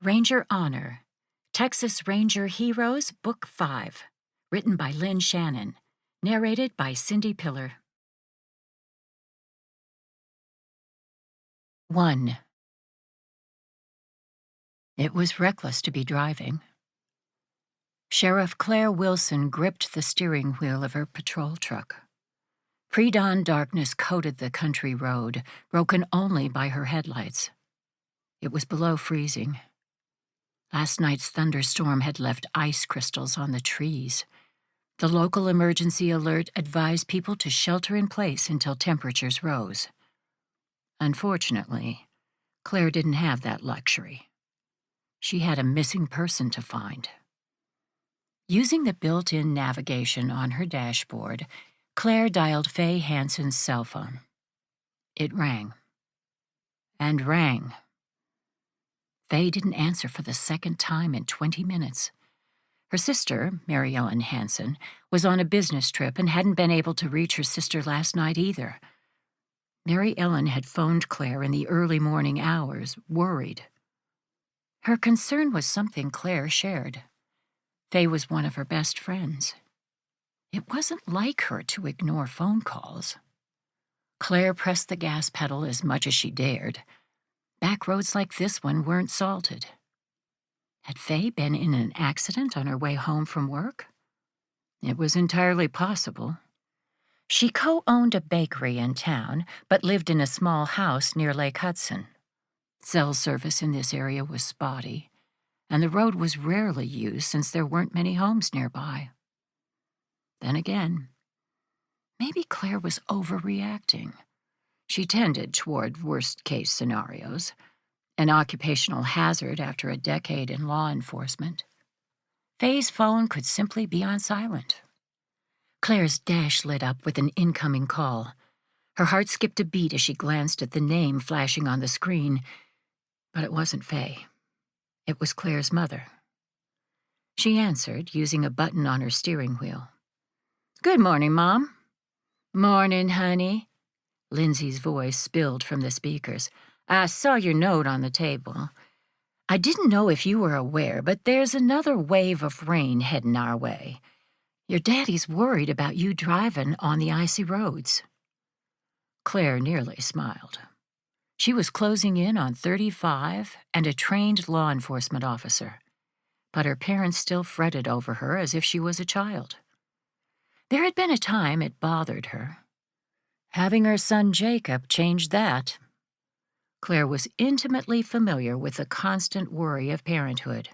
Ranger Honor, Texas Ranger Heroes, Book 5, written by Lynn Shannon, narrated by Cindy Pillar. 1. It was reckless to be driving. Sheriff Claire Wilson gripped the steering wheel of her patrol truck. Pre-dawn darkness coated the country road, broken only by her headlights. It was below freezing. Last night's thunderstorm had left ice crystals on the trees. The local emergency alert advised people to shelter in place until temperatures rose. Unfortunately, Claire didn't have that luxury. She had a missing person to find. Using the built-in navigation on her dashboard, Claire dialed Faye Hansen's cell phone. It rang. And rang. Faye didn't answer for the second time in 20 minutes. Her sister, Mary Ellen Hansen, was on a business trip and hadn't been able to reach her sister last night either. Mary Ellen had phoned Claire in the early morning hours, worried. Her concern was something Claire shared. Faye was one of her best friends. It wasn't like her to ignore phone calls. Claire pressed the gas pedal as much as she dared. Back roads like this one weren't salted. Had Faye been in an accident on her way home from work? It was entirely possible. She co-owned a bakery in town, but lived in a small house near Lake Hudson. Cell service in this area was spotty, and the road was rarely used since there weren't many homes nearby. Then again, maybe Claire was overreacting. She tended toward worst-case scenarios, an occupational hazard after a decade in law enforcement. Faye's phone could simply be on silent. Claire's dash lit up with an incoming call. Her heart skipped a beat as she glanced at the name flashing on the screen, but it wasn't Faye. It was Claire's mother. She answered, using a button on her steering wheel. "Good morning, Mom." "Morning, honey." Lindsay's voice spilled from the speakers. "I saw your note on the table. I didn't know if you were aware, but there's another wave of rain heading our way. Your daddy's worried about you driving on the icy roads." Claire nearly smiled. She was closing in on 35 and a trained law enforcement officer, but her parents still fretted over her as if she was a child. There had been a time it bothered her. Having her son Jacob changed that. Claire was intimately familiar with the constant worry of parenthood.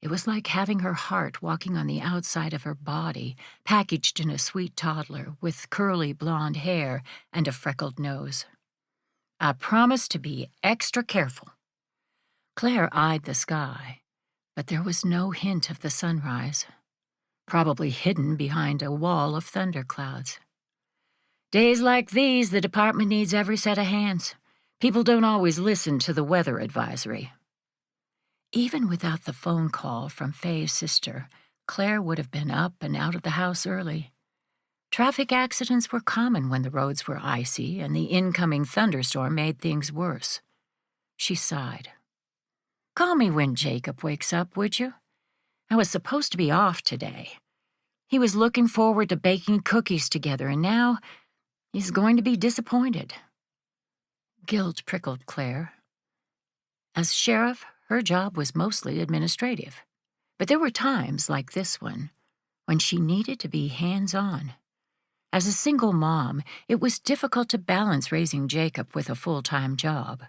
It was like having her heart walking on the outside of her body, packaged in a sweet toddler with curly blonde hair and a freckled nose. "I promise to be extra careful." Claire eyed the sky, but there was no hint of the sunrise, probably hidden behind a wall of thunderclouds. "Days like these, the department needs every set of hands. People don't always listen to the weather advisory." Even without the phone call from Faye's sister, Claire would have been up and out of the house early. Traffic accidents were common when the roads were icy, and the incoming thunderstorm made things worse. She sighed. "Call me when Jacob wakes up, would you? I was supposed to be off today. He was looking forward to baking cookies together, and now he's going to be disappointed." Guilt prickled Claire. As sheriff, her job was mostly administrative, but there were times, like this one, when she needed to be hands-on. As a single mom, it was difficult to balance raising Jacob with a full-time job.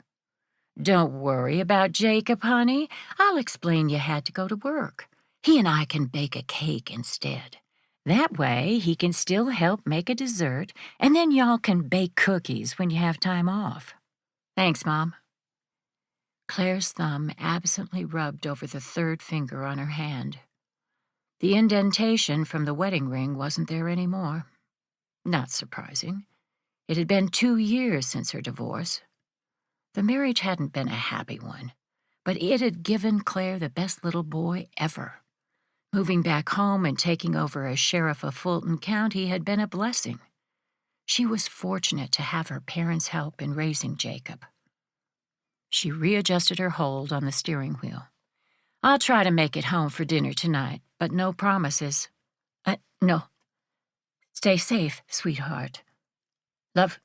"Don't worry about Jacob, honey. I'll explain you had to go to work. He and I can bake a cake instead. That way, he can still help make a dessert, and then y'all can bake cookies when you have time off." "Thanks, Mom." Claire's thumb absently rubbed over the third finger on her hand. The indentation from the wedding ring wasn't there anymore. Not surprising. It had been 2 years since her divorce. The marriage hadn't been a happy one, but it had given Claire the best little boy ever. Moving back home and taking over as sheriff of Fulton County had been a blessing. She was fortunate to have her parents' help in raising Jacob. She readjusted her hold on the steering wheel. "I'll try to make it home for dinner tonight, but no promises. No. Stay safe, sweetheart. Love."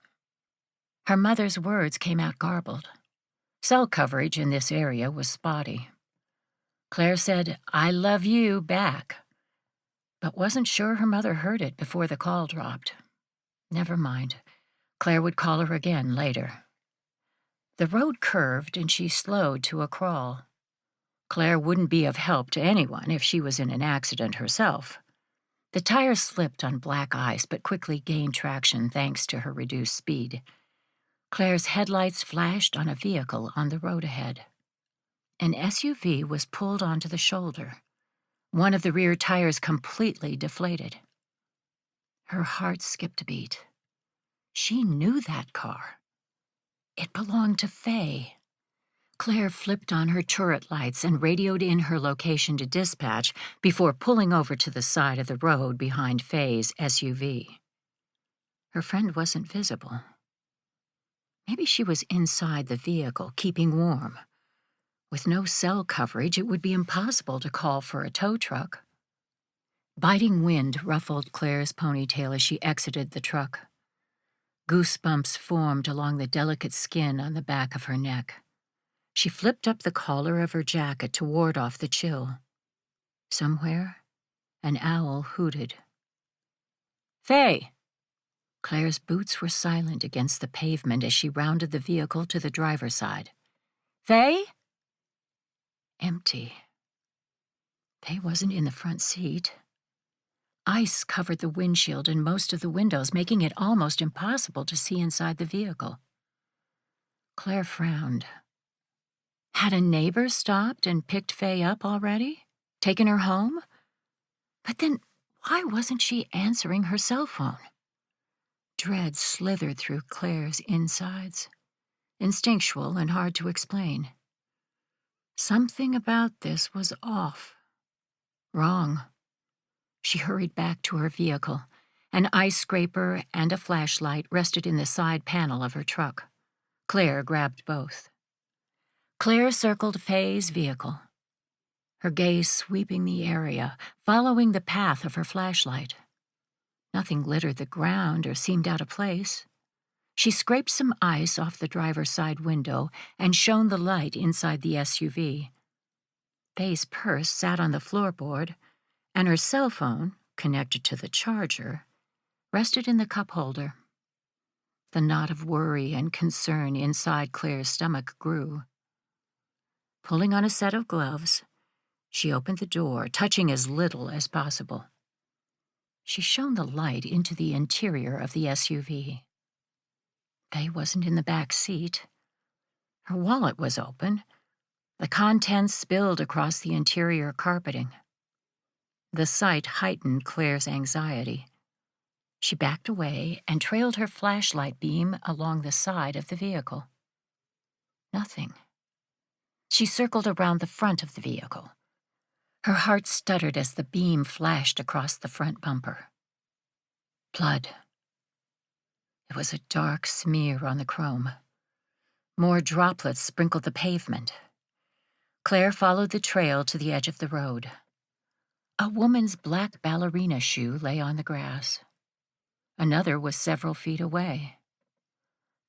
Her mother's words came out garbled. Cell coverage in this area was spotty. Claire said, "I love you," back, but wasn't sure her mother heard it before the call dropped. Never mind. Claire would call her again later. The road curved and she slowed to a crawl. Claire wouldn't be of help to anyone if she was in an accident herself. The tires slipped on black ice but quickly gained traction thanks to her reduced speed. Claire's headlights flashed on a vehicle on the road ahead. An SUV was pulled onto the shoulder, one of the rear tires completely deflated. Her heart skipped a beat. She knew that car. It belonged to Faye. Claire flipped on her turret lights and radioed in her location to dispatch before pulling over to the side of the road behind Faye's SUV. Her friend wasn't visible. Maybe she was inside the vehicle, keeping warm. With no cell coverage, it would be impossible to call for a tow truck. Biting wind ruffled Claire's ponytail as she exited the truck. Goosebumps formed along the delicate skin on the back of her neck. She flipped up the collar of her jacket to ward off the chill. Somewhere, an owl hooted. "Faye!" Claire's boots were silent against the pavement as she rounded the vehicle to the driver's side. "Faye?" Empty. Faye wasn't in the front seat. Ice covered the windshield and most of the windows, making it almost impossible to see inside the vehicle. Claire frowned. Had a neighbor stopped and picked Faye up already? Taken her home? But then, why wasn't she answering her cell phone? Dread slithered through Claire's insides, instinctual and hard to explain. Something about this was off. Wrong. She hurried back to her vehicle. An ice scraper and a flashlight rested in the side panel of her truck. Claire grabbed both. Claire circled Faye's vehicle, her gaze sweeping the area, following the path of her flashlight. Nothing littered the ground or seemed out of place. She scraped some ice off the driver's side window and shone the light inside the SUV. Faye's purse sat on the floorboard, and her cell phone, connected to the charger, rested in the cup holder. The knot of worry and concern inside Claire's stomach grew. Pulling on a set of gloves, she opened the door, touching as little as possible. She shone the light into the interior of the SUV. Faye wasn't in the back seat. Her wallet was open. The contents spilled across the interior carpeting. The sight heightened Claire's anxiety. She backed away and trailed her flashlight beam along the side of the vehicle. Nothing. She circled around the front of the vehicle. Her heart stuttered as the beam flashed across the front bumper. Blood. It was a dark smear on the chrome. More droplets sprinkled the pavement. Claire followed the trail to the edge of the road. A woman's black ballerina shoe lay on the grass. Another was several feet away.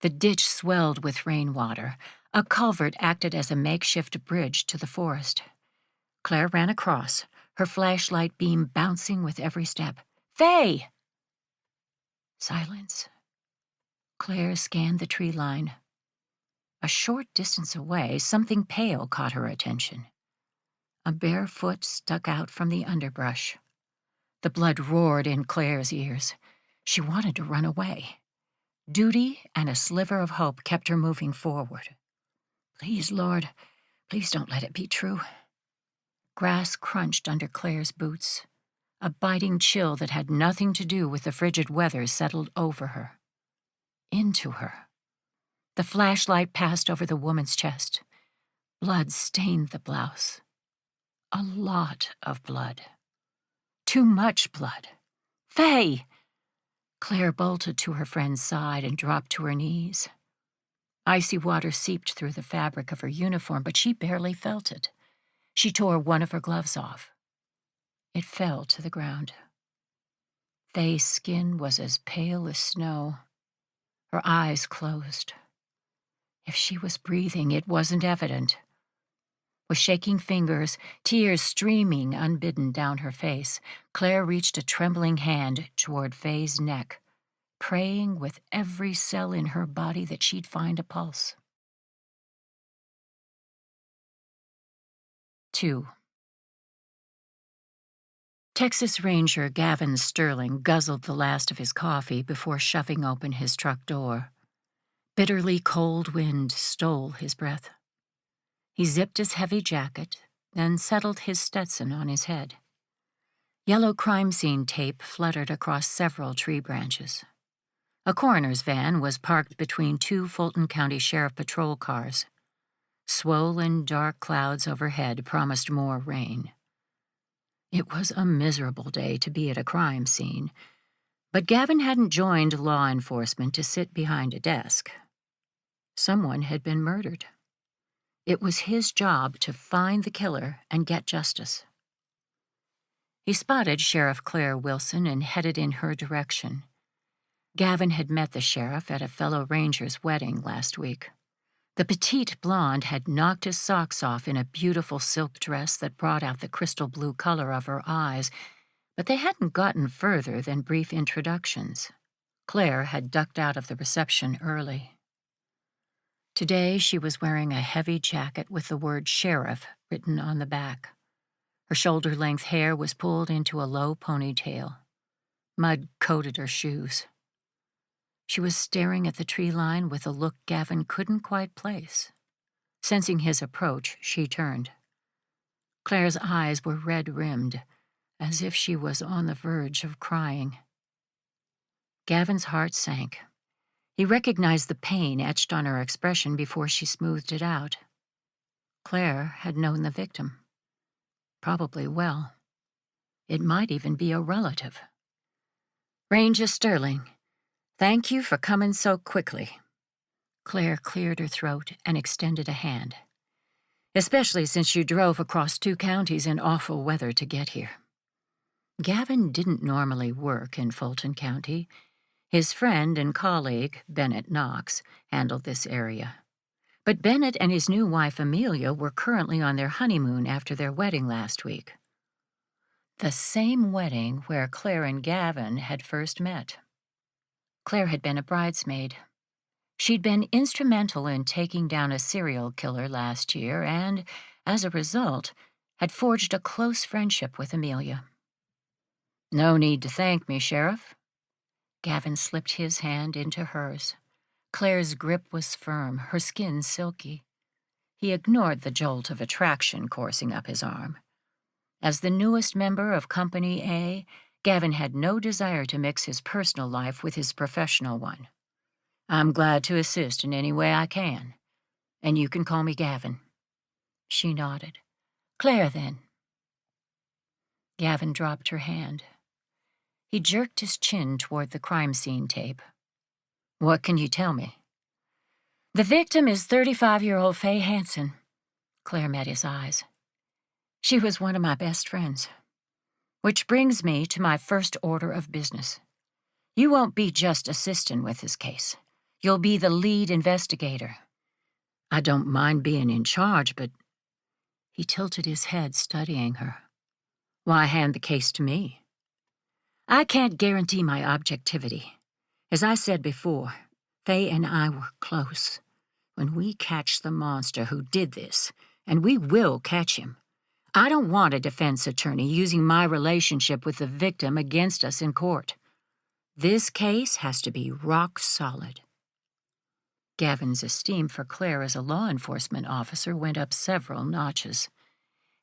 The ditch swelled with rainwater. A culvert acted as a makeshift bridge to the forest. Claire ran across, her flashlight beam bouncing with every step. "Faye!" Silence. Claire scanned the tree line. A short distance away, something pale caught her attention. A bare foot stuck out from the underbrush. The blood roared in Claire's ears. She wanted to run away. Duty and a sliver of hope kept her moving forward. Please, Lord, please don't let it be true. Grass crunched under Claire's boots. A biting chill that had nothing to do with the frigid weather settled over her. Into her. The flashlight passed over the woman's chest. Blood stained the blouse. A lot of blood. Too much blood. "Faye!" Claire bolted to her friend's side and dropped to her knees. Icy water seeped through the fabric of her uniform, but she barely felt it. She tore one of her gloves off. It fell to the ground. Faye's skin was as pale as snow. Her eyes closed. If she was breathing, it wasn't evident. With shaking fingers, tears streaming unbidden down her face, Claire reached a trembling hand toward Faye's neck, praying with every cell in her body that she'd find a pulse. 2. Texas Ranger Gavin Sterling guzzled the last of his coffee before shoving open his truck door. Bitterly cold wind stole his breath. He zipped his heavy jacket, then settled his Stetson on his head. Yellow crime scene tape fluttered across several tree branches. A coroner's van was parked between two Fulton County Sheriff Patrol cars. Swollen, dark clouds overhead promised more rain. It was a miserable day to be at a crime scene, but Gavin hadn't joined law enforcement to sit behind a desk. Someone had been murdered. It was his job to find the killer and get justice. He spotted Sheriff Claire Wilson and headed in her direction. Gavin had met the sheriff at a fellow ranger's wedding last week. The petite blonde had knocked his socks off in a beautiful silk dress that brought out the crystal blue color of her eyes, but they hadn't gotten further than brief introductions. Claire had ducked out of the reception early. Today she was wearing a heavy jacket with the word sheriff written on the back. Her shoulder-length hair was pulled into a low ponytail. Mud coated her shoes. She was staring at the tree line with a look Gavin couldn't quite place. Sensing his approach, she turned. Claire's eyes were red-rimmed, as if she was on the verge of crying. Gavin's heart sank. He recognized the pain etched on her expression before she smoothed it out. Claire had known the victim. Probably well. It might even be a relative. "Ranger Sterling, thank you for coming so quickly." Claire cleared her throat and extended a hand. "Especially since you drove across 2 counties in awful weather to get here." Gavin didn't normally work in Fulton County. His friend and colleague, Bennett Knox, handled this area. But Bennett and his new wife, Amelia, were currently on their honeymoon after their wedding last week. The same wedding where Claire and Gavin had first met. Claire had been a bridesmaid. She'd been instrumental in taking down a serial killer last year and, as a result, had forged a close friendship with Amelia. "No need to thank me, Sheriff." Gavin slipped his hand into hers. Claire's grip was firm, her skin silky. He ignored the jolt of attraction coursing up his arm. As the newest member of Company A, Gavin had no desire to mix his personal life with his professional one. "I'm glad to assist in any way I can, and you can call me Gavin." She nodded. "Claire, then." Gavin dropped her hand. He jerked his chin toward the crime scene tape. "What can you tell me?" "The victim is 35-year-old Faye Hansen." Claire met his eyes. "She was one of my best friends. Which brings me to my first order of business. You won't be just assisting with this case. You'll be the lead investigator." "I don't mind being in charge, but—" He tilted his head, studying her. "Why hand the case to me?" "I can't guarantee my objectivity. As I said before, Faye and I were close. When we catch the monster who did this, and we will catch him, I don't want a defense attorney using my relationship with the victim against us in court. This case has to be rock solid." Gavin's esteem for Claire as a law enforcement officer went up several notches.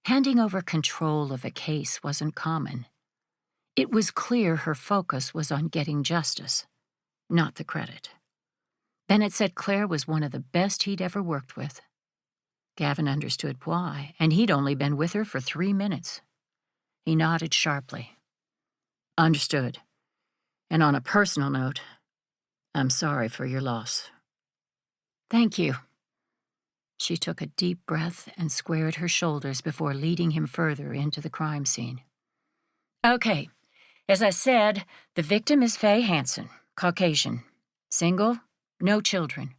Handing over control of a case wasn't common. It was clear her focus was on getting justice, not the credit. Bennett said Claire was one of the best he'd ever worked with. Gavin understood why, and he'd only been with her for 3 minutes. He nodded sharply. "Understood. And on a personal note, I'm sorry for your loss." Thank you. She took a deep breath and squared her shoulders before leading him further into the crime scene. Okay, as I said, the victim is Faye Hansen, Caucasian. Single, no children.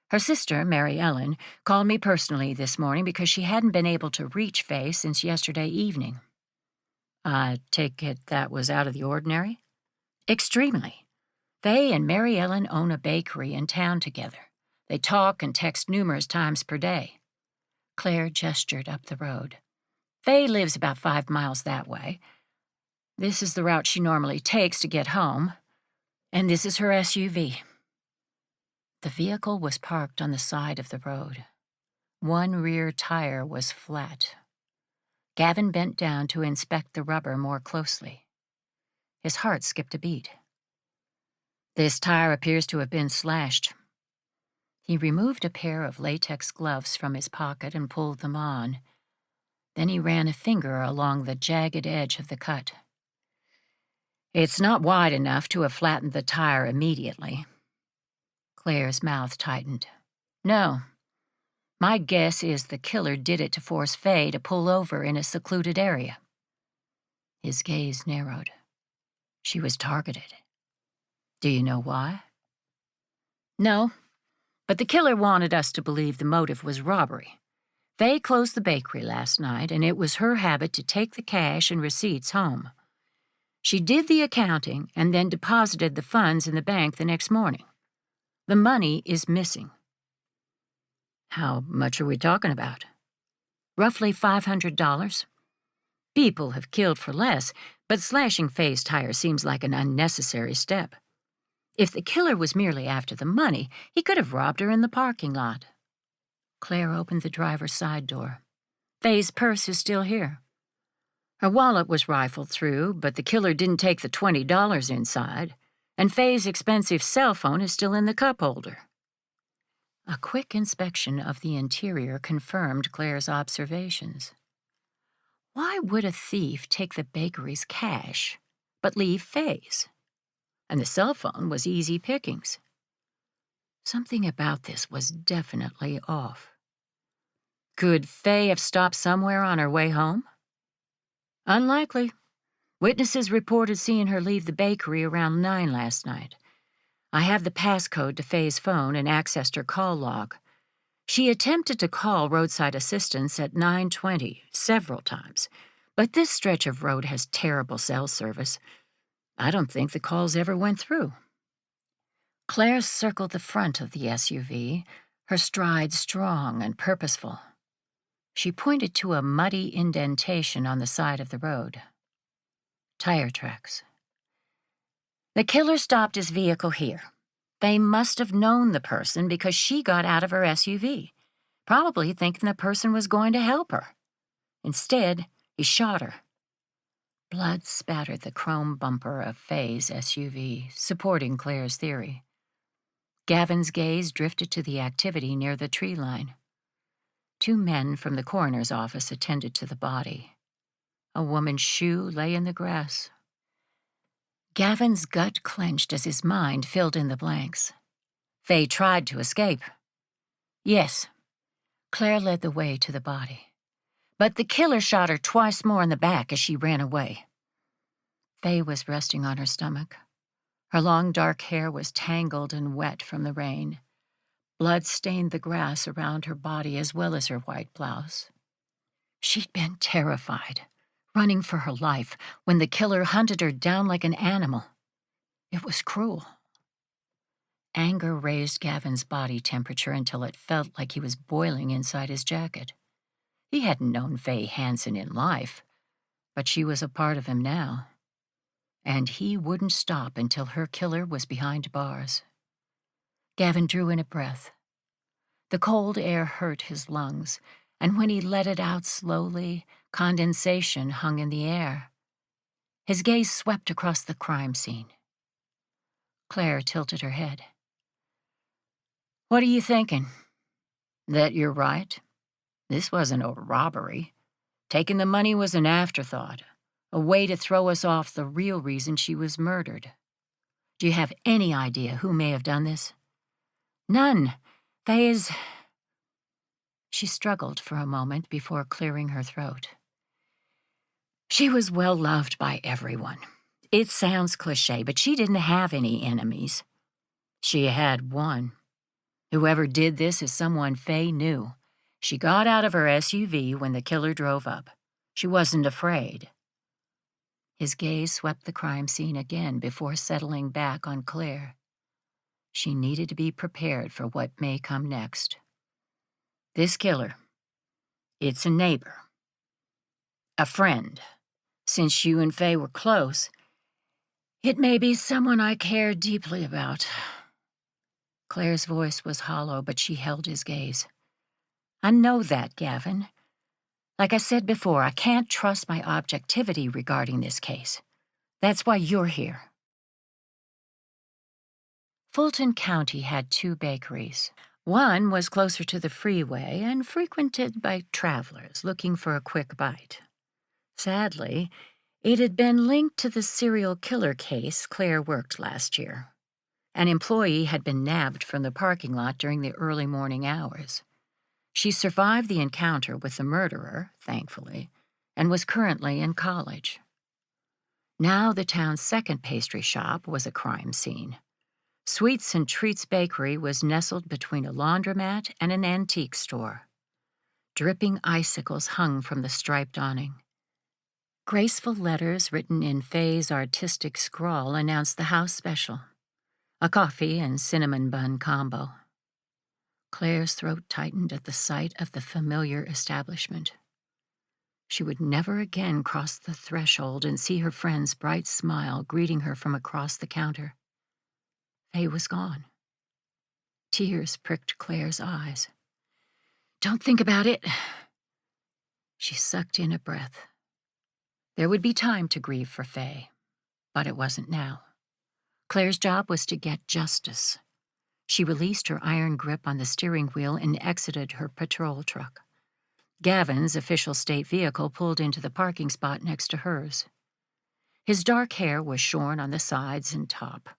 Her sister, Mary Ellen, called me personally this morning because she hadn't been able to reach Faye since yesterday evening. I take it that was out of the ordinary? Extremely. Faye and Mary Ellen own a bakery in town together. They talk and text numerous times per day. Claire gestured up the road. Faye lives about 5 miles that way. This is the route she normally takes to get home, and this is her SUV. The vehicle was parked on the side of the road. One rear tire was flat. Gavin bent down to inspect the rubber more closely. His heart skipped a beat. This tire appears to have been slashed. He removed a pair of latex gloves from his pocket and pulled them on. Then he ran a finger along the jagged edge of the cut. It's not wide enough to have flattened the tire immediately. Claire's mouth tightened. No. My guess is the killer did it to force Faye to pull over in a secluded area. His gaze narrowed. She was targeted. Do you know why? No, but the killer wanted us to believe the motive was robbery. Faye closed the bakery last night, and it was her habit to take the cash and receipts home. She did the accounting and then deposited the funds in the bank the next morning. The money is missing. How much are we talking about? Roughly $500. People have killed for less, but slashing Faye's tire seems like an unnecessary step. If the killer was merely after the money, he could have robbed her in the parking lot. Claire opened the driver's side door. Faye's purse is still here. Her wallet was rifled through, but the killer didn't take the $20 inside, and Faye's expensive cell phone is still in the cup holder. A quick inspection of the interior confirmed Claire's observations. Why would a thief take the bakery's cash, but leave Faye's? And the cell phone was easy pickings. Something about this was definitely off. Could Faye have stopped somewhere on her way home? Unlikely. Witnesses reported seeing her leave the bakery around 9 last night. I have the passcode to Faye's phone and accessed her call log. She attempted to call roadside assistance at 9:20 several times, but this stretch of road has terrible cell service. I don't think the calls ever went through. Claire circled the front of the SUV, her stride strong and purposeful. She pointed to a muddy indentation on the side of the road. Tire tracks. The killer stopped his vehicle here. They must have known the person because she got out of her SUV, probably thinking the person was going to help her. Instead, he shot her. Blood spattered the chrome bumper of Faye's SUV, supporting Claire's theory. Gavin's gaze drifted to the activity near the tree line. 2 men from the coroner's office attended to the body. A woman's shoe lay in the grass. Gavin's gut clenched as his mind filled in the blanks. Faye tried to escape. Yes, Claire led the way to the body. But the killer shot her twice more in the back as she ran away. Faye was resting on her stomach. Her long dark hair was tangled and wet from the rain. Blood stained the grass around her body as well as her white blouse. She'd been terrified, running for her life, when the killer hunted her down like an animal. It was cruel. Anger raised Gavin's body temperature until it felt like he was boiling inside his jacket. He hadn't known Faye Hansen in life, but she was a part of him now. And he wouldn't stop until her killer was behind bars. Gavin drew in a breath. The cold air hurt his lungs, and when he let it out slowly, condensation hung in the air. His gaze swept across the crime scene. Claire tilted her head. What are you thinking? That you're right? This wasn't a robbery. Taking the money was an afterthought, a way to throw us off the real reason she was murdered. Do you have any idea who may have done this? None. Faye's... She struggled for a moment before clearing her throat. She was well loved by everyone. It sounds cliché, but she didn't have any enemies. She had one. Whoever did this is someone Faye knew. She got out of her SUV when the killer drove up. She wasn't afraid. His gaze swept the crime scene again before settling back on Claire. She needed to be prepared for what may come next. This killer, it's a neighbor. A friend. Since you and Faye were close, it may be someone I care deeply about. Claire's voice was hollow, but she held his gaze. I know that, Gavin. Like I said before, I can't trust my objectivity regarding this case. That's why you're here. Fulton County had 2 bakeries. One was closer to the freeway and frequented by travelers looking for a quick bite. Sadly, it had been linked to the serial killer case Claire worked last year. An employee had been nabbed from the parking lot during the early morning hours. She survived the encounter with the murderer, thankfully, and was currently in college. Now the town's second pastry shop was a crime scene. Sweets and Treats Bakery was nestled between a laundromat and an antique store. Dripping icicles hung from the striped awning. Graceful letters written in Faye's artistic scrawl announced the house special, a coffee and cinnamon bun combo. Claire's throat tightened at the sight of the familiar establishment. She would never again cross the threshold and see her friend's bright smile greeting her from across the counter. Faye was gone. Tears pricked Claire's eyes. Don't think about it. She sucked in a breath. There would be time to grieve for Faye, but it wasn't now. Claire's job was to get justice. She released her iron grip on the steering wheel and exited her patrol truck. Gavin's official state vehicle pulled into the parking spot next to hers. His dark hair was shorn on the sides and top,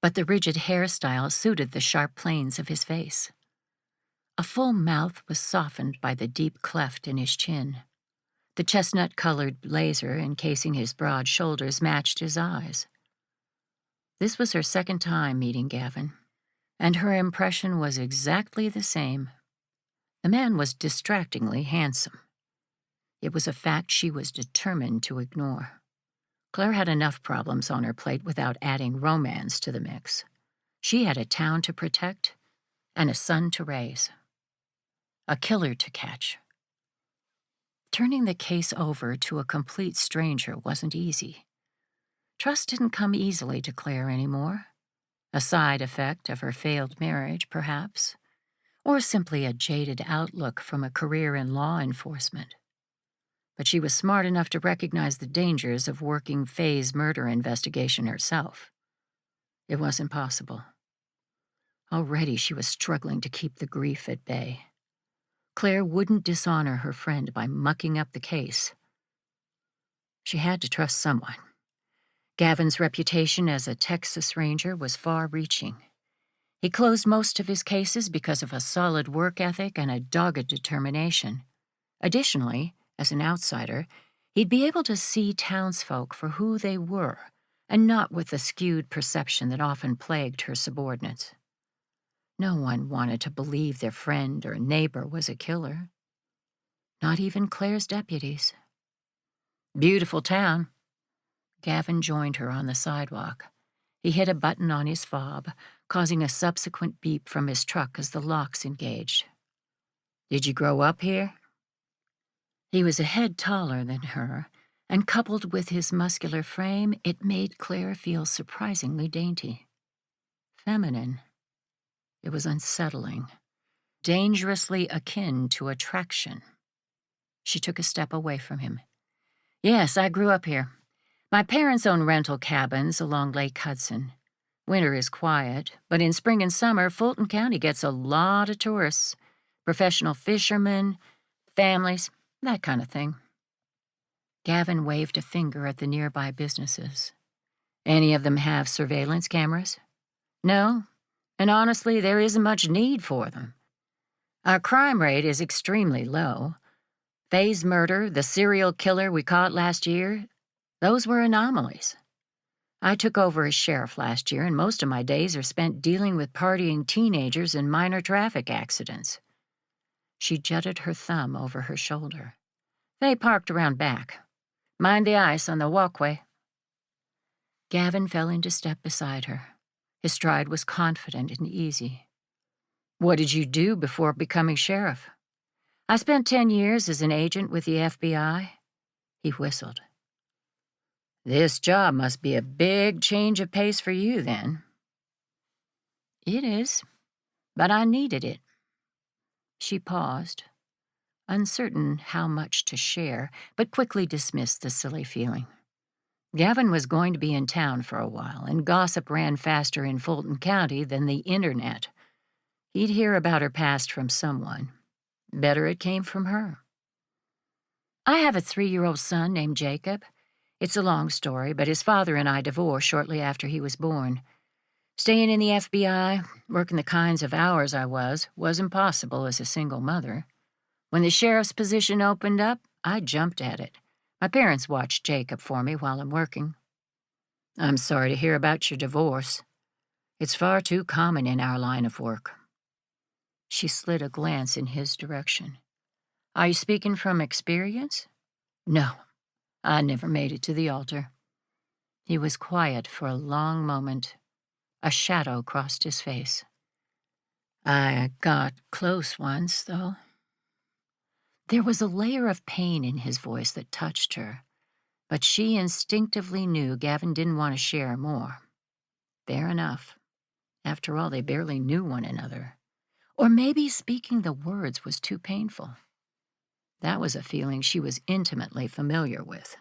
but the rigid hairstyle suited the sharp planes of his face. A full mouth was softened by the deep cleft in his chin. The chestnut-colored blazer encasing his broad shoulders matched his eyes. This was her second time meeting Gavin, and her impression was exactly the same. The man was distractingly handsome. It was a fact she was determined to ignore. Claire had enough problems on her plate without adding romance to the mix. She had a town to protect and a son to raise. A killer to catch. Turning the case over to a complete stranger wasn't easy. Trust didn't come easily to Claire anymore. A side effect of her failed marriage, perhaps, or simply a jaded outlook from a career in law enforcement. But she was smart enough to recognize the dangers of working Faye's murder investigation herself. It wasn't possible. Already she was struggling to keep the grief at bay. Claire wouldn't dishonor her friend by mucking up the case. She had to trust someone. Gavin's reputation as a Texas Ranger was far-reaching. He closed most of his cases because of a solid work ethic and a dogged determination. Additionally, as an outsider, he'd be able to see townsfolk for who they were, and not with the skewed perception that often plagued her subordinates. No one wanted to believe their friend or neighbor was a killer. Not even Claire's deputies. Beautiful town. Gavin joined her on the sidewalk. He hit a button on his fob, causing a subsequent beep from his truck as the locks engaged. Did you grow up here? He was a head taller than her, and coupled with his muscular frame, it made Claire feel surprisingly dainty. Feminine. It was unsettling, dangerously akin to attraction. She took a step away from him. Yes, I grew up here. My parents own rental cabins along Lake Hudson. Winter is quiet, but in spring and summer, Fulton County gets a lot of tourists. Professional fishermen, families, that kind of thing. Gavin waved a finger at the nearby businesses. Any of them have surveillance cameras? No? And honestly, there isn't much need for them. Our crime rate is extremely low. Faye's murder, the serial killer we caught last year, those were anomalies. I took over as sheriff last year, and most of my days are spent dealing with partying teenagers and minor traffic accidents. She jutted her thumb over her shoulder. Faye parked around back. Mind the ice on the walkway. Gavin fell into step beside her. His stride was confident and easy. What did you do before becoming sheriff? I spent 10 years as an agent with the FBI. He whistled. This job must be a big change of pace for you, then. It is, but I needed it. She paused, uncertain how much to share, but quickly dismissed the silly feeling. Gavin was going to be in town for a while, and gossip ran faster in Fulton County than the internet. He'd hear about her past from someone. Better it came from her. I have a 3-year-old son named Jacob. It's a long story, but his father and I divorced shortly after he was born. Staying in the FBI, working the kinds of hours I was impossible as a single mother. When the sheriff's position opened up, I jumped at it. My parents watched Jacob for me while I'm working. I'm sorry to hear about your divorce. It's far too common in our line of work. She slid a glance in his direction. Are you speaking from experience? No, I never made it to the altar. He was quiet for a long moment. A shadow crossed his face. I got close once, though. There was a layer of pain in his voice that touched her, but she instinctively knew Gavin didn't want to share more. Fair enough. After all, they barely knew one another. Or maybe speaking the words was too painful. That was a feeling she was intimately familiar with.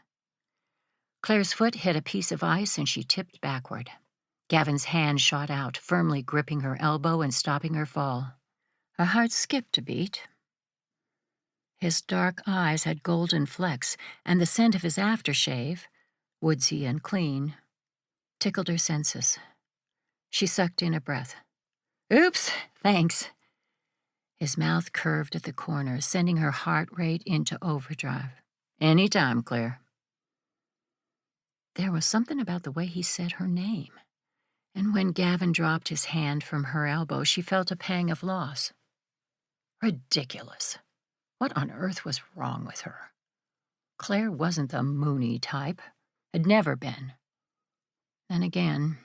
Claire's foot hit a piece of ice and she tipped backward. Gavin's hand shot out, firmly gripping her elbow and stopping her fall. Her heart skipped a beat. His dark eyes had golden flecks, and the scent of his aftershave, woodsy and clean, tickled her senses. She sucked in a breath. Oops, thanks. His mouth curved at the corner, sending her heart rate into overdrive. Anytime, Claire. There was something about the way he said her name, and when Gavin dropped his hand from her elbow, she felt a pang of loss. Ridiculous. What on earth was wrong with her? Claire wasn't the moony type, had never been. Then again,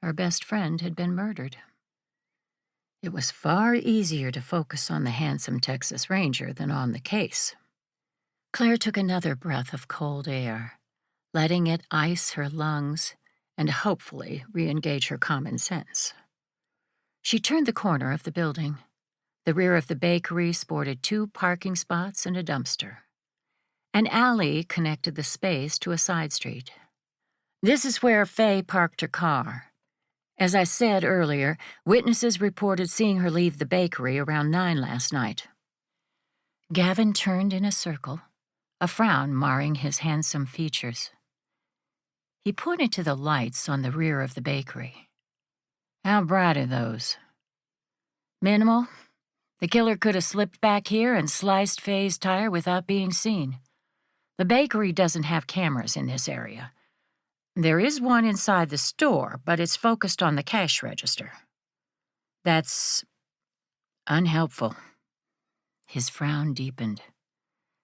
her best friend had been murdered. It was far easier to focus on the handsome Texas Ranger than on the case. Claire took another breath of cold air, letting it ice her lungs and hopefully re-engage her common sense. She turned the corner of the building. The rear of the bakery sported 2 parking spots and a dumpster. An alley connected the space to a side street. This is where Faye parked her car. As I said earlier, witnesses reported seeing her leave the bakery around 9 last night. Gavin turned in a circle, a frown marring his handsome features. He pointed to the lights on the rear of the bakery. How bright are those? Minimal. The killer could have slipped back here and sliced Faye's tire without being seen. The bakery doesn't have cameras in this area. There is one inside the store, but it's focused on the cash register. That's unhelpful. His frown deepened.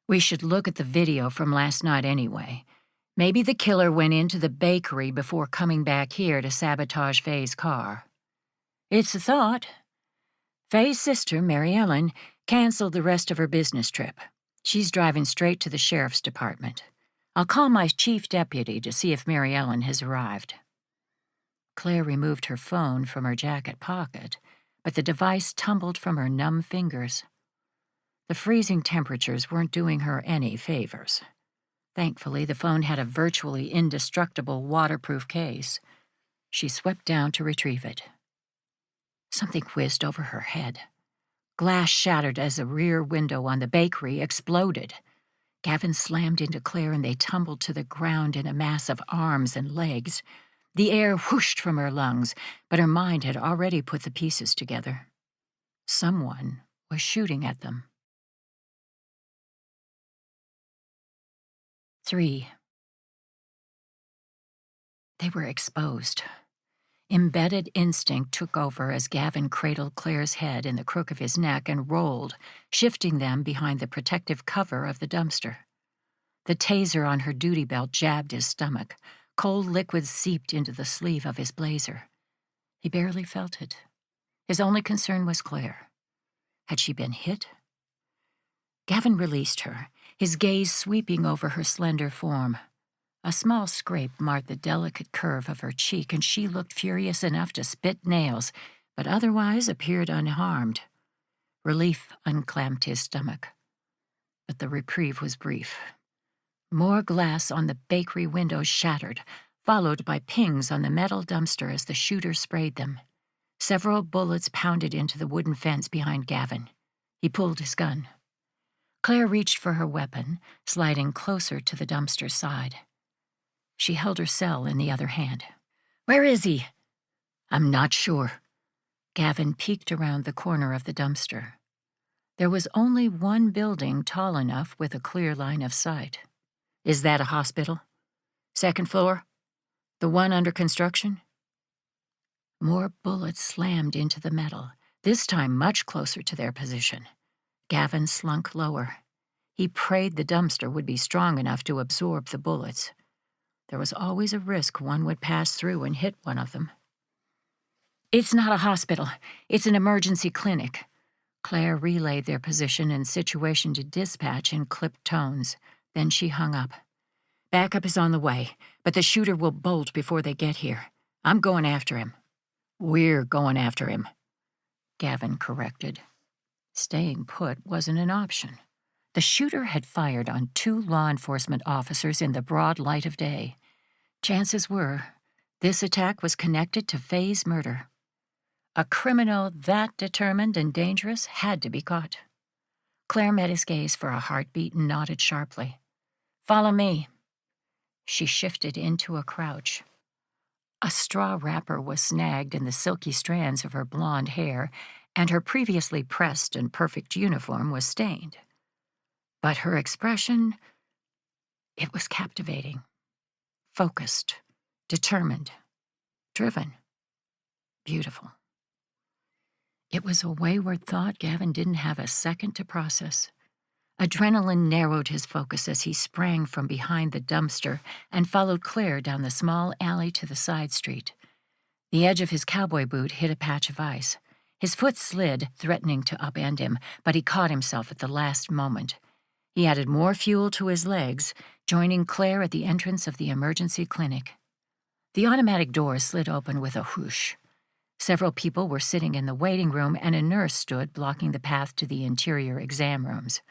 We should look at the video from last night anyway. Maybe the killer went into the bakery before coming back here to sabotage Faye's car. It's a thought. Faye's sister, Mary Ellen, canceled the rest of her business trip. She's driving straight to the sheriff's department. I'll call my chief deputy to see if Mary Ellen has arrived. Claire removed her phone from her jacket pocket, but the device tumbled from her numb fingers. The freezing temperatures weren't doing her any favors. Thankfully, the phone had a virtually indestructible waterproof case. She swept down to retrieve it. Something whizzed over her head. Glass shattered as a rear window on the bakery exploded. Gavin slammed into Claire and they tumbled to the ground in a mass of arms and legs. The air whooshed from her lungs, but her mind had already put the pieces together. Someone was shooting at them. 3. They were exposed. Embedded instinct took over as Gavin cradled Claire's head in the crook of his neck and rolled, shifting them behind the protective cover of the dumpster. The taser on her duty belt jabbed his stomach. Cold liquid seeped into the sleeve of his blazer. He barely felt it. His only concern was Claire. Had she been hit? Gavin released her, his gaze sweeping over her slender form. A small scrape marked the delicate curve of her cheek, and she looked furious enough to spit nails, but otherwise appeared unharmed. Relief unclamped his stomach. But the reprieve was brief. More glass on the bakery windows shattered, followed by pings on the metal dumpster as the shooter sprayed them. Several bullets pounded into the wooden fence behind Gavin. He pulled his gun. Claire reached for her weapon, sliding closer to the dumpster's side. She held her cell in the other hand. "Where is he?" "I'm not sure." Gavin peeked around the corner of the dumpster. There was only one building tall enough with a clear line of sight. "Is that a hospital? Second floor? The one under construction?" More bullets slammed into the metal, this time much closer to their position. Gavin slunk lower. He prayed the dumpster would be strong enough to absorb the bullets. There was always a risk one would pass through and hit one of them. "It's not a hospital. It's an emergency clinic." Claire relayed their position and situation to dispatch in clipped tones. Then she hung up. "Backup is on the way, but the shooter will bolt before they get here. I'm going after him." "We're going after him," Gavin corrected. Staying put wasn't an option. The shooter had fired on 2 law enforcement officers in the broad light of day. Chances were, this attack was connected to Faye's murder. A criminal that determined and dangerous had to be caught. Claire met his gaze for a heartbeat and nodded sharply. "Follow me." She shifted into a crouch. A straw wrapper was snagged in the silky strands of her blonde hair, and her previously pressed and perfect uniform was stained. But her expression, it was captivating. Focused, determined, driven, beautiful. It was a wayward thought Gavin didn't have a second to process. Adrenaline narrowed his focus as he sprang from behind the dumpster and followed Claire down the small alley to the side street. The edge of his cowboy boot hit a patch of ice. His foot slid, threatening to upend him, but he caught himself at the last moment. He added more fuel to his legs, joining Claire at the entrance of the emergency clinic. The automatic door slid open with a whoosh. Several people were sitting in the waiting room, and a nurse stood blocking the path to the interior exam rooms.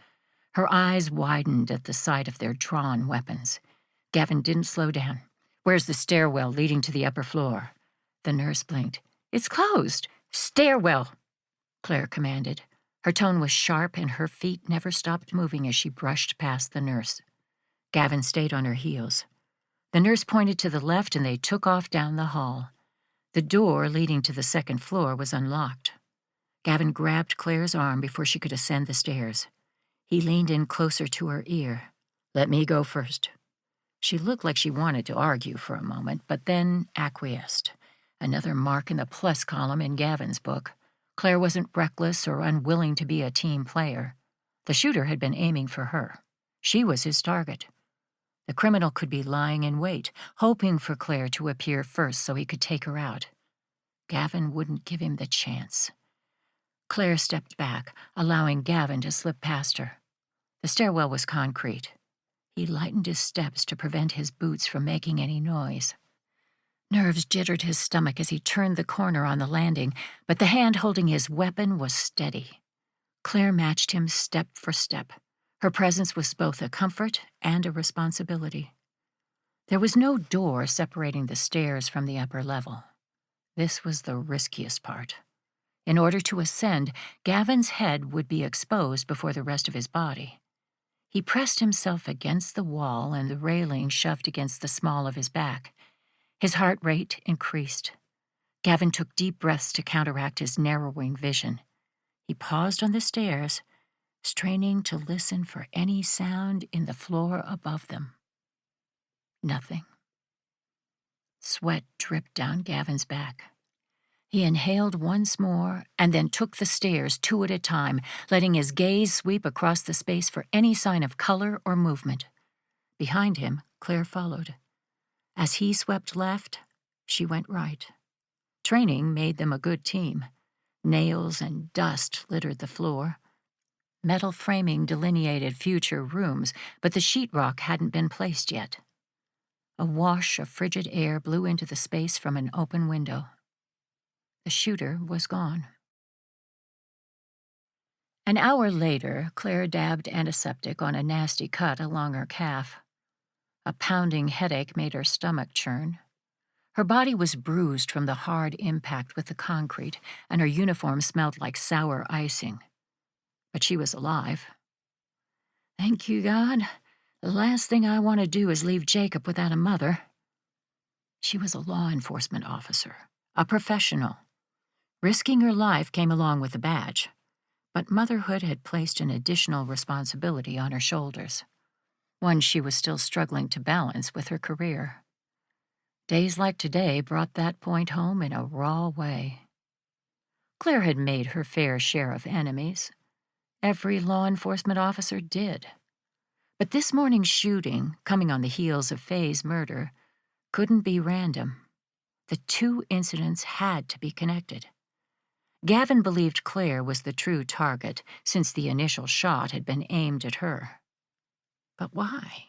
Her eyes widened at the sight of their drawn weapons. Gavin didn't slow down. "Where's the stairwell leading to the upper floor?" The nurse blinked. "It's closed." "Stairwell," Claire commanded. Her tone was sharp, and her feet never stopped moving as she brushed past the nurse. Gavin stayed on her heels. The nurse pointed to the left, and they took off down the hall. The door leading to the second floor was unlocked. Gavin grabbed Claire's arm before she could ascend the stairs. He leaned in closer to her ear. "Let me go first." She looked like she wanted to argue for a moment, but then acquiesced. Another mark in the plus column in Gavin's book. Claire wasn't reckless or unwilling to be a team player. The shooter had been aiming for her. She was his target. The criminal could be lying in wait, hoping for Claire to appear first so he could take her out. Gavin wouldn't give him the chance. Claire stepped back, allowing Gavin to slip past her. The stairwell was concrete. He lightened his steps to prevent his boots from making any noise. Nerves jittered his stomach as he turned the corner on the landing, but the hand holding his weapon was steady. Claire matched him step for step. Her presence was both a comfort and a responsibility. There was no door separating the stairs from the upper level. This was the riskiest part. In order to ascend, Gavin's head would be exposed before the rest of his body. He pressed himself against the wall, and the railing shoved against the small of his back. His heart rate increased. Gavin took deep breaths to counteract his narrowing vision. He paused on the stairs, straining to listen for any sound in the floor above them. Nothing. Sweat dripped down Gavin's back. He inhaled once more and then took the stairs 2 at a time, letting his gaze sweep across the space for any sign of color or movement. Behind him, Claire followed. As he swept left, she went right. Training made them a good team. Nails and dust littered the floor. Metal framing delineated future rooms, but the sheetrock hadn't been placed yet. A wash of frigid air blew into the space from an open window. The shooter was gone. An hour later, Claire dabbed antiseptic on a nasty cut along her calf. A pounding headache made her stomach churn. Her body was bruised from the hard impact with the concrete, and her uniform smelled like sour icing. But she was alive. Thank you, God. The last thing I want to do is leave Jacob without a mother. She was a law enforcement officer, a professional. Risking her life came along with the badge, but motherhood had placed an additional responsibility on her shoulders, one she was still struggling to balance with her career. Days like today brought that point home in a raw way. Claire had made her fair share of enemies. Every law enforcement officer did. But this morning's shooting, coming on the heels of Faye's murder, couldn't be random. The 2 incidents had to be connected. Gavin believed Claire was the true target, since the initial shot had been aimed at her. But why?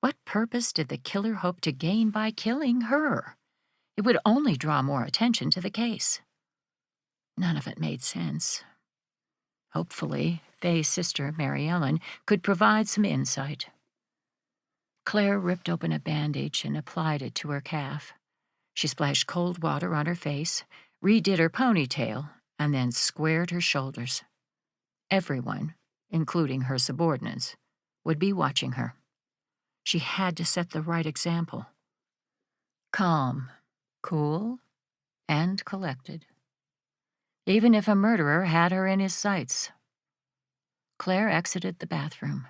What purpose did the killer hope to gain by killing her? It would only draw more attention to the case. None of it made sense. Hopefully, Faye's sister, Mary Ellen, could provide some insight. Claire ripped open a bandage and applied it to her calf. She splashed cold water on her face, redid her ponytail, and then squared her shoulders. Everyone, including her subordinates, would be watching her. She had to set the right example. Calm, cool, and collected. Even if a murderer had her in his sights. Claire exited the bathroom.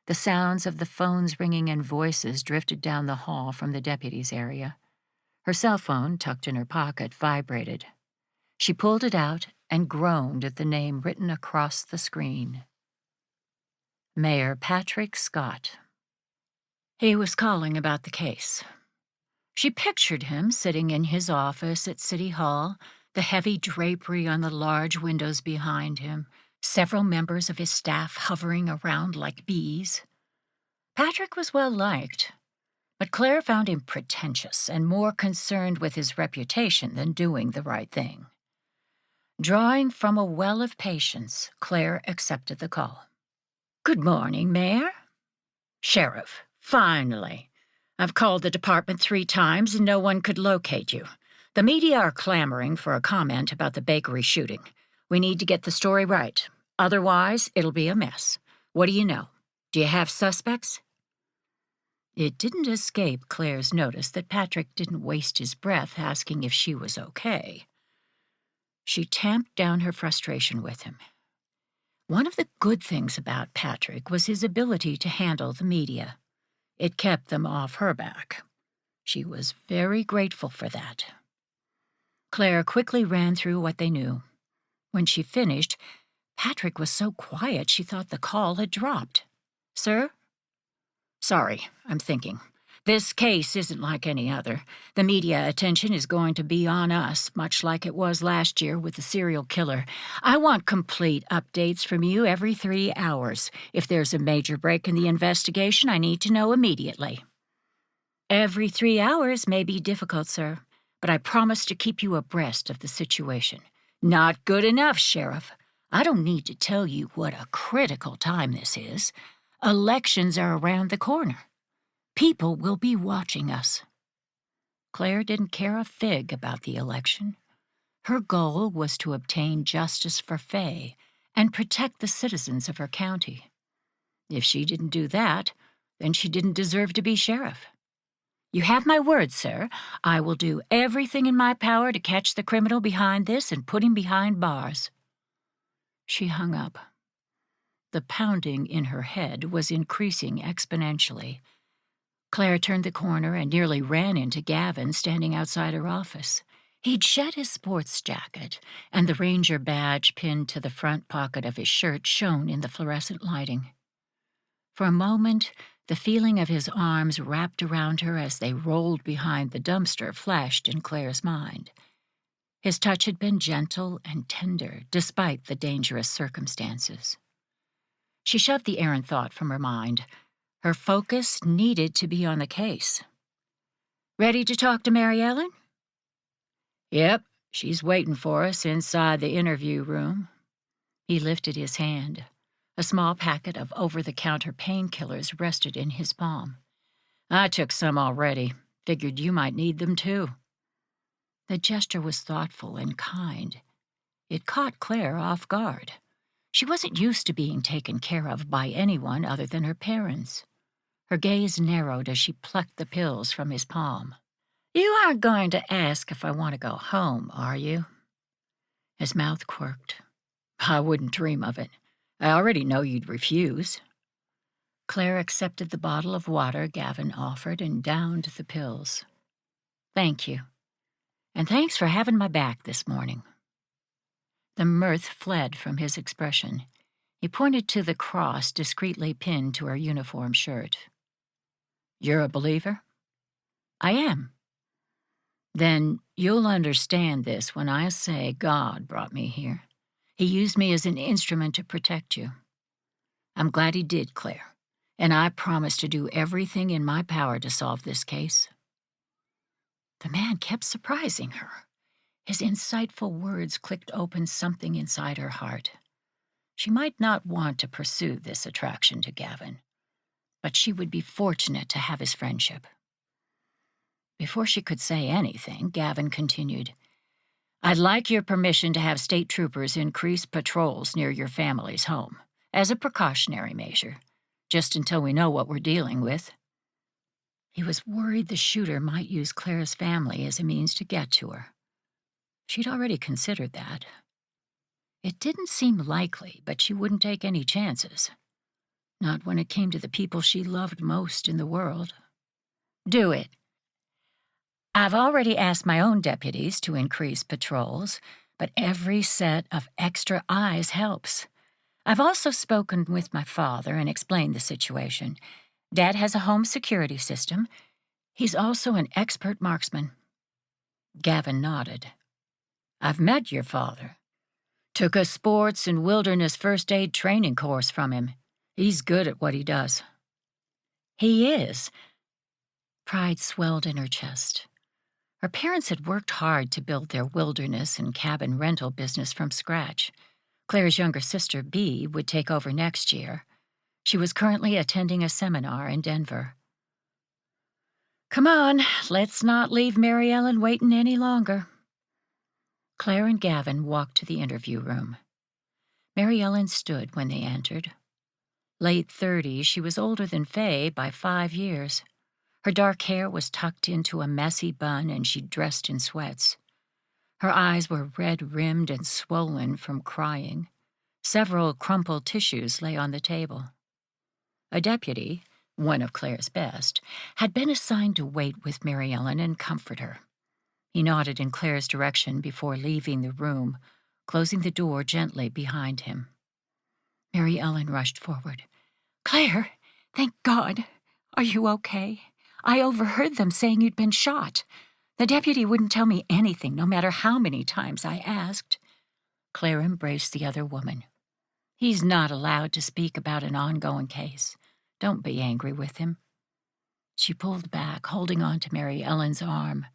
The sounds of the phones ringing and voices drifted down the hall from the deputy's area. Her cell phone, tucked in her pocket, vibrated. She pulled it out and groaned at the name written across the screen. Mayor Patrick Scott. He was calling about the case. She pictured him sitting in his office at City Hall, the heavy drapery on the large windows behind him, several members of his staff hovering around like bees. Patrick was well liked, but Claire found him pretentious and more concerned with his reputation than doing the right thing. Drawing from a well of patience, Claire accepted the call. "Good morning, Mayor." "Sheriff, finally. I've called the department 3 times and no one could locate you. The media are clamoring for a comment about the bakery shooting. We need to get the story right. Otherwise, it'll be a mess. What do you know? Do you have suspects?" It didn't escape Claire's notice that Patrick didn't waste his breath asking if she was okay. She tamped down her frustration with him. One of the good things about Patrick was his ability to handle the media. It kept them off her back. She was very grateful for that. Claire quickly ran through what they knew. When she finished, Patrick was so quiet she thought the call had dropped. "Sir?" "Sorry, I'm thinking. This case isn't like any other. The media attention is going to be on us, much like it was last year with the serial killer. I want complete updates from you every 3 hours. If there's a major break in the investigation, I need to know immediately." "Every 3 hours may be difficult, sir, but I promise to keep you abreast of the situation." "Not good enough, Sheriff. I don't need to tell you what a critical time this is. Elections are around the corner. People will be watching us." Claire didn't care a fig about the election. Her goal was to obtain justice for Faye and protect the citizens of her county. If she didn't do that, then she didn't deserve to be sheriff. You have my word, sir. I will do everything in my power to catch the criminal behind this and put him behind bars." She hung up. The pounding in her head was increasing exponentially. Claire turned the corner and nearly ran into Gavin standing outside her office. He'd shed his sports jacket, and the Ranger badge pinned to the front pocket of his shirt shone in the fluorescent lighting. For a moment, the feeling of his arms wrapped around her as they rolled behind the dumpster flashed in Claire's mind. His touch had been gentle and tender, despite the dangerous circumstances. She shoved the errant thought from her mind. Her focus needed to be on the case. "Ready to talk to Mary Ellen?" "Yep, she's waiting for us inside the interview room." He lifted his hand. A small packet of over-the-counter painkillers rested in his palm. "I took some already. Figured you might need them too." The gesture was thoughtful and kind. It caught Claire off guard. She wasn't used to being taken care of by anyone other than her parents. Her gaze narrowed as she plucked the pills from his palm. "You aren't going to ask if I want to go home, are you?" His mouth quirked. "I wouldn't dream of it. I already know you'd refuse." Claire accepted the bottle of water Gavin offered and downed the pills. "Thank you. And thanks for having my back this morning." The mirth fled from his expression. He pointed to the cross discreetly pinned to her uniform shirt. "You're a believer?" "I am." "Then you'll understand this when I say God brought me here. He used me as an instrument to protect you. I'm glad he did, Claire, and I promise to do everything in my power to solve this case." The man kept surprising her. His insightful words clicked open something inside her heart. She might not want to pursue this attraction to Gavin, but she would be fortunate to have his friendship. Before she could say anything, Gavin continued, "I'd like your permission to have state troopers increase patrols near your family's home, as a precautionary measure, just until we know what we're dealing with." He was worried the shooter might use Claire's family as a means to get to her. She'd already considered that. It didn't seem likely, but she wouldn't take any chances. Not when it came to the people she loved most in the world. "Do it. I've already asked my own deputies to increase patrols, but every set of extra eyes helps. I've also spoken with my father and explained the situation. Dad has a home security system. He's also an expert marksman." Gavin nodded. "I've met your father. Took a sports and wilderness first aid training course from him. He's good at what he does." "He is." Pride swelled in her chest. Her parents had worked hard to build their wilderness and cabin rental business from scratch. Claire's younger sister, Bea, would take over next year. She was currently attending a seminar in Denver. "Come on, let's not leave Mary Ellen waiting any longer." Claire and Gavin walked to the interview room. Mary Ellen stood when they entered. Late 30s, she was older than Faye by 5 years. Her dark hair was tucked into a messy bun and she dressed in sweats. Her eyes were red-rimmed and swollen from crying. Several crumpled tissues lay on the table. A deputy, one of Claire's best, had been assigned to wait with Mary Ellen and comfort her. He nodded in Claire's direction before leaving the room, closing the door gently behind him. Mary Ellen rushed forward. "Claire, thank God. Are you okay? I overheard them saying you'd been shot. The deputy wouldn't tell me anything, no matter how many times I asked." Claire embraced the other woman. "He's not allowed to speak about an ongoing case. Don't be angry with him." She pulled back, holding on to Mary Ellen's arm.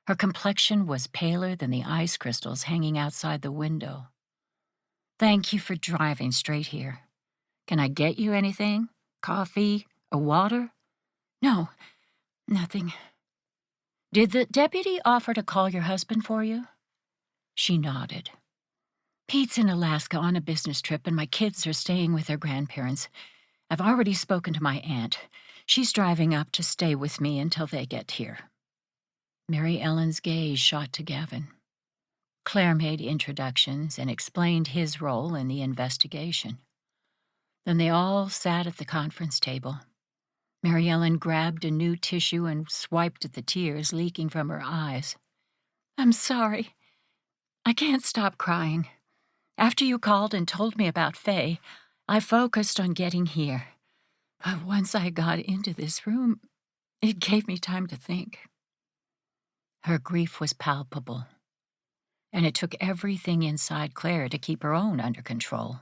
Her complexion was paler than the ice crystals hanging outside the window. "Thank you for driving straight here. Can I get you anything? Coffee or water?" "No, nothing." "Did the deputy offer to call your husband for you?" She nodded. "Pete's in Alaska on a business trip, and my kids are staying with their grandparents. I've already spoken to my aunt. She's driving up to stay with me until they get here." Mary Ellen's gaze shot to Gavin. Claire made introductions and explained his role in the investigation. Then they all sat at the conference table. Mary Ellen grabbed a new tissue and swiped at the tears leaking from her eyes. "I'm sorry. I can't stop crying. After you called and told me about Faye, I focused on getting here. But once I got into this room, it gave me time to think." Her grief was palpable, and it took everything inside Claire to keep her own under control.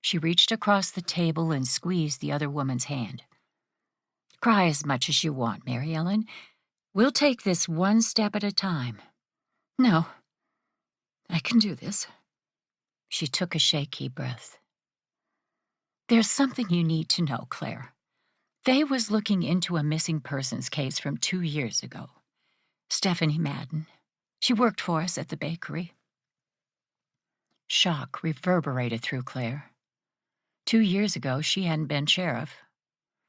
She reached across the table and squeezed the other woman's hand. "Cry as much as you want, Mary Ellen. We'll take this one step at a time." "No, I can do this." She took a shaky breath. "There's something you need to know, Claire. Faye was looking into a missing persons case from 2 years ago. Stephanie Madden. She worked for us at the bakery." Shock reverberated through Claire. 2 years ago, she hadn't been sheriff.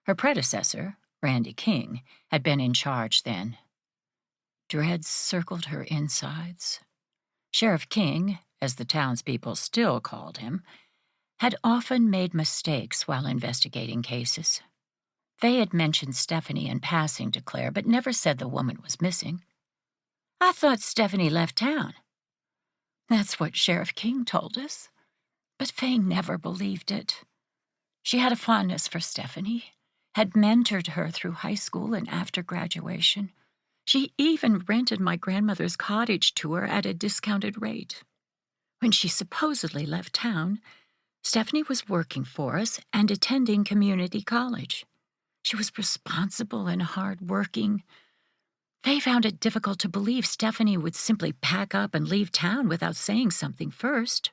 Her predecessor, Randy King, had been in charge then. Dread circled her insides. Sheriff King, as the townspeople still called him, had often made mistakes while investigating cases. Faye had mentioned Stephanie in passing to Claire, but never said the woman was missing. "I thought Stephanie left town." "That's what Sheriff King told us. But Faye never believed it. She had a fondness for Stephanie, had mentored her through high school and after graduation. She even rented my grandmother's cottage to her at a discounted rate. When she supposedly left town, Stephanie was working for us and attending community college. She was responsible and hard-working. Faye found it difficult to believe Stephanie would simply pack up and leave town without saying something first.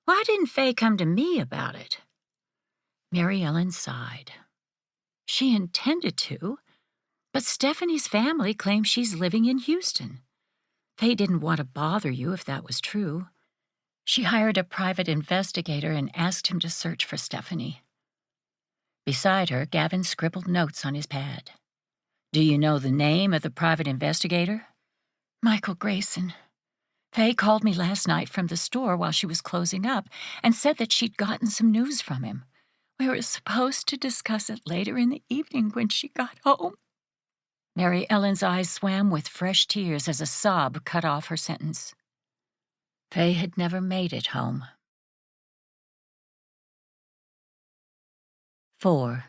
Why didn't Faye come to me about it?" Mary Ellen sighed. "She intended to, but Stephanie's family claims she's living in Houston. Faye didn't want to bother you if that was true. She hired a private investigator and asked him to search for Stephanie." Beside her, Gavin scribbled notes on his pad. "Do you know the name of the private investigator?" "Michael Grayson. Faye called me last night from the store while she was closing up and said that she'd gotten some news from him. We were supposed to discuss it later in the evening when she got home." Mary Ellen's eyes swam with fresh tears as a sob cut off her sentence. Faye had never made it home. 4.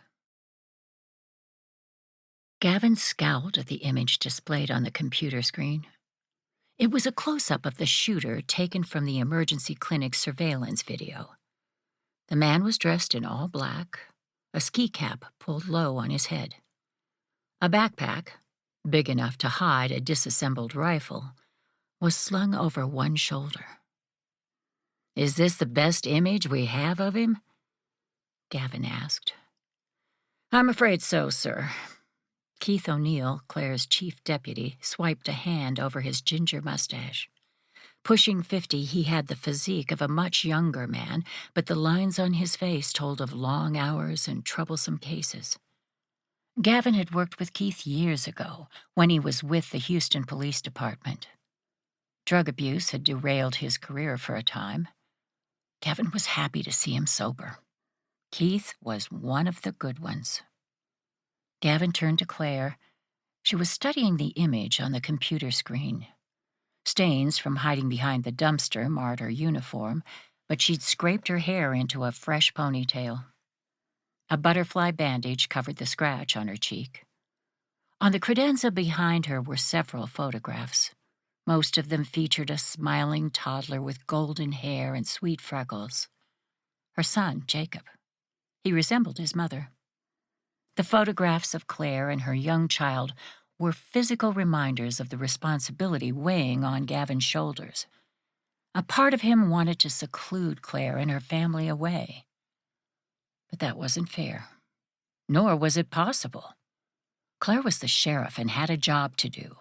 Gavin scowled at the image displayed on the computer screen. It was a close-up of the shooter taken from the emergency clinic surveillance video. The man was dressed in all black, a ski cap pulled low on his head. A backpack, big enough to hide a disassembled rifle, was slung over one shoulder. "Is this the best image we have of him?" Gavin asked. "I'm afraid so, sir." Keith O'Neill, Claire's chief deputy, swiped a hand over his ginger mustache. Pushing 50, he had the physique of a much younger man, but the lines on his face told of long hours and troublesome cases. Gavin had worked with Keith years ago, when he was with the Houston Police Department. Drug abuse had derailed his career for a time. Gavin was happy to see him sober. Keith was one of the good ones. Gavin turned to Claire. She was studying the image on the computer screen. Stains from hiding behind the dumpster marred her uniform, but she'd scraped her hair into a fresh ponytail. A butterfly bandage covered the scratch on her cheek. On the credenza behind her were several photographs. Most of them featured a smiling toddler with golden hair and sweet freckles. Her son, Jacob. He resembled his mother. The photographs of Claire and her young child were physical reminders of the responsibility weighing on Gavin's shoulders. A part of him wanted to seclude Claire and her family away. But that wasn't fair. Nor was it possible. Claire was the sheriff and had a job to do.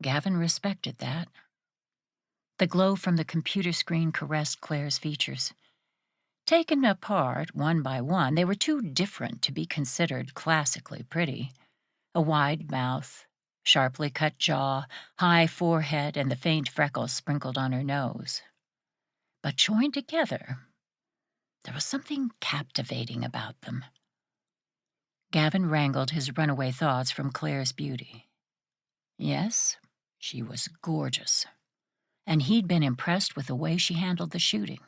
Gavin respected that. The glow from the computer screen caressed Claire's features. Taken apart one by one, they were too different to be considered classically pretty. A wide mouth, sharply cut jaw, high forehead, and the faint freckles sprinkled on her nose. But joined together, there was something captivating about them. Gavin wrangled his runaway thoughts from Claire's beauty. Yes, she was gorgeous, and he'd been impressed with the way she handled the shooting.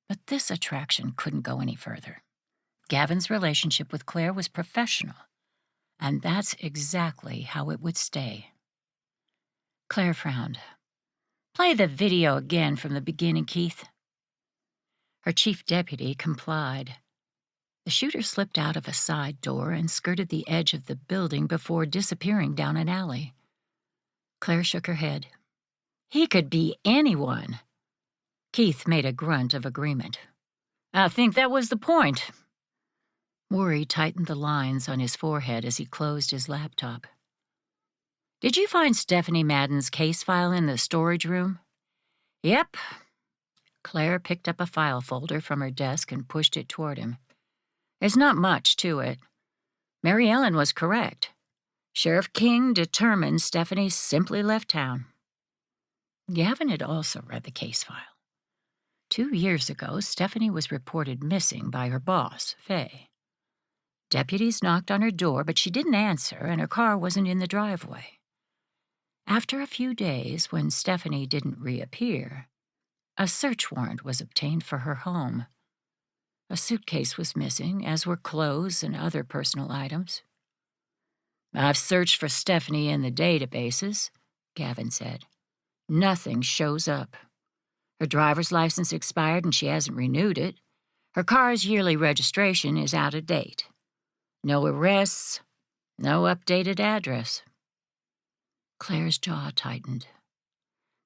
But this attraction couldn't go any further. Gavin's relationship with Claire was professional, and that's exactly how it would stay. Claire frowned. "Play the video again from the beginning, Keith." Her chief deputy complied. The shooter slipped out of a side door and skirted the edge of the building before disappearing down an alley. Claire shook her head. "He could be anyone." Keith made a grunt of agreement. "I think that was the point." Worry tightened the lines on his forehead as he closed his laptop. "Did you find Stephanie Madden's case file in the storage room?" "Yep." Claire picked up a file folder from her desk and pushed it toward him. "There's not much to it. Mary Ellen was correct. Sheriff King determined Stephanie simply left town." Gavin had also read the case file. 2 years ago, Stephanie was reported missing by her boss, Faye. Deputies knocked on her door, but she didn't answer, and her car wasn't in the driveway. After a few days, when Stephanie didn't reappear, a search warrant was obtained for her home. A suitcase was missing, as were clothes and other personal items. "I've searched for Stephanie in the databases," Gavin said. "Nothing shows up. Her driver's license expired and she hasn't renewed it. Her car's yearly registration is out of date. No arrests, no updated address." Claire's jaw tightened.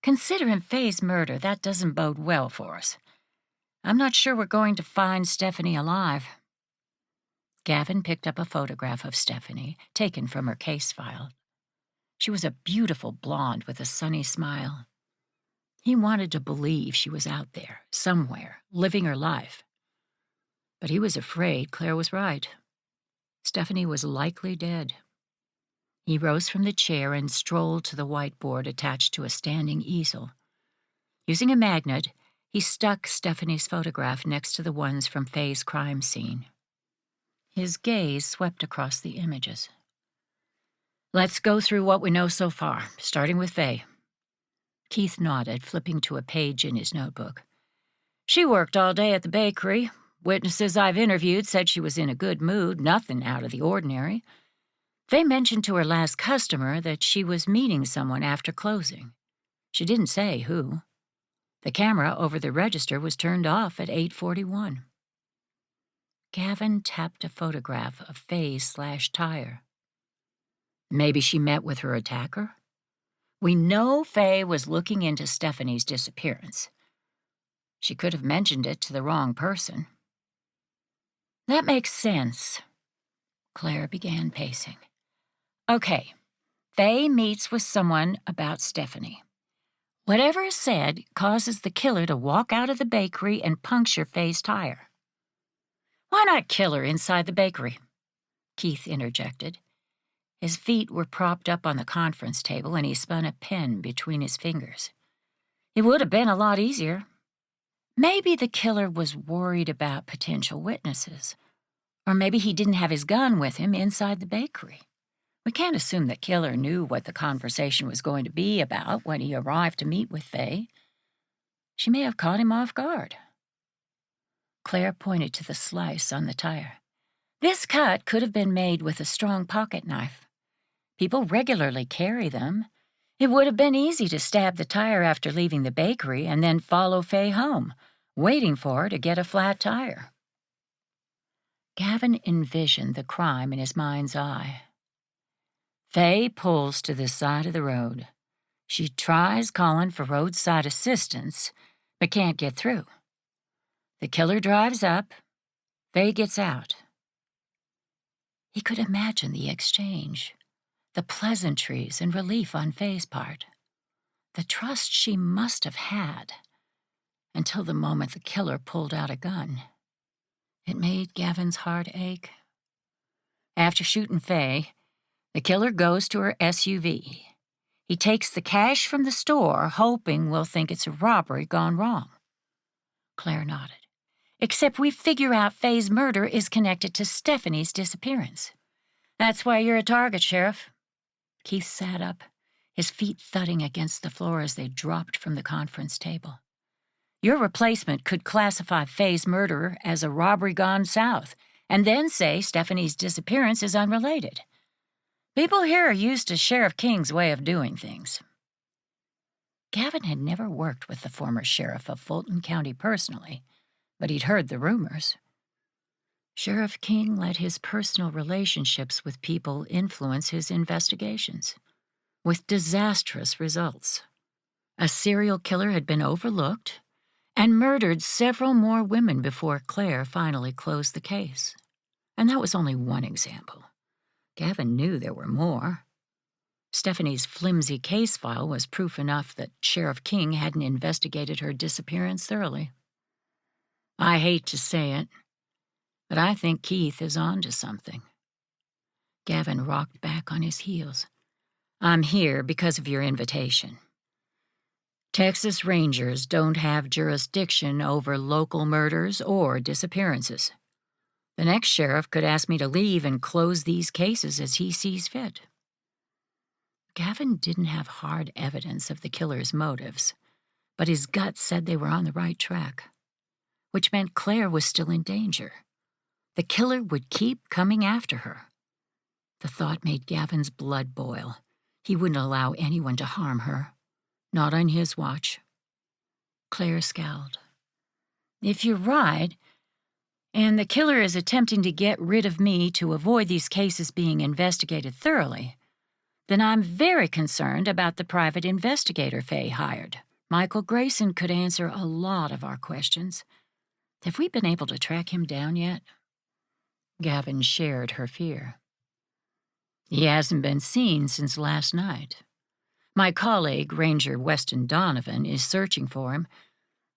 "Considering Faye's murder, that doesn't bode well for us. I'm not sure we're going to find Stephanie alive." Gavin picked up a photograph of Stephanie, taken from her case file. She was a beautiful blonde with a sunny smile. He wanted to believe she was out there, somewhere, living her life. But he was afraid Claire was right. Stephanie was likely dead. He rose from the chair and strolled to the whiteboard attached to a standing easel. Using a magnet, he stuck Stephanie's photograph next to the ones from Faye's crime scene. His gaze swept across the images. "Let's go through what we know so far, starting with Faye." Keith nodded, flipping to a page in his notebook. "She worked all day at the bakery. Witnesses I've interviewed said she was in a good mood, nothing out of the ordinary. Faye mentioned to her last customer that she was meeting someone after closing. She didn't say who. The camera over the register was turned off at 8:41. Gavin tapped a photograph of Faye's slashed tire. Maybe she met with her attacker? We know Faye was looking into Stephanie's disappearance. She could have mentioned it to the wrong person. "That makes sense." Claire began pacing. "Okay, Faye meets with someone about Stephanie. Whatever is said causes the killer to walk out of the bakery and puncture Faye's tire." "Why not kill her inside the bakery?" Keith interjected. His feet were propped up on the conference table, and he spun a pen between his fingers. "It would have been a lot easier." "Maybe the killer was worried about potential witnesses. Or maybe he didn't have his gun with him inside the bakery. We can't assume the killer knew what the conversation was going to be about when he arrived to meet with Faye. She may have caught him off guard." Claire pointed to the slice on the tire. "This cut could have been made with a strong pocket knife. People regularly carry them. It would have been easy to stab the tire after leaving the bakery and then follow Faye home, waiting for her to get a flat tire." Gavin envisioned the crime in his mind's eye. Faye pulls to the side of the road. She tries calling for roadside assistance, but can't get through. The killer drives up. Faye gets out. He could imagine the exchange, the pleasantries and relief on Faye's part, the trust she must have had. until the moment the killer pulled out a gun. It made Gavin's heart ache. After shooting Faye, the killer goes to her SUV. He takes the cash from the store, hoping we'll think it's a robbery gone wrong. Claire nodded. Except we figure out Faye's murder is connected to Stephanie's disappearance. That's why you're a target, Sheriff. Keith sat up, his feet thudding against the floor as they dropped from the conference table. Your replacement could classify Faye's murderer as a robbery gone south, and then say Stephanie's disappearance is unrelated. People here are used to Sheriff King's way of doing things. Gavin had never worked with the former sheriff of Fulton County personally, but he'd heard the rumors. Sheriff King let his personal relationships with people influence his investigations, with disastrous results. A serial killer had been overlooked and murdered several more women before Claire finally closed the case. And that was only one example. Gavin knew there were more. Stephanie's flimsy case file was proof enough that Sheriff King hadn't investigated her disappearance thoroughly. I hate to say it, but I think Keith is on to something. Gavin rocked back on his heels. I'm here because of your invitation. Texas Rangers don't have jurisdiction over local murders or disappearances. The next sheriff could ask me to leave and close these cases as he sees fit. Gavin didn't have hard evidence of the killer's motives, but his gut said they were on the right track, which meant Claire was still in danger. The killer would keep coming after her. The thought made Gavin's blood boil. He wouldn't allow anyone to harm her, not on his watch. Claire scowled. If you're right, and the killer is attempting to get rid of me to avoid these cases being investigated thoroughly, then I'm very concerned about the private investigator Faye hired. Michael Grayson could answer a lot of our questions. Have we been able to track him down yet? Gavin shared her fear. He hasn't been seen since last night. My colleague, Ranger Weston Donovan, is searching for him.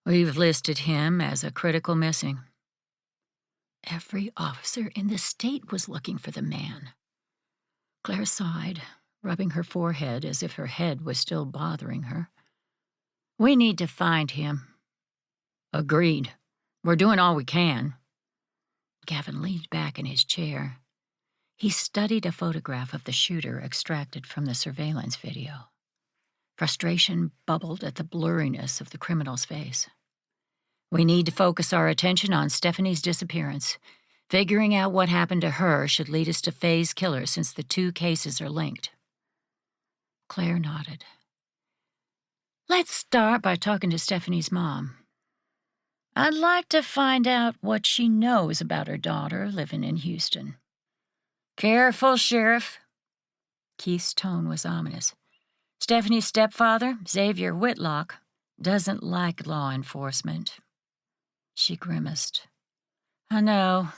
We've listed him as a critical missing. Every officer in the state was looking for the man. Claire sighed, rubbing her forehead as if her head was still bothering her. We need to find him. Agreed. We're doing all we can. Gavin leaned back in his chair. He studied a photograph of the shooter extracted from the surveillance video. Frustration bubbled at the blurriness of the criminal's face. We need to focus our attention on Stephanie's disappearance. Figuring out what happened to her should lead us to Faye's killer since the two cases are linked. Claire nodded. Let's start by talking to Stephanie's mom. I'd like to find out what she knows about her daughter living in Houston. Careful, Sheriff. Keith's tone was ominous. Stephanie's stepfather, Xavier Whitlock, doesn't like law enforcement. She grimaced. I know.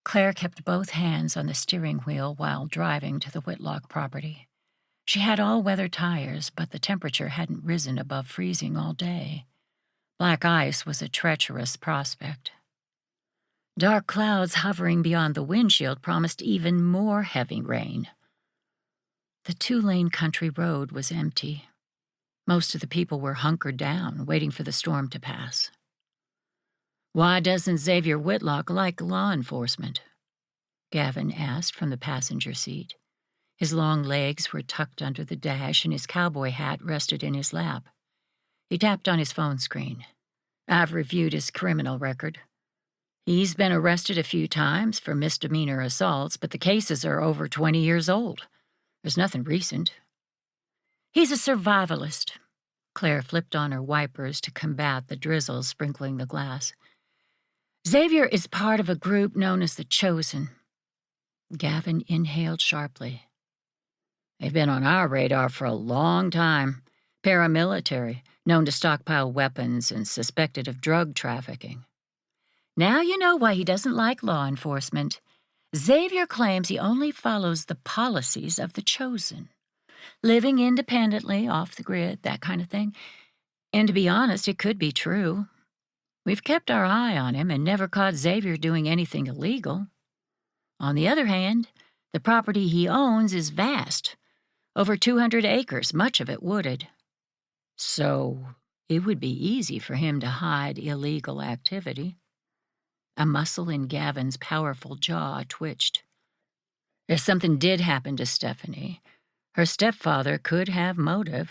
Claire kept both hands on the steering wheel while driving to the Whitlock property. She had all-weather tires, but the temperature hadn't risen above freezing all day. Black ice was a treacherous prospect. Dark clouds hovering beyond the windshield promised even more heavy rain. The two-lane country road was empty. Most of the people were hunkered down, waiting for the storm to pass. Why doesn't Xavier Whitlock like law enforcement? Gavin asked from the passenger seat. His long legs were tucked under the dash and his cowboy hat rested in his lap. He tapped on his phone screen. I've reviewed his criminal record. He's been arrested a few times for misdemeanor assaults, but the cases are over 20 years old. There's nothing recent. He's a survivalist. Claire flipped on her wipers to combat the drizzle sprinkling the glass. Xavier is part of a group known as the Chosen. Gavin inhaled sharply. They've been on our radar for a long time. Paramilitary, known to stockpile weapons and suspected of drug trafficking. Now you know why he doesn't like law enforcement. Xavier claims he only follows the policies of the Chosen. Living independently, off the grid, that kind of thing. And to be honest, it could be true. We've kept our eye on him and never caught Xavier doing anything illegal. On the other hand, the property he owns is vast, over 200 acres, much of it wooded. So it would be easy for him to hide illegal activity. A muscle in Gavin's powerful jaw twitched. If something did happen to Stephanie, her stepfather could have motive.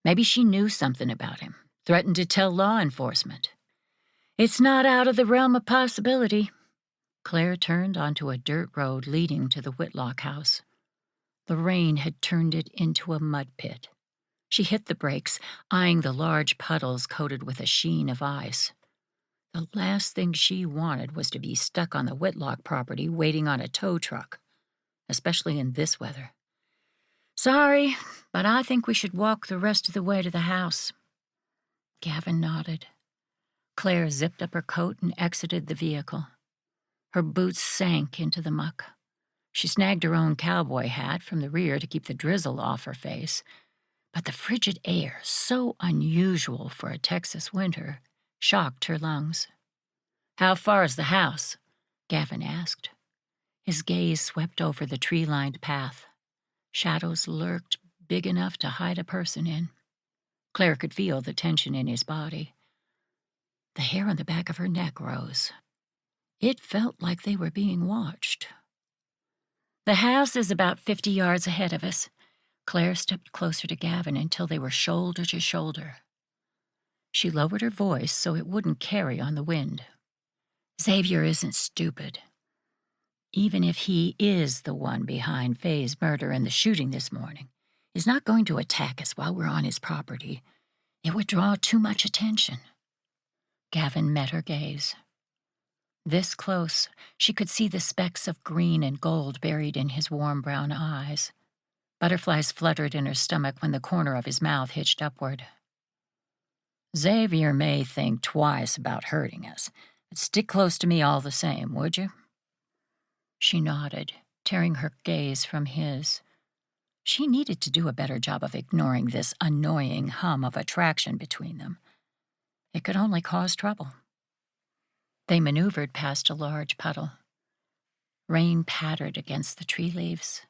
Maybe she knew something about him, threatened to tell law enforcement. It's not out of the realm of possibility. Claire turned onto a dirt road leading to the Whitlock house. The rain had turned it into a mud pit. She hit the brakes, eyeing the large puddles coated with a sheen of ice. The last thing she wanted was to be stuck on the Whitlock property waiting on a tow truck, especially in this weather. Sorry, but I think we should walk the rest of the way to the house. Gavin nodded. Claire zipped up her coat and exited the vehicle. Her boots sank into the muck. She snagged her own cowboy hat from the rear to keep the drizzle off her face, but the frigid air, so unusual for a Texas winter, shocked her lungs. How far is the house? Gavin asked. His gaze swept over the tree-lined path. Shadows lurked big enough to hide a person in. Claire could feel the tension in his body. The hair on the back of her neck rose. It felt like they were being watched. The house is about 50 yards ahead of us. Claire stepped closer to Gavin until they were shoulder to shoulder. She lowered her voice so it wouldn't carry on the wind. Xavier isn't stupid. Even if he is the one behind Faye's murder and the shooting this morning, he's not going to attack us while we're on his property. It would draw too much attention. Gavin met her gaze. This close, she could see the specks of green and gold buried in his warm brown eyes. Butterflies fluttered in her stomach when the corner of his mouth hitched upward. Xavier may think twice about hurting us, but stick close to me all the same, would you? She nodded, tearing her gaze from his. She needed to do a better job of ignoring this annoying hum of attraction between them. It could only cause trouble. They maneuvered past a large puddle. Rain pattered against the tree leaves.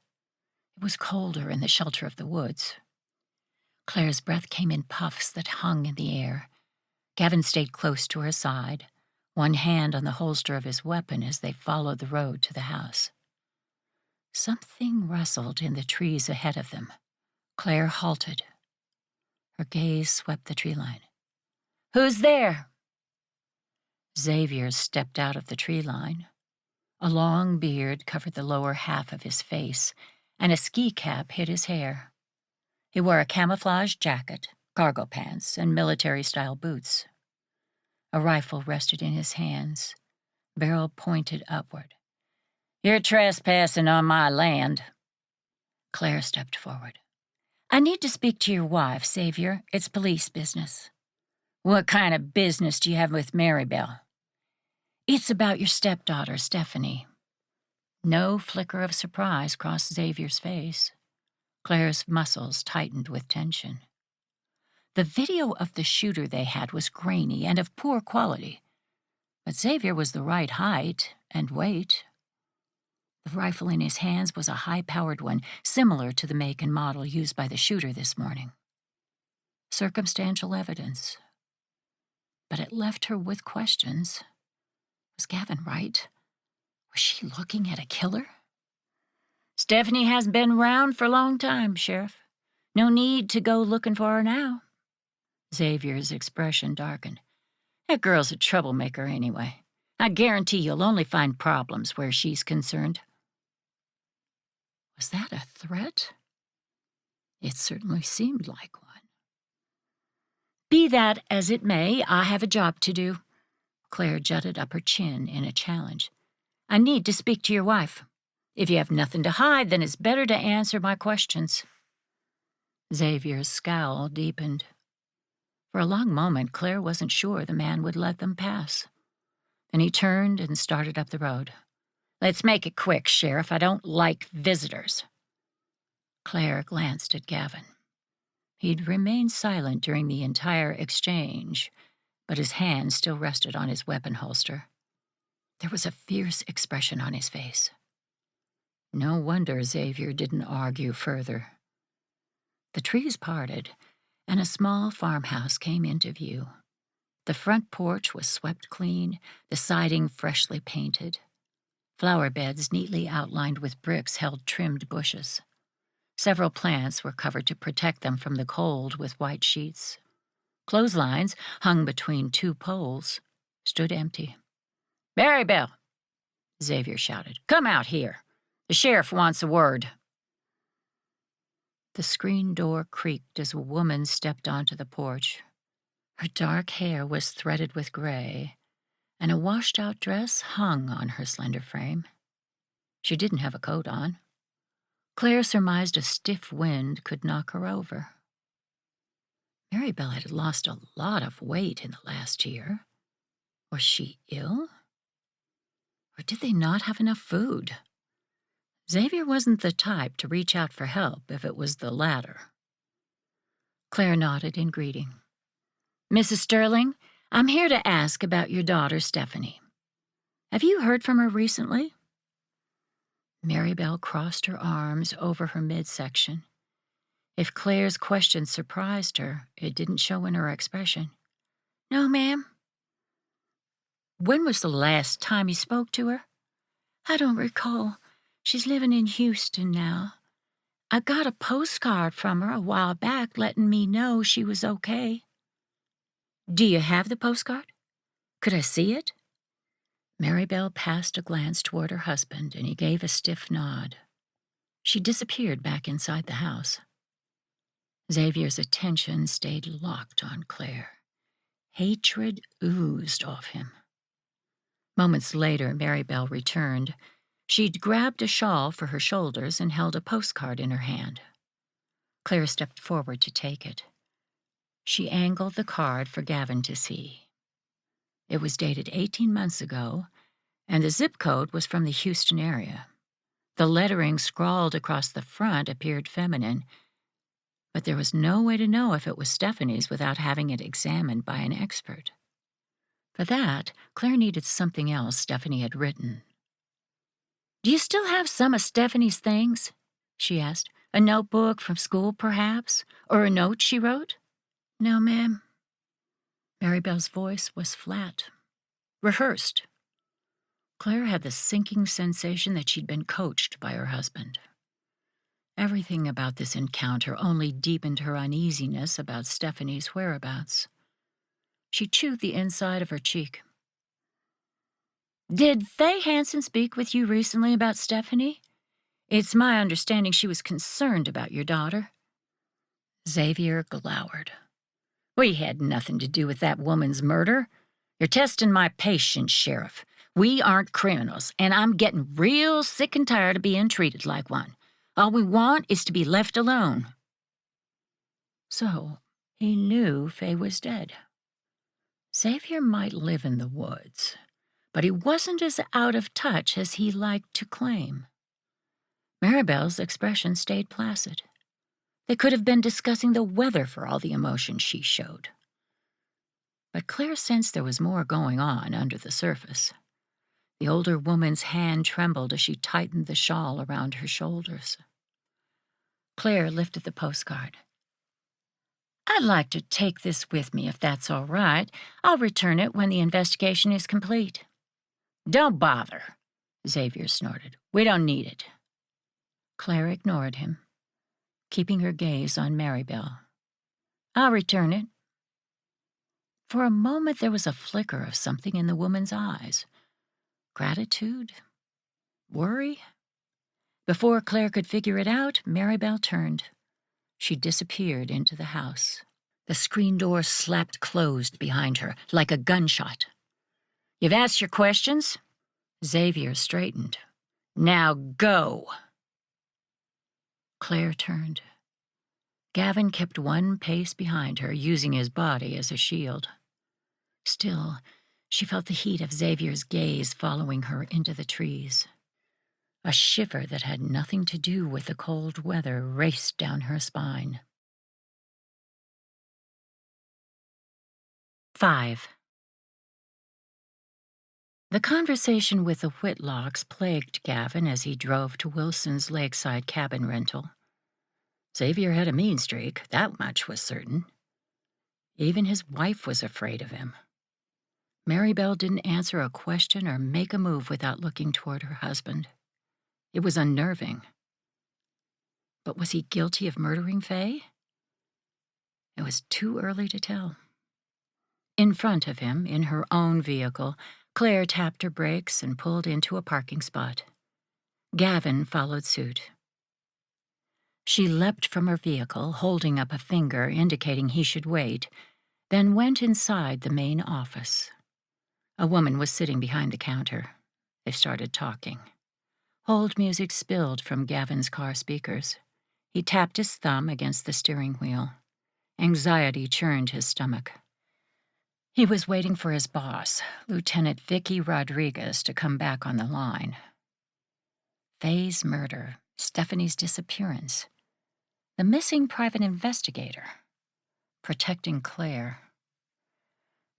It was colder in the shelter of the woods. Claire's breath came in puffs that hung in the air. Gavin stayed close to her side, one hand on the holster of his weapon as they followed the road to the house. Something rustled in the trees ahead of them. Claire halted. Her gaze swept the tree line. "Who's there?" Xavier stepped out of the tree line. A long beard covered the lower half of his face, and a ski cap hid his hair. He wore a camouflage jacket, cargo pants, and military-style boots. A rifle rested in his hands, barrel pointed upward. "You're trespassing on my land." Claire stepped forward. "I need to speak to your wife, Xavier. It's police business." "What kind of business do you have with Maribel?" "It's about your stepdaughter, Stephanie." No flicker of surprise crossed Xavier's face. Claire's muscles tightened with tension. The video of the shooter they had was grainy and of poor quality, but Xavier was the right height and weight. The rifle in his hands was a high-powered one, similar to the make and model used by the shooter this morning. Circumstantial evidence. But it left her with questions. Was Gavin right? Was she looking at a killer? "Stephanie hasn't been around for a long time, Sheriff. No need to go looking for her now." Xavier's expression darkened. "That girl's a troublemaker anyway. I guarantee you'll only find problems where she's concerned." Was that a threat? It certainly seemed like one. "Be that as it may, I have a job to do." Claire jutted up her chin in a challenge. "I need to speak to your wife. If you have nothing to hide, then it's better to answer my questions." Xavier's scowl deepened. For a long moment, Claire wasn't sure the man would let them pass. Then he turned and started up the road. "Let's make it quick, Sheriff. I don't like visitors." Claire glanced at Gavin. He'd remained silent during the entire exchange, but his hand still rested on his weapon holster. There was a fierce expression on his face. No wonder Xavier didn't argue further. The trees parted, and a small farmhouse came into view. The front porch was swept clean, the siding freshly painted. Flower beds neatly outlined with bricks held trimmed bushes. Several plants were covered to protect them from the cold with white sheets. Clotheslines, hung between two poles, stood empty. "Marybelle!" Xavier shouted. "Come out here. The sheriff wants a word." The screen door creaked as a woman stepped onto the porch. Her dark hair was threaded with gray, and a washed-out dress hung on her slender frame. She didn't have a coat on. Claire surmised a stiff wind could knock her over. Marybelle had lost a lot of weight in the last year. Was she ill? Or did they not have enough food? Xavier wasn't the type to reach out for help if it was the latter. Claire nodded in greeting. "Mrs. Sterling, I'm here to ask about your daughter, Stephanie. Have you heard from her recently?" Marybelle crossed her arms over her midsection. If Claire's question surprised her, it didn't show in her expression. "No, ma'am." "When was the last time you spoke to her?" "I don't recall. She's living in Houston now. I got a postcard from her a while back letting me know she was okay." "Do you have the postcard? Could I see it?" Marybelle passed a glance toward her husband, and he gave a stiff nod. She disappeared back inside the house. Xavier's attention stayed locked on Claire. Hatred oozed off him. Moments later, Marybelle returned. She'd grabbed a shawl for her shoulders and held a postcard in her hand. Claire stepped forward to take it. She angled the card for Gavin to see. It was dated 18 months ago, and the zip code was from the Houston area. The lettering scrawled across the front appeared feminine, but there was no way to know if it was Stephanie's without having it examined by an expert. For that, Claire needed something else Stephanie had written. "Do you still have some of Stephanie's things?" she asked. "A notebook from school, perhaps? Or a note she wrote?" "No, ma'am." Marybelle's voice was flat, rehearsed. Claire had the sinking sensation that she'd been coached by her husband. Everything about this encounter only deepened her uneasiness about Stephanie's whereabouts. She chewed the inside of her cheek. "Did Faye Hansen speak with you recently about Stephanie? It's my understanding she was concerned about your daughter." Xavier glowered. "We had nothing to do with that woman's murder. You're testing my patience, Sheriff. We aren't criminals, and I'm getting real sick and tired of being treated like one. All we want is to be left alone." So, he knew Faye was dead. Xavier might live in the woods, but he wasn't as out of touch as he liked to claim. Marybelle's expression stayed placid. They could have been discussing the weather for all the emotion she showed. But Claire sensed there was more going on under the surface. The older woman's hand trembled as she tightened the shawl around her shoulders. Claire lifted the postcard. "I'd like to take this with me if that's all right. I'll return it when the investigation is complete." "Don't bother," Xavier snorted. "We don't need it." Claire ignored him, keeping her gaze on Marybelle. "I'll return it." For a moment there was a flicker of something in the woman's eyes. Gratitude? Worry? Before Claire could figure it out, Marybelle turned. She disappeared into the house. The screen door slapped closed behind her, like a gunshot. "You've asked your questions?" Xavier straightened. "Now go." Claire turned. Gavin kept one pace behind her, using his body as a shield. Still, she felt the heat of Xavier's gaze following her into the trees. A shiver that had nothing to do with the cold weather raced down her spine. 5. The conversation with the Whitlocks plagued Gavin as he drove to Wilson's lakeside cabin rental. Xavier had a mean streak, that much was certain. Even his wife was afraid of him. Marybelle didn't answer a question or make a move without looking toward her husband. It was unnerving. But was he guilty of murdering Faye? It was too early to tell. In front of him, in her own vehicle, Claire tapped her brakes and pulled into a parking spot. Gavin followed suit. She leapt from her vehicle, holding up a finger indicating he should wait, then went inside the main office. A woman was sitting behind the counter. They started talking. Hold music spilled from Gavin's car speakers. He tapped his thumb against the steering wheel. Anxiety churned his stomach. He was waiting for his boss, Lieutenant Vicky Rodriguez, to come back on the line. Faye's murder, Stephanie's disappearance, the missing private investigator, protecting Claire.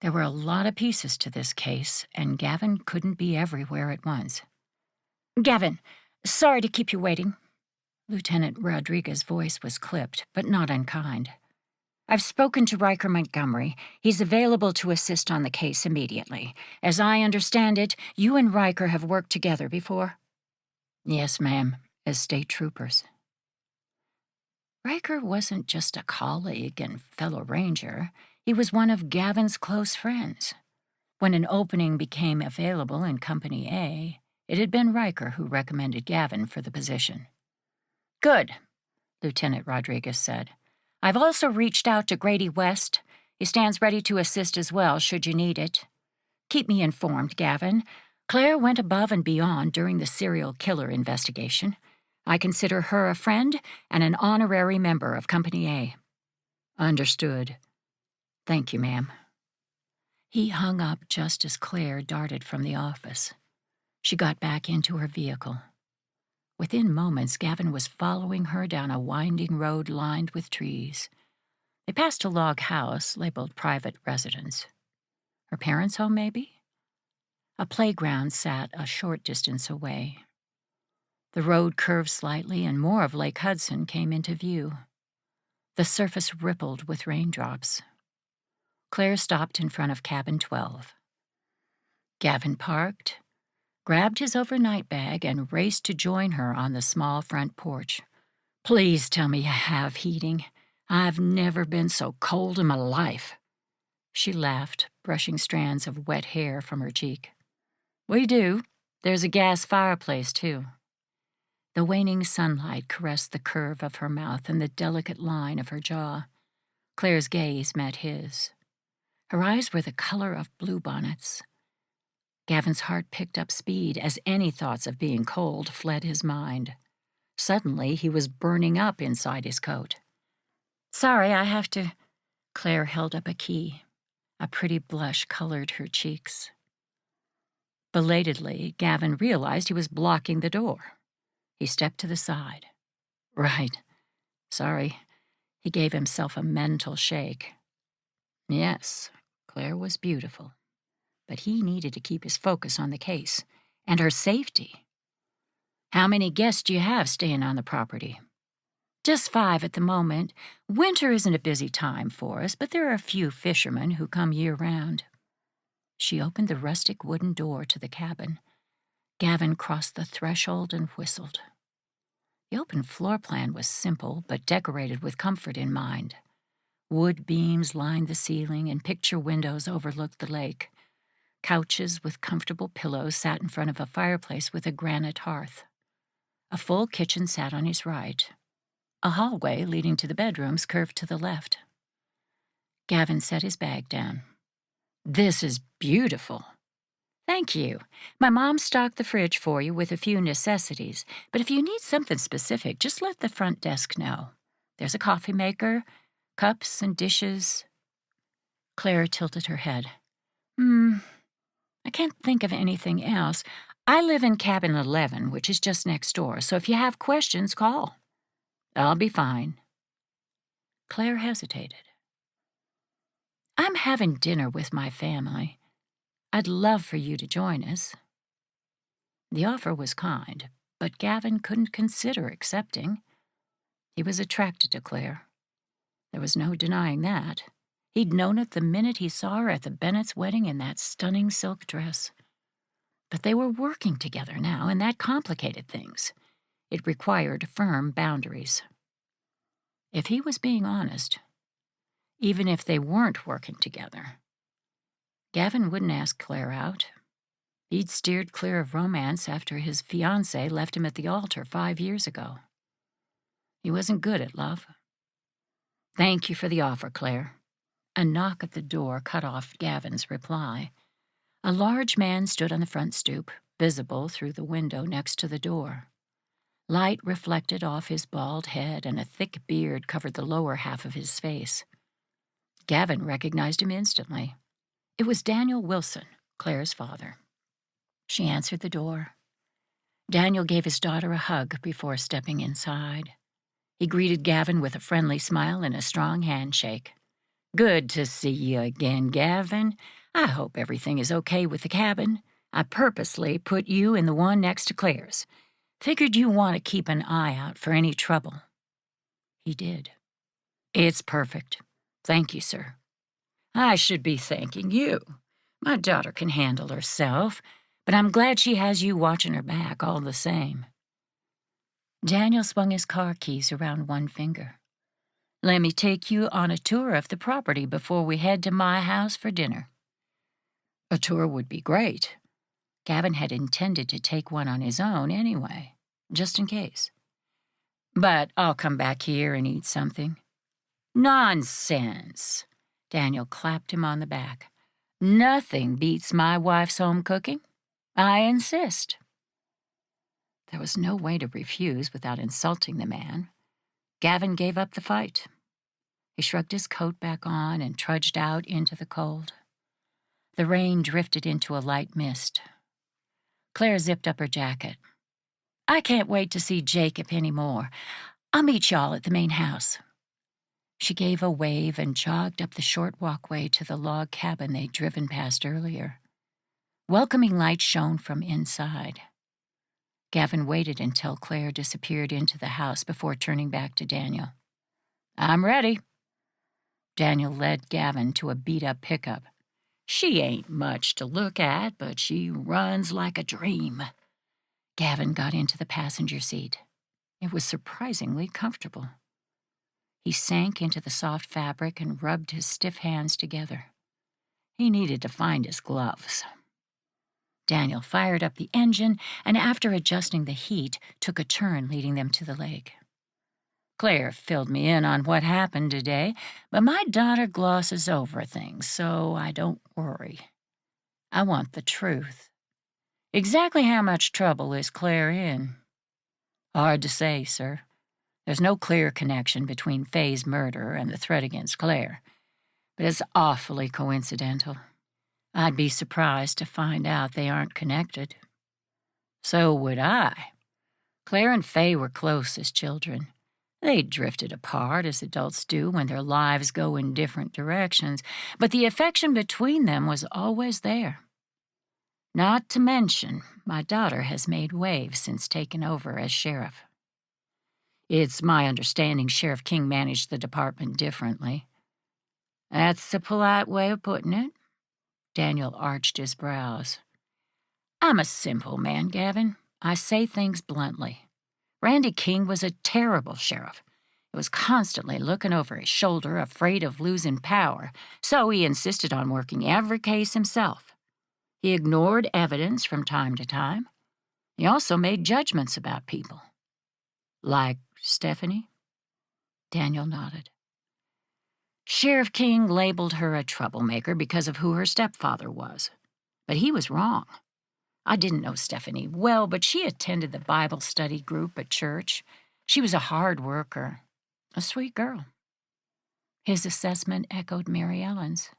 There were a lot of pieces to this case, and Gavin couldn't be everywhere at once. "Gavin, sorry to keep you waiting." Lieutenant Rodriguez's voice was clipped, but not unkind. "I've spoken to Riker Montgomery. He's available to assist on the case immediately. As I understand it, you and Riker have worked together before?" "Yes, ma'am, as state troopers." Riker wasn't just a colleague and fellow ranger. He was one of Gavin's close friends. When an opening became available in Company A, it had been Riker who recommended Gavin for the position. "Good," Lieutenant Rodriguez said. "I've also reached out to Grady West. He stands ready to assist as well, should you need it. Keep me informed, Gavin. Claire went above and beyond during the serial killer investigation. I consider her a friend and an honorary member of Company A." "Understood. Thank you, ma'am." He hung up just as Claire darted from the office. She got back into her vehicle. Within moments, Gavin was following her down a winding road lined with trees. They passed a log house labeled private residence. Her parents' home, maybe? A playground sat a short distance away. The road curved slightly and more of Lake Hudson came into view. The surface rippled with raindrops. Claire stopped in front of cabin 12. Gavin parked, grabbed his overnight bag, and raced to join her on the small front porch. "Please tell me you have heating. I've never been so cold in my life." She laughed, brushing strands of wet hair from her cheek. "We do. There's a gas fireplace, too." The waning sunlight caressed the curve of her mouth and the delicate line of her jaw. Claire's gaze met his. Her eyes were the color of bluebonnets. Gavin's heart picked up speed as any thoughts of being cold fled his mind. Suddenly, he was burning up inside his coat. "Sorry, I have to—" Claire held up a key. A pretty blush colored her cheeks. Belatedly, Gavin realized he was blocking the door. He stepped to the side. "Right. Sorry." He gave himself a mental shake. Yes, Claire was beautiful, but he needed to keep his focus on the case and her safety. "How many guests do you have staying on the property?" "Just 5 at the moment. Winter isn't a busy time for us, but there are a few fishermen who come year-round." She opened the rustic wooden door to the cabin. Gavin crossed the threshold and whistled. The open floor plan was simple, but decorated with comfort in mind. Wood beams lined the ceiling, and picture windows overlooked the lake. Couches with comfortable pillows sat in front of a fireplace with a granite hearth. A full kitchen sat on his right. A hallway leading to the bedrooms curved to the left. Gavin set his bag down. "This is beautiful." "Thank you. My mom stocked the fridge for you with a few necessities, but if you need something specific, just let the front desk know. There's a coffee maker, cups and dishes." Claire tilted her head. I can't think of anything else. I live in cabin 11, which is just next door, so if you have questions, call." "I'll be fine." Claire hesitated. I'm having dinner with my family. I'd love for you to join us." The offer was kind, but Gavin couldn't consider accepting. He was attracted to Claire. There was no denying that. He'd known it the minute he saw her at the Bennett's wedding in that stunning silk dress. But they were working together now, and that complicated things. It required firm boundaries. If he was being honest, even if they weren't working together, Gavin wouldn't ask Claire out. He'd steered clear of romance after his fiancée left him at the altar 5 years ago. He wasn't good at love. "Thank you for the offer, Claire." A knock at the door cut off Gavin's reply. A large man stood on the front stoop, visible through the window next to the door. Light reflected off his bald head, and a thick beard covered the lower half of his face. Gavin recognized him instantly. It was Daniel Wilson, Claire's father. She answered the door. Daniel gave his daughter a hug before stepping inside. He greeted Gavin with a friendly smile and a strong handshake. "Good to see you again, Gavin. I hope everything is okay with the cabin. I purposely put you in the one next to Claire's. Figured you want to keep an eye out for any trouble." He did. "It's perfect. Thank you, sir." "I should be thanking you. My daughter can handle herself, but I'm glad she has you watching her back all the same." Daniel swung his car keys around one finger. "Let me take you on a tour of the property before we head to my house for dinner." A tour would be great. Gavin had intended to take one on his own anyway, just in case. "But I'll come back here and eat something." "Nonsense!" Daniel clapped him on the back. "Nothing beats my wife's home cooking. I insist." There was no way to refuse without insulting the man. Gavin gave up the fight. He shrugged his coat back on and trudged out into the cold. The rain drifted into a light mist. Claire zipped up her jacket. "I can't wait to see Jacob anymore. I'll meet y'all at the main house." She gave a wave and jogged up the short walkway to the log cabin they'd driven past earlier. Welcoming light shone from inside. Gavin waited until Claire disappeared into the house before turning back to Daniel. "I'm ready." Daniel led Gavin to a beat-up pickup. "She ain't much to look at, but she runs like a dream." Gavin got into the passenger seat. It was surprisingly comfortable. He sank into the soft fabric and rubbed his stiff hands together. He needed to find his gloves. Daniel fired up the engine and, after adjusting the heat, took a turn leading them to the lake. "Claire filled me in on what happened today, but my daughter glosses over things, so I don't worry. I want the truth. Exactly how much trouble is Claire in?" "Hard to say, sir. There's no clear connection between Faye's murder and the threat against Claire, but it's awfully coincidental. I'd be surprised to find out they aren't connected." "So would I. Claire and Faye were close as children. They drifted apart, as adults do when their lives go in different directions, but the affection between them was always there. Not to mention, my daughter has made waves since taking over as sheriff. It's my understanding Sheriff King managed the department differently." "That's a polite way of putting it." Daniel arched his brows. "I'm a simple man, Gavin. I say things bluntly. Randy King was a terrible sheriff. He was constantly looking over his shoulder, afraid of losing power, so he insisted on working every case himself. He ignored evidence from time to time. He also made judgments about people." "Like Stephanie?" Daniel nodded. "Sheriff King labeled her a troublemaker because of who her stepfather was. But he was wrong. I didn't know Stephanie well, but she attended the Bible study group at church. She was a hard worker, a sweet girl." His assessment echoed Mary Ellen's.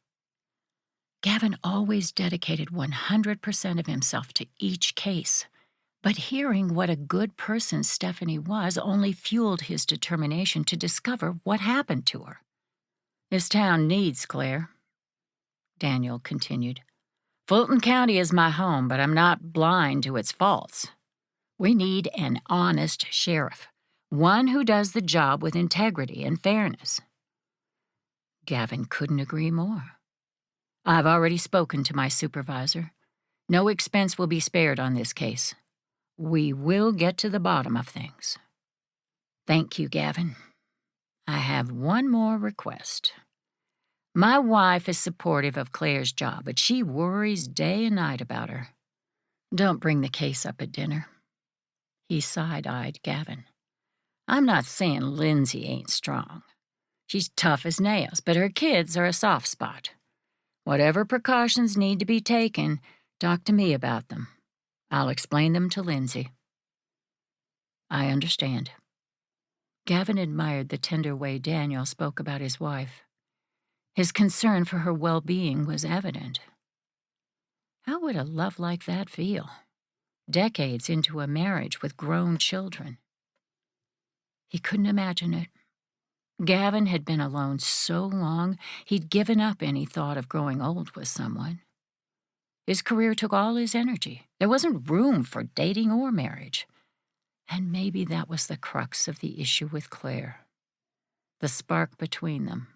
Gavin always dedicated 100% of himself to each case, but hearing what a good person Stephanie was only fueled his determination to discover what happened to her. "This town needs Claire. Daniel continued. Fulton County is my home, but I'm not blind to its faults. We need an honest sheriff, one who does the job with integrity and fairness. Gavin couldn't agree more. I've already spoken to my supervisor. No expense will be spared on this case. We will get to the bottom of things. Thank you, Gavin. I have one more request. My wife is supportive of Claire's job, but she worries day and night about her. Don't bring the case up at dinner. He side-eyed Gavin. I'm not saying Lindsay ain't strong. She's tough as nails, but her kids are a soft spot. Whatever precautions need to be taken, talk to me about them. I'll explain them to Lindsay. I understand. Gavin admired the tender way Daniel spoke about his wife. His concern for her well-being was evident. How would a love like that feel? Decades into a marriage with grown children. He couldn't imagine it. Gavin had been alone so long, he'd given up any thought of growing old with someone. His career took all his energy. There wasn't room for dating or marriage. And maybe that was the crux of the issue with Claire. The spark between them,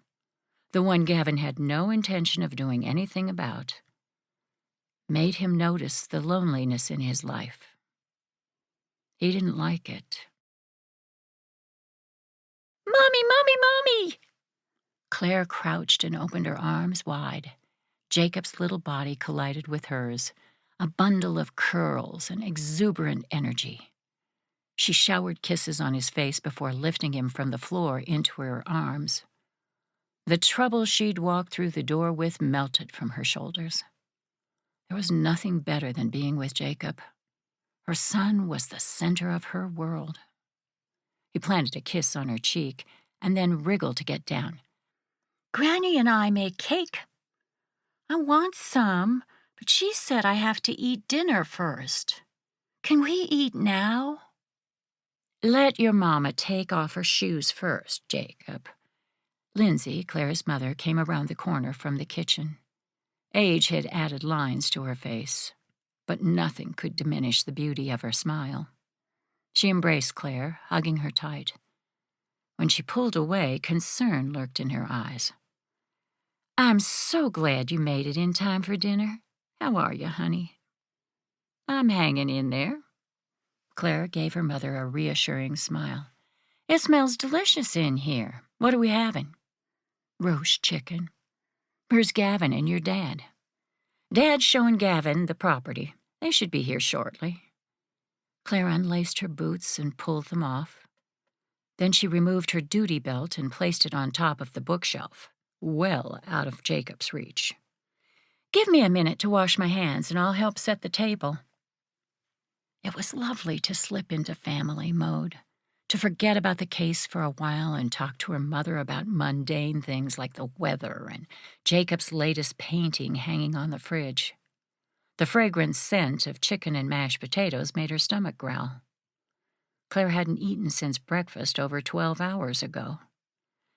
the one Gavin had no intention of doing anything about, made him notice the loneliness in his life. He didn't like it. Mommy, Mommy, Mommy! Claire crouched and opened her arms wide. Jacob's little body collided with hers, a bundle of curls and exuberant energy. She showered kisses on his face before lifting him from the floor into her arms. The trouble she'd walked through the door with melted from her shoulders. There was nothing better than being with Jacob. Her son was the center of her world. He planted a kiss on her cheek and then wriggled to get down. Granny and I made cake. I want some, but she said I have to eat dinner first. Can we eat now? Let your mama take off her shoes first, Jacob. Lindsay, Claire's mother, came around the corner from the kitchen. Age had added lines to her face, but nothing could diminish the beauty of her smile. She embraced Claire, hugging her tight. When she pulled away, concern lurked in her eyes. I'm so glad you made it in time for dinner. How are you, honey? I'm hanging in there. Claire gave her mother a reassuring smile. It smells delicious in here. What are we having? Roast chicken. Where's Gavin and your dad? Dad's showing Gavin the property. They should be here shortly. Claire unlaced her boots and pulled them off. Then she removed her duty belt and placed it on top of the bookshelf, well out of Jacob's reach. Give me a minute to wash my hands and I'll help set the table. It was lovely to slip into family mode, to forget about the case for a while and talk to her mother about mundane things like the weather and Jacob's latest painting hanging on the fridge. The fragrant scent of chicken and mashed potatoes made her stomach growl. Claire hadn't eaten since breakfast over 12 hours ago.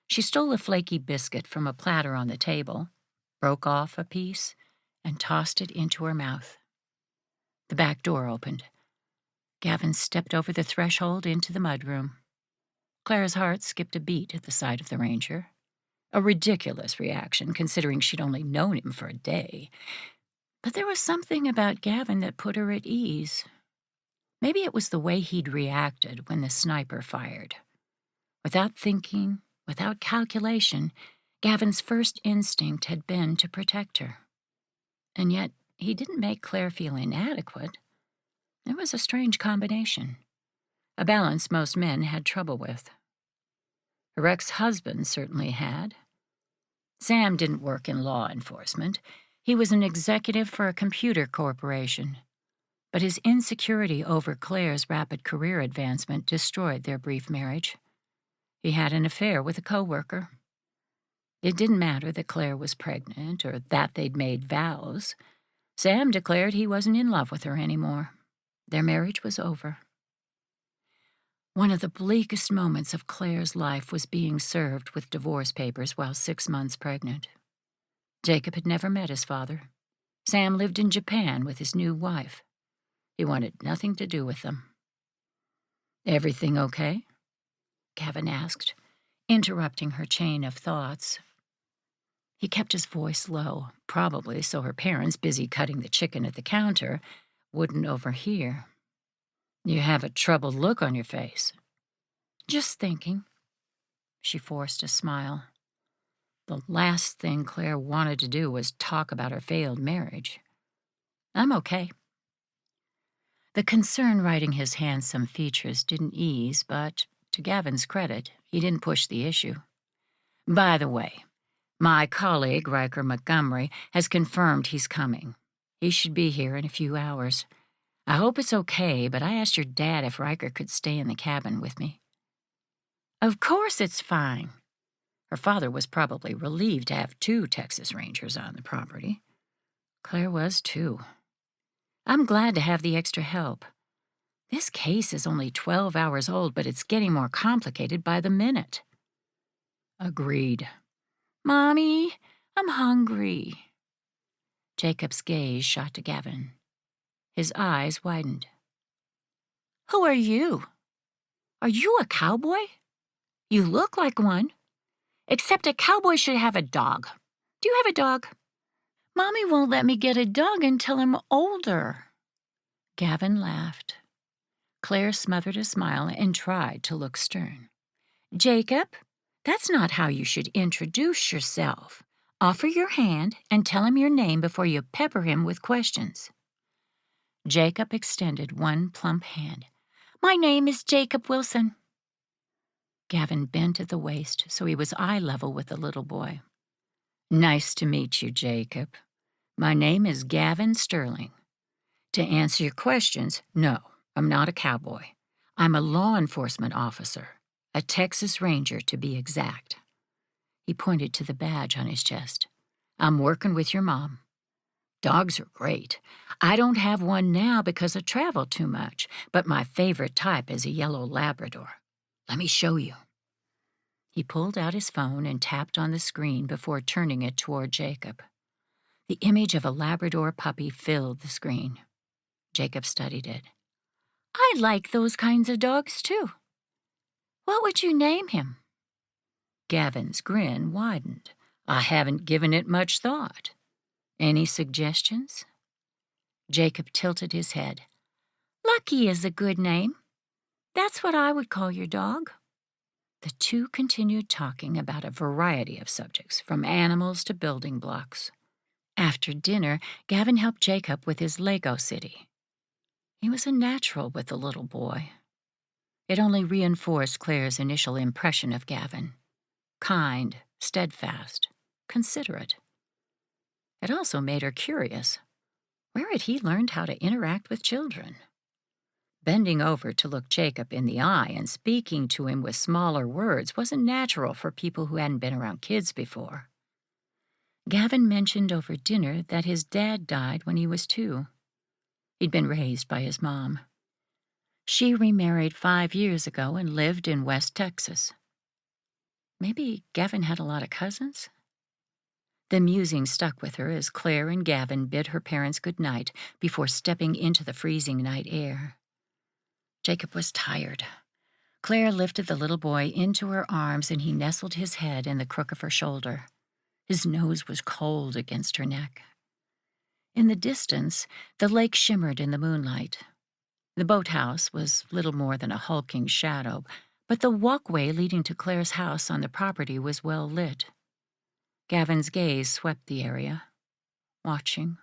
She stole a flaky biscuit from a platter on the table, broke off a piece, and tossed it into her mouth. The back door opened. Gavin stepped over the threshold into the mudroom. Claire's heart skipped a beat at the sight of the ranger. A ridiculous reaction, considering she'd only known him for a day. But there was something about Gavin that put her at ease. Maybe it was the way he'd reacted when the sniper fired. Without thinking, without calculation, Gavin's first instinct had been to protect her. And yet, he didn't make Claire feel inadequate. It was a strange combination, a balance most men had trouble with. Her ex-husband certainly had. Sam didn't work in law enforcement. He was an executive for a computer corporation. But his insecurity over Claire's rapid career advancement destroyed their brief marriage. He had an affair with a coworker. It didn't matter that Claire was pregnant or that they'd made vows. Sam declared he wasn't in love with her anymore. Their marriage was over. One of the bleakest moments of Claire's life was being served with divorce papers while 6 months pregnant. Jacob had never met his father. Sam lived in Japan with his new wife. He wanted nothing to do with them. "Everything okay?" Gavin asked, interrupting her chain of thoughts. He kept his voice low, probably so her parents, busy cutting the chicken at the counter, wouldn't overhear. "You have a troubled look on your face." "Just thinking." She forced a smile. The last thing Claire wanted to do was talk about her failed marriage. "I'm okay." The concern writing his handsome features didn't ease, but, to Gavin's credit, he didn't push the issue. "By the way, my colleague, Riker Montgomery, has confirmed he's coming. He should be here in a few hours. I hope it's okay, but I asked your dad if Riker could stay in the cabin with me." "Of course it's fine." Her father was probably relieved to have 2 Texas Rangers on the property. Claire was too. "I'm glad to have the extra help. This case is only 12 hours old, but it's getting more complicated by the minute." "Agreed." "Mommy, I'm hungry." Jacob's gaze shot to Gavin. His eyes widened. "Who are you? Are you a cowboy? You look like one. Except a cowboy should have a dog. Do you have a dog?" "Mommy won't let me get a dog until I'm older." Gavin laughed. Claire smothered a smile and tried to look stern. "Jacob, that's not how you should introduce yourself. Offer your hand and tell him your name before you pepper him with questions." Jacob extended one plump hand. "My name is Jacob Wilson." Gavin bent at the waist so he was eye level with the little boy. "Nice to meet you, Jacob. My name is Gavin Sterling. To answer your questions, no, I'm not a cowboy. I'm a law enforcement officer, a Texas Ranger to be exact." He pointed to the badge on his chest. "I'm working with your mom. Dogs are great. I don't have one now because I travel too much, but my favorite type is a yellow Labrador. Let me show you." He pulled out his phone and tapped on the screen before turning it toward Jacob. The image of a Labrador puppy filled the screen. Jacob studied it. "I like those kinds of dogs, too. What would you name him?" Gavin's grin widened. "I haven't given it much thought. Any suggestions?" Jacob tilted his head. "Lucky is a good name. That's what I would call your dog." The two continued talking about a variety of subjects, from animals to building blocks. After dinner, Gavin helped Jacob with his Lego city. He was a natural with the little boy. It only reinforced Claire's initial impression of Gavin. Kind, steadfast, considerate. It also made her curious. Where had he learned how to interact with children? Bending over to look Jacob in the eye and speaking to him with smaller words wasn't natural for people who hadn't been around kids before. Gavin mentioned over dinner that his dad died when he was 2. He'd been raised by his mom. She remarried 5 years ago and lived in West Texas. Maybe Gavin had a lot of cousins? The musing stuck with her as Claire and Gavin bid her parents good night before stepping into the freezing night air. Jacob was tired. Claire lifted the little boy into her arms and he nestled his head in the crook of her shoulder. His nose was cold against her neck. In the distance, the lake shimmered in the moonlight. The boathouse was little more than a hulking shadow, but the walkway leading to Claire's house on the property was well lit. Gavin's gaze swept the area, watching,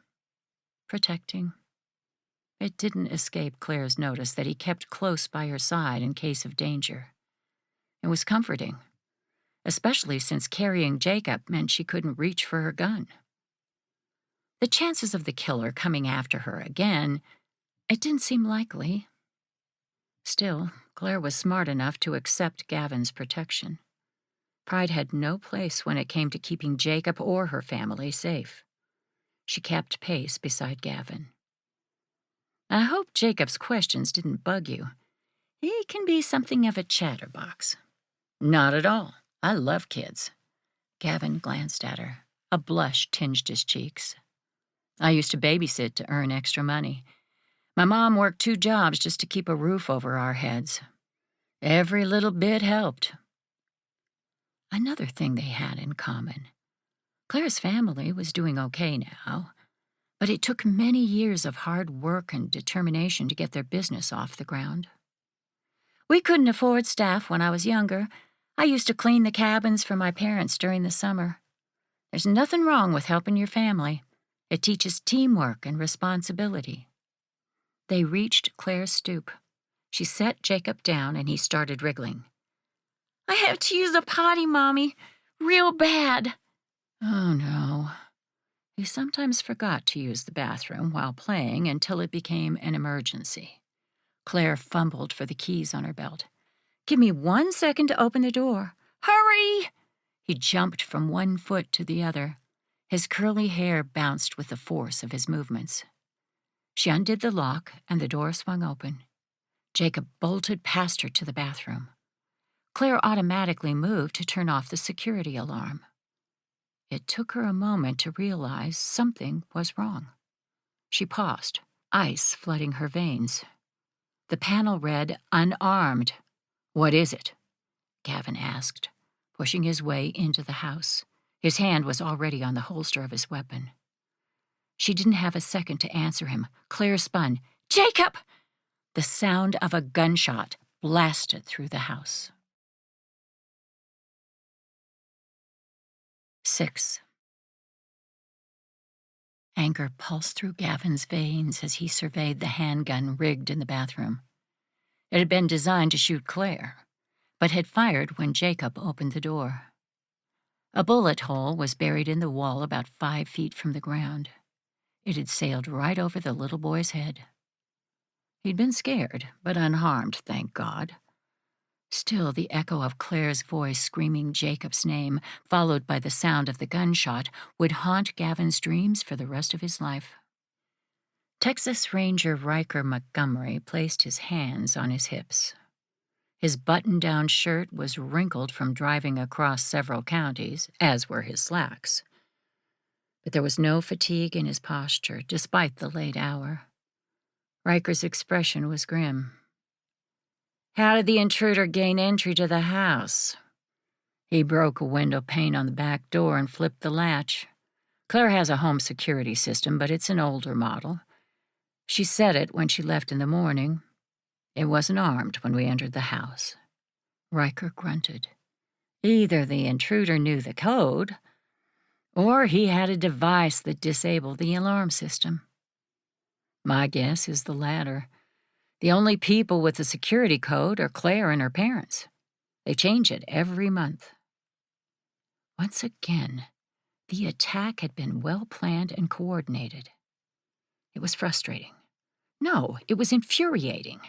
protecting. It didn't escape Claire's notice that he kept close by her side in case of danger. It was comforting, especially since carrying Jacob meant she couldn't reach for her gun. The chances of the killer coming after her again, it didn't seem likely. Still, Claire was smart enough to accept Gavin's protection. Pride had no place when it came to keeping Jacob or her family safe. She kept pace beside Gavin. "I hope Jacob's questions didn't bug you. He can be something of a chatterbox." "Not at all. I love kids." Gavin glanced at her. A blush tinged his cheeks. I used to babysit to earn extra money. My mom worked 2 jobs just to keep a roof over our heads. Every little bit helped. Another thing they had in common. Claire's family was doing okay now, but it took many years of hard work and determination to get their business off the ground. We couldn't afford staff when I was younger. I used to clean the cabins for my parents during the summer. There's nothing wrong with helping your family. It teaches teamwork and responsibility. They reached Claire's stoop. She set Jacob down and he started wriggling. I have to use the potty, Mommy. Real bad. Oh, no. He sometimes forgot to use the bathroom while playing until it became an emergency. Claire fumbled for the keys on her belt. Give me 1 second to open the door. Hurry! He jumped from one foot to the other. His curly hair bounced with the force of his movements. She undid the lock and the door swung open. Jacob bolted past her to the bathroom. Claire automatically moved to turn off the security alarm. It took her a moment to realize something was wrong. She paused, ice flooding her veins. The panel read, unarmed. What is it? Gavin asked, pushing his way into the house. His hand was already on the holster of his weapon. She didn't have a second to answer him. Claire spun. Jacob! The sound of a gunshot blasted through the house. 6. Anger pulsed through Gavin's veins as he surveyed the handgun rigged in the bathroom. It had been designed to shoot Claire, but had fired when Jacob opened the door. A bullet hole was buried in the wall about 5 feet from the ground. It had sailed right over the little boy's head. He'd been scared, but unharmed, thank God. Still, the echo of Claire's voice screaming Jacob's name, followed by the sound of the gunshot, would haunt Gavin's dreams for the rest of his life. Texas Ranger Riker Montgomery placed his hands on his hips. His button-down shirt was wrinkled from driving across several counties, as were his slacks. But there was no fatigue in his posture, despite the late hour. Riker's expression was grim. How did the intruder gain entry to the house? He broke a window pane on the back door and flipped the latch. Claire has a home security system, but it's an older model. She set it when she left in the morning. It wasn't armed when we entered the house. Riker grunted. Either the intruder knew the code, or he had a device that disabled the alarm system. My guess is the latter. The only people with the security code are Claire and her parents. They change it every month. Once again, the attack had been well-planned and coordinated. It was frustrating. No, it was infuriating.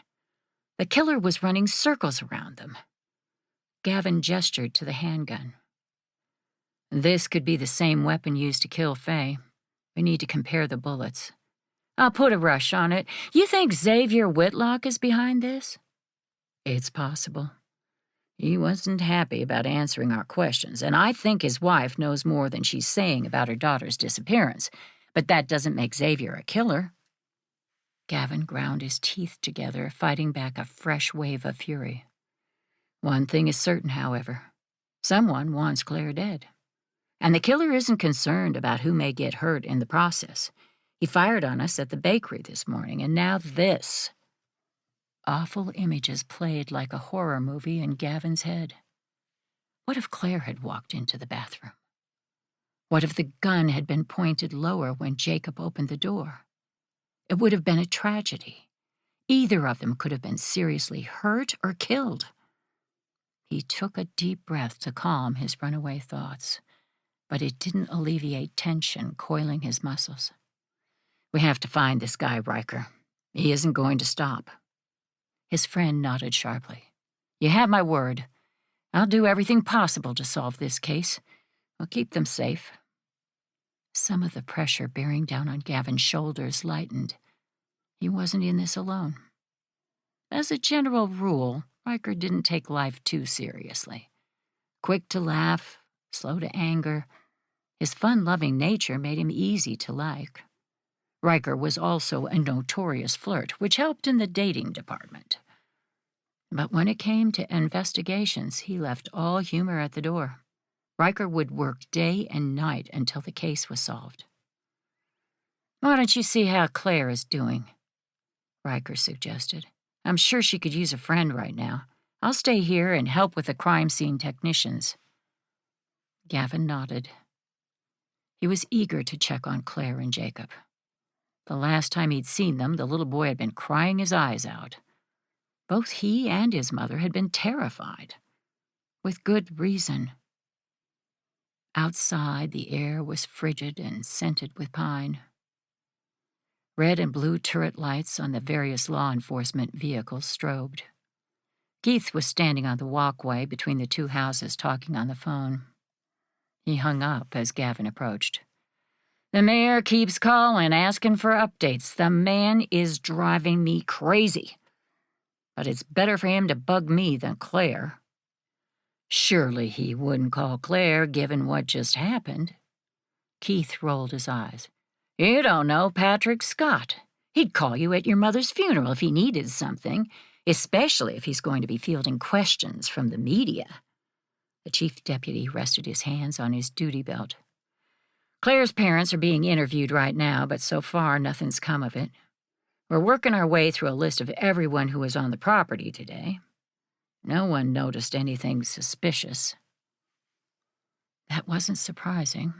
The killer was running circles around them. Gavin gestured to the handgun. This could be the same weapon used to kill Faye. We need to compare the bullets. I'll put a rush on it. You think Xavier Whitlock is behind this? It's possible. He wasn't happy about answering our questions, and I think his wife knows more than she's saying about her daughter's disappearance, but that doesn't make Xavier a killer. Gavin ground his teeth together, fighting back a fresh wave of fury. One thing is certain, however. Someone wants Claire dead. And the killer isn't concerned about who may get hurt in the process. He fired on us at the bakery this morning, and now this. Awful images played like a horror movie in Gavin's head. What if Claire had walked into the bathroom? What if the gun had been pointed lower when Jacob opened the door? It would have been a tragedy. Either of them could have been seriously hurt or killed. He took a deep breath to calm his runaway thoughts, but it didn't alleviate tension coiling his muscles. We have to find this guy, Riker. He isn't going to stop. His friend nodded sharply. You have my word. I'll do everything possible to solve this case. We'll keep them safe. Some of the pressure bearing down on Gavin's shoulders lightened. He wasn't in this alone. As a general rule, Riker didn't take life too seriously. Quick to laugh, slow to anger, His fun-loving nature made him easy to like. Riker was also a notorious flirt, which helped in the dating department. But when it came to investigations, he left all humor at the door. Riker would work day and night until the case was solved. "Why don't you see how Claire is doing?" Riker suggested. "I'm sure she could use a friend right now. I'll stay here and help with the crime scene technicians." Gavin nodded. He was eager to check on Claire and Jacob. The last time he'd seen them, the little boy had been crying his eyes out. Both he and his mother had been terrified, with good reason. Outside, the air was frigid and scented with pine. Red and blue turret lights on the various law enforcement vehicles strobed. Keith was standing on the walkway between the two houses talking on the phone. He hung up as Gavin approached. "The mayor keeps calling, asking for updates. The man is driving me crazy. But it's better for him to bug me than Claire." Surely he wouldn't call Claire, given what just happened. Keith rolled his eyes. "You don't know Patrick Scott. He'd call you at your mother's funeral if he needed something, especially if he's going to be fielding questions from the media." The chief deputy rested his hands on his duty belt. "Claire's parents are being interviewed right now, but so far nothing's come of it. We're working our way through a list of everyone who was on the property today. No one noticed anything suspicious." That wasn't surprising.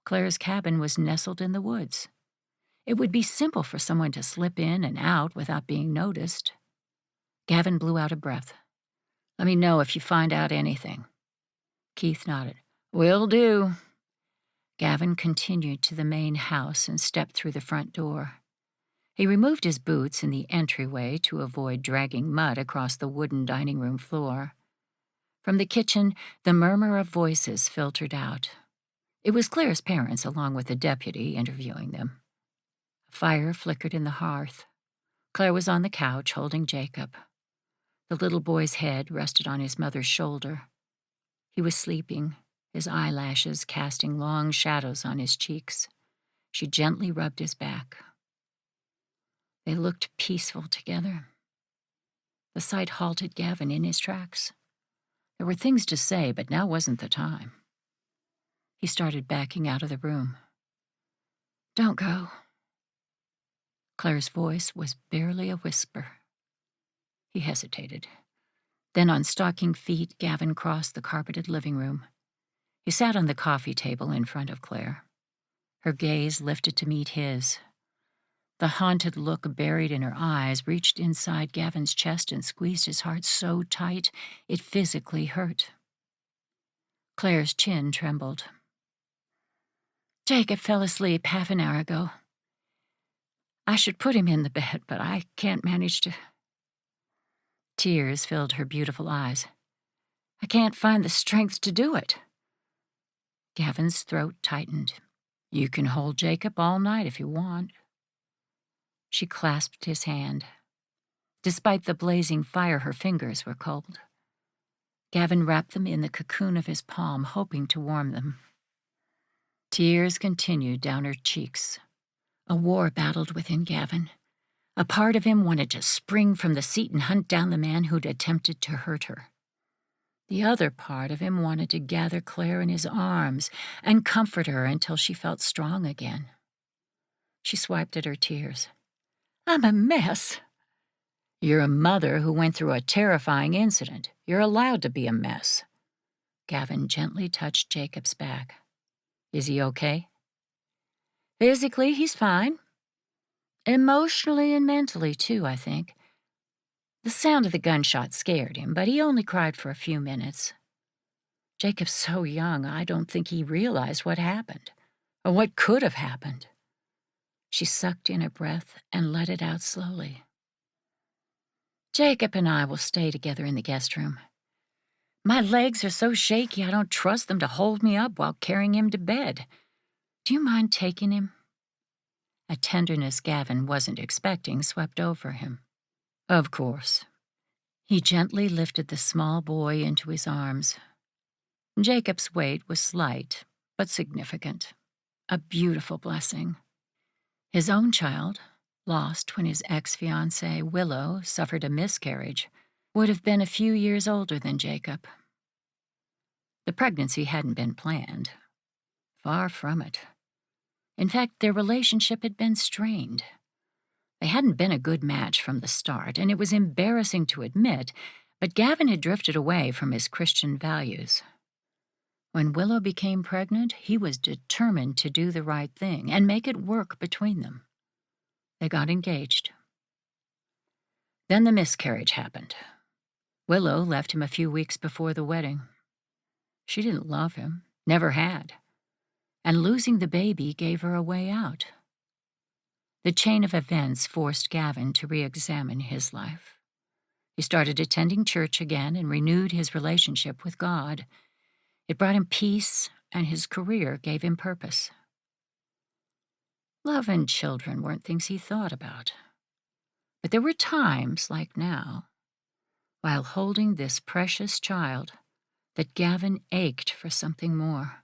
Claire's cabin was nestled in the woods. It would be simple for someone to slip in and out without being noticed. Gavin blew out a breath. "Let me know if you find out anything." Keith nodded. "Will do." Gavin continued to the main house and stepped through the front door. He removed his boots in the entryway to avoid dragging mud across the wooden dining room floor. From the kitchen, the murmur of voices filtered out. It was Claire's parents, along with the deputy, interviewing them. A fire flickered in the hearth. Claire was on the couch, holding Jacob. The little boy's head rested on his mother's shoulder. He was sleeping, his eyelashes casting long shadows on his cheeks. She gently rubbed his back. They looked peaceful together. The sight halted Gavin in his tracks. There were things to say, but now wasn't the time. He started backing out of the room. "Don't go." Claire's voice was barely a whisper. He hesitated. Then on stocking feet, Gavin crossed the carpeted living room. He sat on the coffee table in front of Claire. Her gaze lifted to meet his. The haunted look buried in her eyes reached inside Gavin's chest and squeezed his heart so tight it physically hurt. Claire's chin trembled. "Jacob fell asleep half an hour ago. I should put him in the bed, but I can't manage to—" Tears filled her beautiful eyes. "I can't find the strength to do it." Gavin's throat tightened. "You can hold Jacob all night if you want." She clasped his hand. Despite the blazing fire, her fingers were cold. Gavin wrapped them in the cocoon of his palm, hoping to warm them. Tears continued down her cheeks. A war battled within Gavin. A part of him wanted to spring from the seat and hunt down the man who'd attempted to hurt her. The other part of him wanted to gather Claire in his arms and comfort her until she felt strong again. She swiped at her tears. "I'm a mess." "You're a mother who went through a terrifying incident. You're allowed to be a mess." Gavin gently touched Jacob's back. "Is he okay?" "Physically, he's fine. Emotionally and mentally, too, I think. The sound of the gunshot scared him, but he only cried for a few minutes. Jacob's so young, I don't think he realized what happened, or what could have happened." She sucked in a breath and let it out slowly. "Jacob and I will stay together in the guest room. My legs are so shaky I don't trust them to hold me up while carrying him to bed. Do you mind taking him?" A tenderness Gavin wasn't expecting swept over him. "Of course." He gently lifted the small boy into his arms. Jacob's weight was slight, but significant. A beautiful blessing. His own child, lost when his ex-fiancée, Willow, suffered a miscarriage, would have been a few years older than Jacob. The pregnancy hadn't been planned. Far from it. In fact, their relationship had been strained. They hadn't been a good match from the start, and it was embarrassing to admit, but Gavin had drifted away from his Christian values. When Willow became pregnant, he was determined to do the right thing and make it work between them. They got engaged. Then the miscarriage happened. Willow left him a few weeks before the wedding. She didn't love him, never had, and losing the baby gave her a way out. The chain of events forced Gavin to re-examine his life. He started attending church again and renewed his relationship with God. It brought him peace, and his career gave him purpose. Love and children weren't things he thought about. But there were times, like now, while holding this precious child, that Gavin ached for something more.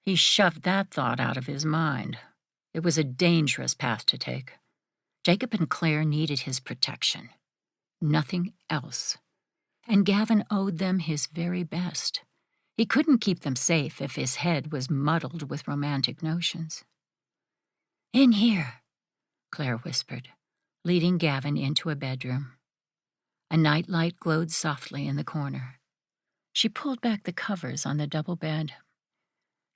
He shoved that thought out of his mind. It was a dangerous path to take. Jacob and Claire needed his protection. Nothing else. And Gavin owed them his very best. He couldn't keep them safe if his head was muddled with romantic notions. "In here," Claire whispered, leading Gavin into a bedroom. A nightlight glowed softly in the corner. She pulled back the covers on the double bed.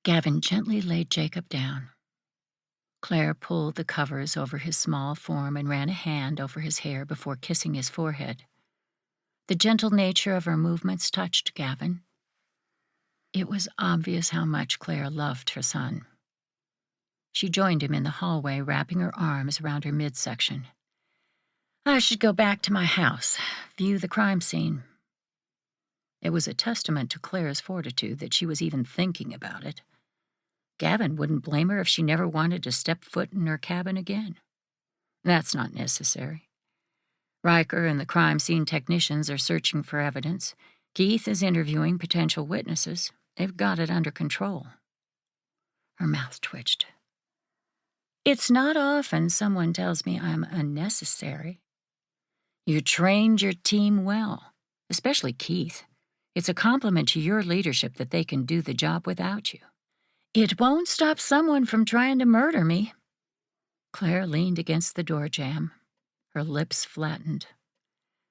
Gavin gently laid Jacob down. Claire pulled the covers over his small form and ran a hand over his hair before kissing his forehead. The gentle nature of her movements touched Gavin. It was obvious how much Claire loved her son. She joined him in the hallway, wrapping her arms around her midsection. "I should go back to my house, view the crime scene." It was a testament to Claire's fortitude that she was even thinking about it. Gavin wouldn't blame her if she never wanted to step foot in her cabin again. That's not necessary. Riker and the crime scene technicians are searching for evidence. Keith is interviewing potential witnesses. They've got it under control. Her mouth twitched. "It's not often someone tells me I'm unnecessary." "You trained your team well, especially Keith. It's a compliment to your leadership that they can do the job without you." "It won't stop someone from trying to murder me." Claire leaned against the door jamb. Her lips flattened.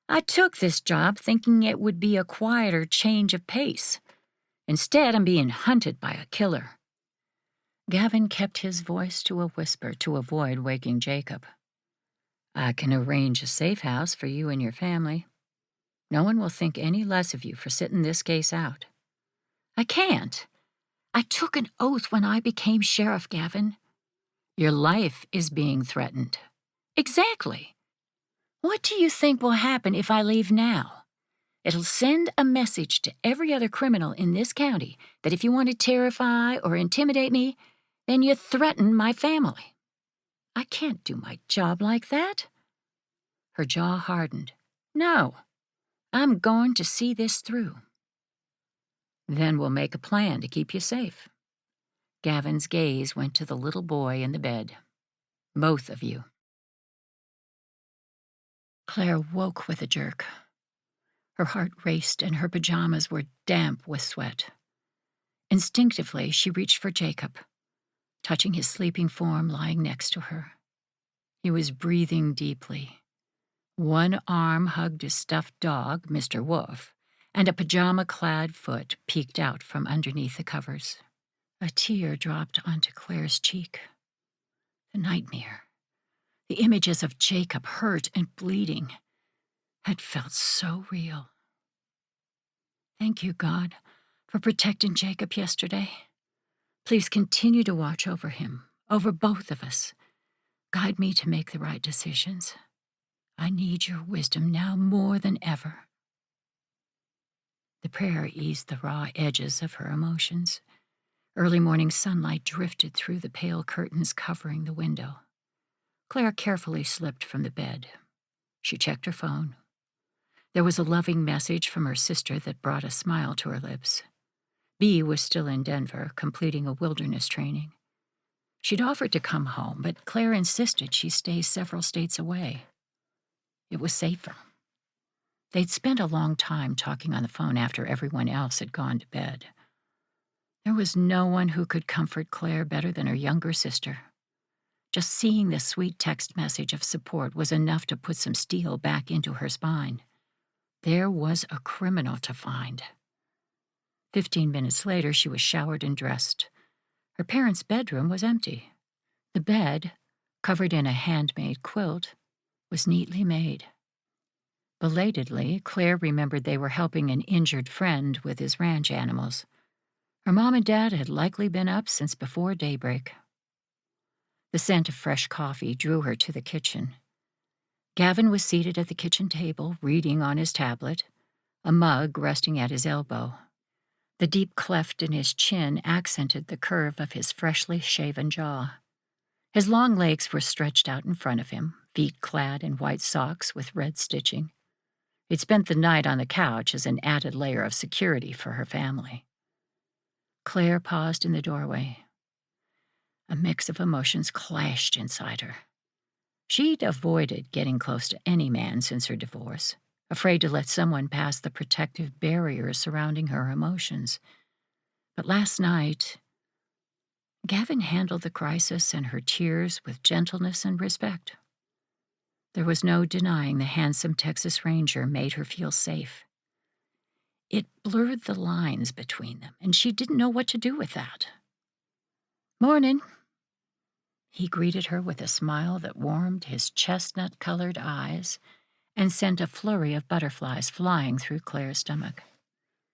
"I took this job thinking it would be a quieter change of pace. Instead, I'm being hunted by a killer." Gavin kept his voice to a whisper to avoid waking Jacob. "I can arrange a safe house for you and your family. No one will think any less of you for sitting this case out." "I can't. I took an oath when I became sheriff, Gavin." "Your life is being threatened." "Exactly. What do you think will happen if I leave now? It'll send a message to every other criminal in this county that if you want to terrify or intimidate me, then you threaten my family. I can't do my job like that." Her jaw hardened. "No, I'm going to see this through." "Then we'll make a plan to keep you safe." Gavin's gaze went to the little boy in the bed. "Both of you." Claire woke with a jerk. Her heart raced and her pajamas were damp with sweat. Instinctively, she reached for Jacob, touching his sleeping form lying next to her. He was breathing deeply. One arm hugged a stuffed dog, Mr. Wolf, and a pajama-clad foot peeked out from underneath the covers. A tear dropped onto Claire's cheek. The nightmare, the images of Jacob hurt and bleeding, had felt so real. Thank you, God, for protecting Jacob yesterday. Please continue to watch over him, over both of us. Guide me to make the right decisions. I need your wisdom now more than ever." The prayer eased the raw edges of her emotions. Early morning sunlight drifted through the pale curtains covering the window. Claire carefully slipped from the bed. She checked her phone. There was a loving message from her sister that brought a smile to her lips. Bea was still in Denver, completing a wilderness training. She'd offered to come home, but Claire insisted she stay several states away. It was safer. They'd spent a long time talking on the phone after everyone else had gone to bed. There was no one who could comfort Claire better than her younger sister. Just seeing the sweet text message of support was enough to put some steel back into her spine. There was a criminal to find. 15 minutes later, she was showered and dressed. Her parents' bedroom was empty. The bed, covered in a handmade quilt, was neatly made. Belatedly, Claire remembered they were helping an injured friend with his ranch animals. Her mom and dad had likely been up since before daybreak. The scent of fresh coffee drew her to the kitchen. Gavin was seated at the kitchen table, reading on his tablet, a mug resting at his elbow. The deep cleft in his chin accented the curve of his freshly shaven jaw. His long legs were stretched out in front of him, feet clad in white socks with red stitching. He'd spent the night on the couch as an added layer of security for her family. Claire paused in the doorway. A mix of emotions clashed inside her. She'd avoided getting close to any man since her divorce, afraid to let someone pass the protective barriers surrounding her emotions. But last night, Gavin handled the crisis and her tears with gentleness and respect. There was no denying the handsome Texas Ranger made her feel safe. It blurred the lines between them, and she didn't know what to do with that. "Morning." He greeted her with a smile that warmed his chestnut-colored eyes and sent a flurry of butterflies flying through Claire's stomach.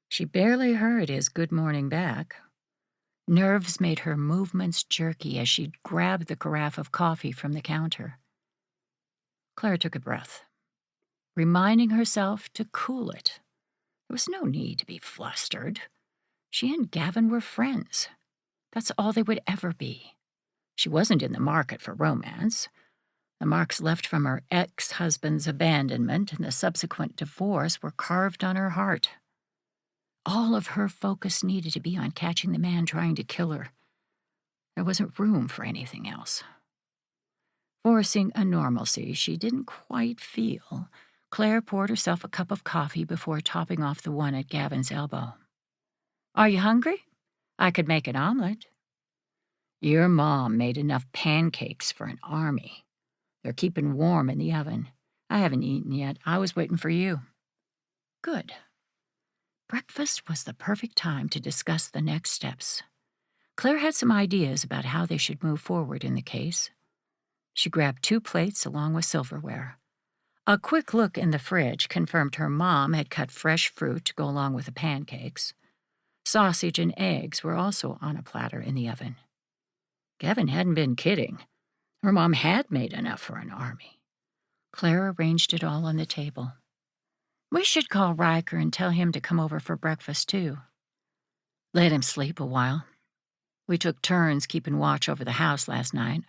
She barely heard his good morning back. Nerves made her movements jerky as she grabbed the carafe of coffee from the counter. Claire took a breath, reminding herself to cool it. There was no need to be flustered. She and Gavin were friends. That's all they would ever be. She wasn't in the market for romance. The marks left from her ex-husband's abandonment and the subsequent divorce were carved on her heart. All of her focus needed to be on catching the man trying to kill her. There wasn't room for anything else. Forcing a normalcy she didn't quite feel, Claire poured herself a cup of coffee before topping off the one at Gavin's elbow. "Are you hungry? I could make an omelet." "Your mom made enough pancakes for an army. They're keeping warm in the oven. I haven't eaten yet. I was waiting for you." Good. Breakfast was the perfect time to discuss the next steps. Claire had some ideas about how they should move forward in the case. She grabbed 2 plates along with silverware. A quick look in the fridge confirmed her mom had cut fresh fruit to go along with the pancakes. Sausage and eggs were also on a platter in the oven. Gavin hadn't been kidding. Her mom had made enough for an army. Claire arranged it all on the table. "We should call Riker and tell him to come over for breakfast, too. Let him sleep a while. We took turns keeping watch over the house last night.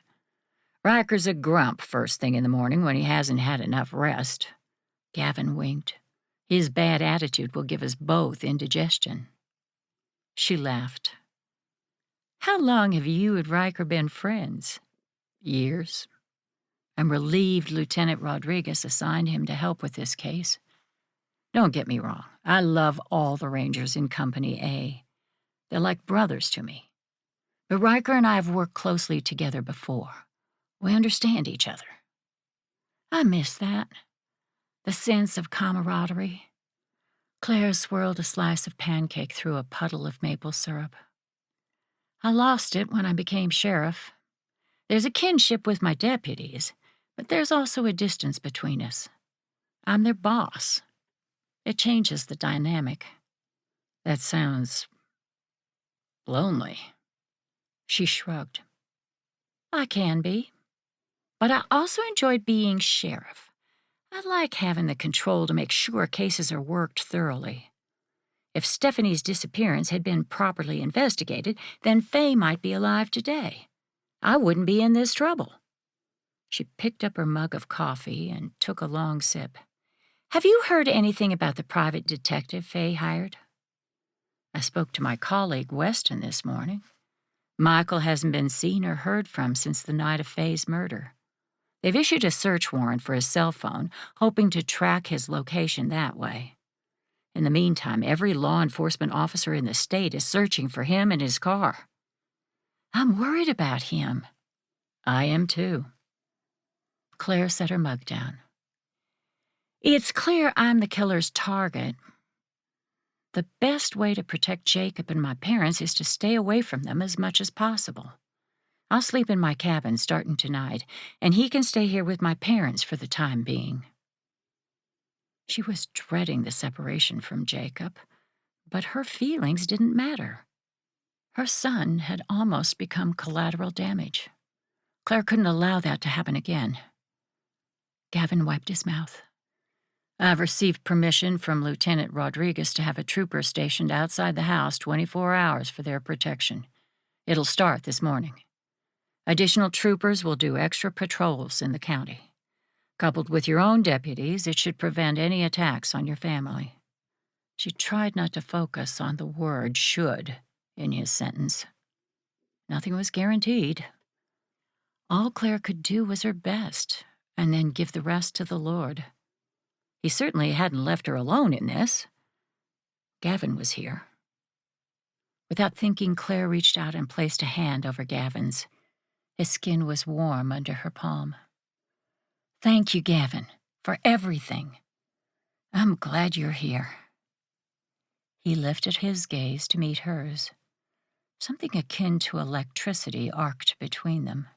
Riker's a grump first thing in the morning when he hasn't had enough rest." Gavin winked. "His bad attitude will give us both indigestion." She laughed. "How long have you and Riker been friends?" "Years. I'm relieved Lieutenant Rodriguez assigned him to help with this case. Don't get me wrong, I love all the Rangers in Company A. They're like brothers to me. But Riker and I have worked closely together before. We understand each other. I miss that. The sense of camaraderie." Claire swirled a slice of pancake through a puddle of maple syrup. "I lost it when I became sheriff. There's a kinship with my deputies, but there's also a distance between us. I'm their boss. It changes the dynamic." "That sounds lonely." She shrugged. "I can be. But I also enjoy being sheriff. I like having the control to make sure cases are worked thoroughly. If Stephanie's disappearance had been properly investigated, then Faye might be alive today. I wouldn't be in this trouble." She picked up her mug of coffee and took a long sip. "Have you heard anything about the private detective Faye hired?" I spoke to my colleague Weston this morning. Michael hasn't been seen or heard from since the night of Faye's murder. They've issued a search warrant for his cell phone, hoping to track his location that way. In the meantime, every law enforcement officer in the state is searching for him and his car. I'm worried about him. I am too. Claire set her mug down. It's clear I'm the killer's target. The best way to protect Jacob and my parents is to stay away from them as much as possible. I'll sleep in my cabin starting tonight, and he can stay here with my parents for the time being. She was dreading the separation from Jacob, but her feelings didn't matter. Her son had almost become collateral damage. Claire couldn't allow that to happen again. Gavin wiped his mouth. I've received permission from Lieutenant Rodriguez to have a trooper stationed outside the house 24 hours for their protection. It'll start this morning. Additional troopers will do extra patrols in the county. Coupled with your own deputies, it should prevent any attacks on your family. She tried not to focus on the word should in his sentence. Nothing was guaranteed. All Claire could do was her best, and then give the rest to the Lord. He certainly hadn't left her alone in this. Gavin was here. Without thinking, Claire reached out and placed a hand over Gavin's. His skin was warm under her palm. Thank you, Gavin, for everything. I'm glad you're here. He lifted his gaze to meet hers. Something akin to electricity arced between them.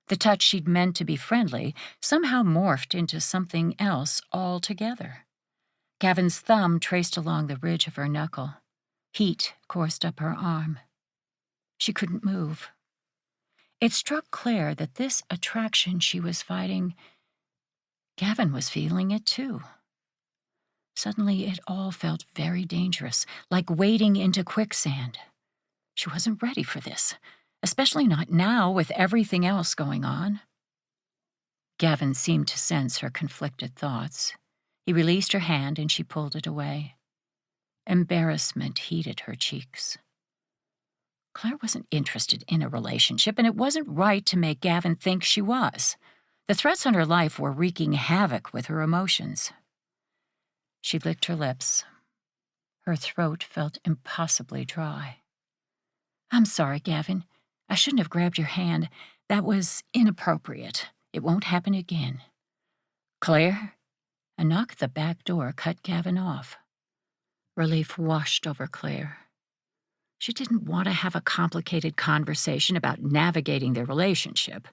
The touch she'd meant to be friendly somehow morphed into something else altogether. Gavin's thumb traced along the ridge of her knuckle. Heat coursed up her arm. She couldn't move. It struck Claire that this attraction she was fighting, Gavin was feeling it too. Suddenly, it all felt very dangerous, like wading into quicksand. She wasn't ready for this, especially not now with everything else going on. Gavin seemed to sense her conflicted thoughts. He released her hand and she pulled it away. Embarrassment heated her cheeks. Claire wasn't interested in a relationship, and it wasn't right to make Gavin think she was. The threats on her life were wreaking havoc with her emotions. She licked her lips. Her throat felt impossibly dry. I'm sorry, Gavin. I shouldn't have grabbed your hand. That was inappropriate. It won't happen again. Claire? A knock at the back door cut Gavin off. Relief washed over Claire. She didn't want to have a complicated conversation about navigating their relationship.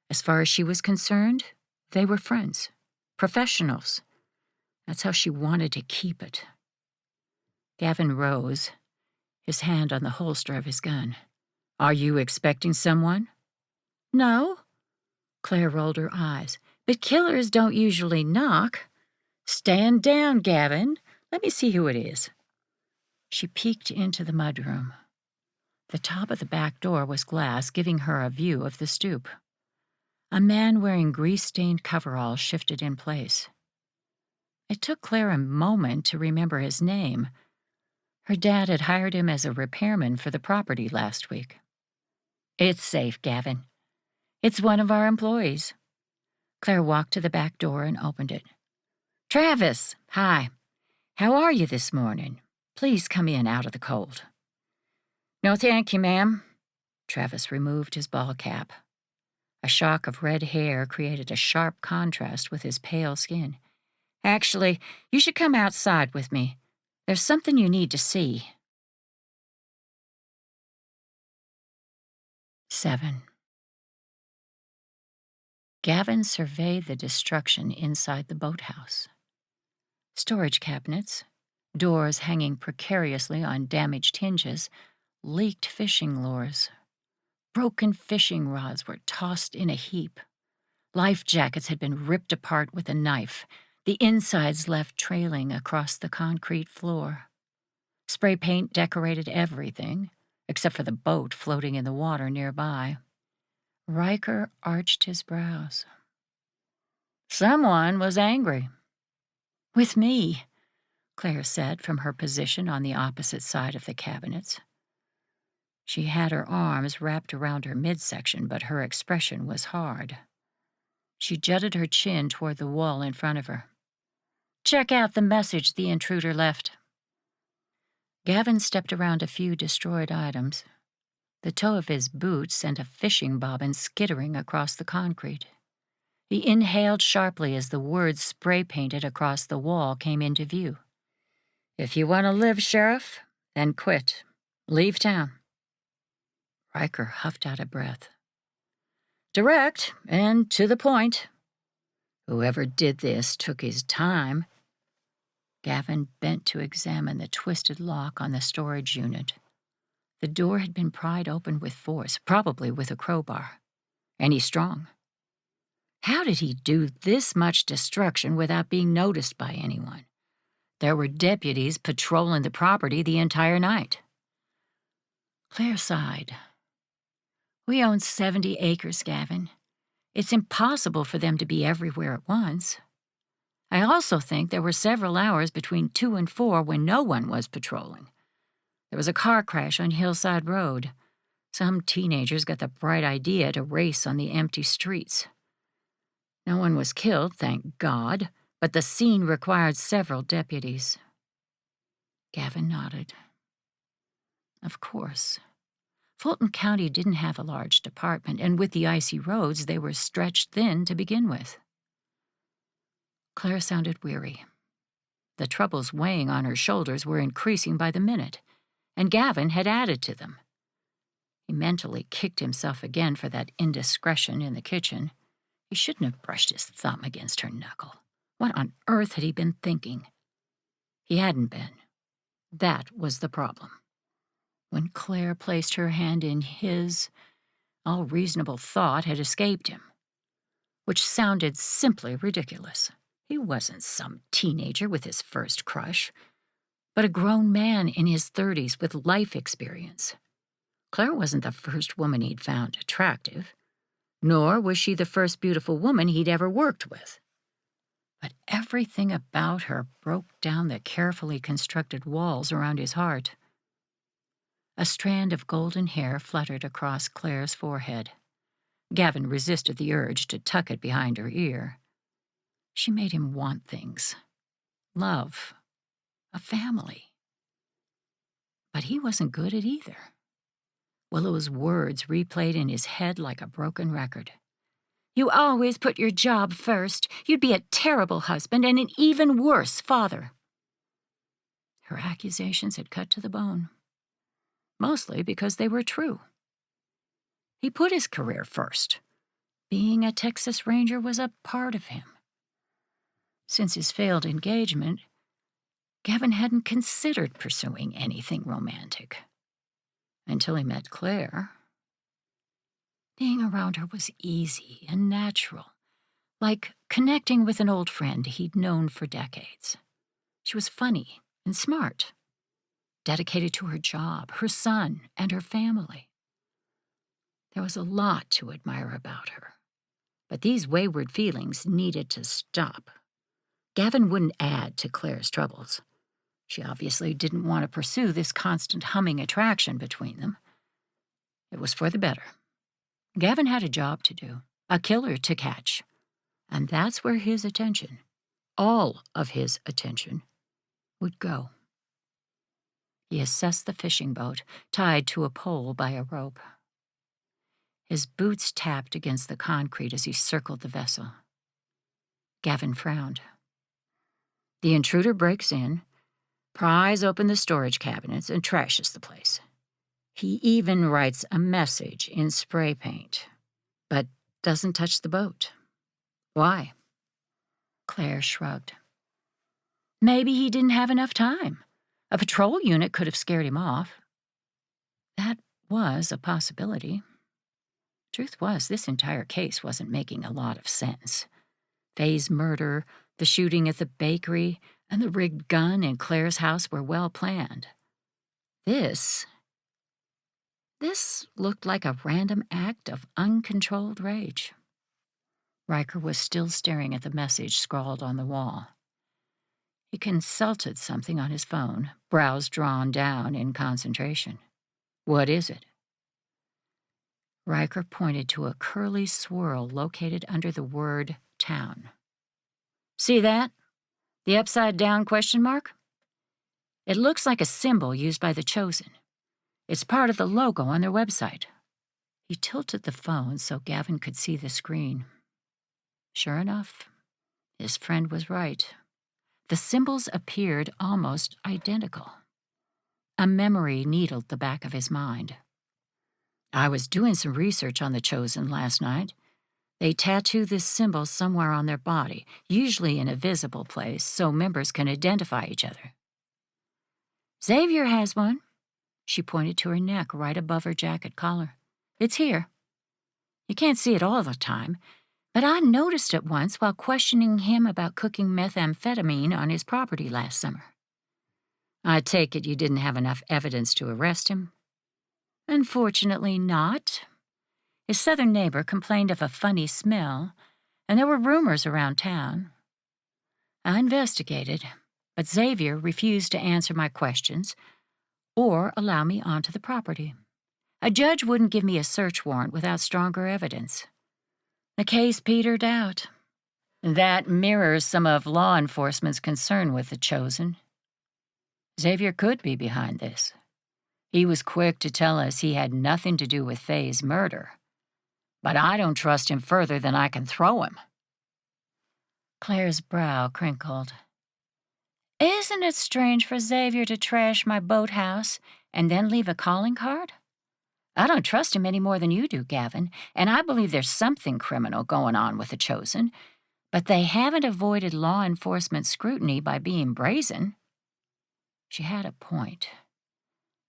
As far as she was concerned, they were friends, professionals. That's how she wanted to keep it. Gavin rose, his hand on the holster of his gun. Are you expecting someone? No. Claire rolled her eyes. But killers don't usually knock. Stand down, Gavin. Let me see who it is. She peeked into the mudroom. The top of the back door was glass, giving her a view of the stoop. A man wearing grease-stained coveralls shifted in place. It took Claire a moment to remember his name. Her dad had hired him as a repairman for the property last week. It's safe, Gavin. It's one of our employees. Claire walked to the back door and opened it. Travis, hi. How are you this morning? Please come in out of the cold. No, thank you, ma'am. Travis removed his ball cap. A shock of red hair created a sharp contrast with his pale skin. Actually, you should come outside with me. There's something you need to see. 7. Gavin surveyed the destruction inside the boathouse. Storage cabinets, doors hanging precariously on damaged hinges, leaked fishing lures. Broken fishing rods were tossed in a heap. Life jackets had been ripped apart with a knife, the insides left trailing across the concrete floor. Spray paint decorated everything, except for the boat floating in the water nearby. Riker arched his brows. Someone was angry. With me. Claire said from her position on the opposite side of the cabinets. She had her arms wrapped around her midsection, but her expression was hard. She jutted her chin toward the wall in front of her. "Check out the message the intruder left." Gavin stepped around a few destroyed items. The toe of his boot sent a fishing bobbin skittering across the concrete. He inhaled sharply as the words spray-painted across the wall came into view. "If you want to live, Sheriff, then quit. Leave town." Riker huffed out a breath. "Direct and to the point. Whoever did this took his time." Gavin bent to examine the twisted lock on the storage unit. The door had been pried open with force, probably with a crowbar. And he's strong. How did he do this much destruction without being noticed by anyone? There were deputies patrolling the property the entire night. Claire sighed. "We own 70 acres, Gavin. It's impossible for them to be everywhere at once. I also think there were several hours between 2 and 4 when no one was patrolling. There was a car crash on Hillside Road. Some teenagers got the bright idea to race on the empty streets. No one was killed, thank God, but the scene required several deputies." Gavin nodded. Of course. Fulton County didn't have a large department, and with the icy roads, they were stretched thin to begin with. Claire sounded weary. The troubles weighing on her shoulders were increasing by the minute, and Gavin had added to them. He mentally kicked himself again for that indiscretion in the kitchen. He shouldn't have brushed his thumb against her knuckle. What on earth had he been thinking? He hadn't been. That was the problem. When Claire placed her hand in his, all reasonable thought had escaped him, which sounded simply ridiculous. He wasn't some teenager with his first crush, but a grown man in his 30s with life experience. Claire wasn't the first woman he'd found attractive, nor was she the first beautiful woman he'd ever worked with. But everything about her broke down the carefully constructed walls around his heart. A strand of golden hair fluttered across Claire's forehead. Gavin resisted the urge to tuck it behind her ear. She made him want things. Love. A family. But he wasn't good at either. Willow's words replayed in his head like a broken record. "You always put your job first. You'd be a terrible husband and an even worse father." Her accusations had cut to the bone. Mostly because they were true. He put his career first. Being a Texas Ranger was a part of him. Since his failed engagement, Gavin hadn't considered pursuing anything romantic. Until he met Claire. Being around her was easy and natural, like connecting with an old friend he'd known for decades. She was funny and smart, dedicated to her job, her son, and her family. There was a lot to admire about her, but these wayward feelings needed to stop. Gavin wouldn't add to Claire's troubles. She obviously didn't want to pursue this constant humming attraction between them. It was for the better. Gavin had a job to do, a killer to catch, and that's where his attention, all of his attention, would go. He assessed the fishing boat, tied to a pole by a rope. His boots tapped against the concrete as he circled the vessel. Gavin frowned. The intruder breaks in, pries open the storage cabinets, and trashes the place. He even writes a message in spray paint, but doesn't touch the boat. Why? Claire shrugged. Maybe he didn't have enough time. A patrol unit could have scared him off. That was a possibility. Truth was, this entire case wasn't making a lot of sense. Faye's murder, the shooting at the bakery, and the rigged gun in Claire's house were well planned. This looked like a random act of uncontrolled rage. Riker was still staring at the message scrawled on the wall. He consulted something on his phone, brows drawn down in concentration. "What is it?" Riker pointed to a curly swirl located under the word town. "See that? The upside-down question mark? It looks like a symbol used by the Chosen. It's part of the logo on their website." He tilted the phone so Gavin could see the screen. Sure enough, his friend was right. The symbols appeared almost identical. A memory needled the back of his mind. "I was doing some research on the Chosen last night. They tattoo this symbol somewhere on their body, usually in a visible place, so members can identify each other. Xavier has one." She pointed to her neck right above her jacket collar. "It's here. You can't see it all the time, but I noticed it once while questioning him about cooking methamphetamine on his property last summer." "I take it you didn't have enough evidence to arrest him?" "Unfortunately not. His southern neighbor complained of a funny smell, and there were rumors around town. I investigated, but Xavier refused to answer my questions or allow me onto the property. A judge wouldn't give me a search warrant without stronger evidence. The case petered out. That mirrors some of law enforcement's concern with the Chosen. Xavier could be behind this. He was quick to tell us he had nothing to do with Faye's murder. But I don't trust him further than I can throw him." Claire's brow crinkled. "Isn't it strange for Xavier to trash my boathouse and then leave a calling card? I don't trust him any more than you do, Gavin, and I believe there's something criminal going on with the Chosen, but they haven't avoided law enforcement scrutiny by being brazen." She had a point.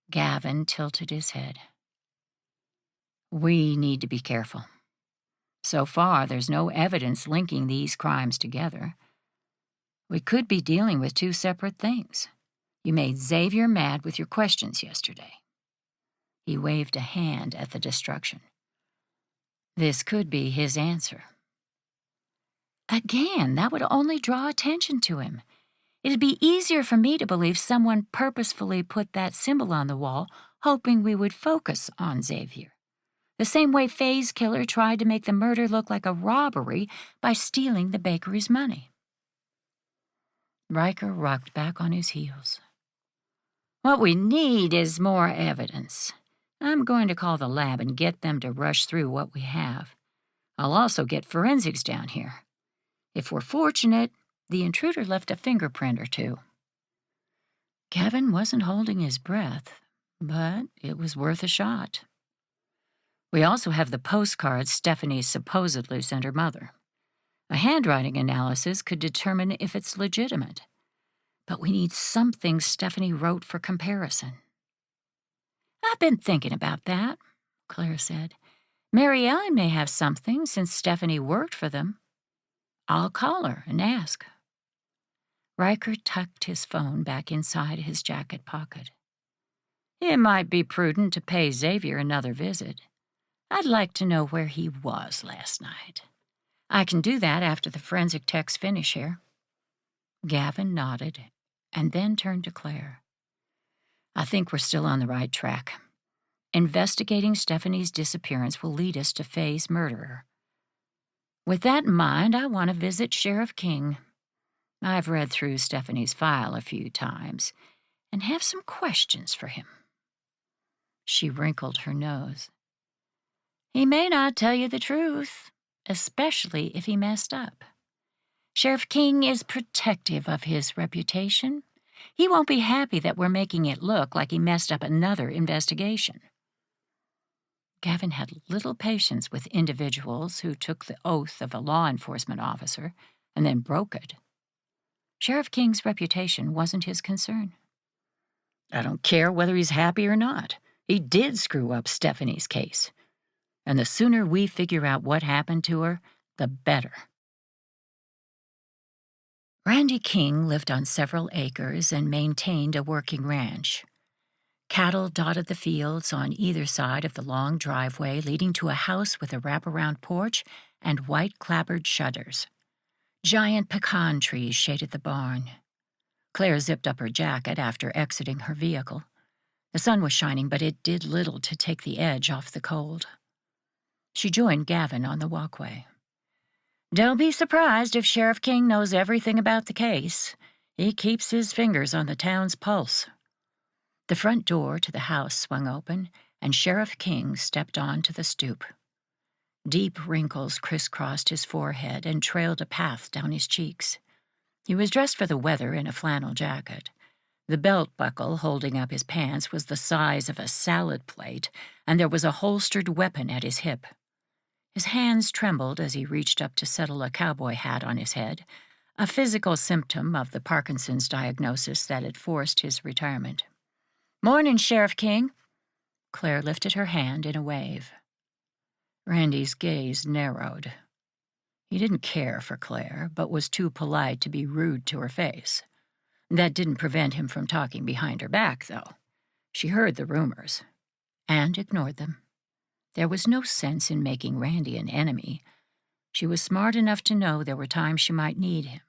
Gavin tilted his head. "We need to be careful. So far, there's no evidence linking these crimes together. We could be dealing with two separate things. You made Xavier mad with your questions yesterday." He waved a hand at the destruction. "This could be his answer." Again, that would only draw attention to him. It'd be easier for me to believe someone purposefully put that symbol on the wall, hoping we would focus on Xavier. The same way Faye's killer tried to make the murder look like a robbery by stealing the bakery's money. Riker rocked back on his heels. "What we need is more evidence. I'm going to call the lab and get them to rush through what we have. I'll also get forensics down here. If we're fortunate, the intruder left a fingerprint or two." Gavin wasn't holding his breath, but it was worth a shot. "We also have the postcards Stephanie supposedly sent her mother. A handwriting analysis could determine if it's legitimate. But we need something Stephanie wrote for comparison." "I've been thinking about that," Claire said. "Mary Ellen may have something since Stephanie worked for them. I'll call her and ask." Riker tucked his phone back inside his jacket pocket. "It might be prudent to pay Xavier another visit. I'd like to know where he was last night. I can do that after the forensic techs finish here." Gavin nodded and then turned to Claire. "I think we're still on the right track. Investigating Stephanie's disappearance will lead us to Faye's murderer. With that in mind, I want to visit Sheriff King. I've read through Stephanie's file a few times and have some questions for him." She wrinkled her nose. "He may not tell you the truth, especially if he messed up. Sheriff King is protective of his reputation. He won't be happy that we're making it look like he messed up another investigation." Gavin had little patience with individuals who took the oath of a law enforcement officer and then broke it. Sheriff King's reputation wasn't his concern. "I don't care whether he's happy or not. He did screw up Stephanie's case. And the sooner we figure out what happened to her, the better." Randy King lived on several acres and maintained a working ranch. Cattle dotted the fields on either side of the long driveway leading to a house with a wraparound porch and white clapboard shutters. Giant pecan trees shaded the barn. Claire zipped up her jacket after exiting her vehicle. The sun was shining, but it did little to take the edge off the cold. She joined Gavin on the walkway. "Don't be surprised if Sheriff King knows everything about the case. He keeps his fingers on the town's pulse." The front door to the house swung open, and Sheriff King stepped onto the stoop. Deep wrinkles crisscrossed his forehead and trailed a path down his cheeks. He was dressed for the weather in a flannel jacket. The belt buckle holding up his pants was the size of a salad plate, and there was a holstered weapon at his hip. His hands trembled as he reached up to settle a cowboy hat on his head, a physical symptom of the Parkinson's diagnosis that had forced his retirement. "Morning, Sheriff King." Claire lifted her hand in a wave. Randy's gaze narrowed. He didn't care for Claire, but was too polite to be rude to her face. That didn't prevent him from talking behind her back, though. She heard the rumors and ignored them. There was no sense in making Randy an enemy. She was smart enough to know there were times she might need him.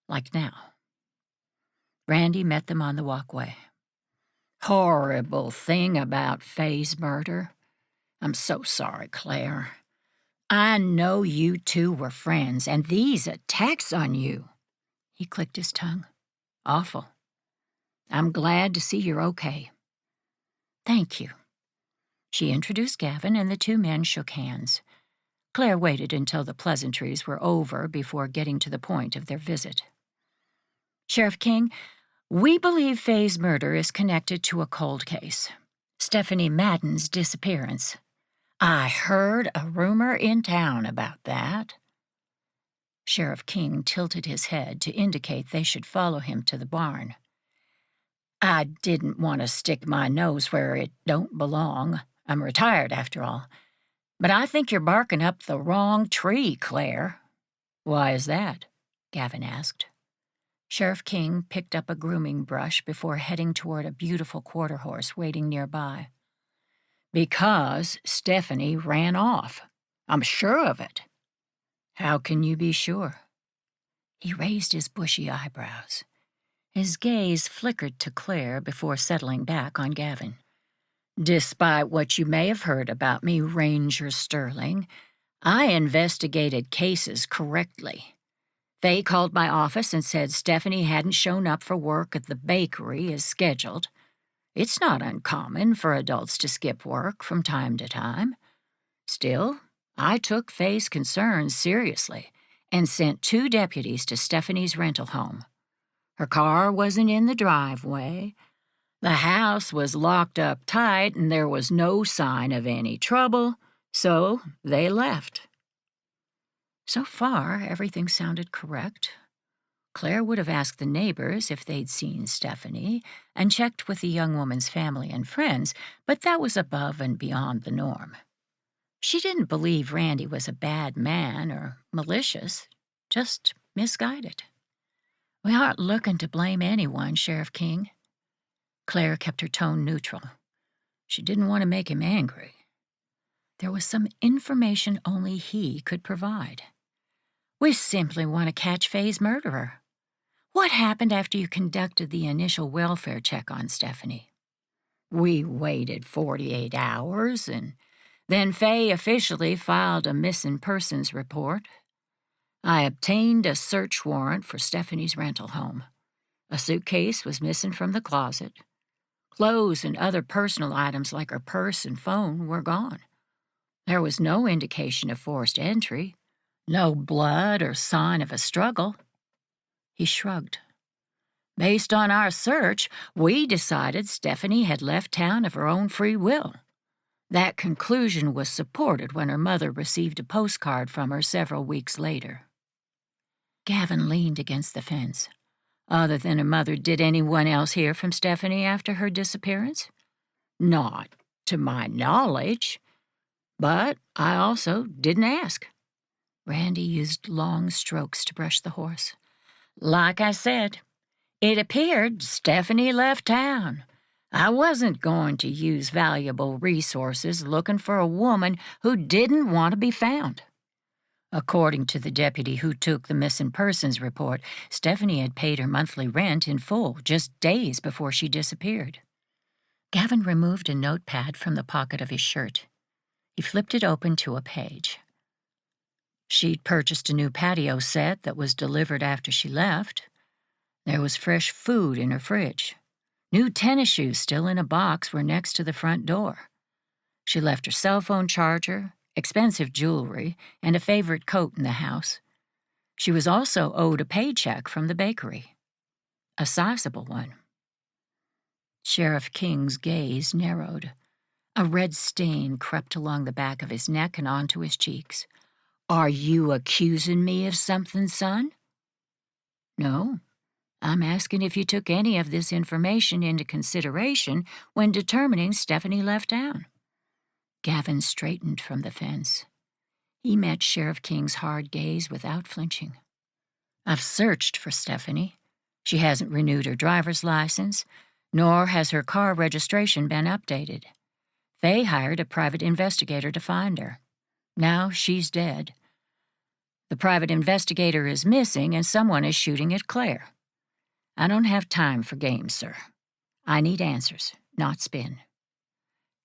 Like now. Randy met them on the walkway. "Horrible thing about Faye's murder. I'm so sorry, Claire. I know you two were friends, and these attacks on you." He clicked his tongue. "Awful. I'm glad to see you're okay." "Thank you." She introduced Gavin, and the two men shook hands. Claire waited until the pleasantries were over before getting to the point of their visit. "Sheriff King, we believe Faye's murder is connected to a cold case. Stephanie Madden's disappearance. I heard a rumor in town about that." Sheriff King tilted his head to indicate they should follow him to the barn. "I didn't want to stick my nose where it don't belong. I'm retired, after all. But I think you're barking up the wrong tree, Claire." "Why is that?" Gavin asked. Sheriff King picked up a grooming brush before heading toward a beautiful quarter horse waiting nearby. "Because Stephanie ran off. I'm sure of it." "How can you be sure?" He raised his bushy eyebrows. His gaze flickered to Claire before settling back on Gavin. "Despite what you may have heard about me, Ranger Sterling, I investigated cases correctly. Faye called my office and said Stephanie hadn't shown up for work at the bakery as scheduled. It's not uncommon for adults to skip work from time to time. Still, I took Faye's concerns seriously and sent 2 deputies to Stephanie's rental home. Her car wasn't in the driveway. The house was locked up tight and there was no sign of any trouble, so they left." So far, everything sounded correct. Claire would have asked the neighbors if they'd seen Stephanie and checked with the young woman's family and friends, but that was above and beyond the norm. She didn't believe Randy was a bad man or malicious, just misguided. "We aren't looking to blame anyone, Sheriff King." Claire kept her tone neutral. She didn't want to make him angry. There was some information only he could provide. "We simply want to catch Faye's murderer. What happened after you conducted the initial welfare check on Stephanie?" "We waited 48 hours, and then Faye officially filed a missing persons report. I obtained a search warrant for Stephanie's rental home. A suitcase was missing from the closet. Clothes and other personal items like her purse and phone were gone. There was no indication of forced entry, no blood or sign of a struggle." He shrugged. "Based on our search, we decided Stephanie had left town of her own free will. That conclusion was supported when her mother received a postcard from her several weeks later." Gavin leaned against the fence. "Other than her mother, did anyone else hear from Stephanie after her disappearance?" "Not to my knowledge. But I also didn't ask." Randy used long strokes to brush the horse. "Like I said, it appeared Stephanie left town. I wasn't going to use valuable resources looking for a woman who didn't want to be found." According to the deputy who took the missing persons report, Stephanie had paid her monthly rent in full just days before she disappeared. Gavin removed a notepad from the pocket of his shirt. He flipped it open to a page. She'd purchased a new patio set that was delivered after she left. There was fresh food in her fridge. New tennis shoes still in a box were next to the front door. She left her cell phone charger, expensive jewelry, and a favorite coat in the house. She was also owed a paycheck from the bakery. A sizable one. Sheriff King's gaze narrowed. A red stain crept along the back of his neck and onto his cheeks. "Are you accusing me of something, son?" "No. I'm asking if you took any of this information into consideration when determining Stephanie left town." Gavin straightened from the fence. He met Sheriff King's hard gaze without flinching. "I've searched for Stephanie. She hasn't renewed her driver's license, nor has her car registration been updated. Faye hired a private investigator to find her. Now she's dead. The private investigator is missing, and someone is shooting at Claire. I don't have time for games, sir. I need answers, not spin."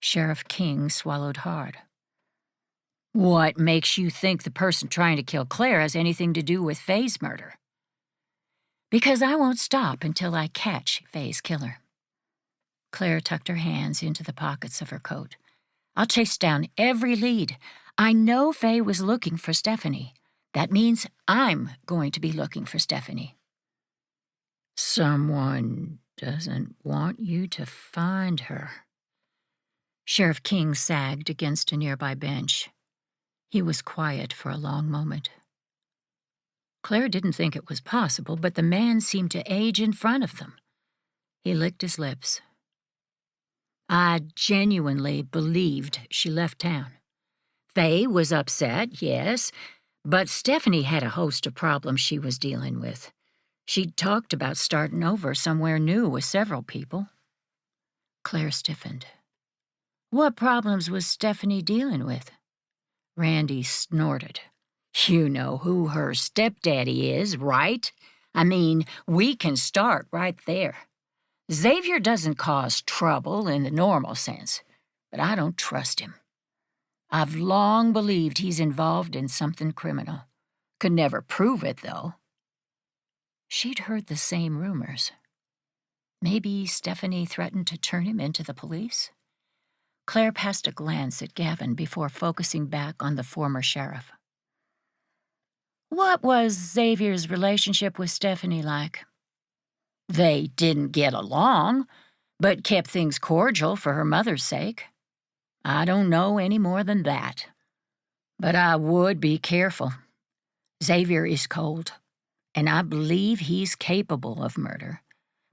Sheriff King swallowed hard. "What makes you think the person trying to kill Claire has anything to do with Faye's murder?" "Because I won't stop until I catch Faye's killer." Claire tucked her hands into the pockets of her coat. "I'll chase down every lead. I know Faye was looking for Stephanie. That means I'm going to be looking for Stephanie." "Someone doesn't want you to find her." Sheriff King sagged against a nearby bench. He was quiet for a long moment. Claire didn't think it was possible, but the man seemed to age in front of them. He licked his lips. "I genuinely believed she left town. Faye was upset, yes, but Stephanie had a host of problems she was dealing with. She'd talked about starting over somewhere new with several people." Claire stiffened. "What problems was Stephanie dealing with?" Randy snorted. "You know who her stepdaddy is, right? I mean, we can start right there. Xavier doesn't cause trouble in the normal sense, but I don't trust him. I've long believed he's involved in something criminal. Could never prove it, though." She'd heard the same rumors. Maybe Stephanie threatened to turn him into the police? Claire passed a glance at Gavin before focusing back on the former sheriff. "What was Xavier's relationship with Stephanie like?" "They didn't get along, but kept things cordial for her mother's sake. I don't know any more than that. But I would be careful. Xavier is cold, and I believe he's capable of murder.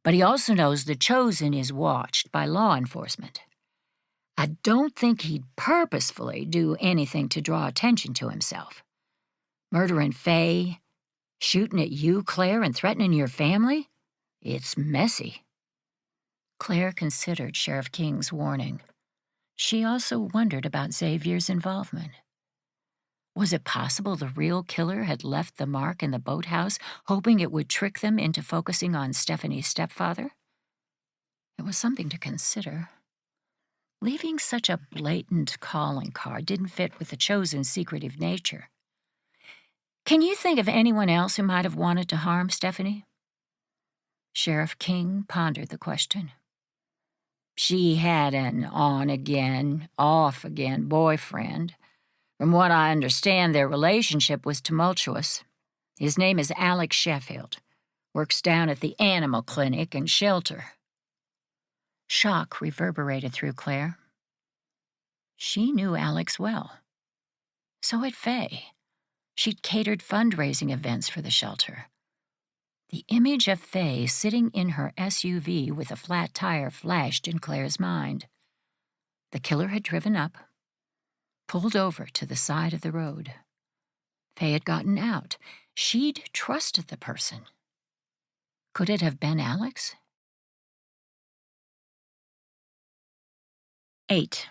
But he also knows the Chosen is watched by law enforcement. I don't think he'd purposefully do anything to draw attention to himself. Murdering Faye, shooting at you, Claire, and threatening your family? It's messy." Claire considered Sheriff King's warning. She also wondered about Xavier's involvement. Was it possible the real killer had left the mark in the boathouse, hoping it would trick them into focusing on Stephanie's stepfather? It was something to consider. Leaving such a blatant calling card didn't fit with the Chosen's secretive nature. "Can you think of anyone else who might have wanted to harm Stephanie?" Sheriff King pondered the question. "She had an on-again, off-again boyfriend. From what I understand, their relationship was tumultuous. His name is Alex Sheffield. Works down at the animal clinic and shelter." Shock reverberated through Claire. She knew Alex well. So had Faye. She'd catered fundraising events for the shelter. The image of Faye sitting in her SUV with a flat tire flashed in Claire's mind. The killer had driven up, pulled over to the side of the road. Faye had gotten out. She'd trusted the person. Could it have been Alex? 8.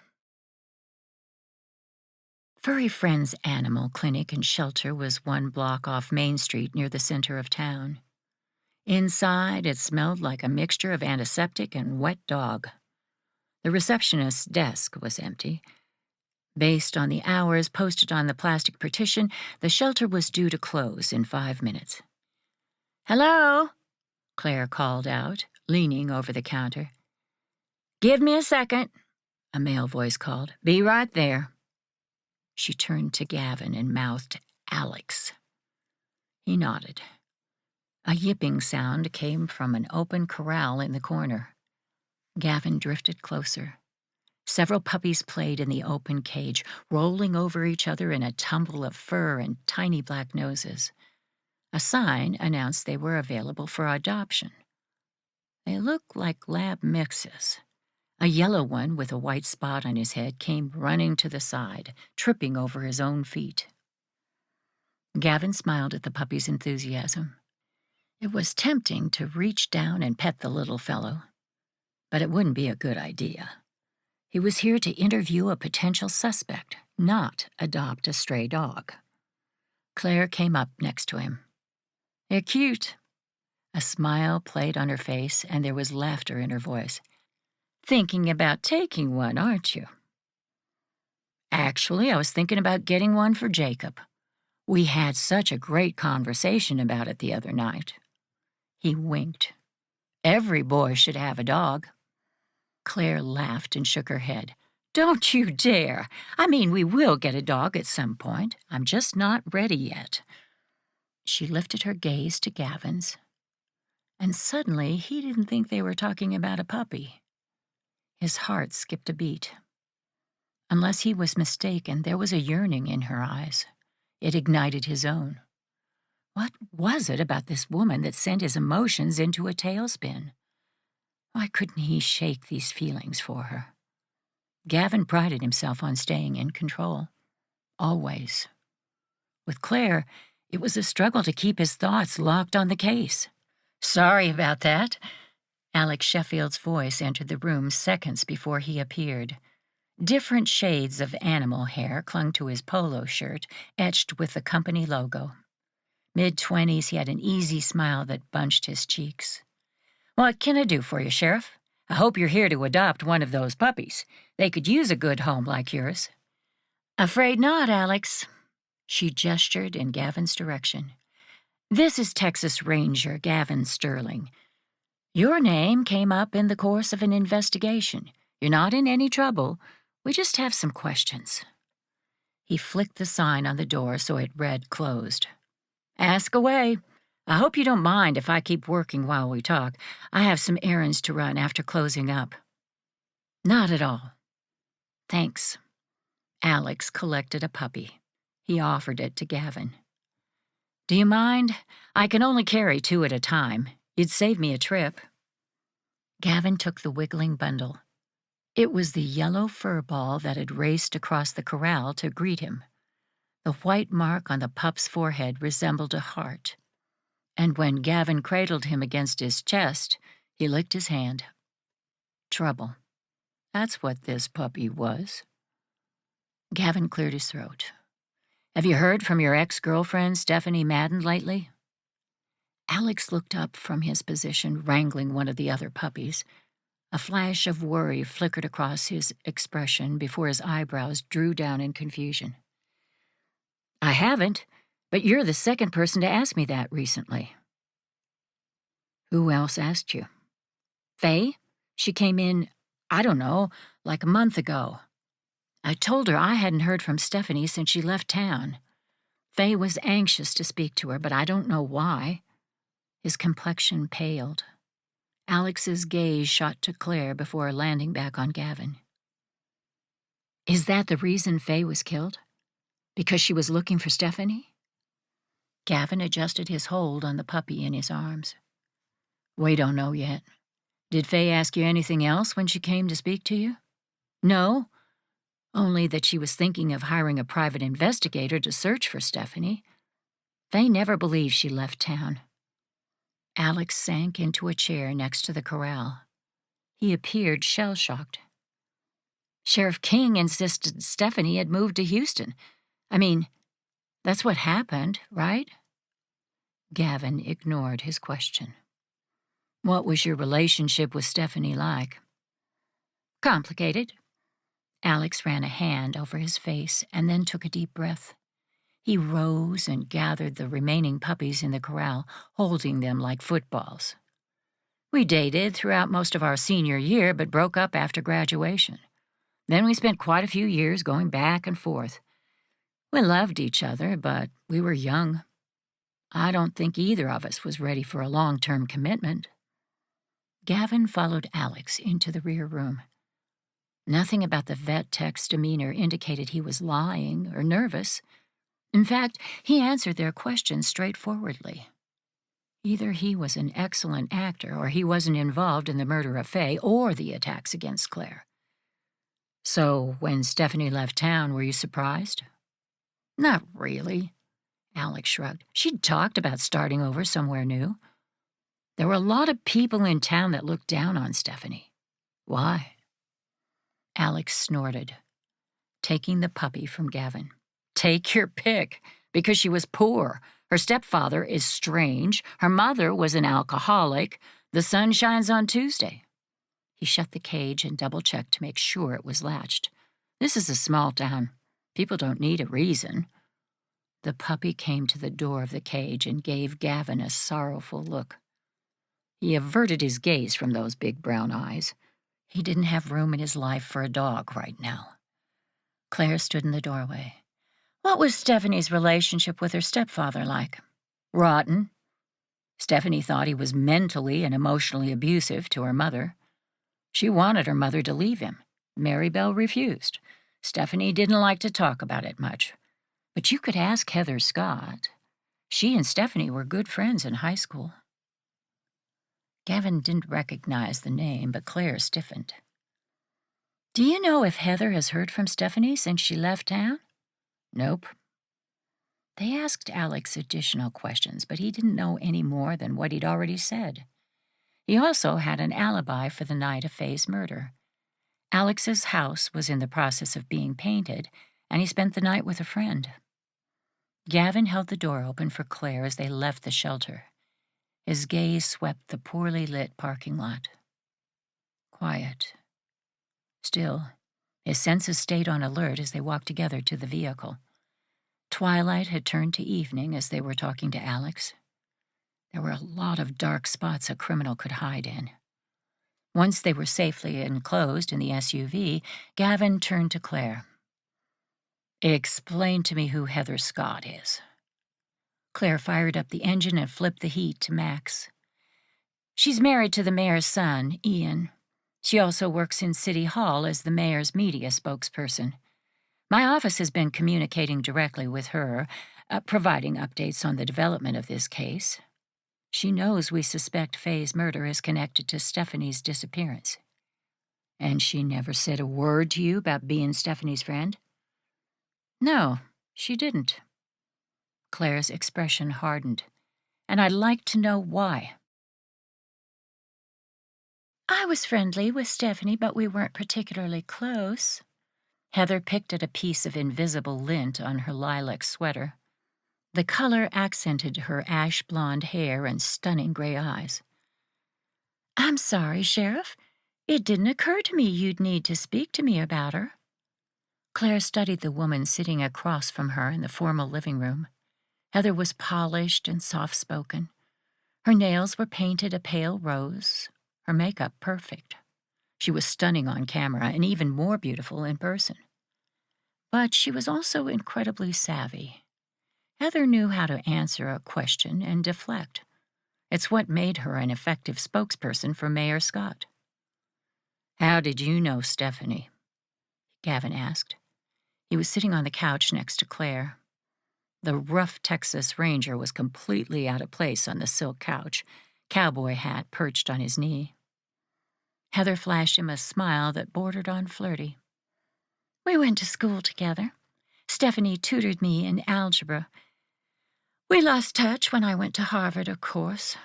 Furry Friend's animal clinic and shelter was 1 block off Main Street near the center of town. Inside, it smelled like a mixture of antiseptic and wet dog. The receptionist's desk was empty. Based on the hours posted on the plastic partition, the shelter was due to close in 5 minutes. "Hello?" Claire called out, leaning over the counter. "Give me a second," a male voice called. "Be right there." She turned to Gavin and mouthed, "Alex." He nodded. A yipping sound came from an open corral in the corner. Gavin drifted closer. Several puppies played in the open cage, rolling over each other in a tumble of fur and tiny black noses. A sign announced they were available for adoption. They looked like lab mixes. A yellow one with a white spot on his head came running to the side, tripping over his own feet. Gavin smiled at the puppy's enthusiasm. It was tempting to reach down and pet the little fellow, but it wouldn't be a good idea. He was here to interview a potential suspect, not adopt a stray dog. Claire came up next to him. "They're cute." A smile played on her face, and there was laughter in her voice. "Thinking about taking one, aren't you?" "Actually, I was thinking about getting one for Jacob. We had such a great conversation about it the other night." He winked. "Every boy should have a dog." Claire laughed and shook her head. "Don't you dare! I mean, we will get a dog at some point. I'm just not ready yet." She lifted her gaze to Gavin's, and suddenly he didn't think they were talking about a puppy. His heart skipped a beat. Unless he was mistaken, there was a yearning in her eyes. It ignited his own. What was it about this woman that sent his emotions into a tailspin? Why couldn't he shake these feelings for her? Gavin prided himself on staying in control. Always. With Claire, it was a struggle to keep his thoughts locked on the case. "Sorry about that." Alex Sheffield's voice entered the room seconds before he appeared. Different shades of animal hair clung to his polo shirt, etched with the company logo. Mid-20s, he had an easy smile that bunched his cheeks. "What can I do for you, Sheriff? I hope you're here to adopt one of those puppies. They could use a good home like yours." "Afraid not, Alex." She gestured in Gavin's direction. "This is Texas Ranger Gavin Sterling. Your name came up in the course of an investigation. You're not in any trouble. We just have some questions." He flicked the sign on the door so it read closed. "Ask away. I hope you don't mind if I keep working while we talk. I have some errands to run after closing up." "Not at all." "Thanks." Alex collected a puppy. He offered it to Gavin. "Do you mind? I can only carry 2 at a time. You'd save me a trip." Gavin took the wiggling bundle. It was the yellow fur ball that had raced across the corral to greet him. The white mark on the pup's forehead resembled a heart. And when Gavin cradled him against his chest, he licked his hand. Trouble. That's what this puppy was. Gavin cleared his throat. "Have you heard from your ex-girlfriend, Stephanie Madden, lately?" Alex looked up from his position, wrangling one of the other puppies. A flash of worry flickered across his expression before his eyebrows drew down in confusion. "I haven't, but you're the second person to ask me that recently." "Who else asked you?" "Faye. She came in, I don't know, like a month ago. I told her I hadn't heard from Stephanie since she left town. Faye was anxious to speak to her, but I don't know why." His complexion paled. Alex's gaze shot to Claire before landing back on Gavin. "Is that the reason Faye was killed? Because she was looking for Stephanie?" Gavin adjusted his hold on the puppy in his arms. "We don't know yet. Did Faye ask you anything else when she came to speak to you?" "No, only that she was thinking of hiring a private investigator to search for Stephanie. Faye never believed she left town." Alex sank into a chair next to the corral. He appeared shell-shocked. "Sheriff King insisted Stephanie had moved to Houston. I mean, that's what happened, right? Gavin ignored his question. What was your relationship with Stephanie like? Complicated. Alex ran a hand over his face and then took a deep breath. He rose and gathered the remaining puppies in the corral, holding them like footballs. We dated throughout most of our senior year, but broke up after graduation. Then we spent quite a few years going back and forth. We loved each other, but we were young. I don't think either of us was ready for a long-term commitment. Gavin followed Alex into the rear room. Nothing about the vet tech's demeanor indicated he was lying or nervous. In fact, he answered their questions straightforwardly. Either he was an excellent actor or he wasn't involved in the murder of Faye or the attacks against Claire. So, when Stephanie left town, were you surprised? Not really, Alex shrugged. She'd talked about starting over somewhere new. There were a lot of people in town that looked down on Stephanie. Why? Alex snorted, taking the puppy from Gavin. Take your pick. Because she was poor. Her stepfather is strange. Her mother was an alcoholic. The sun shines on Tuesday. He shut the cage and double-checked to make sure it was latched. This is a small town. People don't need a reason. The puppy came to the door of the cage and gave Gavin a sorrowful look. He averted his gaze from those big brown eyes. He didn't have room in his life for a dog right now. Claire stood in the doorway. What was Stephanie's relationship with her stepfather like? Rotten. Stephanie thought he was mentally and emotionally abusive to her mother. She wanted her mother to leave him. Mary Bell refused. Stephanie didn't like to talk about it much. But you could ask Heather Scott. She and Stephanie were good friends in high school. Gavin didn't recognize the name, but Claire stiffened. Do you know if Heather has heard from Stephanie since she left town? Nope. They asked Alex additional questions, but he didn't know any more than what he'd already said. He also had an alibi for the night of Faye's murder. Alex's house was in the process of being painted, and he spent the night with a friend. Gavin held the door open for Claire as they left the shelter. His gaze swept the poorly lit parking lot. Quiet. Still, his senses stayed on alert as they walked together to the vehicle. Twilight had turned to evening as they were talking to Alex. There were a lot of dark spots a criminal could hide in. Once they were safely enclosed in the SUV, Gavin turned to Claire. Explain to me who Heather Scott is. Claire fired up the engine and flipped the heat to max. She's married to the mayor's son, Ian. She also works in City Hall as the mayor's media spokesperson. My office has been communicating directly with her, providing updates on the development of this case. She knows we suspect Faye's murder is connected to Stephanie's disappearance. And she never said a word to you about being Stephanie's friend? No, she didn't. Claire's expression hardened, and I'd like to know why. I was friendly with Stephanie, but we weren't particularly close. Heather picked at a piece of invisible lint on her lilac sweater. The color accented her ash-blonde hair and stunning gray eyes. I'm sorry, Sheriff. It didn't occur to me you'd need to speak to me about her. Claire studied the woman sitting across from her in the formal living room. Heather was polished and soft-spoken. Her nails were painted a pale rose, her makeup perfect. She was stunning on camera and even more beautiful in person. But she was also incredibly savvy. Heather knew how to answer a question and deflect. It's what made her an effective spokesperson for Mayor Scott. How did you know Stephanie? Gavin asked. He was sitting on the couch next to Claire. The rough Texas Ranger was completely out of place on the silk couch, cowboy hat perched on his knee. Heather flashed him a smile that bordered on flirty. We went to school together. Stephanie tutored me in algebra. We lost touch when I went to Harvard, of course.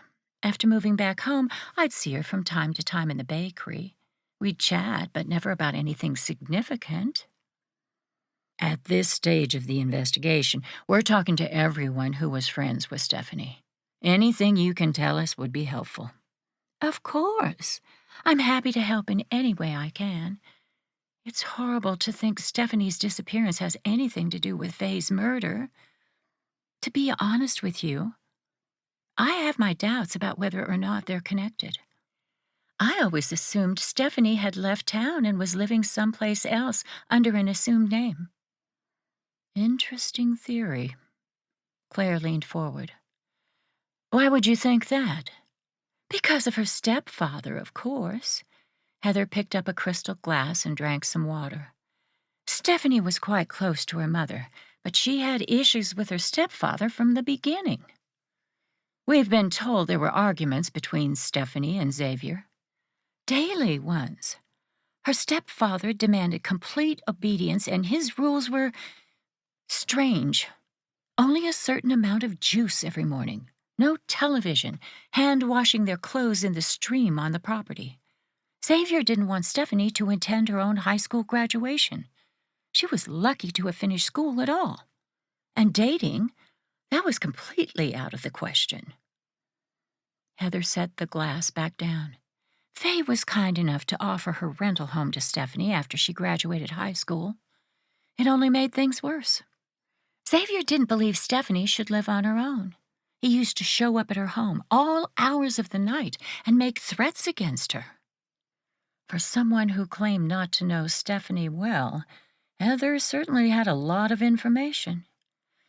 After moving back home, I'd see her from time to time in the bakery. We'd chat, but never about anything significant. At this stage of the investigation, we're talking to everyone who was friends with Stephanie. Anything you can tell us would be helpful. Of course. I'm happy to help in any way I can. It's horrible to think Stephanie's disappearance has anything to do with Faye's murder. To be honest with you, I have my doubts about whether or not they're connected. I always assumed Stephanie had left town and was living someplace else under an assumed name. Interesting theory. Claire leaned forward. Why would you think that? Because of her stepfather, of course. Heather picked up a crystal glass and drank some water. Stephanie was quite close to her mother, but she had issues with her stepfather from the beginning. We've been told there were arguments between Stephanie and Xavier. Daily ones. Her stepfather demanded complete obedience, and his rules were strange. Only a certain amount of juice every morning. No television, hand-washing their clothes in the stream on the property. Xavier didn't want Stephanie to attend her own high school graduation. She was lucky to have finished school at all. And dating, that was completely out of the question. Heather set the glass back down. Faye was kind enough to offer her rental home to Stephanie after she graduated high school. It only made things worse. Xavier didn't believe Stephanie should live on her own. He used to show up at her home all hours of the night and make threats against her. For someone who claimed not to know Stephanie well, Heather certainly had a lot of information.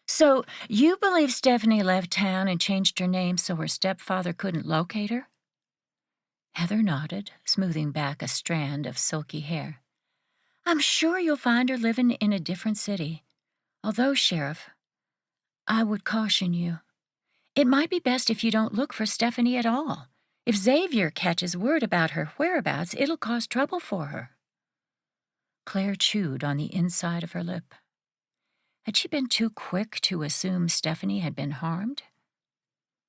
So, you believe Stephanie left town and changed her name so her stepfather couldn't locate her? Heather nodded, smoothing back a strand of silky hair. I'm sure you'll find her living in a different city. Although, Sheriff, I would caution you. It might be best if you don't look for Stephanie at all. If Xavier catches word about her whereabouts, it'll cause trouble for her. Claire chewed on the inside of her lip. Had she been too quick to assume Stephanie had been harmed?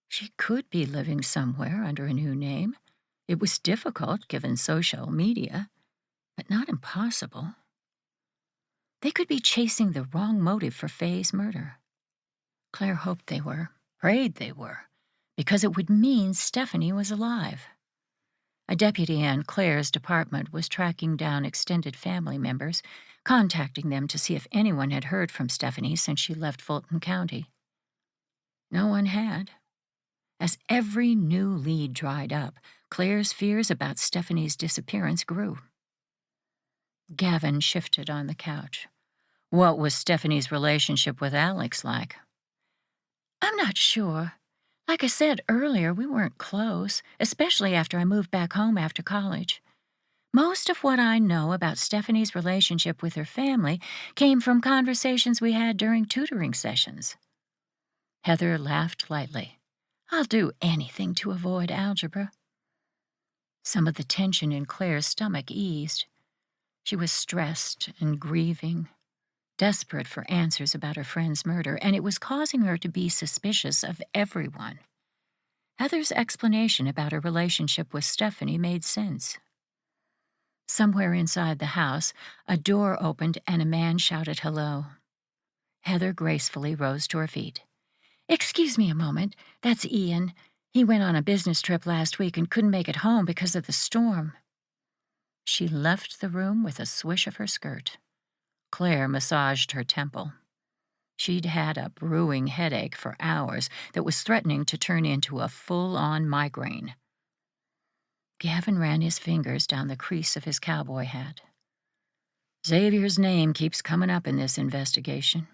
She could be living somewhere under a new name. It was difficult, given social media, but not impossible. They could be chasing the wrong motive for Faye's murder. Claire hoped they were, prayed they were, because it would mean Stephanie was alive. A deputy in Claire's department was tracking down extended family members, contacting them to see if anyone had heard from Stephanie since she left Fulton County. No one had. As every new lead dried up, Claire's fears about Stephanie's disappearance grew. Gavin shifted on the couch. What was Stephanie's relationship with Alex like? I'm not sure. Like I said earlier, we weren't close, especially after I moved back home after college. Most of what I know about Stephanie's relationship with her family came from conversations we had during tutoring sessions. Heather laughed lightly. I'll do anything to avoid algebra. Some of the tension in Claire's stomach eased. She was stressed and grieving, desperate for answers about her friend's murder, and it was causing her to be suspicious of everyone. Heather's explanation about her relationship with Stephanie made sense. Somewhere inside the house, a door opened and a man shouted hello. Heather gracefully rose to her feet. Excuse me a moment, that's Ian. He went on a business trip last week and couldn't make it home because of the storm. She left the room with a swish of her skirt. Claire massaged her temple. She'd had a brewing headache for hours that was threatening to turn into a full-on migraine. Gavin ran his fingers down the crease of his cowboy hat. Xavier's name keeps coming up in this investigation.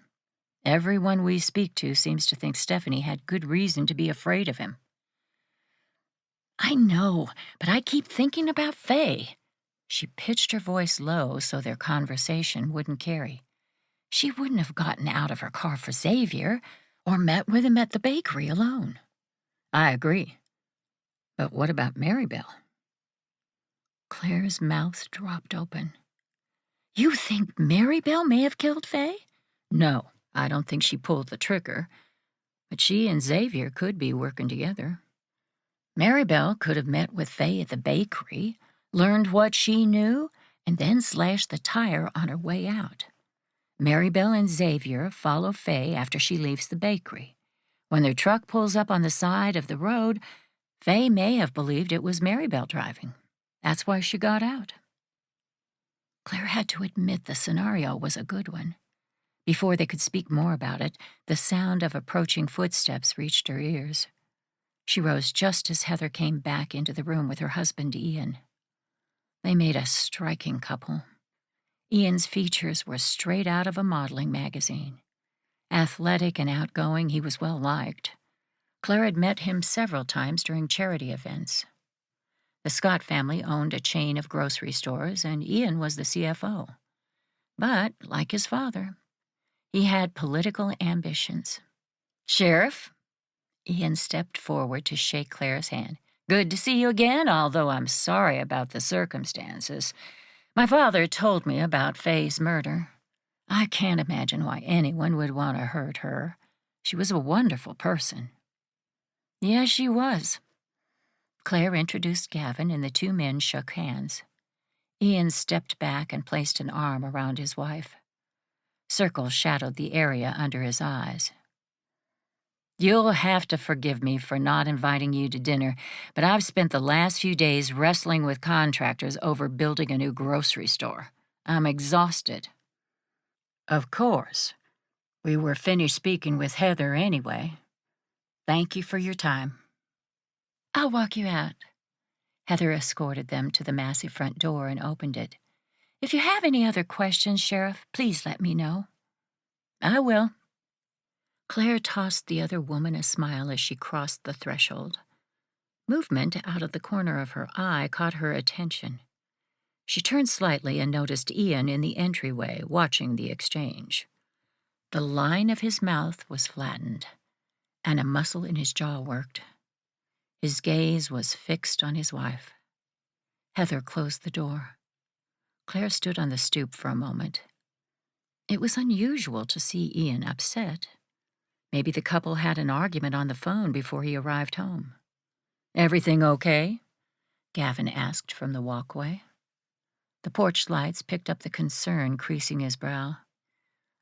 Everyone we speak to seems to think Stephanie had good reason to be afraid of him. I know, but I keep thinking about Faye. She pitched her voice low so their conversation wouldn't carry. She wouldn't have gotten out of her car for Xavier or met with him at the bakery alone. I agree. But what about Maribel? Claire's mouth dropped open. You think Maribel may have killed Faye? No, I don't think she pulled the trigger. But she and Xavier could be working together. Maribel could have met with Faye at the bakery, learned what she knew, and then slashed the tire on her way out. Maribel and Xavier follow Faye after she leaves the bakery. When their truck pulls up on the side of the road, Faye may have believed it was Maribel driving. That's why she got out. Claire had to admit the scenario was a good one. Before they could speak more about it, the sound of approaching footsteps reached her ears. She rose just as Heather came back into the room with her husband, Ian. They made a striking couple. Ian's features were straight out of a modeling magazine. Athletic and outgoing, he was well liked. Claire had met him several times during charity events. The Scott family owned a chain of grocery stores, and Ian was the CFO. But, like his father, he had political ambitions. "Sheriff?" Ian stepped forward to shake Claire's hand. "Good to see you again, although I'm sorry about the circumstances. My father told me about Faye's murder. I can't imagine why anyone would want to hurt her. She was a wonderful person." "Yes, she was." Claire introduced Gavin, and the two men shook hands. Ian stepped back and placed an arm around his wife. Circles shadowed the area under his eyes. "You'll have to forgive me for not inviting you to dinner, but I've spent the last few days wrestling with contractors over building a new grocery store. I'm exhausted." "Of course. We were finished speaking with Heather anyway. Thank you for your time." "I'll walk you out." Heather escorted them to the massive front door and opened it. "If you have any other questions, Sheriff, please let me know." "I will." Claire tossed the other woman a smile as she crossed the threshold. Movement out of the corner of her eye caught her attention. She turned slightly and noticed Ian in the entryway, watching the exchange. The line of his mouth was flattened, and a muscle in his jaw worked. His gaze was fixed on his wife. Heather closed the door. Claire stood on the stoop for a moment. It was unusual to see Ian upset. Maybe the couple had an argument on the phone before he arrived home. "Everything okay?" Gavin asked from the walkway. The porch lights picked up the concern creasing his brow.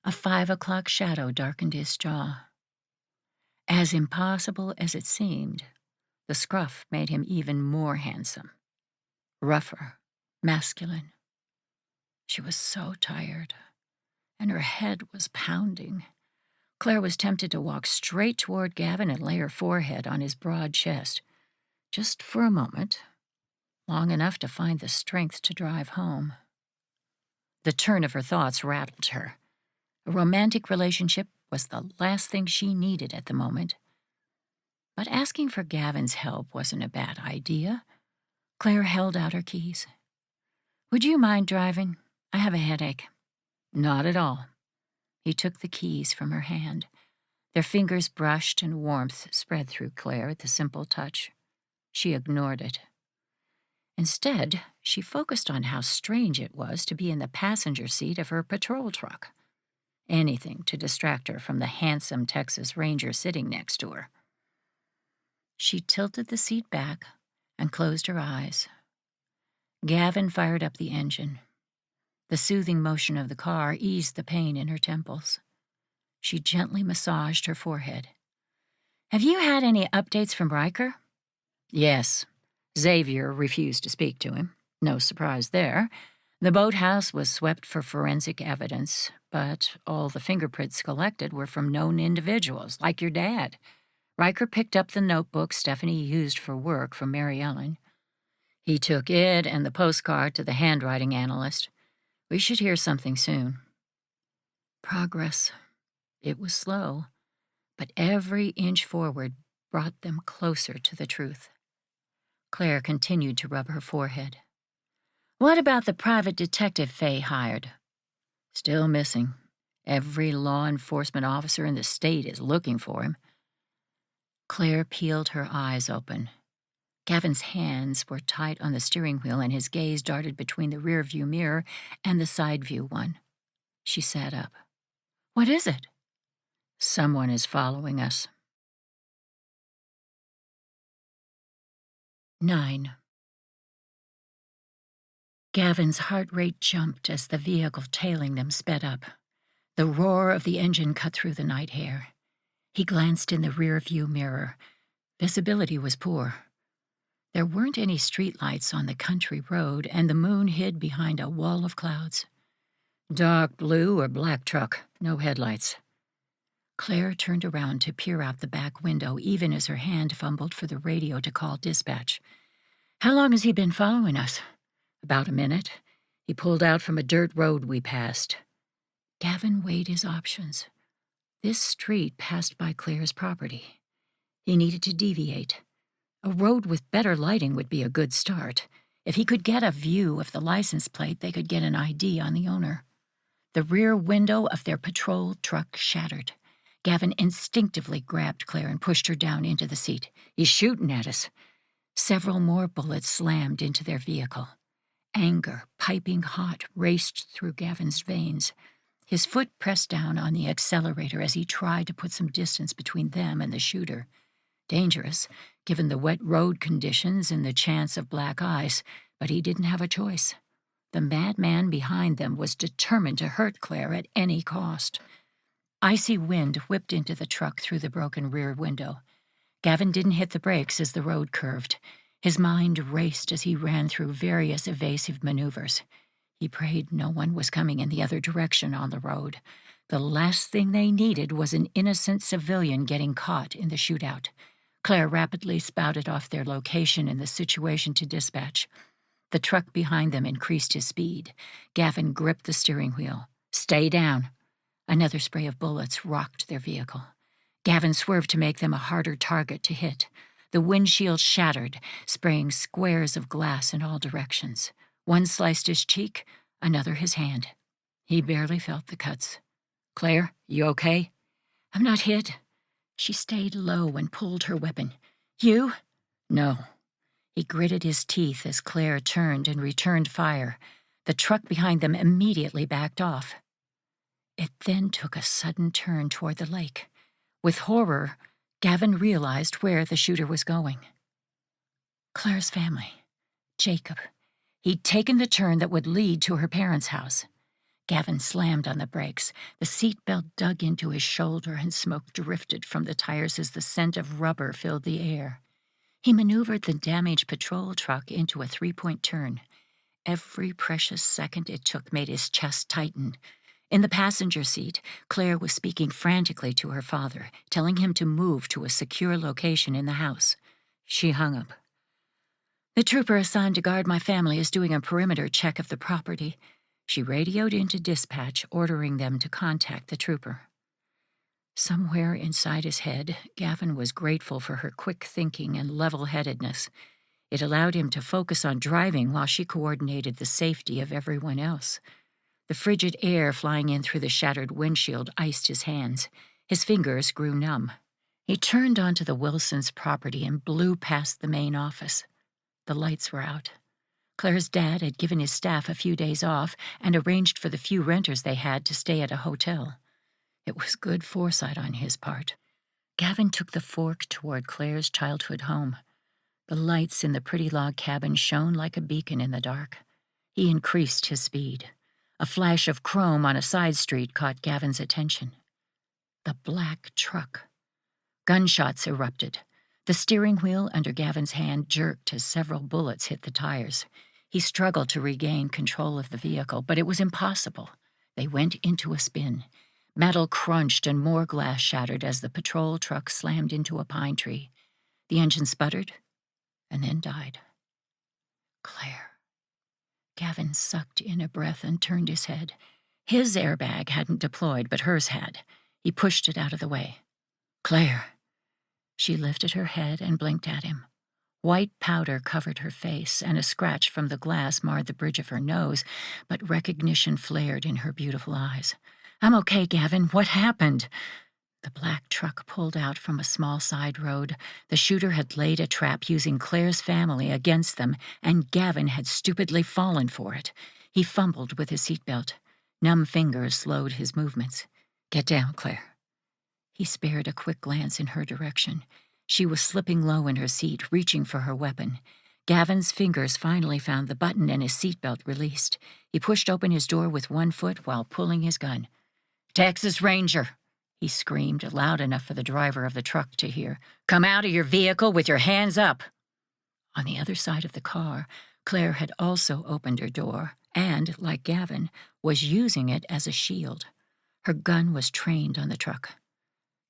A 5 o'clock shadow darkened his jaw. As impossible as it seemed, the scruff made him even more handsome. Rougher, masculine. She was so tired, and her head was pounding. Claire was tempted to walk straight toward Gavin and lay her forehead on his broad chest, just for a moment, long enough to find the strength to drive home. The turn of her thoughts rattled her. A romantic relationship was the last thing she needed at the moment. But asking for Gavin's help wasn't a bad idea. Claire held out her keys. "Would you mind driving? I have a headache." "Not at all." He took the keys from her hand. Their fingers brushed and warmth spread through Claire at the simple touch. She ignored it. Instead, she focused on how strange it was to be in the passenger seat of her patrol truck. Anything to distract her from the handsome Texas Ranger sitting next to her. She tilted the seat back and closed her eyes. Gavin fired up the engine. The soothing motion of the car eased the pain in her temples. She gently massaged her forehead. "Have you had any updates from Riker?" "Yes." Xavier refused to speak to him. No surprise there. The boathouse was swept for forensic evidence, but all the fingerprints collected were from known individuals, like your dad. Riker picked up the notebook Stephanie used for work from Mary Ellen. He took it and the postcard to the handwriting analyst. We should hear something soon. Progress. It was slow, but every inch forward brought them closer to the truth. Claire continued to rub her forehead. "What about the private detective Faye hired?" "Still missing. Every law enforcement officer in the state is looking for him." Claire peeled her eyes open. Gavin's hands were tight on the steering wheel, and his gaze darted between the rearview mirror and the side view one. She sat up. "What is it?" "Someone is following us." 9. Gavin's heart rate jumped as the vehicle tailing them sped up. The roar of the engine cut through the night air. He glanced in the rear-view mirror. Visibility was poor. There weren't any streetlights on the country road, and the moon hid behind a wall of clouds. Dark blue or black truck, no headlights. Claire turned around to peer out the back window, even as her hand fumbled for the radio to call dispatch. "How long has he been following us?" "About a minute. He pulled out from a dirt road we passed." Gavin weighed his options. This street passed by Claire's property. He needed to deviate. A road with better lighting would be a good start. If he could get a view of the license plate, they could get an ID on the owner. The rear window of their patrol truck shattered. Gavin instinctively grabbed Claire and pushed her down into the seat. "He's shooting at us." Several more bullets slammed into their vehicle. Anger, piping hot, raced through Gavin's veins. His foot pressed down on the accelerator as he tried to put some distance between them and the shooter. Dangerous, given the wet road conditions and the chance of black ice, but he didn't have a choice. The madman behind them was determined to hurt Claire at any cost. Icy wind whipped into the truck through the broken rear window. Gavin didn't hit the brakes as the road curved. His mind raced as he ran through various evasive maneuvers. He prayed no one was coming in the other direction on the road. The last thing they needed was an innocent civilian getting caught in the shootout. Claire rapidly spouted off their location and the situation to dispatch. The truck behind them increased his speed. Gavin gripped the steering wheel. "Stay down." Another spray of bullets rocked their vehicle. Gavin swerved to make them a harder target to hit. The windshield shattered, spraying squares of glass in all directions. One sliced his cheek, another his hand. He barely felt the cuts. "Claire, you okay?" "I'm not hit." She stayed low and pulled her weapon. "You?" "No." He gritted his teeth as Claire turned and returned fire. The truck behind them immediately backed off. It then took a sudden turn toward the lake. With horror, Gavin realized where the shooter was going. Claire's family. Jacob. He'd taken the turn that would lead to her parents' house. Gavin slammed on the brakes. The seatbelt dug into his shoulder and smoke drifted from the tires as the scent of rubber filled the air. He maneuvered the damaged patrol truck into a three-point turn. Every precious second it took made his chest tighten. In the passenger seat, Claire was speaking frantically to her father, telling him to move to a secure location in the house. She hung up. "The trooper assigned to guard my family is doing a perimeter check of the property." She radioed into dispatch, ordering them to contact the trooper. Somewhere inside his head, Gavin was grateful for her quick thinking and level-headedness. It allowed him to focus on driving while she coordinated the safety of everyone else. The frigid air flying in through the shattered windshield iced his hands. His fingers grew numb. He turned onto the Wilsons' property and blew past the main office. The lights were out. Claire's dad had given his staff a few days off and arranged for the few renters they had to stay at a hotel. It was good foresight on his part. Gavin took the fork toward Claire's childhood home. The lights in the pretty log cabin shone like a beacon in the dark. He increased his speed. A flash of chrome on a side street caught Gavin's attention. The black truck. Gunshots erupted. The steering wheel under Gavin's hand jerked as several bullets hit the tires. He struggled to regain control of the vehicle, but it was impossible. They went into a spin. Metal crunched and more glass shattered as the patrol truck slammed into a pine tree. The engine sputtered and then died. Claire. Gavin sucked in a breath and turned his head. His airbag hadn't deployed, but hers had. He pushed it out of the way. "Claire." She lifted her head and blinked at him. White powder covered her face, and a scratch from the glass marred the bridge of her nose, but recognition flared in her beautiful eyes. "I'm okay, Gavin. What happened?" The black truck pulled out from a small side road. The shooter had laid a trap using Claire's family against them, and Gavin had stupidly fallen for it. He fumbled with his seatbelt. Numb fingers slowed his movements. "Get down, Claire." He spared a quick glance in her direction. She was slipping low in her seat, reaching for her weapon. Gavin's fingers finally found the button and his seatbelt released. He pushed open his door with one foot while pulling his gun. "Texas Ranger," he screamed, loud enough for the driver of the truck to hear. "Come out of your vehicle with your hands up." On the other side of the car, Claire had also opened her door and, like Gavin, was using it as a shield. Her gun was trained on the truck.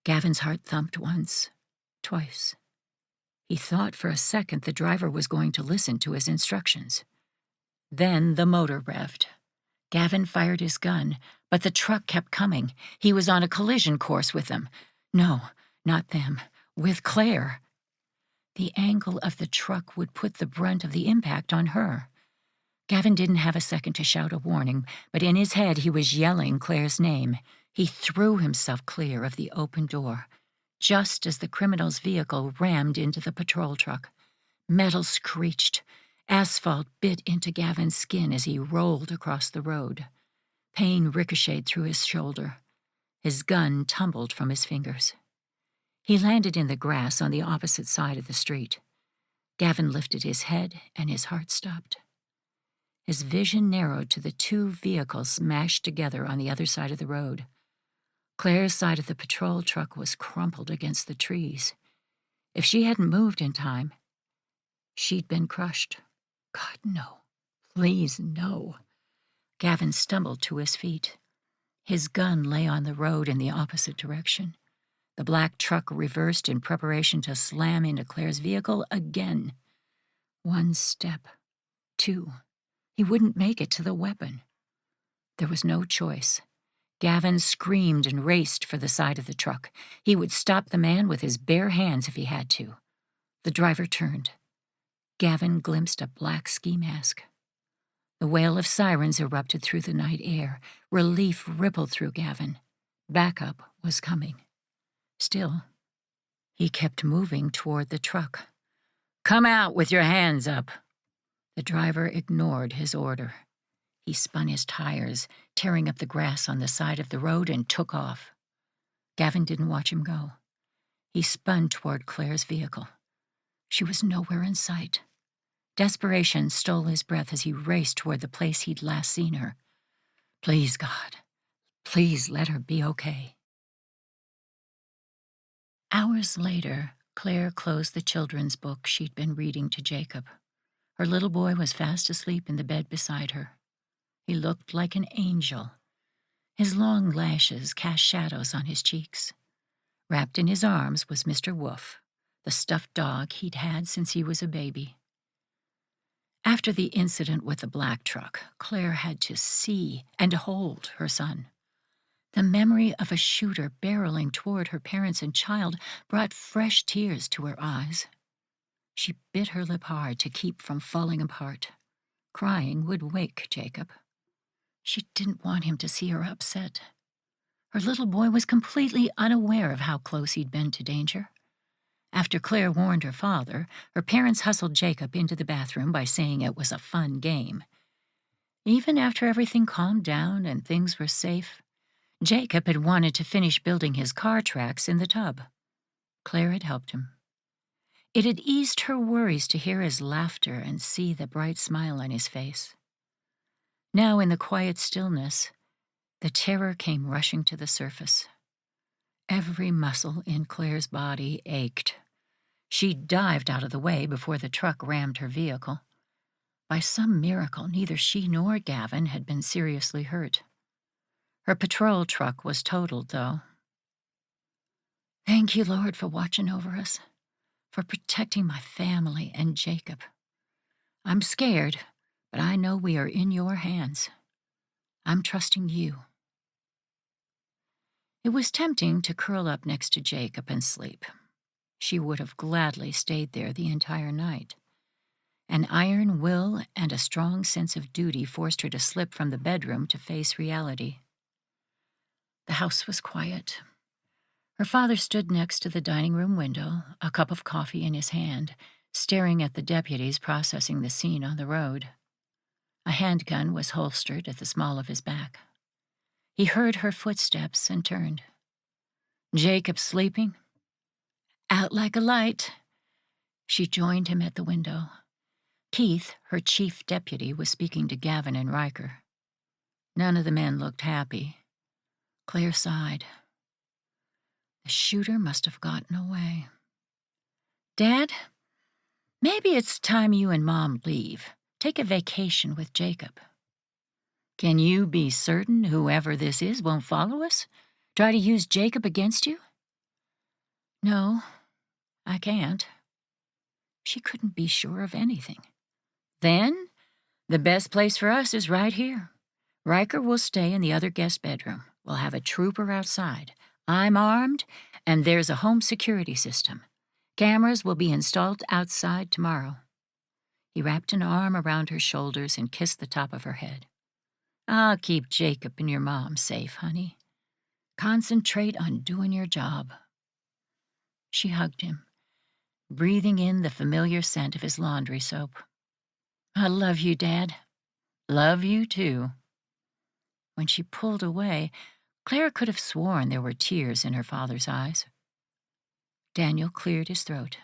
Gavin's heart thumped once, twice. He thought for a second the driver was going to listen to his instructions. Then the motor revved. Gavin fired his gun, but the truck kept coming. He was on a collision course with them. No, not them. With Claire. The angle of the truck would put the brunt of the impact on her. Gavin didn't have a second to shout a warning, but in his head he was yelling Claire's name. He threw himself clear of the open door, just as the criminal's vehicle rammed into the patrol truck. Metal screeched. Asphalt bit into Gavin's skin as he rolled across the road. Pain ricocheted through his shoulder. His gun tumbled from his fingers. He landed in the grass on the opposite side of the street. Gavin lifted his head and his heart stopped. His vision narrowed to the two vehicles smashed together on the other side of the road. Claire's side of the patrol truck was crumpled against the trees. If she hadn't moved in time, she'd been crushed. God, no. Please, no. Gavin stumbled to his feet. His gun lay on the road in the opposite direction. The black truck reversed in preparation to slam into Claire's vehicle again. One step. Two. He wouldn't make it to the weapon. There was no choice. Gavin screamed and raced for the side of the truck. He would stop the man with his bare hands if he had to. The driver turned. Gavin glimpsed a black ski mask. The wail of sirens erupted through the night air. Relief rippled through Gavin. Backup was coming. Still, he kept moving toward the truck. "Come out with your hands up." The driver ignored his order. He spun his tires, tearing up the grass on the side of the road, and took off. Gavin didn't watch him go. He spun toward Claire's vehicle. She was nowhere in sight. Desperation stole his breath as he raced toward the place he'd last seen her. Please, God, please let her be okay. Hours later, Claire closed the children's book she'd been reading to Jacob. Her little boy was fast asleep in the bed beside her. He looked like an angel. His long lashes cast shadows on his cheeks. Wrapped in his arms was Mr. Wolf, the stuffed dog he'd had since he was a baby. After the incident with the black truck, Claire had to see and hold her son. The memory of a shooter barreling toward her parents and child brought fresh tears to her eyes. She bit her lip hard to keep from falling apart. Crying would wake Jacob. She didn't want him to see her upset. Her little boy was completely unaware of how close he'd been to danger. After Claire warned her father, her parents hustled Jacob into the bathroom by saying it was a fun game. Even after everything calmed down and things were safe, Jacob had wanted to finish building his car tracks in the tub. Claire had helped him. It had eased her worries to hear his laughter and see the bright smile on his face. Now, in the quiet stillness, the terror came rushing to the surface. Every muscle in Claire's body ached. She dived out of the way before the truck rammed her vehicle. By some miracle, neither she nor Gavin had been seriously hurt. Her patrol truck was totaled, though. Thank you, Lord, for watching over us, for protecting my family and Jacob. I'm scared, but I know we are in your hands. I'm trusting you. It was tempting to curl up next to Jacob and sleep. She would have gladly stayed there the entire night. An iron will and a strong sense of duty forced her to slip from the bedroom to face reality. The house was quiet. Her father stood next to the dining room window, a cup of coffee in his hand, staring at the deputies processing the scene on the road. A handgun was holstered at the small of his back. He heard her footsteps and turned. Jacob sleeping? Out like a light. She joined him at the window. Keith, her chief deputy, was speaking to Gavin and Riker. None of the men looked happy. Claire sighed. The shooter must have gotten away. Dad, maybe it's time you and Mom leave. Take a vacation with Jacob. Can you be certain whoever this is won't follow us? Try to use Jacob against you? No, I can't. She couldn't be sure of anything. Then, the best place for us is right here. Riker will stay in the other guest bedroom. We'll have a trooper outside. I'm armed, and there's a home security system. Cameras will be installed outside tomorrow. He wrapped an arm around her shoulders and kissed the top of her head. I'll keep Jacob and your mom safe, honey. Concentrate on doing your job. She hugged him, breathing in the familiar scent of his laundry soap. I love you, Dad. Love you, too. When she pulled away, Claire could have sworn there were tears in her father's eyes. Daniel cleared his throat.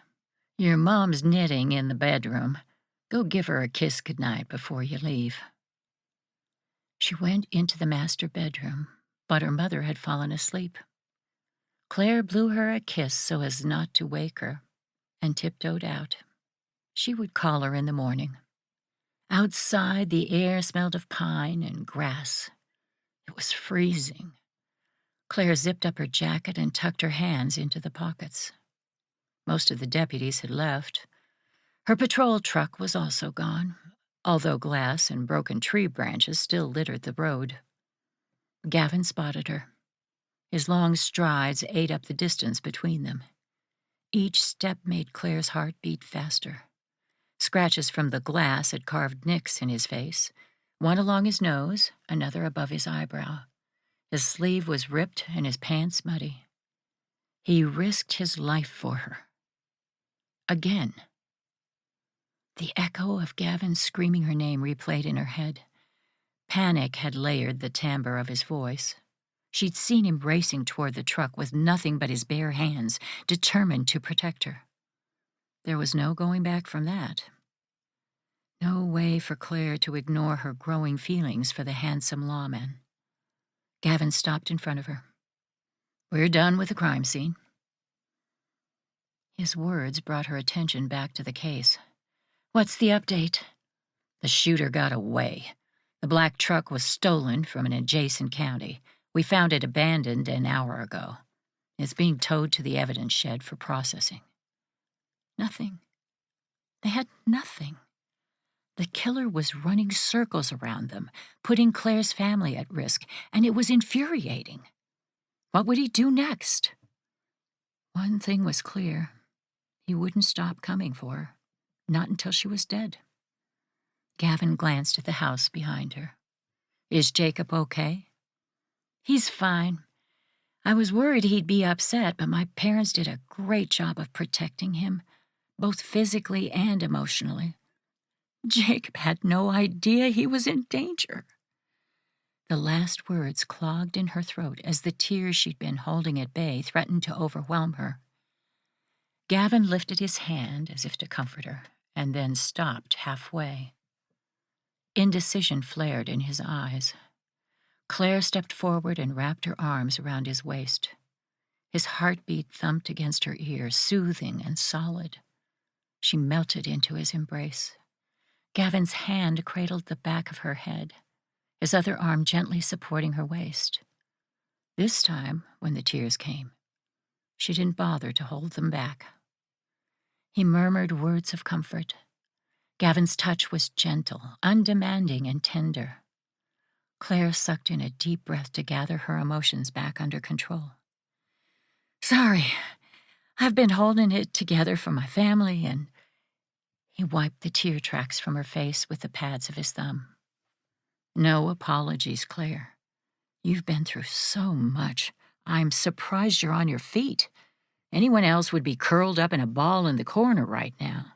Your mom's knitting in the bedroom. Go give her a kiss goodnight before you leave. She went into the master bedroom, but her mother had fallen asleep. Claire blew her a kiss so as not to wake her, and tiptoed out. She would call her in the morning. Outside, the air smelled of pine and grass. It was freezing. Claire zipped up her jacket and tucked her hands into the pockets. Most of the deputies had left. Her patrol truck was also gone, although glass and broken tree branches still littered the road. Gavin spotted her. His long strides ate up the distance between them. Each step made Claire's heart beat faster. Scratches from the glass had carved nicks in his face, one along his nose, another above his eyebrow. His sleeve was ripped and his pants muddy. He risked his life for her. Again. The echo of Gavin screaming her name replayed in her head. Panic had layered the timbre of his voice. She'd seen him racing toward the truck with nothing but his bare hands, determined to protect her. There was no going back from that. No way for Claire to ignore her growing feelings for the handsome lawman. Gavin stopped in front of her. We're done with the crime scene. His words brought her attention back to the case. What's the update? The shooter got away. The black truck was stolen from an adjacent county. We found it abandoned an hour ago. It's being towed to the evidence shed for processing. Nothing. They had nothing. The killer was running circles around them, putting Claire's family at risk, and it was infuriating. What would he do next? One thing was clear. He wouldn't stop coming for her, not until she was dead. Gavin glanced at the house behind her. Is Jacob okay? He's fine. I was worried he'd be upset, but my parents did a great job of protecting him, both physically and emotionally. Jacob had no idea he was in danger. The last words clogged in her throat as the tears she'd been holding at bay threatened to overwhelm her. Gavin lifted his hand as if to comfort her, and then stopped halfway. Indecision flared in his eyes. Claire stepped forward and wrapped her arms around his waist. His heartbeat thumped against her ear, soothing and solid. She melted into his embrace. Gavin's hand cradled the back of her head, his other arm gently supporting her waist. This time, when the tears came, she didn't bother to hold them back. He murmured words of comfort. Gavin's touch was gentle, undemanding, and tender. Claire sucked in a deep breath to gather her emotions back under control. Sorry, I've been holding it together for my family, and he wiped the tear tracks from her face with the pads of his thumb. No apologies, Claire. You've been through so much. I'm surprised you're on your feet. Anyone else would be curled up in a ball in the corner right now.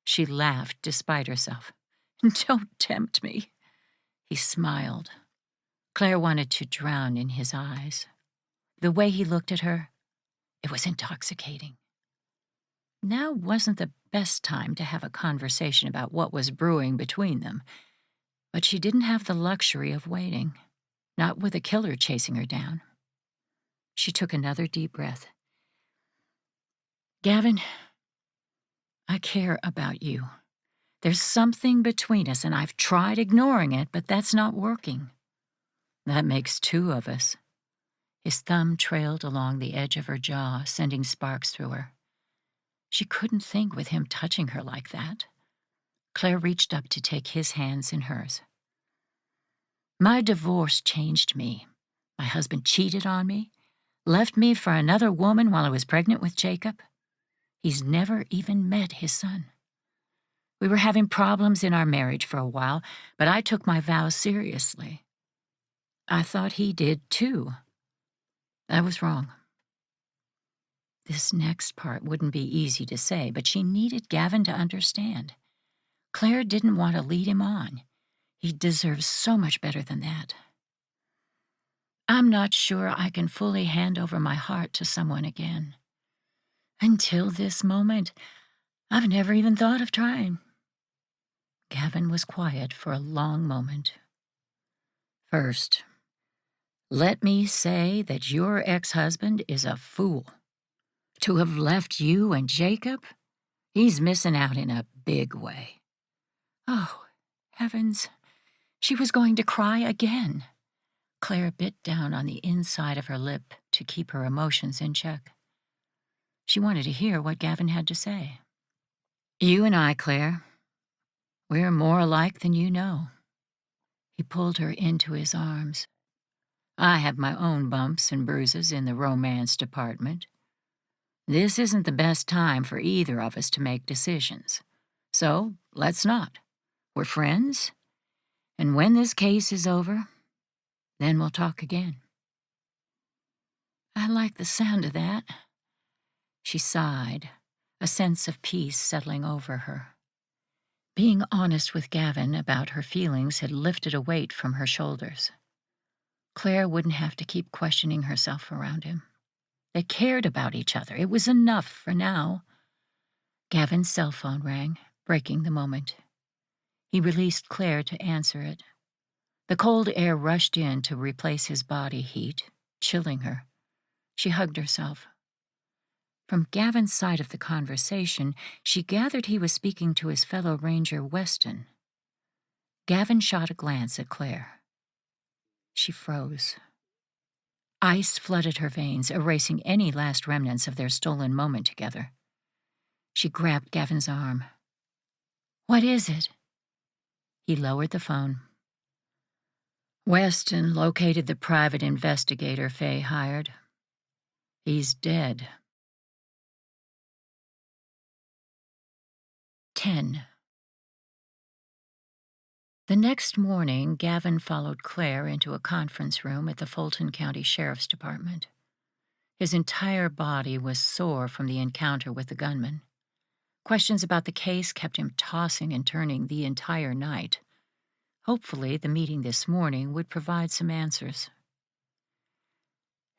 She laughed despite herself. Don't tempt me. He smiled. Claire wanted to drown in his eyes. The way he looked at her, it was intoxicating. Now wasn't the best time to have a conversation about what was brewing between them, but she didn't have the luxury of waiting. not with a killer chasing her down. She took another deep breath. Gavin, I care about you. There's something between us, and I've tried ignoring it, but that's not working. That makes two of us. His thumb trailed along the edge of her jaw, sending sparks through her. She couldn't think with him touching her like that. Claire reached up to take his hands in hers. My divorce changed me. My husband cheated on me, left me for another woman while I was pregnant with Jacob. He's never even met his son. We were having problems in our marriage for a while, but I took my vows seriously. I thought he did too. I was wrong. This next part wouldn't be easy to say, but she needed Gavin to understand. Claire didn't want to lead him on. He deserves so much better than that. I'm not sure I can fully hand over my heart to someone again. Until this moment, I've never even thought of trying. Gavin was quiet for a long moment. First, let me say that your ex-husband is a fool. To have left you and Jacob, he's missing out in a big way. Oh, heavens. She was going to cry again. Claire bit down on the inside of her lip to keep her emotions in check. She wanted to hear what Gavin had to say. You and I, Claire, we're more alike than you know. He pulled her into his arms. I have my own bumps and bruises in the romance department. This isn't the best time for either of us to make decisions. So, let's not. We're friends, and when this case is over, then we'll talk again. I like the sound of that. She sighed, a sense of peace settling over her. Being honest with Gavin about her feelings had lifted a weight from her shoulders. Claire wouldn't have to keep questioning herself around him. They cared about each other. It was enough for now. Gavin's cell phone rang, breaking the moment. He released Claire to answer it. The cold air rushed in to replace his body heat, chilling her. She hugged herself. From Gavin's side of the conversation, she gathered he was speaking to his fellow ranger, Weston. Gavin shot a glance at Claire. She froze. Ice flooded her veins, erasing any last remnants of their stolen moment together. She grabbed Gavin's arm. What is it? He lowered the phone. Weston located the private investigator Faye hired. He's dead. 10. The next morning, Gavin followed Claire into a conference room at the Fulton County Sheriff's Department. His entire body was sore from the encounter with the gunman. Questions about the case kept him tossing and turning the entire night. Hopefully, the meeting this morning would provide some answers.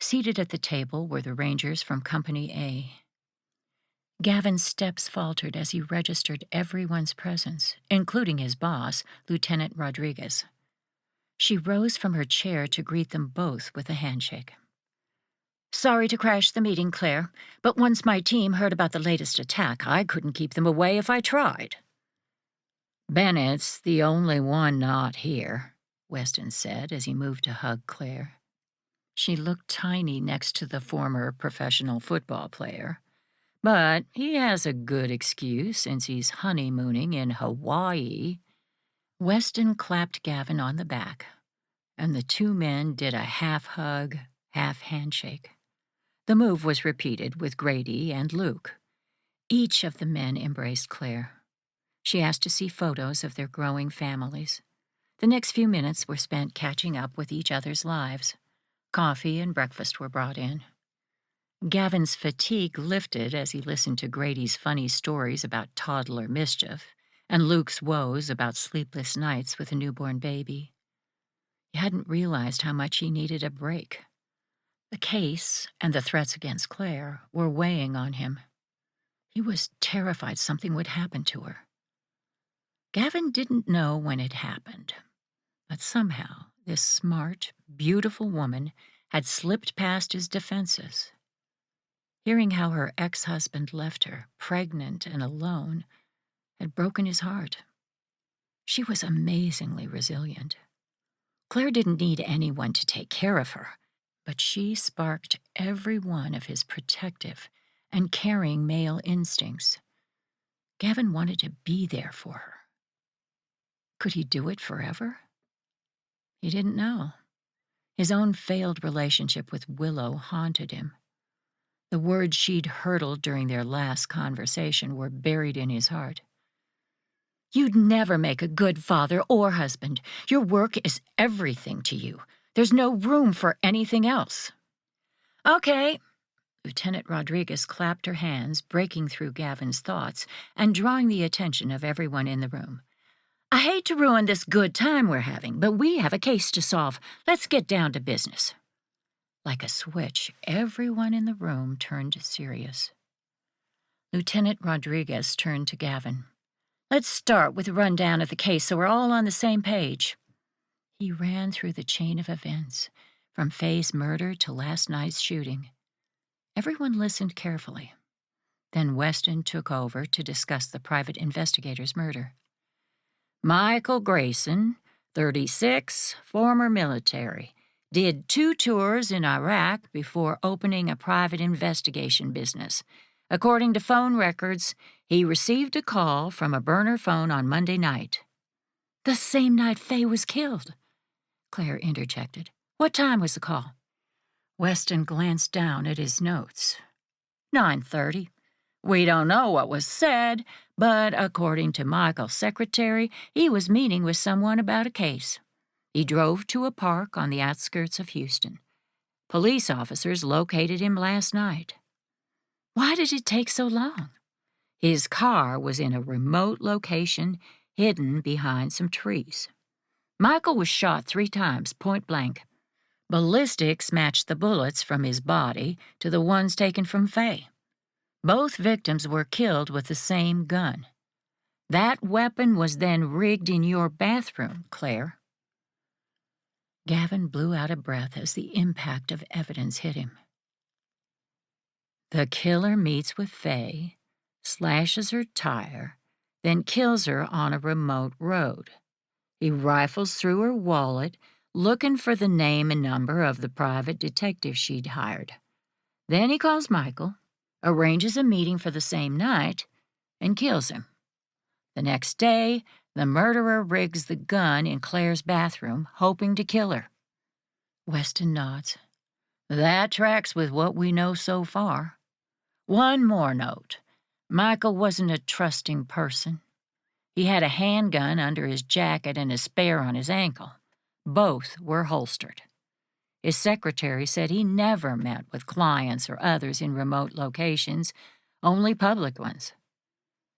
Seated at the table were the Rangers from Company A. Gavin's steps faltered as he registered everyone's presence, including his boss, Lieutenant Rodriguez. She rose from her chair to greet them both with a handshake. Sorry to crash the meeting, Claire, but once my team heard about the latest attack, I couldn't keep them away if I tried. Bennett's the only one not here, Weston said as he moved to hug Claire. She looked tiny next to the former professional football player. But he has a good excuse since he's honeymooning in Hawaii. Weston clapped Gavin on the back, and the two men did a half-hug, half-handshake. The move was repeated with Grady and Luke. Each of the men embraced Claire. She asked to see photos of their growing families. The next few minutes were spent catching up with each other's lives. Coffee and breakfast were brought in. Gavin's fatigue lifted as he listened to Grady's funny stories about toddler mischief and Luke's woes about sleepless nights with a newborn baby. He hadn't realized how much he needed a break. The case and the threats against Claire were weighing on him. He was terrified something would happen to her. Gavin didn't know when it happened, but somehow This smart, beautiful woman had slipped past his defenses. Hearing how her ex-husband left her, pregnant and alone, had broken his heart. She was amazingly resilient. Claire didn't need anyone to take care of her, but she sparked every one of his protective and caring male instincts. Gavin wanted to be there for her. Could he do it forever? He didn't know. His own failed relationship with Willow haunted him. The words she'd hurled during their last conversation were buried in his heart. "You'd never make a good father or husband. Your work is everything to you. There's no room for anything else." "Okay." Lieutenant Rodriguez clapped her hands, breaking through Gavin's thoughts and drawing the attention of everyone in the room. "I hate to ruin this good time we're having, but we have a case to solve. Let's get down to business." Like a switch, everyone in the room turned serious. Lieutenant Rodriguez turned to Gavin. "Let's start with a rundown of the case so we're all on the same page." He ran through the chain of events, from Faye's murder to last night's shooting. Everyone listened carefully. Then Weston took over to discuss the private investigator's murder. "Michael Grayson, 36, former military, did 2 tours in Iraq before opening a private investigation business. According to phone records, he received a call from a burner phone on Monday night." "The same night Faye was killed," Claire interjected. "What time was the call?" Weston glanced down at his notes. 9:30. We don't know what was said, but according to Michael's secretary, he was meeting with someone about a case. He drove to a park on the outskirts of Houston. Police officers located him last night. Why did it take so long? His car was in a remote location, hidden behind some trees. Michael was shot 3 times, point blank. Ballistics matched the bullets from his body to the ones taken from Faye. Both victims were killed with the same gun. That weapon was then rigged in your bathroom, Claire." Gavin blew out a breath as the impact of evidence hit him. The killer meets with Faye, slashes her tire, then kills her on a remote road. He rifles through her wallet, looking for the name and number of the private detective she'd hired. Then he calls Michael, arranges a meeting for the same night, and kills him. The next day, the murderer rigs the gun in Claire's bathroom, hoping to kill her. Weston nods. That tracks with what we know so far. One more note. Michael wasn't a trusting person. He had a handgun under his jacket and a spare on his ankle. Both were holstered. His secretary said he never met with clients or others in remote locations, only public ones.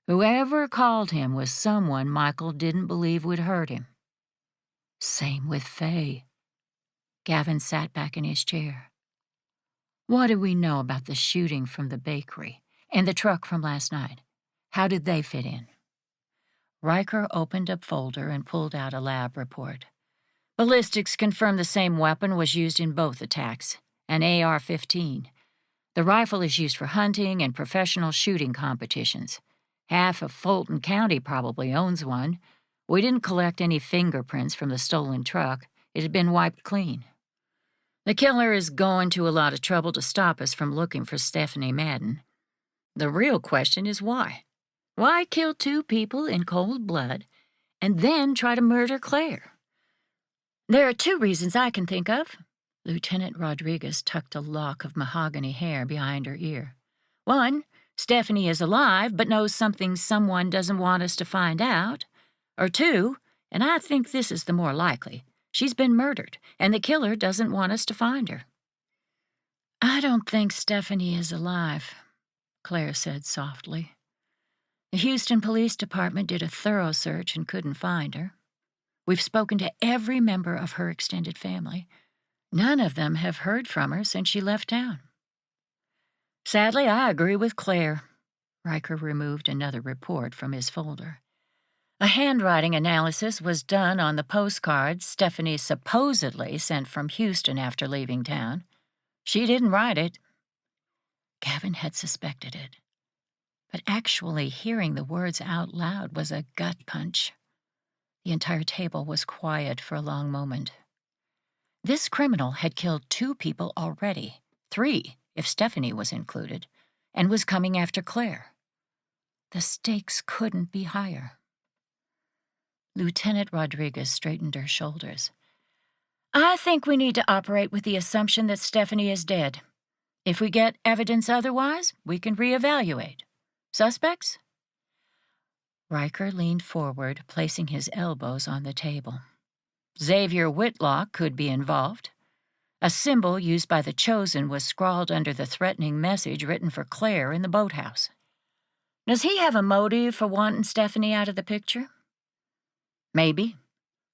Whoever called him was someone Michael didn't believe would hurt him. Same with Faye. Gavin sat back in his chair. What do we know about the shooting from the bakery and the truck from last night? How did they fit in? Riker opened a folder and pulled out a lab report. Ballistics confirmed the same weapon was used in both attacks, an AR-15. The rifle is used for hunting and professional shooting competitions. Half of Fulton County probably owns one. We didn't collect any fingerprints from the stolen truck. It had been wiped clean. The killer is going to a lot of trouble to stop us from looking for Stephanie Madden. The real question is why? Why kill 2 people in cold blood and then try to murder Claire? There are 2 reasons I can think of. Lieutenant Rodriguez tucked a lock of mahogany hair behind her ear. 1, Stephanie is alive but knows something someone doesn't want us to find out. Or 2, and I think this is the more likely, she's been murdered, and the killer doesn't want us to find her. I don't think Stephanie is alive, Claire said softly. The Houston Police Department did a thorough search and couldn't find her. We've spoken to every member of her extended family. None of them have heard from her since she left town. Sadly, I agree with Claire. Riker removed another report from his folder. A handwriting analysis was done on the postcard Stephanie supposedly sent from Houston after leaving town. She didn't write it. Gavin had suspected it. But actually hearing the words out loud was a gut punch. The entire table was quiet for a long moment. This criminal had killed 2 people already, 3 if Stephanie was included, and was coming after Claire. The stakes couldn't be higher. Lieutenant Rodriguez straightened her shoulders. I think we need to operate with the assumption that Stephanie is dead. If we get evidence otherwise, we can reevaluate. Suspects? Riker leaned forward, placing his elbows on the table. Xavier Whitlock could be involved. A symbol used by the Chosen was scrawled under the threatening message written for Claire in the boathouse. Does he have a motive for wanting Stephanie out of the picture? Maybe.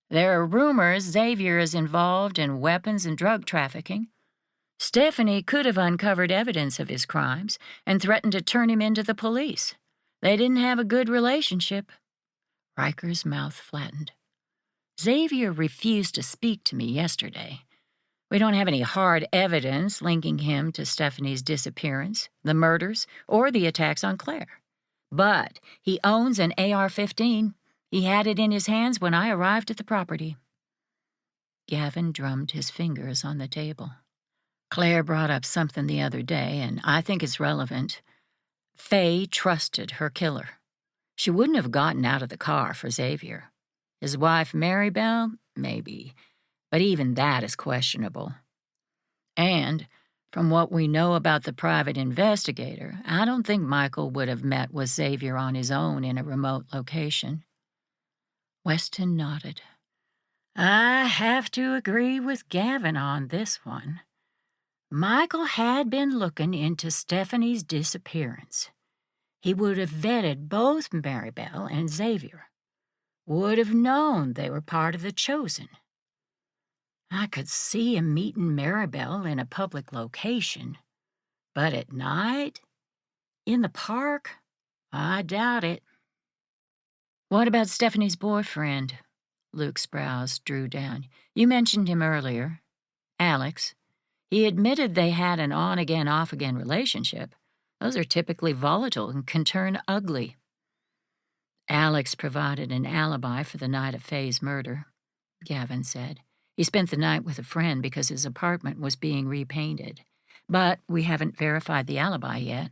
There are rumors Xavier is involved in weapons and drug trafficking. Stephanie could have uncovered evidence of his crimes and threatened to turn him into the police. They didn't have a good relationship. Riker's mouth flattened. Xavier refused to speak to me yesterday. We don't have any hard evidence linking him to Stephanie's disappearance, the murders, or the attacks on Claire. But he owns an AR-15. He had it in his hands when I arrived at the property. Gavin drummed his fingers on the table. Claire brought up something the other day, and I think it's relevant. Faye trusted her killer. She wouldn't have gotten out of the car for Xavier. His wife, Maribel, maybe, but even that is questionable. And, from what we know about the private investigator, I don't think Michael would have met with Xavier on his own in a remote location. Weston nodded. I have to agree with Gavin on this one. Michael had been looking into Stephanie's disappearance. He would have vetted both Maribel and Xavier. Would have known they were part of the Chosen. I could see him meeting Maribel in a public location. But at night? In the park? I doubt it. What about Stephanie's boyfriend? Luke's brows drew down. You mentioned him earlier. Alex. He admitted they had an on-again, off-again relationship. Those are typically volatile and can turn ugly. Alex provided an alibi for the night of Faye's murder, Gavin said. He spent the night with a friend because his apartment was being repainted. But we haven't verified the alibi yet.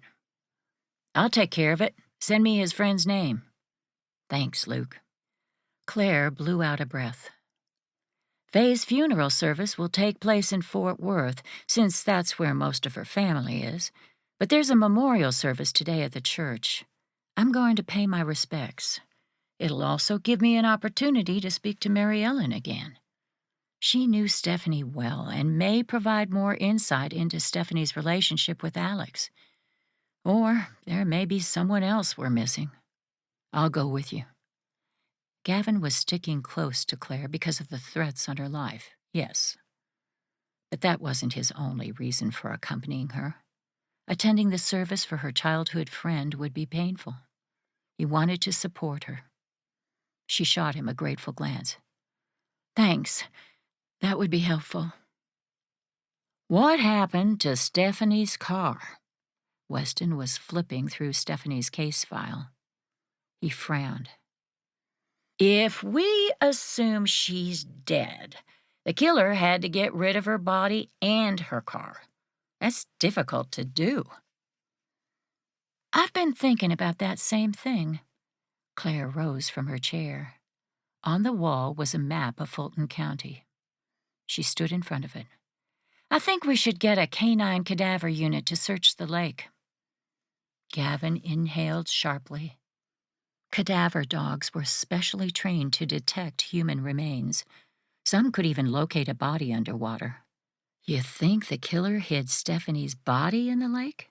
I'll take care of it. Send me his friend's name. Thanks, Luke. Claire blew out a breath. Faye's funeral service will take place in Fort Worth, since that's where most of her family is. But there's a memorial service today at the church. I'm going to pay my respects. It'll also give me an opportunity to speak to Mary Ellen again. She knew Stephanie well and may provide more insight into Stephanie's relationship with Alex. Or there may be someone else we're missing. I'll go with you. Gavin was sticking close to Claire because of the threats on her life, yes. But that wasn't his only reason for accompanying her. Attending the service for her childhood friend would be painful. He wanted to support her. She shot him a grateful glance. Thanks. That would be helpful. What happened to Stephanie's car? Weston was flipping through Stephanie's case file. He frowned. If we assume she's dead, the killer had to get rid of her body and her car. That's difficult to do. I've been thinking about that same thing. Claire rose from her chair. On the wall was a map of Fulton County. She stood in front of it. I think we should get a canine cadaver unit to search the lake. Gavin inhaled sharply. Cadaver dogs were specially trained to detect human remains. Some could even locate a body underwater. You think the killer hid Stephanie's body in the lake?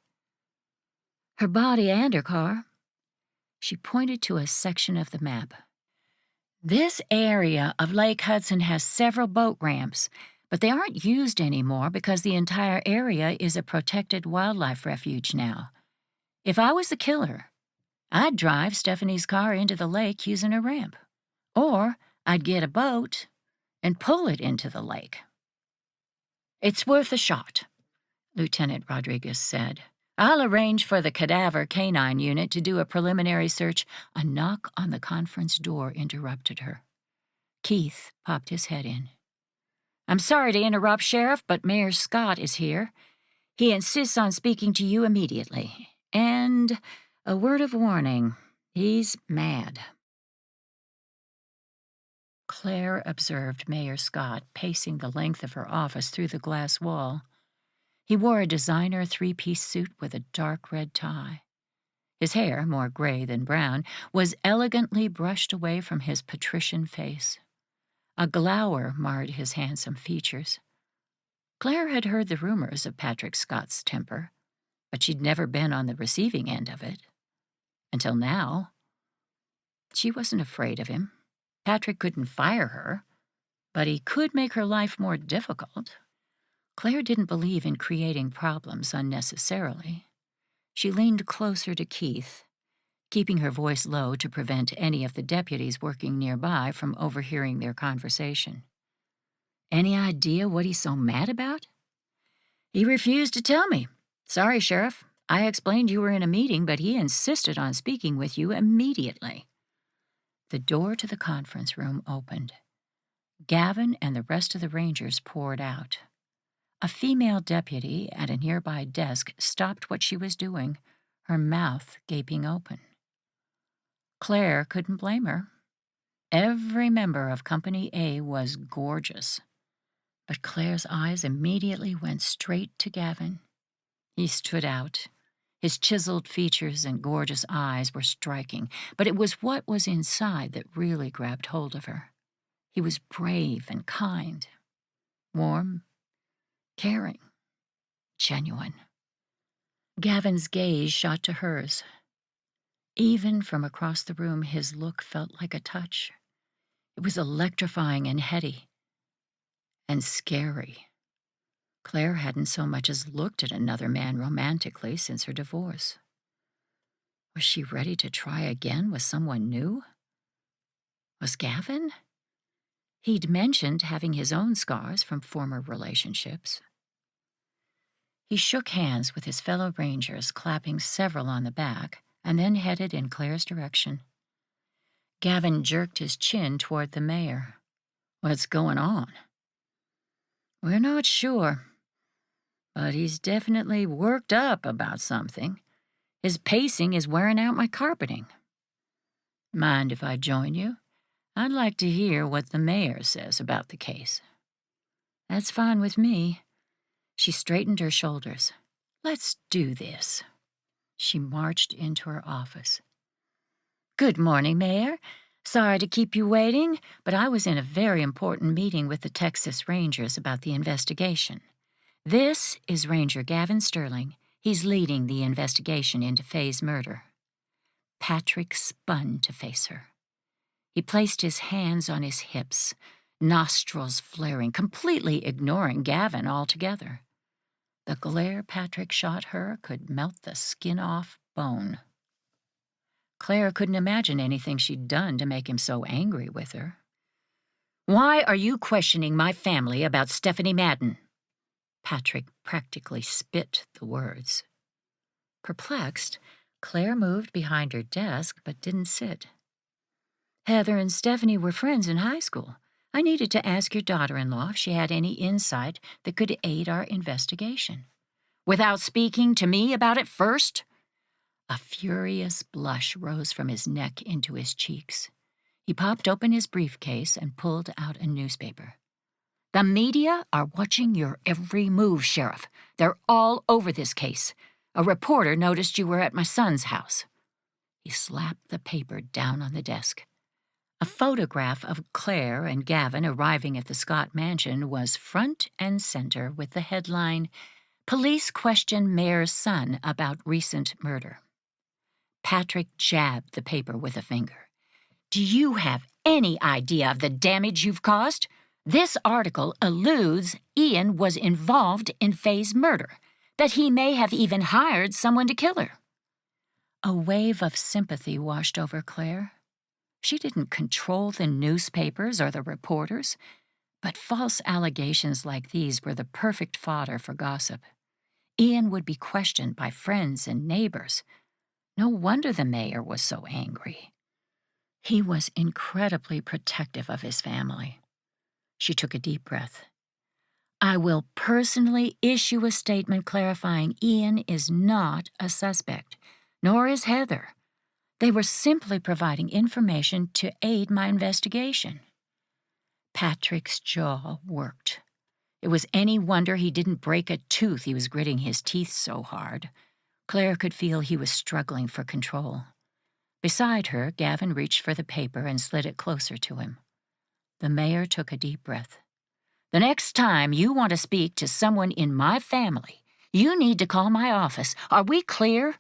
Her body and her car. She pointed to a section of the map. This area of Lake Hudson has several boat ramps, but they aren't used anymore because the entire area is a protected wildlife refuge now. If I was the killer, I'd drive Stephanie's car into the lake using a ramp. Or I'd get a boat and pull it into the lake. It's worth a shot, Lieutenant Rodriguez said. I'll arrange for the cadaver canine unit to do a preliminary search. A knock on the conference door interrupted her. Keith popped his head in. I'm sorry to interrupt, Sheriff, but Mayor Scott is here. He insists on speaking to you immediately. And a word of warning, he's mad. Claire observed Mayor Scott pacing the length of her office through the glass wall. He wore a designer three-piece suit with a dark red tie. His hair, more gray than brown, was elegantly brushed away from his patrician face. A glower marred his handsome features. Claire had heard the rumors of Patrick Scott's temper, but she'd never been on the receiving end of it. Until now. She wasn't afraid of him. Patrick couldn't fire her, but he could make her life more difficult. Claire didn't believe in creating problems unnecessarily. She leaned closer to Keith, keeping her voice low to prevent any of the deputies working nearby from overhearing their conversation. Any idea what he's so mad about? He refused to tell me. Sorry, Sheriff. I explained you were in a meeting, but he insisted on speaking with you immediately. The door to the conference room opened. Gavin and the rest of the Rangers poured out. A female deputy at a nearby desk stopped what she was doing, her mouth gaping open. Claire couldn't blame her. Every member of Company A was gorgeous. But Claire's eyes immediately went straight to Gavin. He stood out. His chiseled features and gorgeous eyes were striking, but it was what was inside that really grabbed hold of her. He was brave and kind, warm, caring, genuine. Gavin's gaze shot to hers. Even from across the room, his look felt like a touch. It was electrifying and heady and scary. Claire hadn't so much as looked at another man romantically since her divorce. Was she ready to try again with someone new? Was Gavin? He'd mentioned having his own scars from former relationships. He shook hands with his fellow Rangers, clapping several on the back, and then headed in Claire's direction. Gavin jerked his chin toward the mayor. What's going on? We're not sure, but he's definitely worked up about something. His pacing is wearing out my carpeting. Mind if I join you? I'd like to hear what the mayor says about the case. That's fine with me. She straightened her shoulders. Let's do this. She marched into her office. Good morning, Mayor. Sorry to keep you waiting, but I was in a very important meeting with the Texas Rangers about the investigation. This is Ranger Gavin Sterling. He's leading the investigation into Faye's murder. Patrick spun to face her. He placed his hands on his hips, nostrils flaring, completely ignoring Gavin altogether. The glare Patrick shot her could melt the skin off bone. Claire couldn't imagine anything she'd done to make him so angry with her. Why are you questioning my family about Stephanie Madden? Patrick practically spit the words. Perplexed, Claire moved behind her desk but didn't sit. Heather and Stephanie were friends in high school. I needed to ask your daughter-in-law if she had any insight that could aid our investigation. Without speaking to me about it first? A furious blush rose from his neck into his cheeks. He popped open his briefcase and pulled out a newspaper. The media are watching your every move, Sheriff. They're all over this case. A reporter noticed you were at my son's house. He slapped the paper down on the desk. A photograph of Claire and Gavin arriving at the Scott mansion was front and center with the headline, Police Question Mayor's Son About Recent Murder. Patrick jabbed the paper with a finger. Do you have any idea of the damage you've caused? This article alludes Ian was involved in Faye's murder, that he may have even hired someone to kill her. A wave of sympathy washed over Claire. She didn't control the newspapers or the reporters, but false allegations like these were the perfect fodder for gossip. Ian would be questioned by friends and neighbors. No wonder the mayor was so angry. He was incredibly protective of his family. She took a deep breath. I will personally issue a statement clarifying Ian is not a suspect, nor is Heather. They were simply providing information to aid my investigation. Patrick's jaw worked. It was any wonder he didn't break a tooth. He was gritting his teeth so hard. Claire could feel he was struggling for control. Beside her, Gavin reached for the paper and slid it closer to him. The mayor took a deep breath. The next time you want to speak to someone in my family, you need to call my office. Are we clear?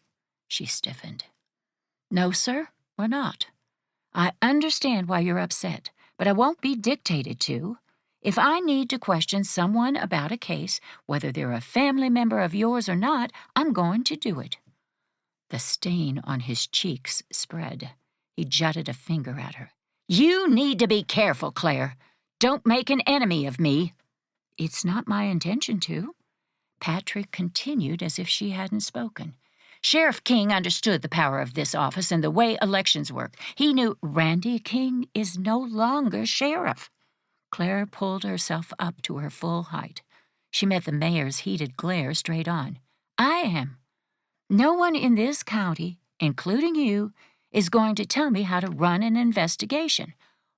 She stiffened. No, sir, we're not. I understand why you're upset, but I won't be dictated to. If I need to question someone about a case, whether they're a family member of yours or not, I'm going to do it. The stain on his cheeks spread. He jutted a finger at her. You need to be careful, Claire. Don't make an enemy of me. It's not my intention to. Patrick continued as if she hadn't spoken. Sheriff King understood the power of this office and the way elections work. He knew Randy King is no longer sheriff. Claire pulled herself up to her full height. She met the mayor's heated glare straight on. I am. No one in this county, including you, is going to tell me how to run an investigation.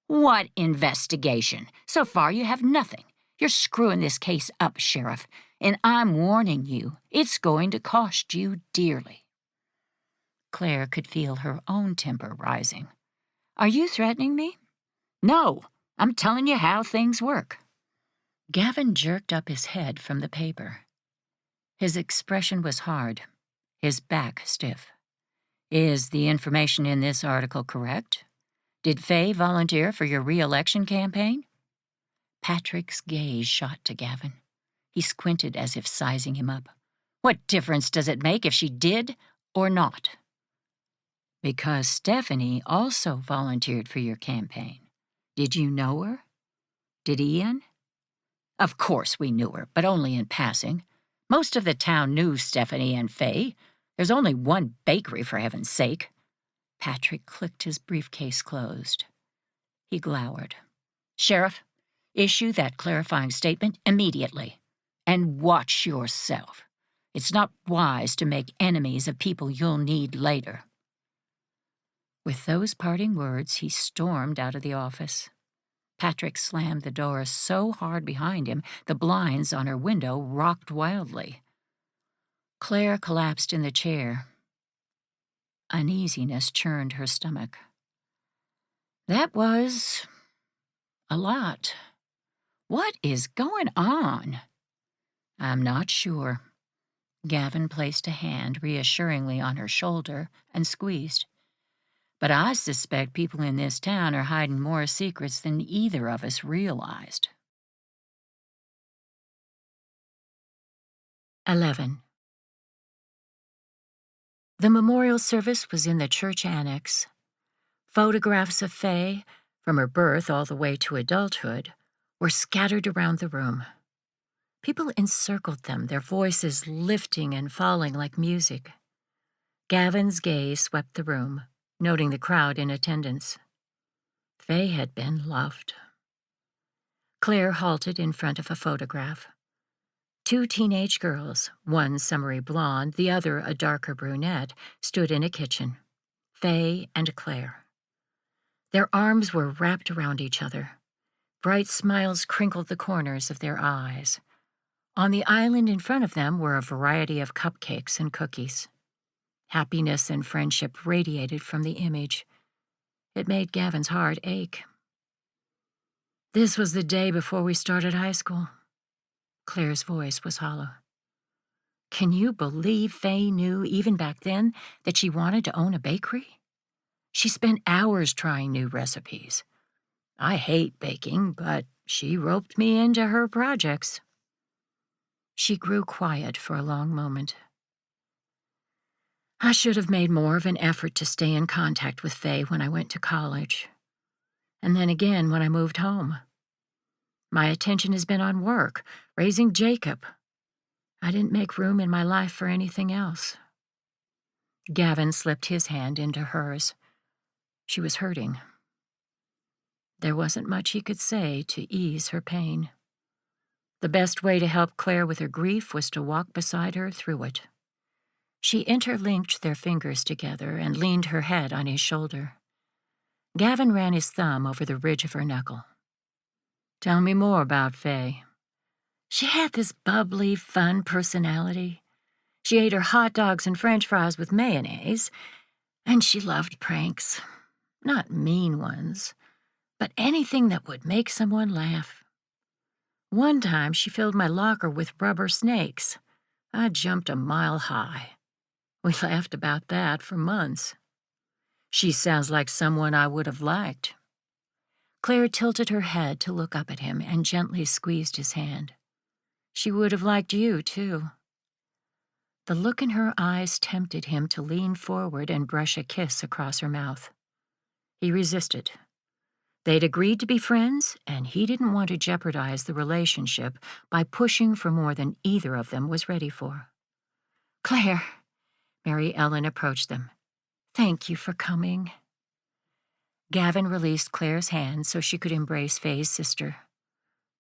What investigation? So far you have nothing. You're screwing this case up, Sheriff, and I'm warning you, it's going to cost you dearly. Claire could feel her own temper rising. Are you threatening me? No, I'm telling you how things work. Gavin jerked up his head from the paper. His expression was hard, his back stiff. Is the information in this article correct? Did Faye volunteer for your re-election campaign? Patrick's gaze shot to Gavin. He squinted as if sizing him up. What difference does it make if she did or not? Because Stephanie also volunteered for your campaign. Did you know her? Did Ian? Of course we knew her, but only in passing. Most of the town knew Stephanie and Faye. There's only one bakery, for heaven's sake. Patrick clicked his briefcase closed. He glowered. Sheriff, issue that clarifying statement immediately. And watch yourself. It's not wise to make enemies of people you'll need later. With those parting words, he stormed out of the office. Patrick slammed the door so hard behind him, the blinds on her window rocked wildly. Claire collapsed in the chair. Uneasiness churned her stomach. That was a lot. What is going on? I'm not sure. Gavin placed a hand reassuringly on her shoulder and squeezed. But I suspect people in this town are hiding more secrets than either of us realized. 11. The memorial service was in the church annex. Photographs of Faye, from her birth all the way to adulthood, were scattered around the room. People encircled them, their voices lifting and falling like music. Gavin's gaze swept the room, noting the crowd in attendance. Faye had been loved. Claire halted in front of a photograph. Two teenage girls, one summery blonde, the other a darker brunette, stood in a kitchen. Faye and Claire. Their arms were wrapped around each other. Bright smiles crinkled the corners of their eyes. On the island in front of them were a variety of cupcakes and cookies. Happiness and friendship radiated from the image. It made Gavin's heart ache. This was the day before we started high school. Claire's voice was hollow. Can you believe Faye knew, even back then, that she wanted to own a bakery? She spent hours trying new recipes. I hate baking, but she roped me into her projects. She grew quiet for a long moment. I should have made more of an effort to stay in contact with Faye when I went to college, and then again when I moved home. My attention has been on work, raising Jacob. I didn't make room in my life for anything else. Gavin slipped his hand into hers. She was hurting. There wasn't much he could say to ease her pain. The best way to help Claire with her grief was to walk beside her through it. She interlinked their fingers together and leaned her head on his shoulder. Gavin ran his thumb over the ridge of her knuckle. "Tell me more about Faye." "She had this bubbly, fun personality. She ate her hot dogs and French fries with mayonnaise, and she loved pranks. Not mean ones, but anything that would make someone laugh. One time she filled my locker with rubber snakes. I jumped a mile high. We laughed about that for months. She sounds like someone I would have liked." Claire tilted her head to look up at him and gently squeezed his hand. "She would have liked you, too." The look in her eyes tempted him to lean forward and brush a kiss across her mouth. He resisted. They'd agreed to be friends, and he didn't want to jeopardize the relationship by pushing for more than either of them was ready for. "Claire," Mary Ellen approached them. "Thank you for coming." Gavin released Claire's hand so she could embrace Faye's sister.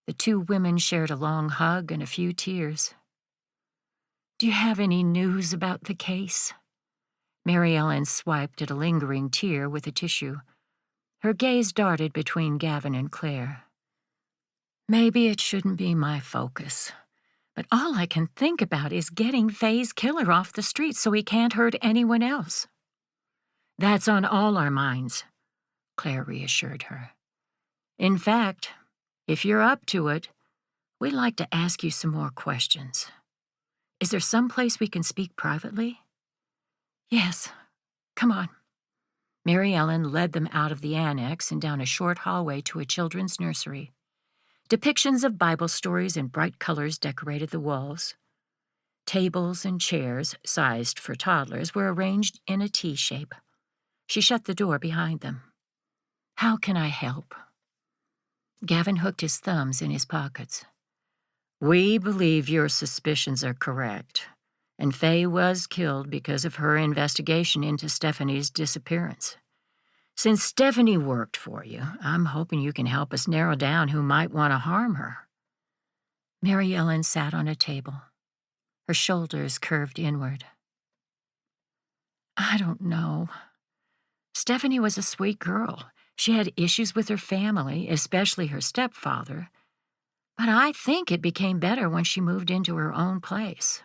The two women shared a long hug and a few tears. "Do you have any news about the case?" Mary Ellen swiped at a lingering tear with a tissue. Her gaze darted between Gavin and Claire. "Maybe it shouldn't be my focus, but all I can think about is getting Faye's killer off the street so he can't hurt anyone else." "That's on all our minds," Claire reassured her. "In fact, if you're up to it, we'd like to ask you some more questions. Is there some place we can speak privately?" "Yes, come on." Mary Ellen led them out of the annex and down a short hallway to a children's nursery. Depictions of Bible stories in bright colors decorated the walls. Tables and chairs, sized for toddlers, were arranged in a T shape. She shut the door behind them. "How can I help?" Gavin hooked his thumbs in his pockets. "We believe your suspicions are correct, and Faye was killed because of her investigation into Stephanie's disappearance. Since Stephanie worked for you, I'm hoping you can help us narrow down who might want to harm her." Mary Ellen sat on a table. Her shoulders curved inward. "I don't know. Stephanie was a sweet girl. She had issues with her family, especially her stepfather, but I think it became better when she moved into her own place."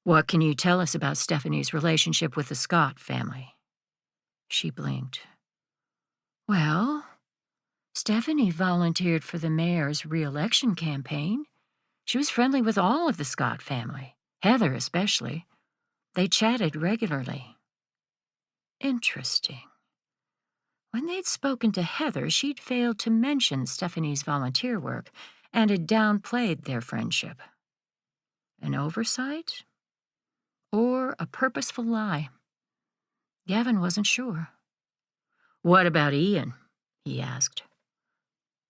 "What can you tell us about Stephanie's relationship with the Scott family?" She blinked. "Well, Stephanie volunteered for the mayor's re-election campaign. She was friendly with all of the Scott family, Heather especially. They chatted regularly." Interesting. When they'd spoken to Heather, she'd failed to mention Stephanie's volunteer work and had downplayed their friendship. An oversight? Or a purposeful lie? Gavin wasn't sure. "What about Ian?" he asked.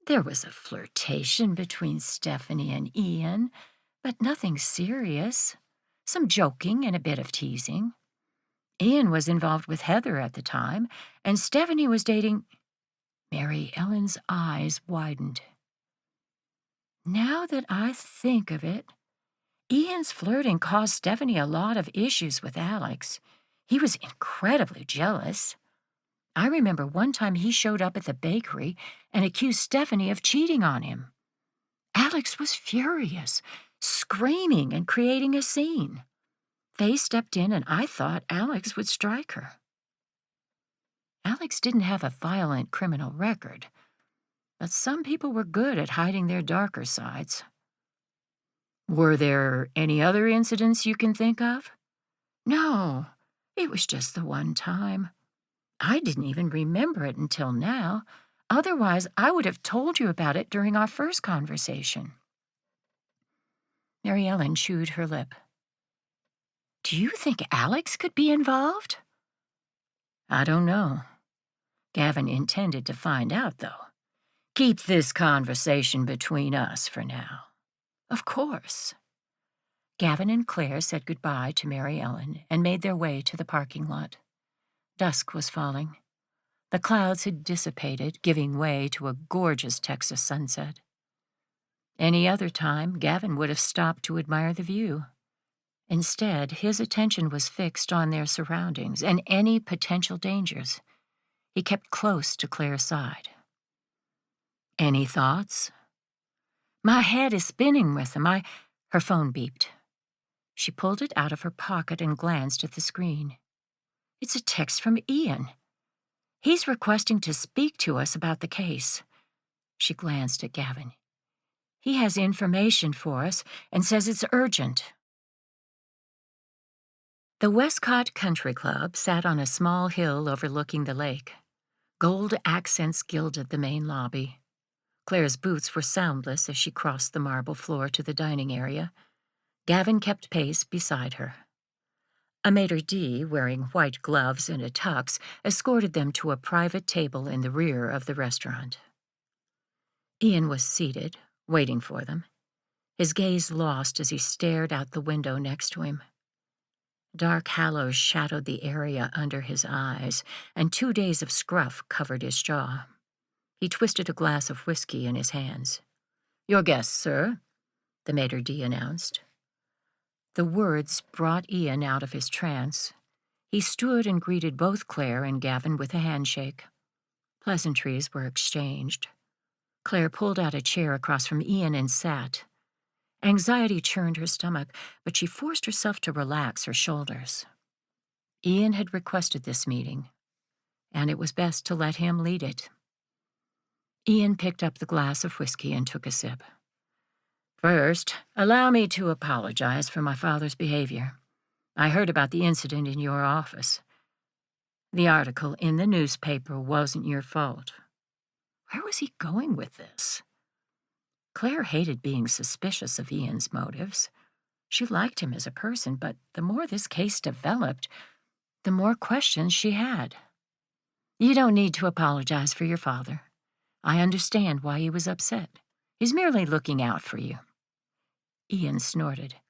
"There was a flirtation between Stephanie and Ian, but nothing serious. Some joking and a bit of teasing. Ian was involved with Heather at the time, and Stephanie was dating—" Mary Ellen's eyes widened. "Now that I think of it, Ian's flirting caused Stephanie a lot of issues with Alex. He was incredibly jealous. I remember one time he showed up at the bakery and accused Stephanie of cheating on him. Alex was furious, screaming and creating a scene. Faye stepped in and I thought Alex would strike her." Alex didn't have a violent criminal record, but some people were good at hiding their darker sides. "Were there any other incidents you can think of?" "No, it was just the one time. I didn't even remember it until now. Otherwise, I would have told you about it during our first conversation." Mary Ellen chewed her lip. Do you think Alex could be involved? I don't know. Gavin intended to find out, though. Keep this conversation between us for now. Of course. Gavin and Claire said goodbye to Mary Ellen and made their way to the parking lot. Dusk was falling. The clouds had dissipated, giving way to a gorgeous Texas sunset. Any other time, Gavin would have stopped to admire the view. Instead, his attention was fixed on their surroundings and any potential dangers. He kept close to Claire's side. Any thoughts? My head is spinning with them. Her phone beeped. She pulled it out of her pocket and glanced at the screen. It's a text from Ian. He's requesting to speak to us about the case. She glanced at Gavin. He has information for us and says it's urgent. The Westcott Country Club sat on a small hill overlooking the lake. Gold accents gilded the main lobby. Claire's boots were soundless as she crossed the marble floor to the dining area. Gavin kept pace beside her. A maitre d', wearing white gloves and a tux, escorted them to a private table in the rear of the restaurant. Ian was seated, waiting for them, his gaze lost as he stared out the window next to him. Dark halos shadowed the area under his eyes, and 2 days of scruff covered his jaw. He twisted a glass of whiskey in his hands. "Your guest, sir," the maitre d' announced. The words brought Ian out of his trance. He stood and greeted both Claire and Gavin with a handshake. Pleasantries were exchanged. Claire pulled out a chair across from Ian and sat. Anxiety churned her stomach, but she forced herself to relax her shoulders. Ian had requested this meeting, and it was best to let him lead it. Ian picked up the glass of whiskey and took a sip. "First, allow me to apologize for my father's behavior. I heard about the incident in your office. The article in the newspaper wasn't your fault." Where was he going with this? Claire hated being suspicious of Ian's motives. She liked him as a person, but the more this case developed, the more questions she had. "You don't need to apologize for your father. I understand why he was upset. He's merely looking out for you." Ian snorted.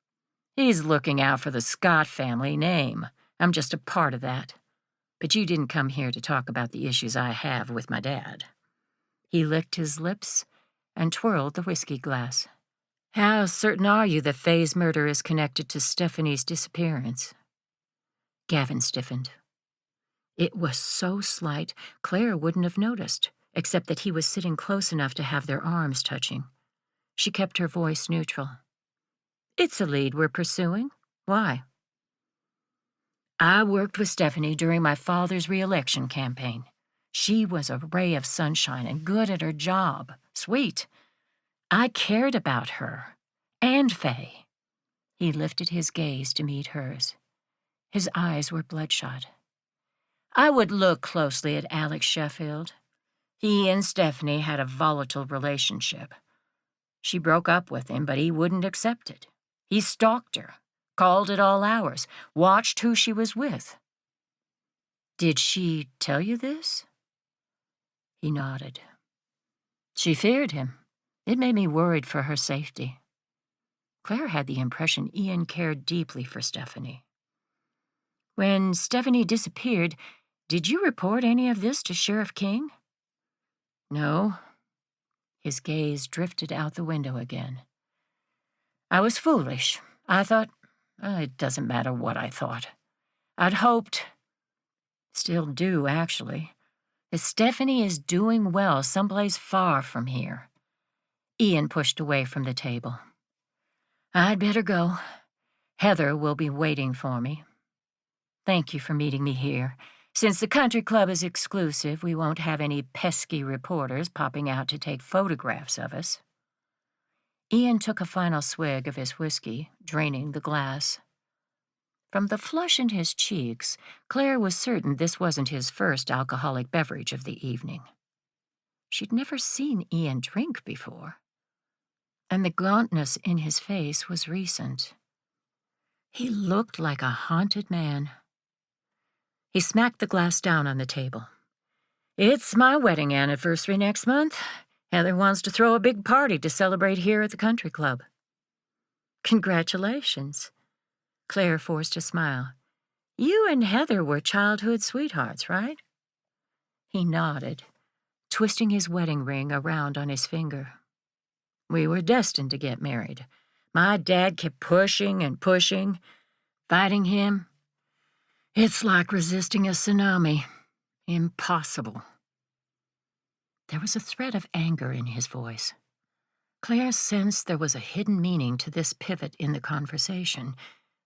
"He's looking out for the Scott family name. I'm just a part of that. But you didn't come here to talk about the issues I have with my dad." He licked his lips and twirled the whiskey glass. "How certain are you that Faye's murder is connected to Stephanie's disappearance?" Gavin stiffened. It was so slight, Claire wouldn't have noticed, except that he was sitting close enough to have their arms touching. She kept her voice neutral. "It's a lead we're pursuing. Why?" "I worked with Stephanie during my father's re-election campaign. She was a ray of sunshine and good at her job. Sweet. I cared about her. And Faye." He lifted his gaze to meet hers. His eyes were bloodshot. "I would look closely at Alex Sheffield. He and Stephanie had a volatile relationship. She broke up with him, but he wouldn't accept it. He stalked her, called at all hours, watched who she was with." "Did she tell you this?" He nodded. "She feared him. It made me worried for her safety." Claire had the impression Ian cared deeply for Stephanie. "When Stephanie disappeared, did you report any of this to Sheriff King?" "No." His gaze drifted out the window again. "I was foolish. I thought, it doesn't matter what I thought. I'd hoped, still do actually, that Stephanie is doing well someplace far from here." Ian pushed away from the table. "I'd better go. Heather will be waiting for me. Thank you for meeting me here. Since the country club is exclusive, we won't have any pesky reporters popping out to take photographs of us." Ian took a final swig of his whiskey, draining the glass. From the flush in his cheeks, Claire was certain this wasn't his first alcoholic beverage of the evening. She'd never seen Ian drink before, and the gauntness in his face was recent. He looked like a haunted man. He smacked the glass down on the table. "It's my wedding anniversary next month. Heather wants to throw a big party to celebrate here at the country club." "Congratulations." Claire forced a smile. "You and Heather were childhood sweethearts, right?" He nodded, twisting his wedding ring around on his finger. "We were destined to get married. My dad kept pushing and pushing, fighting him. It's like resisting a tsunami. Impossible." There was a thread of anger in his voice. Claire sensed there was a hidden meaning to this pivot in the conversation,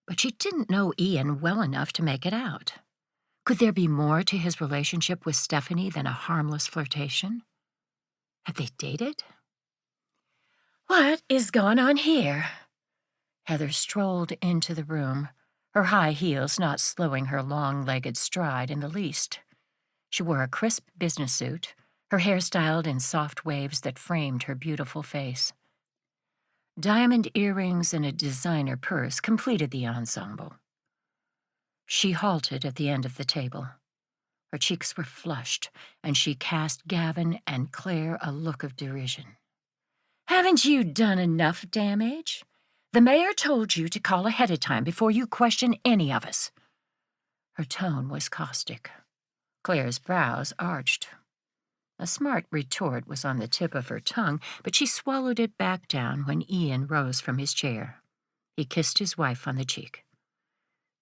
but she didn't know Ian well enough to make it out. Could there be more to his relationship with Stephanie than a harmless flirtation? Had they dated? "What is going on here?" Heather strolled into the room, her high heels not slowing her long-legged stride in the least. She wore a crisp business suit, her hair styled in soft waves that framed her beautiful face. Diamond earrings and a designer purse completed the ensemble. She halted at the end of the table. Her cheeks were flushed, and she cast Gavin and Claire a look of derision. "Haven't you done enough damage? The mayor told you to call ahead of time before you question any of us." Her tone was caustic. Claire's brows arched. A smart retort was on the tip of her tongue, but she swallowed it back down when Ian rose from his chair. He kissed his wife on the cheek.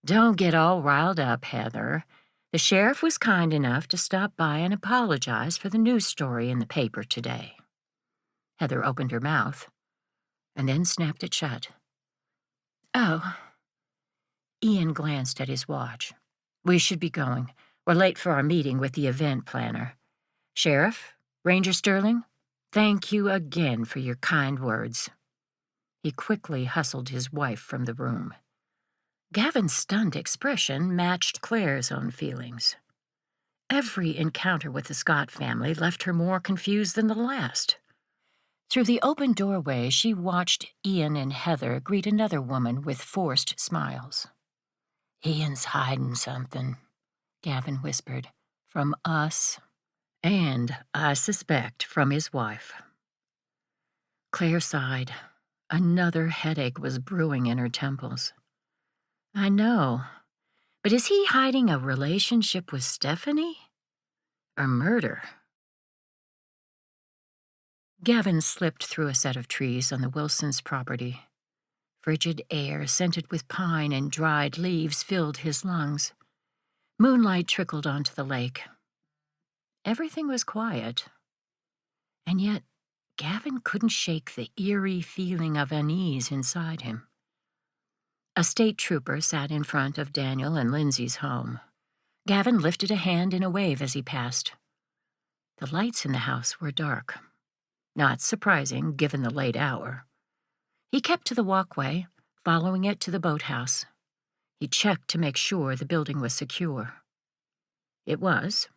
"Don't get all riled up, Heather. The sheriff was kind enough to stop by and apologize for the news story in the paper today." Heather opened her mouth and then snapped it shut. "Oh." Ian glanced at his watch. "We should be going. We're late for our meeting with the event planner. Sheriff, Ranger Sterling, thank you again for your kind words." He quickly hustled his wife from the room. Gavin's stunned expression matched Claire's own feelings. Every encounter with the Scott family left her more confused than the last. Through the open doorway, she watched Ian and Heather greet another woman with forced smiles. "Ian's hiding something," Gavin whispered, "from us, and, I suspect, from his wife." Claire sighed. Another headache was brewing in her temples. "I know, but is he hiding a relationship with Stephanie? Or murder?" Gavin slipped through a set of trees on the Wilsons' property. Frigid air, scented with pine and dried leaves, filled his lungs. Moonlight trickled onto the lake. Everything was quiet, and yet Gavin couldn't shake the eerie feeling of unease inside him. A state trooper sat in front of Daniel and Lindsay's home. Gavin lifted a hand in a wave as he passed. The lights in the house were dark. Not surprising, given the late hour. He kept to the walkway, following it to the boathouse. He checked to make sure the building was secure. It was.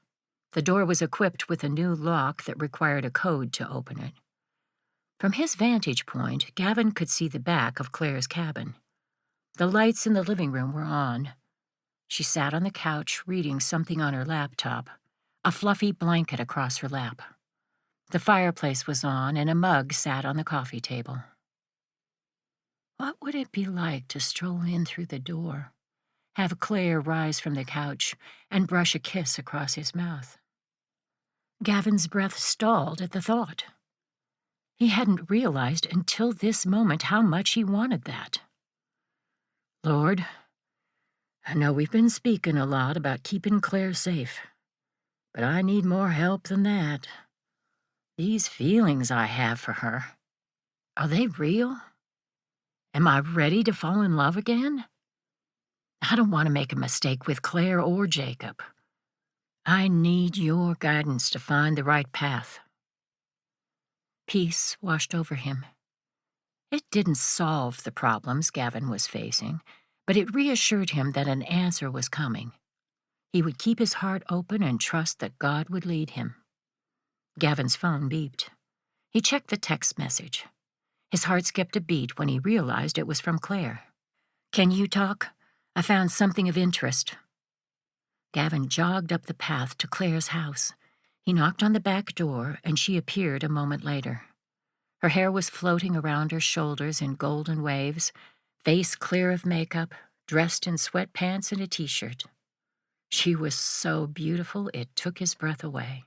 The door was equipped with a new lock that required a code to open it. From his vantage point, Gavin could see the back of Claire's cabin. The lights in the living room were on. She sat on the couch reading something on her laptop, a fluffy blanket across her lap. The fireplace was on, and a mug sat on the coffee table. What would it be like to stroll in through the door, have Claire rise from the couch, and brush a kiss across his mouth? Gavin's breath stalled at the thought. He hadn't realized until this moment how much he wanted that. "Lord, I know we've been speaking a lot about keeping Claire safe, but I need more help than that. These feelings I have for her, are they real? Am I ready to fall in love again? I don't want to make a mistake with Claire or Jacob. I need your guidance to find the right path." Peace washed over him. It didn't solve the problems Gavin was facing, but it reassured him that an answer was coming. He would keep his heart open and trust that God would lead him. Gavin's phone beeped. He checked the text message. His heart skipped a beat when he realized it was from Claire. Can you talk? I found something of interest. Gavin jogged up the path to Claire's house. He knocked on the back door, and she appeared a moment later. Her hair was floating around her shoulders in golden waves, face clear of makeup, dressed in sweatpants and a t-shirt. She was so beautiful it took his breath away.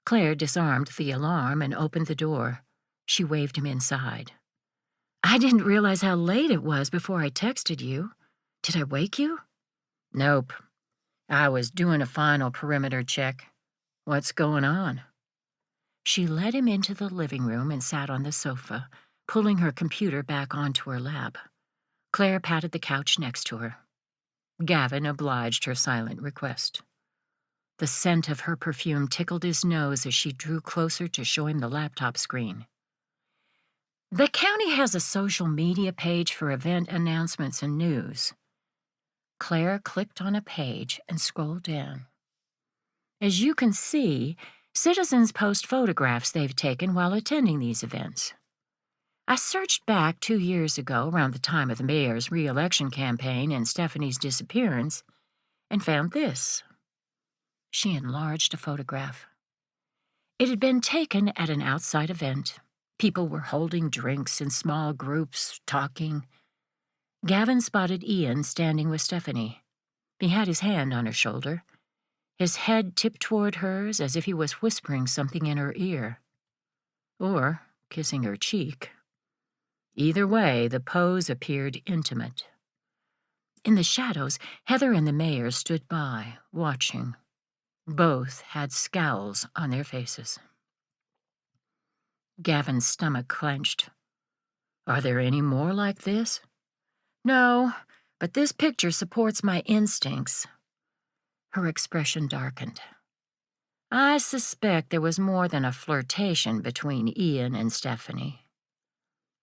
Claire disarmed the alarm and opened the door. She waved him inside. I didn't realize how late it was before I texted you. Did I wake you? Nope. I was doing a final perimeter check. What's going on? She led him into the living room and sat on the sofa, pulling her computer back onto her lap. Claire patted the couch next to her. Gavin obliged her silent request. The scent of her perfume tickled his nose as she drew closer to show him the laptop screen. The county has a social media page for event announcements and news. Claire clicked on a page and scrolled down. As you can see, citizens post photographs they've taken while attending these events. I searched back 2 years ago, around the time of the mayor's re-election campaign and Stephanie's disappearance, and found this. She enlarged a photograph. It had been taken at an outside event. People were holding drinks in small groups, talking. Gavin spotted Ian standing with Stephanie. He had his hand on her shoulder, his head tipped toward hers as if he was whispering something in her ear. Or kissing her cheek. Either way, the pose appeared intimate. In the shadows, Heather and the mayor stood by, watching. Both had scowls on their faces. Gavin's stomach clenched. Are there any more like this? No, but this picture supports my instincts. Her expression darkened. I suspect there was more than a flirtation between Ian and Stephanie.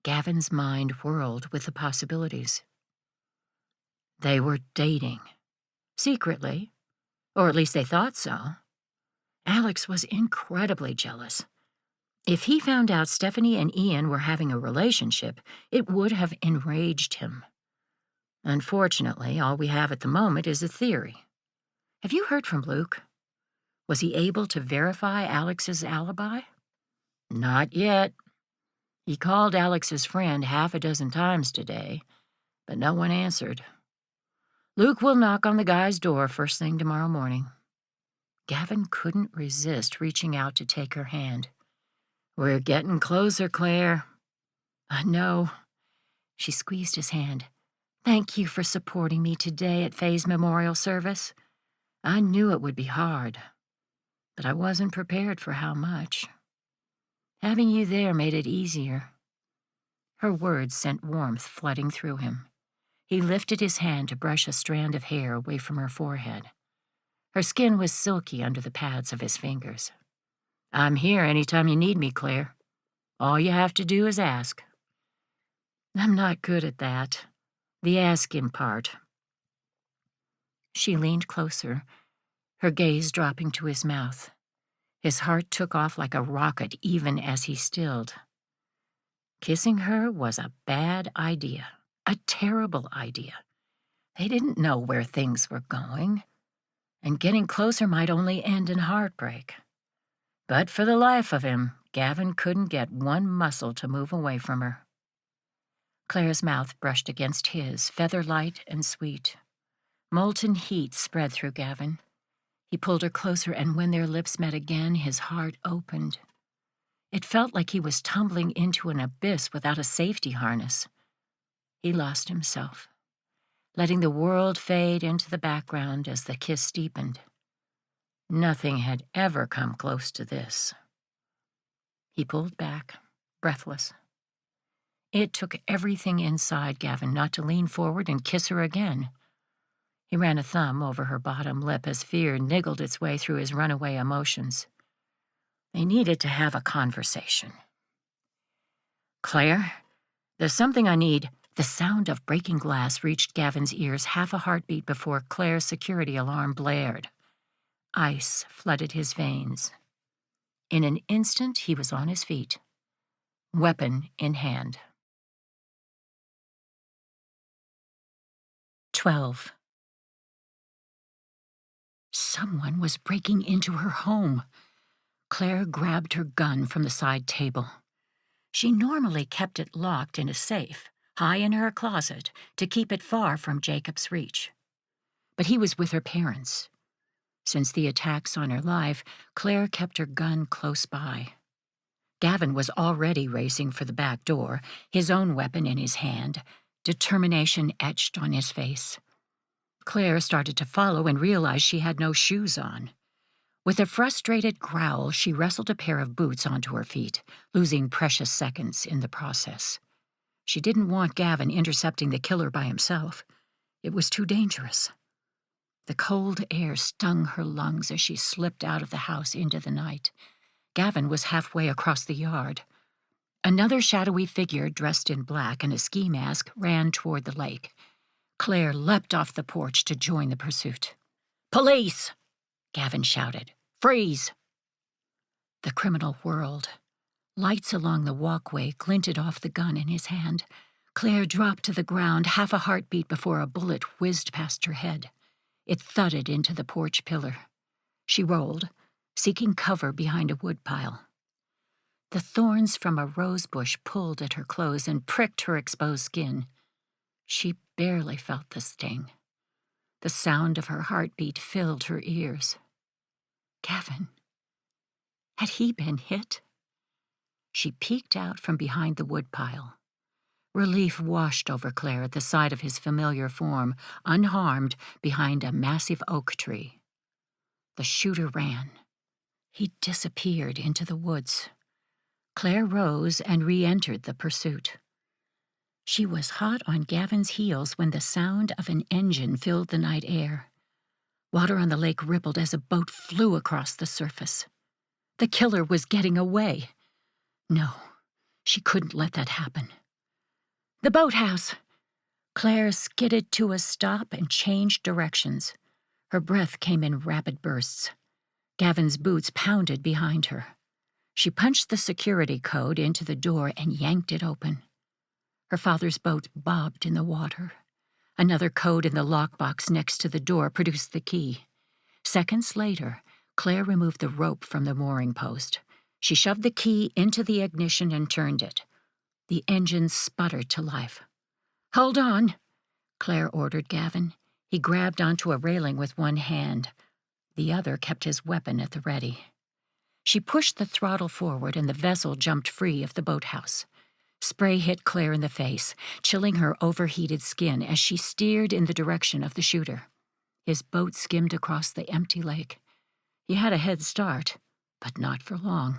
Gavin's mind whirled with the possibilities. They were dating. Secretly. Or at least they thought so. Alex was incredibly jealous. If he found out Stephanie and Ian were having a relationship, it would have enraged him. Unfortunately, all we have at the moment is a theory. Have you heard from Luke? Was he able to verify Alex's alibi? Not yet. He called Alex's friend 6 times today, but no one answered. Luke will knock on the guy's door first thing tomorrow morning. Gavin couldn't resist reaching out to take her hand. We're getting closer, Claire. I know. She squeezed his hand. Thank you for supporting me today at Faye's memorial service. I knew it would be hard, but I wasn't prepared for how much. Having you there made it easier. Her words sent warmth flooding through him. He lifted his hand to brush a strand of hair away from her forehead. Her skin was silky under the pads of his fingers. I'm here anytime you need me, Claire. All you have to do is ask. I'm not good at that. The asking part. She leaned closer, her gaze dropping to his mouth. His heart took off like a rocket even as he stilled. Kissing her was a bad idea, a terrible idea. They didn't know where things were going, and getting closer might only end in heartbreak. But for the life of him, Gavin couldn't get one muscle to move away from her. Claire's mouth brushed against his, feather-light and sweet. Molten heat spread through Gavin. He pulled her closer, and when their lips met again, his heart opened. It felt like he was tumbling into an abyss without a safety harness. He lost himself, letting the world fade into the background as the kiss deepened. Nothing had ever come close to this. He pulled back, breathless. It took everything inside Gavin not to lean forward and kiss her again. He ran a thumb over her bottom lip as fear niggled its way through his runaway emotions. They needed to have a conversation. Claire, there's something I need. The sound of breaking glass reached Gavin's ears half a heartbeat before Claire's security alarm blared. Ice flooded his veins. In an instant, he was on his feet, weapon in hand. 12. Someone was breaking into her home. Claire grabbed her gun from the side table. She normally kept it locked in a safe, high in her closet, to keep it far from Jacob's reach. But he was with her parents. Since the attacks on her life, Claire kept her gun close by. Gavin was already racing for the back door, his own weapon in his hand, determination etched on his face. Claire started to follow and realized she had no shoes on. With a frustrated growl, she wrestled a pair of boots onto her feet, losing precious seconds in the process. She didn't want Gavin intercepting the killer by himself. It was too dangerous. The cold air stung her lungs as she slipped out of the house into the night. Gavin was halfway across the yard. Another shadowy figure dressed in black and a ski mask ran toward the lake. Claire leapt off the porch to join the pursuit. "Police!" Gavin shouted. "Freeze!" The criminal whirled. Lights along the walkway glinted off the gun in his hand. Claire dropped to the ground, half a heartbeat before a bullet whizzed past her head. It thudded into the porch pillar. She rolled, seeking cover behind a woodpile. The thorns from a rose bush pulled at her clothes and pricked her exposed skin. She barely felt the sting. The sound of her heartbeat filled her ears. Gavin. Had he been hit? She peeked out from behind the woodpile. Relief washed over Claire at the sight of his familiar form, unharmed behind a massive oak tree. The shooter ran. He disappeared into the woods. Claire rose and re-entered the pursuit. She was hot on Gavin's heels when the sound of an engine filled the night air. Water on the lake rippled as a boat flew across the surface. The killer was getting away. No, she couldn't let that happen. The boathouse! Claire skidded to a stop and changed directions. Her breath came in rapid bursts. Gavin's boots pounded behind her. She punched the security code into the door and yanked it open. Her father's boat bobbed in the water. Another code in the lockbox next to the door produced the key. Seconds later, Claire removed the rope from the mooring post. She shoved the key into the ignition and turned it. The engine sputtered to life. "Hold on," Claire ordered Gavin. He grabbed onto a railing with one hand. The other kept his weapon at the ready. She pushed the throttle forward and the vessel jumped free of the boathouse. Spray hit Claire in the face, chilling her overheated skin as she steered in the direction of the shooter. His boat skimmed across the empty lake. He had a head start, but not for long.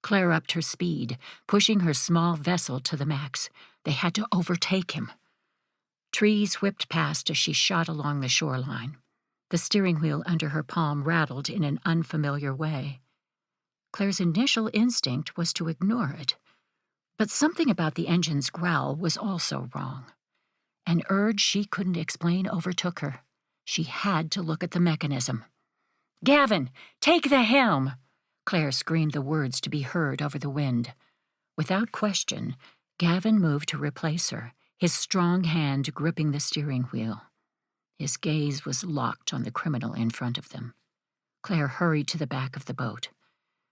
Claire upped her speed, pushing her small vessel to the max. They had to overtake him. Trees whipped past as she shot along the shoreline. The steering wheel under her palm rattled in an unfamiliar way. Claire's initial instinct was to ignore it, but something about the engine's growl was also wrong. An urge she couldn't explain overtook her. She had to look at the mechanism. "Gavin, take the helm!" Claire screamed the words to be heard over the wind. Without question, Gavin moved to replace her, his strong hand gripping the steering wheel. His gaze was locked on the criminal in front of them. Claire hurried to the back of the boat.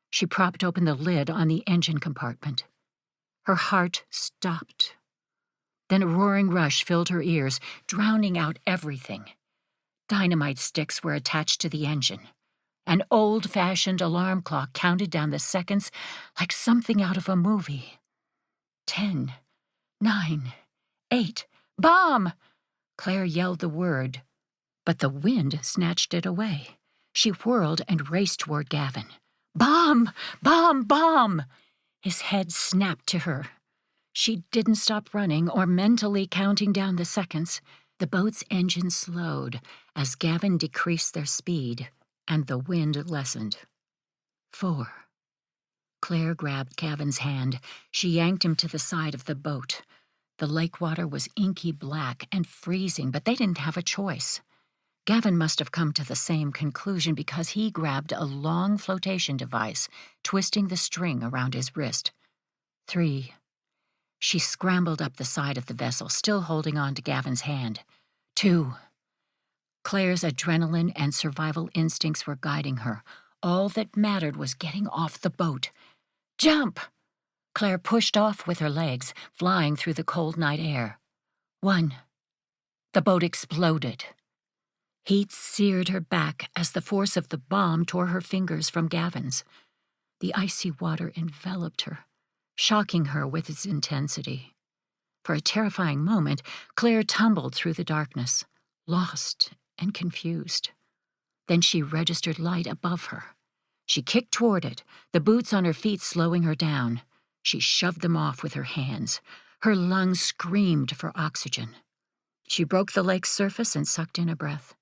She propped open the lid on the engine compartment. Her heart stopped. Then a roaring rush filled her ears, drowning out everything. Dynamite sticks were attached to the engine. An old-fashioned alarm clock counted down the seconds like something out of a movie. 10, 9, 8, bomb! Claire yelled the word, but the wind snatched it away. She whirled and raced toward Gavin. "Bomb! Bomb! Bomb!" His head snapped to her. She didn't stop running or mentally counting down the seconds. The boat's engine slowed as Gavin decreased their speed, and the wind lessened. 4. Claire grabbed Gavin's hand. She yanked him to the side of the boat. The lake water was inky black and freezing, but they didn't have a choice. Gavin must have come to the same conclusion because he grabbed a long flotation device, twisting the string around his wrist. 3. She scrambled up the side of the vessel, still holding on to Gavin's hand. 2. Claire's adrenaline and survival instincts were guiding her. All that mattered was getting off the boat. Jump! Claire pushed off with her legs, flying through the cold night air. 1. The boat exploded. Heat seared her back as the force of the bomb tore her fingers from Gavin's. The icy water enveloped her, shocking her with its intensity. For a terrifying moment, Claire tumbled through the darkness, lost and confused. Then she registered light above her. She kicked toward it, the boots on her feet slowing her down. She shoved them off with her hands. Her lungs screamed for oxygen. She broke the lake's surface and sucked in a breath.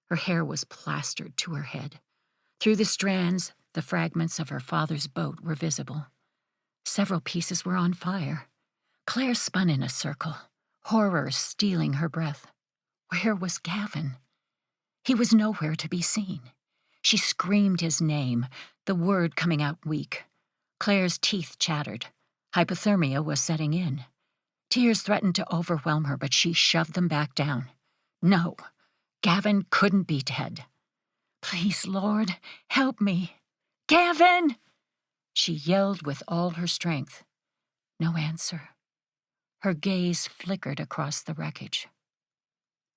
Her hair was plastered to her head. Through the strands, the fragments of her father's boat were visible. Several pieces were on fire. Claire spun in a circle, horror stealing her breath. Where was Gavin? He was nowhere to be seen. She screamed his name, the word coming out weak. Claire's teeth chattered. Hypothermia was setting in. Tears threatened to overwhelm her, but she shoved them back down. No, Gavin couldn't be dead. Please, Lord, help me. Gavin! She yelled with all her strength. No answer. Her gaze flickered across the wreckage.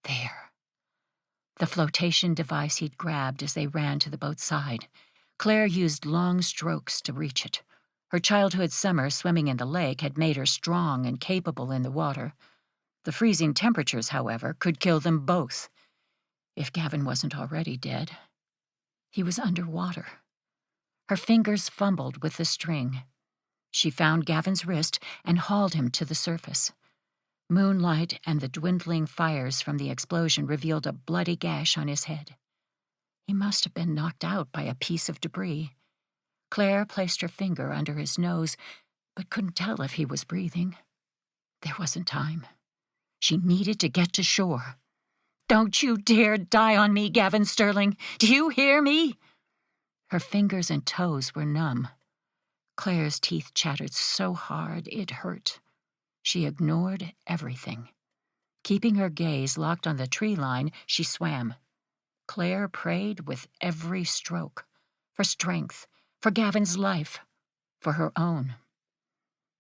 There. The flotation device he'd grabbed as they ran to the boat's side. Claire used long strokes to reach it. Her childhood summer swimming in the lake had made her strong and capable in the water. The freezing temperatures, however, could kill them both. If Gavin wasn't already dead. He was underwater. Her fingers fumbled with the string. She found Gavin's wrist and hauled him to the surface. Moonlight and the dwindling fires from the explosion revealed a bloody gash on his head. He must have been knocked out by a piece of debris. Claire placed her finger under his nose, but couldn't tell if he was breathing. There wasn't time. She needed to get to shore. Don't you dare die on me, Gavin Sterling. Do you hear me? Her fingers and toes were numb. Claire's teeth chattered so hard it hurt. She ignored everything. Keeping her gaze locked on the tree line, she swam. Claire prayed with every stroke. For strength, for Gavin's life, for her own.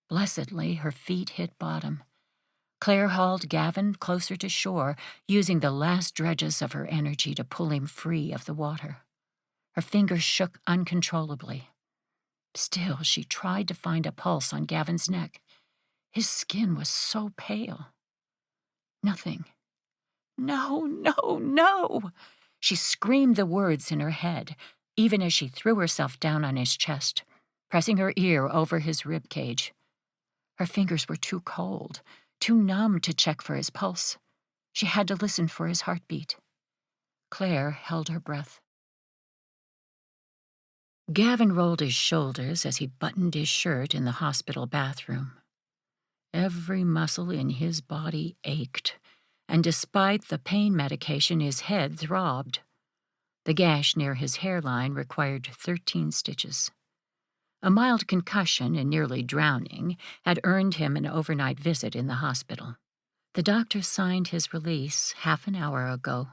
Blessedly, her feet hit bottom. Claire hauled Gavin closer to shore, using the last dredges of her energy to pull him free of the water. Her fingers shook uncontrollably. Still, she tried to find a pulse on Gavin's neck. His skin was so pale. Nothing. No, no, no! She screamed the words in her head, even as she threw herself down on his chest, pressing her ear over his rib cage. Her fingers were too cold, too numb to check for his pulse. She had to listen for his heartbeat. Claire held her breath. Gavin rolled his shoulders as he buttoned his shirt in the hospital bathroom. Every muscle in his body ached, and despite the pain medication, his head throbbed. The gash near his hairline required 13 stitches. A mild concussion and nearly drowning had earned him an overnight visit in the hospital. The doctor signed his release half an hour ago.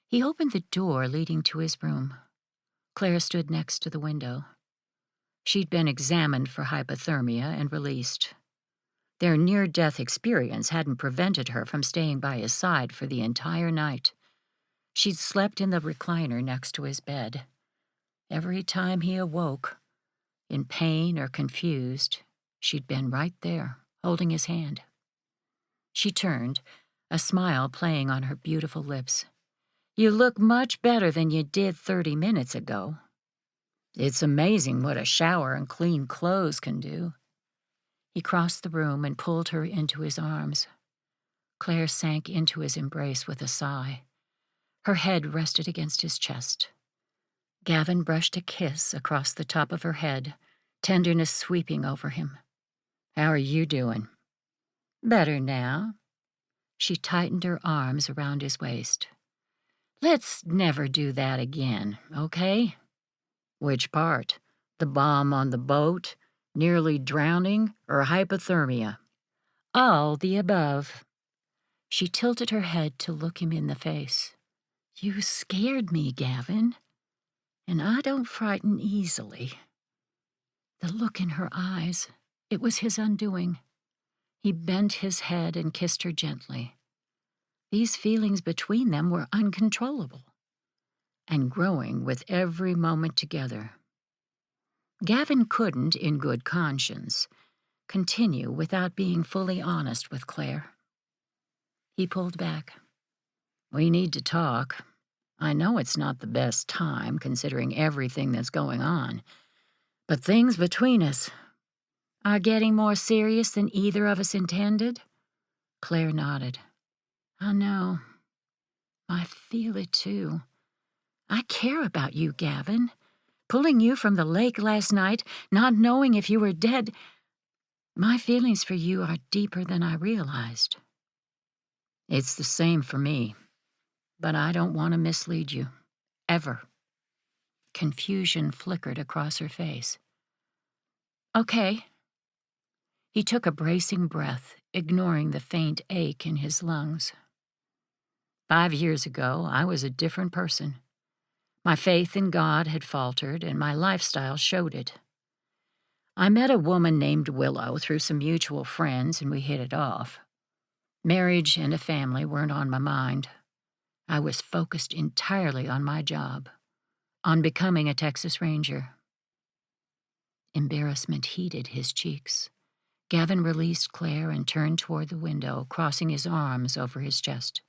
He opened the door leading to his room. Claire stood next to the window. She'd been examined for hypothermia and released. Their near-death experience hadn't prevented her from staying by his side for the entire night. She'd slept in the recliner next to his bed. Every time he awoke, in pain or confused, she'd been right there, holding his hand. She turned, a smile playing on her beautiful lips. You look much better than you did 30 minutes ago. It's amazing what a shower and clean clothes can do. He crossed the room and pulled her into his arms. Claire sank into his embrace with a sigh. Her head rested against his chest. Gavin brushed a kiss across the top of her head, tenderness sweeping over him. How are you doing? Better now. She tightened her arms around his waist. Let's never do that again, okay? Which part? The bomb on the boat, nearly drowning, or hypothermia? All the above. She tilted her head to look him in the face. "You scared me, Gavin, and I don't frighten easily." The look in her eyes, it was his undoing. He bent his head and kissed her gently. These feelings between them were uncontrollable and growing with every moment together. Gavin couldn't, in good conscience, continue without being fully honest with Claire. He pulled back. "We need to talk. I know it's not the best time, considering everything that's going on, but things between us are getting more serious than either of us intended." Claire nodded. "I know. I feel it, too. I care about you, Gavin. Pulling you from the lake last night, not knowing if you were dead, my feelings for you are deeper than I realized." "It's the same for me, but I don't want to mislead you. Ever." Confusion flickered across her face. "Okay." He took a bracing breath, ignoring the faint ache in his lungs. 5 years ago, I was a different person. My faith in God had faltered, and my lifestyle showed it. I met a woman named Willow through some mutual friends, and we hit it off. Marriage and a family weren't on my mind. I was focused entirely on my job, on becoming a Texas Ranger. Embarrassment heated his cheeks. Gavin released Claire and turned toward the window, crossing his arms over his chest.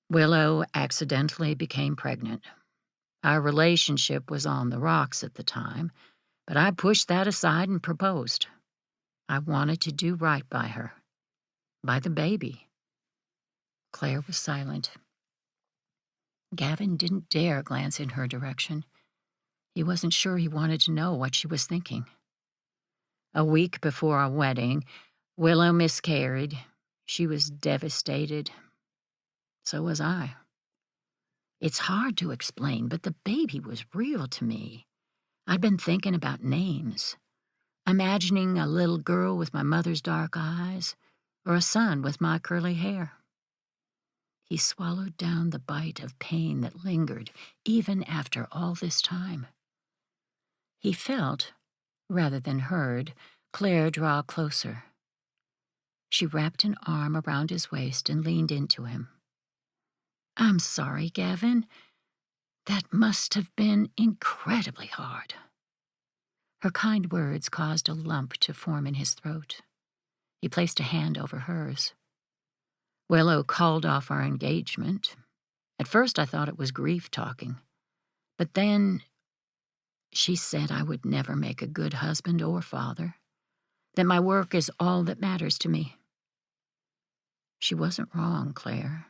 Willow accidentally became pregnant. Our relationship was on the rocks at the time, but I pushed that aside and proposed. I wanted to do right by her, by the baby. Claire was silent. Gavin didn't dare glance in her direction. He wasn't sure he wanted to know what she was thinking. A week before our wedding, Willow miscarried. She was devastated. So was I. It's hard to explain, but the baby was real to me. I'd been thinking about names, imagining a little girl with my mother's dark eyes, or a son with my curly hair. He swallowed down the bite of pain that lingered, even after all this time. He felt, rather than heard, Claire draw closer. She wrapped an arm around his waist and leaned into him. "I'm sorry, Gavin. That must have been incredibly hard." Her kind words caused a lump to form in his throat. He placed a hand over hers. "Willow called off our engagement. At first I thought it was grief talking. But then she said I would never make a good husband or father, that my work is all that matters to me." She wasn't wrong, Claire.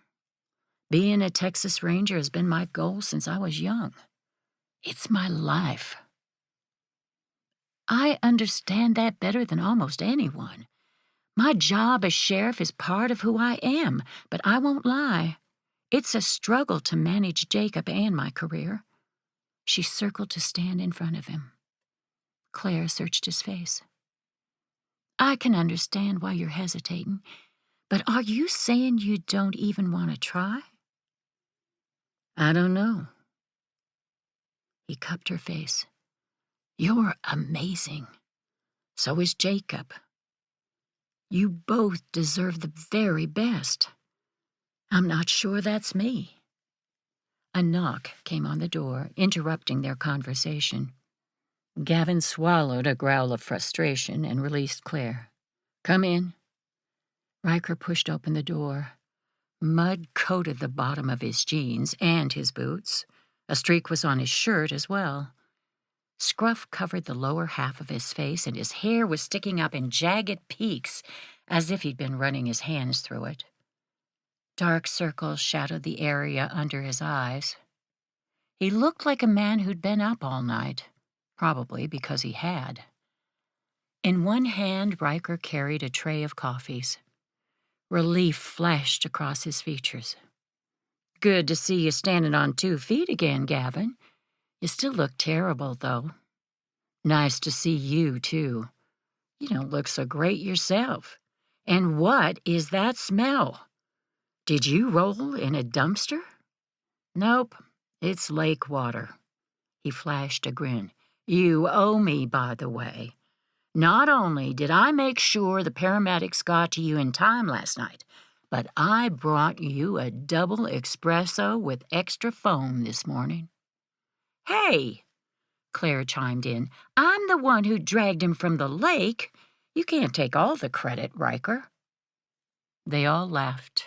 Being a Texas Ranger has been my goal since I was young. It's my life. I understand that better than almost anyone. My job as sheriff is part of who I am, but I won't lie. It's a struggle to manage Jacob and my career. She circled to stand in front of him. Claire searched his face. "I can understand why you're hesitating, but are you saying you don't even want to try?" "I don't know." He cupped her face. "You're amazing. So is Jacob. You both deserve the very best. I'm not sure that's me." A knock came on the door, interrupting their conversation. Gavin swallowed a growl of frustration and released Claire. "Come in." Riker pushed open the door. Mud coated the bottom of his jeans and his boots. A streak was on his shirt as well. Scruff covered the lower half of his face, and his hair was sticking up in jagged peaks, as if he'd been running his hands through it. Dark circles shadowed the area under his eyes. He looked like a man who'd been up all night, probably because he had. In one hand, Riker carried a tray of coffees. Relief flashed across his features. "Good to see you standing on 2 feet again, Gavin. You still look terrible, though." "Nice to see you, too. You don't look so great yourself. And what is that smell?" Did you roll in a dumpster? Nope, it's lake water. He flashed a grin. You owe me, by the way. Not only did I make sure the paramedics got to you in time last night, but I brought you a double espresso with extra foam this morning. Hey, Claire chimed in, I'm the one who dragged him from the lake. You can't take all the credit, Riker. They all laughed.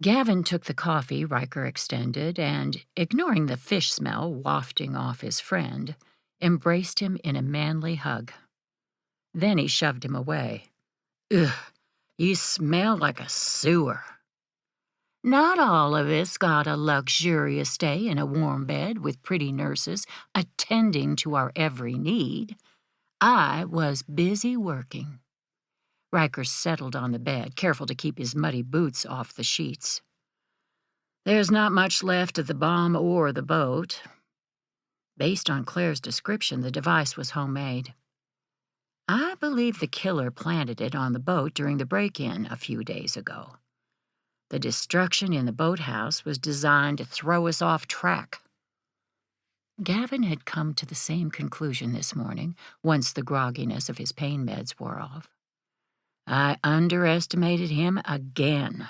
Gavin took the coffee Riker extended and, ignoring the fish smell wafting off his friend, embraced him in a manly hug. Then he shoved him away. Ugh, you smell like a sewer. Not all of us got a luxurious stay in a warm bed with pretty nurses attending to our every need. I was busy working. Riker settled on the bed, careful to keep his muddy boots off the sheets. There's not much left of the bomb or the boat. Based on Claire's description, the device was homemade. I believe the killer planted it on the boat during the break-in a few days ago. The destruction in the boathouse was designed to throw us off track. Gavin had come to the same conclusion this morning, once the grogginess of his pain meds wore off. I underestimated him again.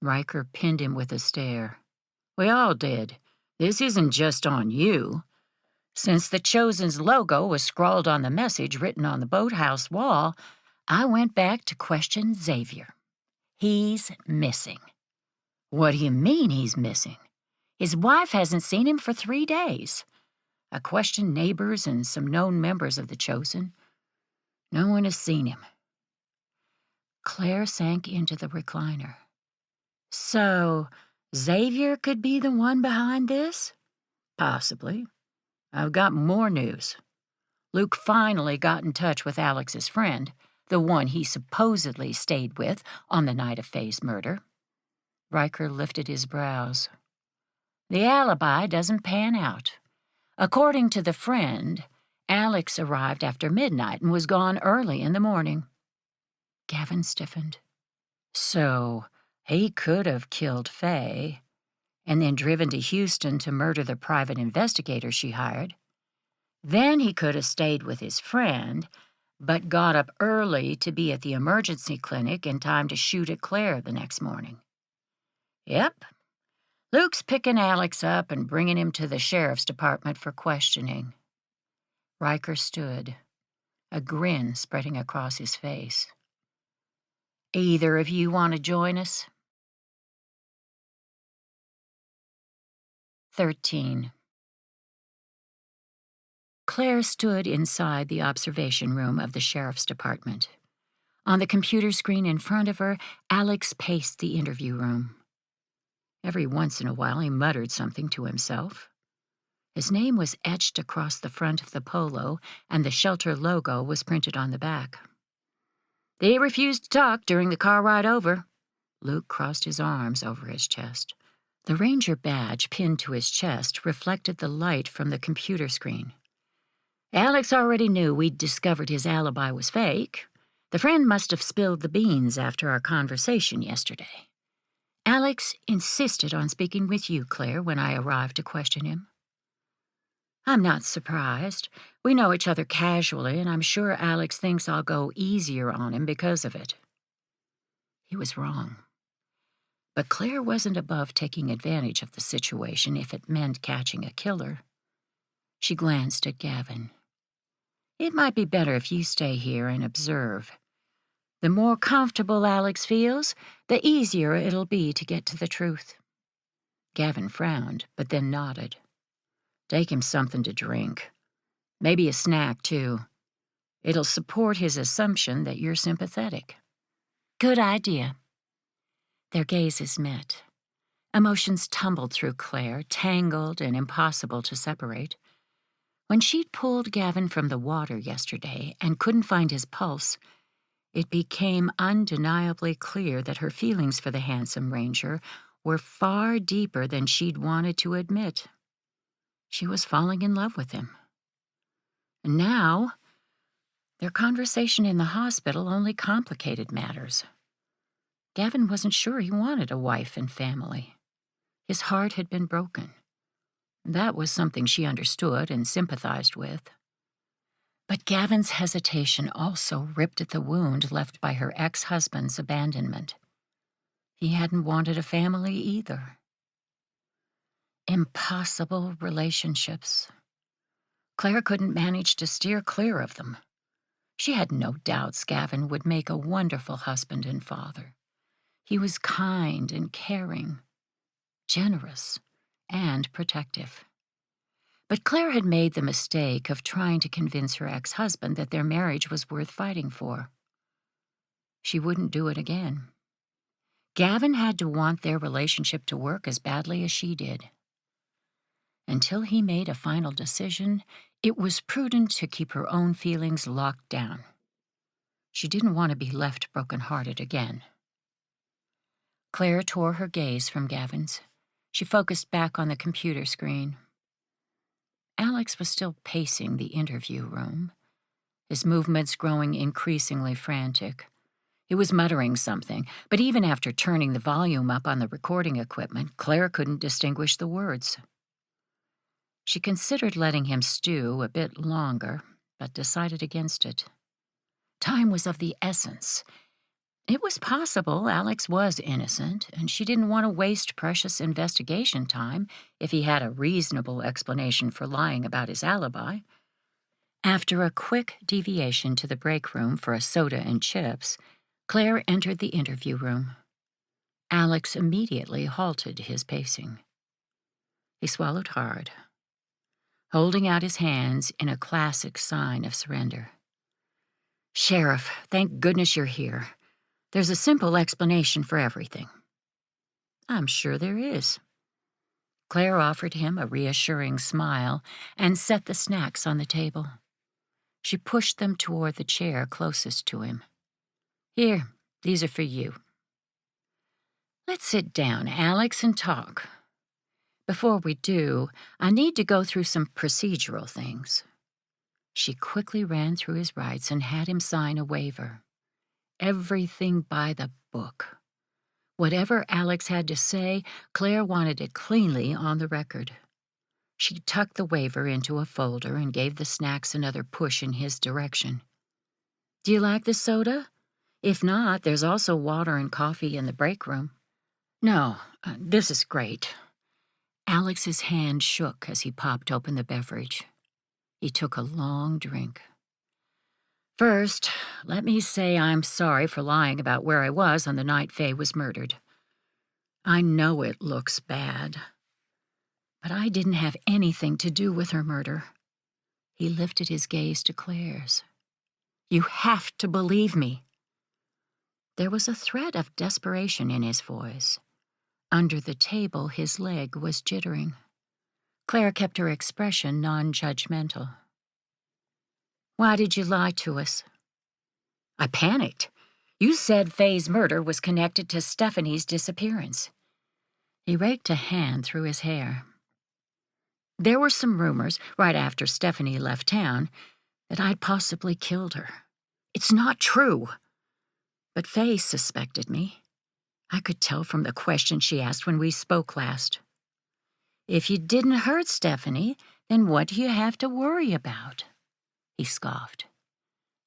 Riker pinned him with a stare. We all did. This isn't just on you. Since the Chosen's logo was scrawled on the message written on the boathouse wall, I went back to question Xavier. He's missing. What do you mean he's missing? His wife hasn't seen him for 3 days. I questioned neighbors and some known members of the Chosen. No one has seen him. Claire sank into the recliner. So, Xavier could be the one behind this? Possibly. I've got more news. Luke finally got in touch with Alex's friend, the one he supposedly stayed with on the night of Faye's murder. Riker lifted his brows. The alibi doesn't pan out. According to the friend, Alex arrived after midnight and was gone early in the morning. Gavin stiffened. So, he could have killed Faye and then driven to Houston to murder the private investigator she hired. Then he could have stayed with his friend, but got up early to be at the emergency clinic in time to shoot at Claire the next morning. Yep. Luke's picking Alex up and bringing him to the sheriff's department for questioning. Riker stood, a grin spreading across his face. Either of you want to join us? 13. Claire stood inside the observation room of the sheriff's department. On the computer screen in front of her, Alex paced the interview room. Every once in a while, he muttered something to himself. His name was etched across the front of the polo, and the shelter logo was printed on the back. They refused to talk during the car ride over. Luke crossed his arms over his chest. The ranger badge pinned to his chest reflected the light from the computer screen. Alex already knew we'd discovered his alibi was fake. The friend must have spilled the beans after our conversation yesterday. Alex insisted on speaking with you, Claire, when I arrived to question him. I'm not surprised. We know each other casually, and I'm sure Alex thinks I'll go easier on him because of it. He was wrong. But Claire wasn't above taking advantage of the situation if it meant catching a killer. She glanced at Gavin. It might be better if you stay here and observe. The more comfortable Alex feels, the easier it'll be to get to the truth. Gavin frowned, but then nodded. Take him something to drink. Maybe a snack, too. It'll support his assumption that you're sympathetic. Good idea. Their gazes met. Emotions tumbled through Claire, tangled and impossible to separate. When she'd pulled Gavin from the water yesterday and couldn't find his pulse, it became undeniably clear that her feelings for the handsome ranger were far deeper than she'd wanted to admit. She was falling in love with him. And now, their conversation in the hospital only complicated matters. Gavin wasn't sure he wanted a wife and family. His heart had been broken. That was something she understood and sympathized with. But Gavin's hesitation also ripped at the wound left by her ex-husband's abandonment. He hadn't wanted a family either. Impossible relationships. Claire couldn't manage to steer clear of them. She had no doubts Gavin would make a wonderful husband and father. He was kind and caring, generous, and protective. But Claire had made the mistake of trying to convince her ex-husband that their marriage was worth fighting for. She wouldn't do it again. Gavin had to want their relationship to work as badly as she did. Until he made a final decision, it was prudent to keep her own feelings locked down. She didn't want to be left broken-hearted again. Claire tore her gaze from Gavin's. She focused back on the computer screen. Alex was still pacing the interview room, his movements growing increasingly frantic. He was muttering something, but even after turning the volume up on the recording equipment, Claire couldn't distinguish the words. She considered letting him stew a bit longer, but decided against it. Time was of the essence. It was possible Alex was innocent, and she didn't want to waste precious investigation time if he had a reasonable explanation for lying about his alibi. After a quick deviation to the break room for a soda and chips, Claire entered the interview room. Alex immediately halted his pacing. He swallowed hard, holding out his hands in a classic sign of surrender. "Sheriff, thank goodness you're here. There's a simple explanation for everything." "I'm sure there is." Claire offered him a reassuring smile and set the snacks on the table. She pushed them toward the chair closest to him. "Here, these are for you." "Let's sit down, Alex, and talk. Before we do, I need to go through some procedural things." She quickly ran through his rights and had him sign a waiver. Everything by the book. Whatever Alex had to say, Claire wanted it cleanly on the record. She tucked the waiver into a folder and gave the snacks another push in his direction. "Do you like the soda? If not, there's also water and coffee in the break room." "No, this is great." Alex's hand shook as he popped open the beverage. He took a long drink. "First, let me say I'm sorry for lying about where I was on the night Faye was murdered. I know it looks bad, but I didn't have anything to do with her murder." He lifted his gaze to Claire's. "You have to believe me." There was a thread of desperation in his voice. Under the table, his leg was jittering. Claire kept her expression non-judgmental. "Why did you lie to us?" "I panicked. You said Faye's murder was connected to Stephanie's disappearance." He raked a hand through his hair. "There were some rumors, right after Stephanie left town, that I'd possibly killed her. It's not true. But Faye suspected me. I could tell from the questions she asked when we spoke last. If you didn't hurt Stephanie, then what do you have to worry about?" He scoffed.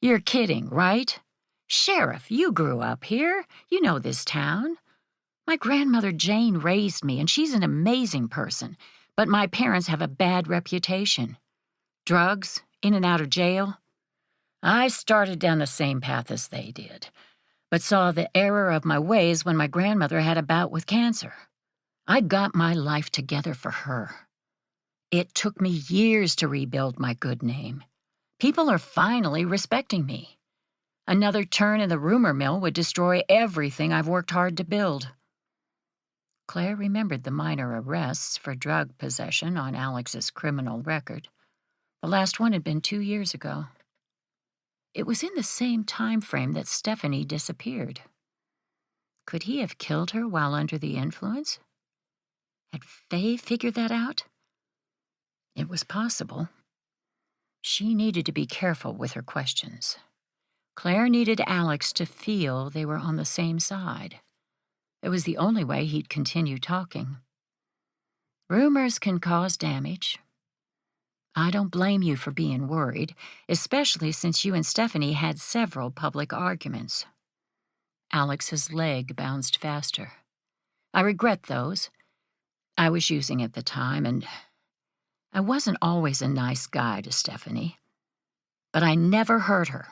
"You're kidding, right? Sheriff, you grew up here. You know this town. My grandmother Jane raised me, and she's an amazing person, but my parents have a bad reputation. Drugs, in and out of jail. I started down the same path as they did, but saw the error of my ways when my grandmother had a bout with cancer. I got my life together for her. It took me years to rebuild my good name. People are finally respecting me. Another turn in the rumor mill would destroy everything I've worked hard to build." Claire remembered the minor arrests for drug possession on Alex's criminal record. The last one had been 2 years ago. It was in the same time frame that Stephanie disappeared. Could he have killed her while under the influence? Had Faye figured that out? It was possible. She needed to be careful with her questions. Claire needed Alex to feel they were on the same side. It was the only way he'd continue talking. Rumors can cause damage. I don't blame you for being worried, especially since you and Stephanie had several public arguments. Alex's leg bounced faster. I regret those. I was using at the time, and I wasn't always a nice guy to Stephanie. But I never hurt her.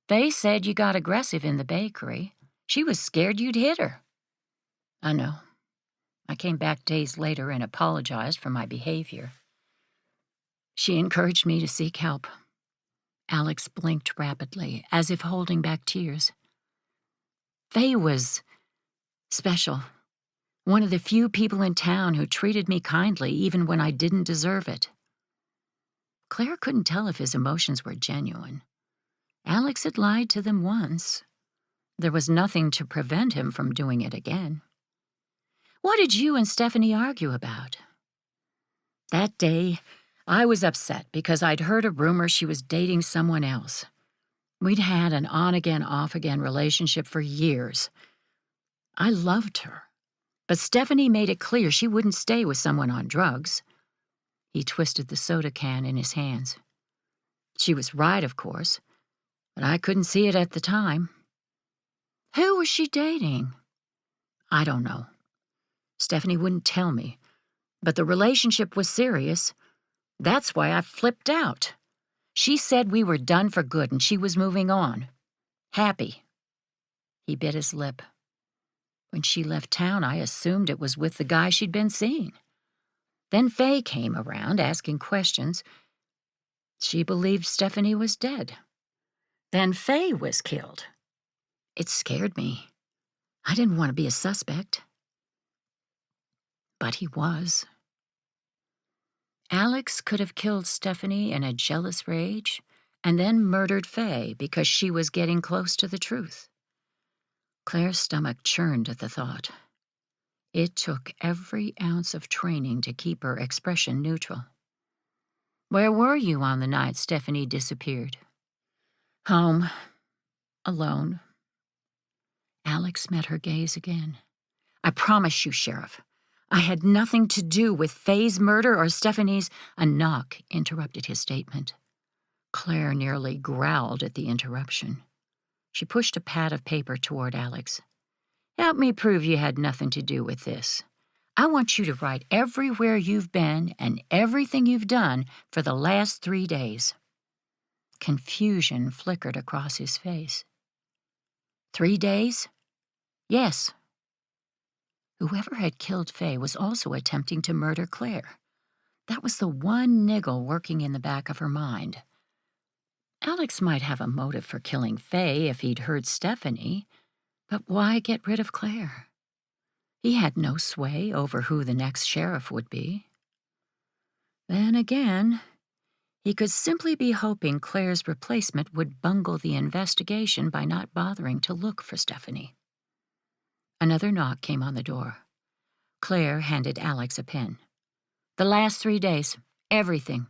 They said you got aggressive in the bakery. She was scared you'd hit her. I know. I came back days later and apologized for my behavior. She encouraged me to seek help. Alex blinked rapidly, as if holding back tears. Faye was special. One of the few people in town who treated me kindly even when I didn't deserve it. Claire couldn't tell if his emotions were genuine. Alex had lied to them once. There was nothing to prevent him from doing it again. What did you and Stephanie argue about? That day, I was upset because I'd heard a rumor she was dating someone else. We'd had an on-again, off-again relationship for years. I loved her, but Stephanie made it clear she wouldn't stay with someone on drugs. He twisted the soda can in his hands. She was right, of course, but I couldn't see it at the time. Who was she dating? I don't know. Stephanie wouldn't tell me, but the relationship was serious. That's why I flipped out. She said we were done for good and she was moving on. Happy. He bit his lip. When she left town, I assumed it was with the guy she'd been seeing. Then Faye came around, asking questions. She believed Stephanie was dead. Then Faye was killed. It scared me. I didn't want to be a suspect. But he was. Alex could have killed Stephanie in a jealous rage and then murdered Faye because she was getting close to the truth. Claire's stomach churned at the thought. It took every ounce of training to keep her expression neutral. Where were you on the night Stephanie disappeared? Home. Alone. Alex met her gaze again. I promise you, Sheriff, I had nothing to do with Faye's murder or Stephanie's. A knock interrupted his statement. Claire nearly growled at the interruption. She pushed a pad of paper toward Alex. Help me prove you had nothing to do with this. I want you to write everywhere you've been and everything you've done for the last 3 days. Confusion flickered across his face. 3 days? Yes. Whoever had killed Faye was also attempting to murder Claire. That was the one niggle working in the back of her mind. Alex might have a motive for killing Faye if he'd heard Stephanie, but why get rid of Claire? He had no sway over who the next sheriff would be. Then again, he could simply be hoping Claire's replacement would bungle the investigation by not bothering to look for Stephanie. Another knock came on the door. Claire handed Alex a pen. The last 3 days, everything.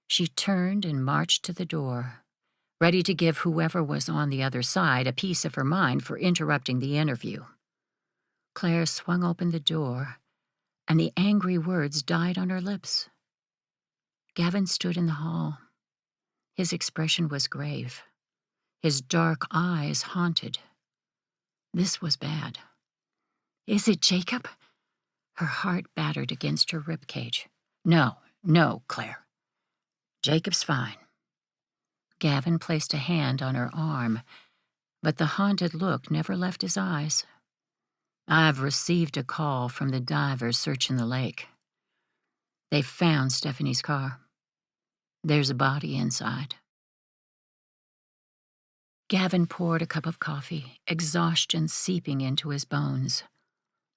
She turned and marched to the door, ready to give whoever was on the other side a piece of her mind for interrupting the interview. Claire swung open the door, and the angry words died on her lips. Gavin stood in the hall. His expression was grave. His dark eyes haunted. This was bad. Is it Jacob? Her heart battered against her ribcage. No, Claire. Jacob's fine. Gavin placed a hand on her arm, but the haunted look never left his eyes. I've received a call from the divers searching the lake. They found Stephanie's car. There's a body inside. Gavin poured a cup of coffee, exhaustion seeping into his bones.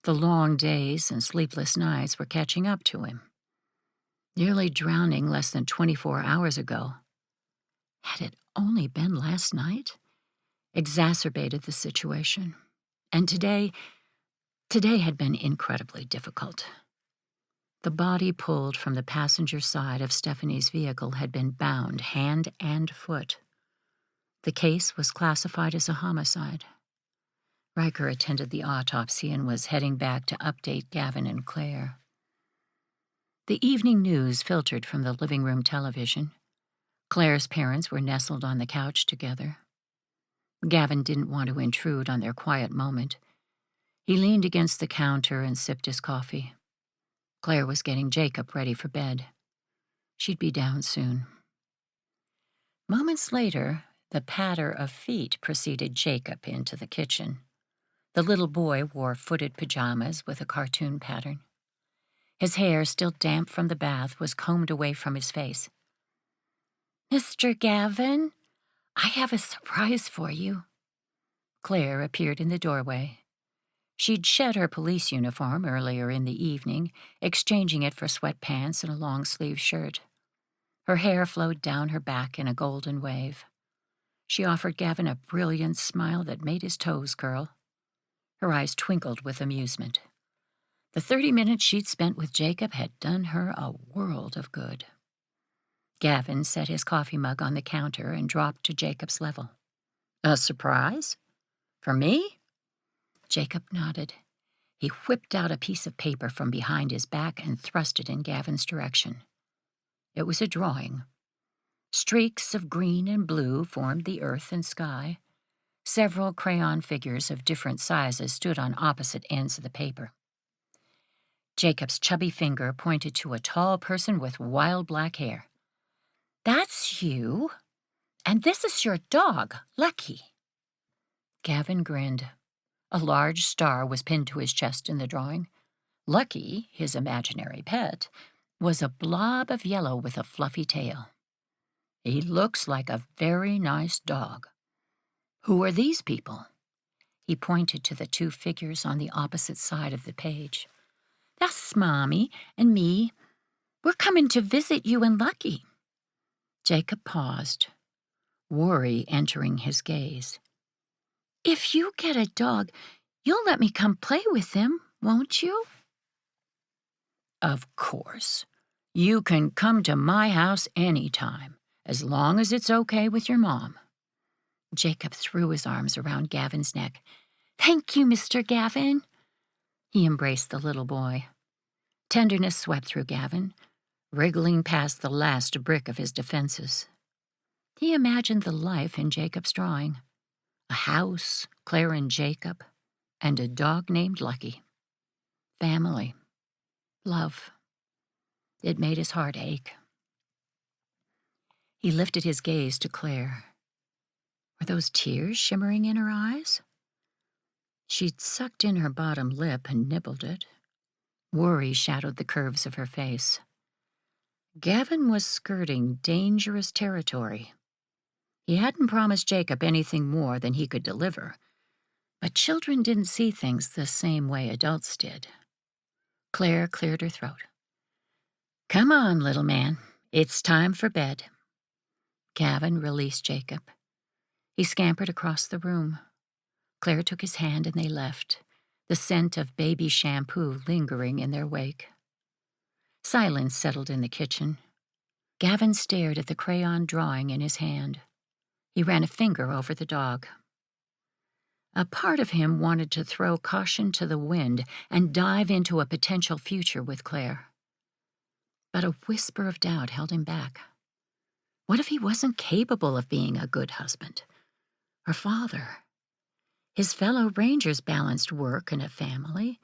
The long days and sleepless nights were catching up to him. Nearly drowning less than 24 hours ago. Had it only been last night? Exacerbated the situation. And today had been incredibly difficult. The body pulled from the passenger side of Stephanie's vehicle had been bound hand and foot. The case was classified as a homicide. Riker attended the autopsy and was heading back to update Gavin and Claire. The evening news filtered from the living room television. Claire's parents were nestled on the couch together. Gavin didn't want to intrude on their quiet moment. He leaned against the counter and sipped his coffee. Claire was getting Jacob ready for bed. She'd be down soon. Moments later, the patter of feet preceded Jacob into the kitchen. The little boy wore footed pajamas with a cartoon pattern. His hair, still damp from the bath, was combed away from his face. "Mr. Gavin, I have a surprise for you." Claire appeared in the doorway. She'd shed her police uniform earlier in the evening, exchanging it for sweatpants and a long-sleeved shirt. Her hair flowed down her back in a golden wave. She offered Gavin a brilliant smile that made his toes curl. Her eyes twinkled with amusement. The 30 minutes she'd spent with Jacob had done her a world of good. Gavin set his coffee mug on the counter and dropped to Jacob's level. "A surprise? For me?" Jacob nodded. He whipped out a piece of paper from behind his back and thrust it in Gavin's direction. It was a drawing. Streaks of green and blue formed the earth and sky. Several crayon figures of different sizes stood on opposite ends of the paper. Jacob's chubby finger pointed to a tall person with wild black hair. "That's you. And this is your dog, Lucky." Gavin grinned. A large star was pinned to his chest in the drawing. Lucky, his imaginary pet, was a blob of yellow with a fluffy tail. "He looks like a very nice dog. Who are these people?" He pointed to the two figures on the opposite side of the page. "That's Mommy and me. We're coming to visit you and Lucky." Jacob paused, worry entering his gaze. "If you get a dog, you'll let me come play with him, won't you?" "Of course. You can come to my house any time, as long as it's okay with your mom." Jacob threw his arms around Gavin's neck. "Thank you, Mr. Gavin." He embraced the little boy. Tenderness swept through Gavin, wriggling past the last brick of his defenses. He imagined the life in Jacob's drawing. A house, Claire and Jacob, and a dog named Lucky. Family. Love. It made his heart ache. He lifted his gaze to Claire. Were those tears shimmering in her eyes? She'd sucked in her bottom lip and nibbled it. Worry shadowed the curves of her face. Gavin was skirting dangerous territory. He hadn't promised Jacob anything more than he could deliver, but children didn't see things the same way adults did. Claire cleared her throat. "Come on, little man. It's time for bed." Gavin released Jacob. He scampered across the room. Claire took his hand and they left, the scent of baby shampoo lingering in their wake. Silence settled in the kitchen. Gavin stared at the crayon drawing in his hand. He ran a finger over the dog. A part of him wanted to throw caution to the wind and dive into a potential future with Claire. But a whisper of doubt held him back. What if he wasn't capable of being a good husband? Or father? His fellow Rangers balanced work and a family,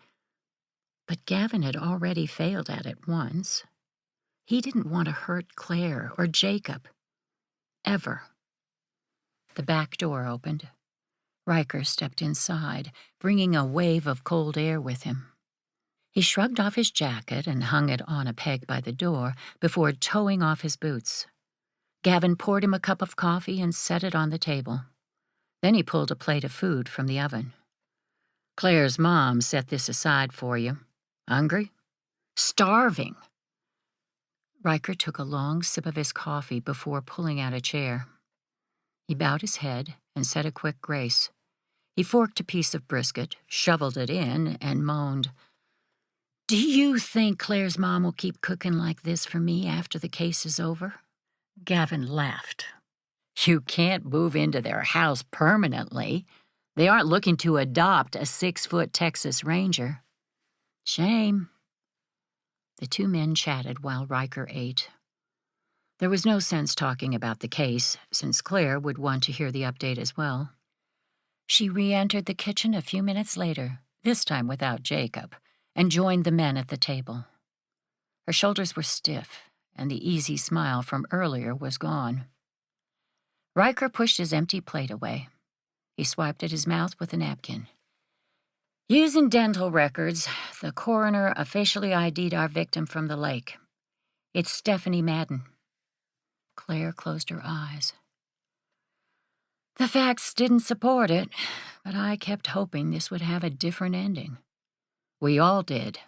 but Gavin had already failed at it once. He didn't want to hurt Claire or Jacob. Ever. The back door opened. Riker stepped inside, bringing a wave of cold air with him. He shrugged off his jacket and hung it on a peg by the door before toeing off his boots. Gavin poured him a cup of coffee and set it on the table. Then he pulled a plate of food from the oven. "Claire's mom set this aside for you. Hungry? Starving." Riker took a long sip of his coffee before pulling out a chair. He bowed his head and said a quick grace. He forked a piece of brisket, shoveled it in, and moaned, "Do you think Claire's mom will keep cooking like this for me after the case is over?" Gavin laughed. "You can't move into their house permanently. They aren't looking to adopt a 6-foot Texas Ranger. Shame. The two men chatted while Riker ate. There was no sense talking about the case, since Claire would want to hear the update as well. She re-entered the kitchen a few minutes later, this time without Jacob, and joined the men at the table. Her shoulders were stiff, and the easy smile from earlier was gone. Riker pushed his empty plate away. He swiped at his mouth with a napkin. Using dental records, the coroner officially ID'd our victim from the lake. It's Stephanie Madden. Claire closed her eyes. The facts didn't support it, but I kept hoping this would have a different ending. We all did.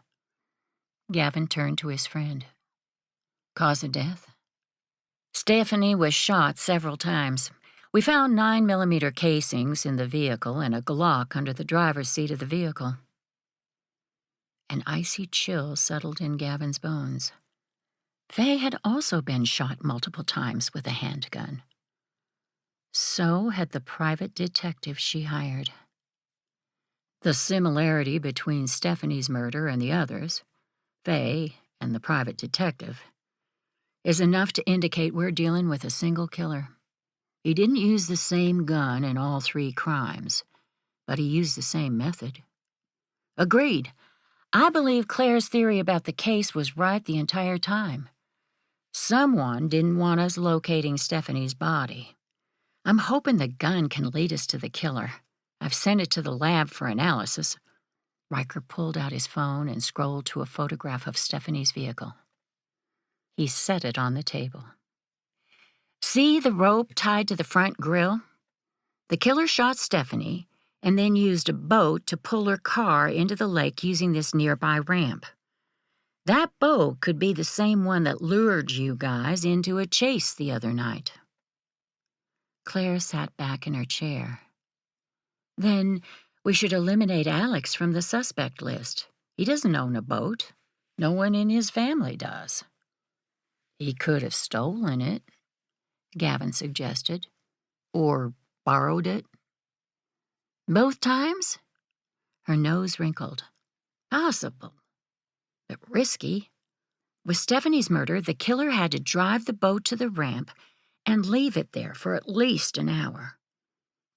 Gavin turned to his friend. Cause of death? Stephanie was shot several times. We found 9mm casings in the vehicle and a Glock under the driver's seat of the vehicle. An icy chill settled in Gavin's bones. Faye had also been shot multiple times with a handgun. So had the private detective she hired. The similarity between Stephanie's murder and the others, Faye and the private detective, is enough to indicate we're dealing with a single killer. He didn't use the same gun in all 3 crimes, but he used the same method. Agreed. I believe Claire's theory about the case was right the entire time. Someone didn't want us locating Stephanie's body. I'm hoping the gun can lead us to the killer. I've sent it to the lab for analysis. Riker pulled out his phone and scrolled to a photograph of Stephanie's vehicle. He set it on the table. See the rope tied to the front grille? The killer shot Stephanie and then used a boat to pull her car into the lake using this nearby ramp. That boat could be the same one that lured you guys into a chase the other night. Claire sat back in her chair. Then we should eliminate Alex from the suspect list. He doesn't own a boat. No one in his family does. He could have stolen it, Gavin suggested, or borrowed it. Both times? Her nose wrinkled. Possible, but risky. With Stephanie's murder, the killer had to drive the boat to the ramp and leave it there for at least an hour.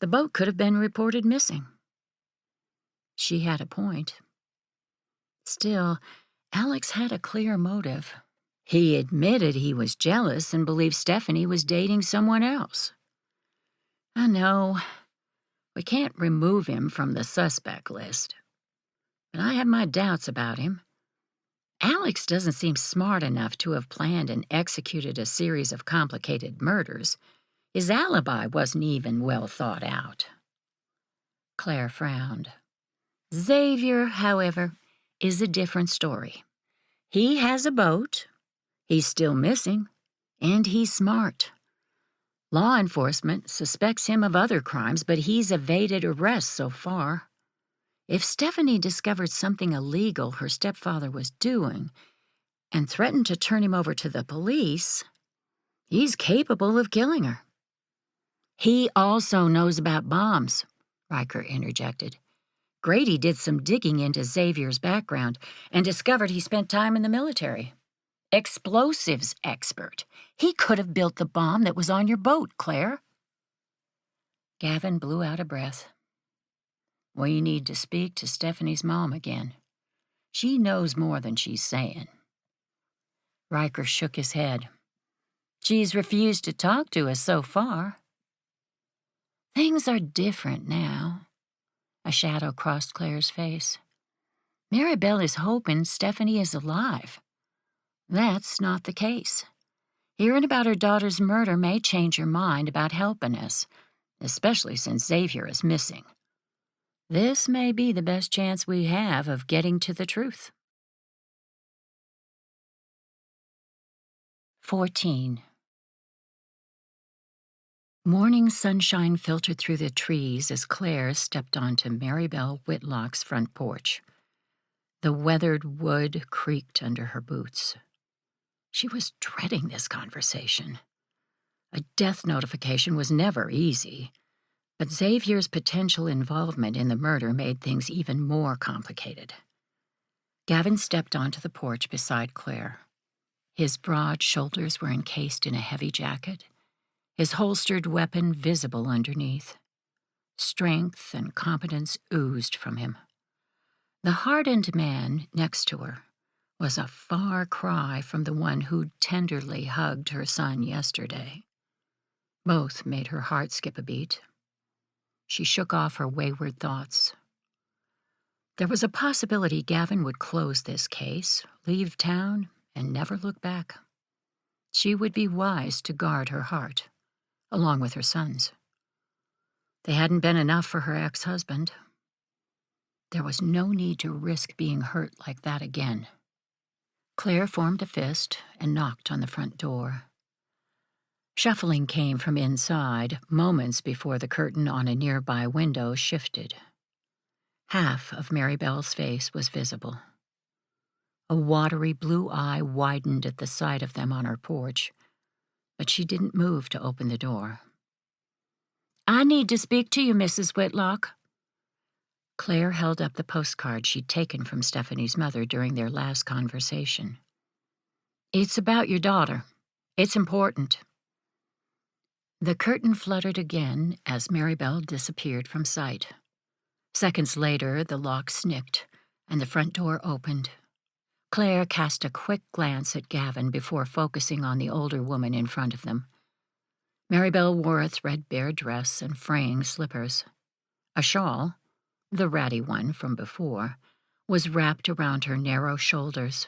The boat could have been reported missing. She had a point. Still, Alex had a clear motive. He admitted he was jealous and believed Stephanie was dating someone else. I know, we can't remove him from the suspect list, but I have my doubts about him. Alex doesn't seem smart enough to have planned and executed a series of complicated murders. His alibi wasn't even well thought out. Claire frowned. Xavier, however, is a different story. He has a boat, he's still missing, and he's smart. Law enforcement suspects him of other crimes, but he's evaded arrest so far. If Stephanie discovered something illegal her stepfather was doing and threatened to turn him over to the police, he's capable of killing her. He also knows about bombs, Riker interjected. Grady did some digging into Xavier's background and discovered he spent time in the military. Explosives expert. He could have built the bomb that was on your boat, Claire. Gavin blew out a breath. We need to speak to Stephanie's mom again. She knows more than she's saying. Riker shook his head. She's refused to talk to us so far. Things are different now. A shadow crossed Claire's face. Maribel is hoping Stephanie is alive. That's not the case. Hearing about her daughter's murder may change her mind about helping us, especially since Xavier is missing. This may be the best chance we have of getting to the truth. 14. Morning sunshine filtered through the trees as Claire stepped onto Maribel Whitlock's front porch. The weathered wood creaked under her boots. She was dreading this conversation. A death notification was never easy, But Xavier's potential involvement in the murder made things even more complicated. Gavin stepped onto the porch beside Claire. His broad shoulders were encased in a heavy jacket, his holstered weapon visible underneath. Strength and competence oozed from him. The hardened man next to her was a far cry from the one who'd tenderly hugged her son yesterday. Both made her heart skip a beat. She shook off her wayward thoughts. There was a possibility Gavin would close this case, leave town, and never look back. She would be wise to guard her heart, along with her son's. They hadn't been enough for her ex-husband. There was no need to risk being hurt like that again. Claire formed a fist and knocked on the front door. Shuffling came from inside, moments before the curtain on a nearby window shifted. Half of Marybelle's face was visible. A watery blue eye widened at the sight of them on her porch, but she didn't move to open the door. "I need to speak to you, Mrs. Whitlock." Claire held up the postcard she'd taken from Stephanie's mother during their last conversation. "It's about your daughter. It's important." The curtain fluttered again as Marybelle disappeared from sight. Seconds later, the lock snicked, and the front door opened. Claire cast a quick glance at Gavin before focusing on the older woman in front of them. Marybelle wore a threadbare dress and fraying slippers. A shawl, the ratty one from before, was wrapped around her narrow shoulders.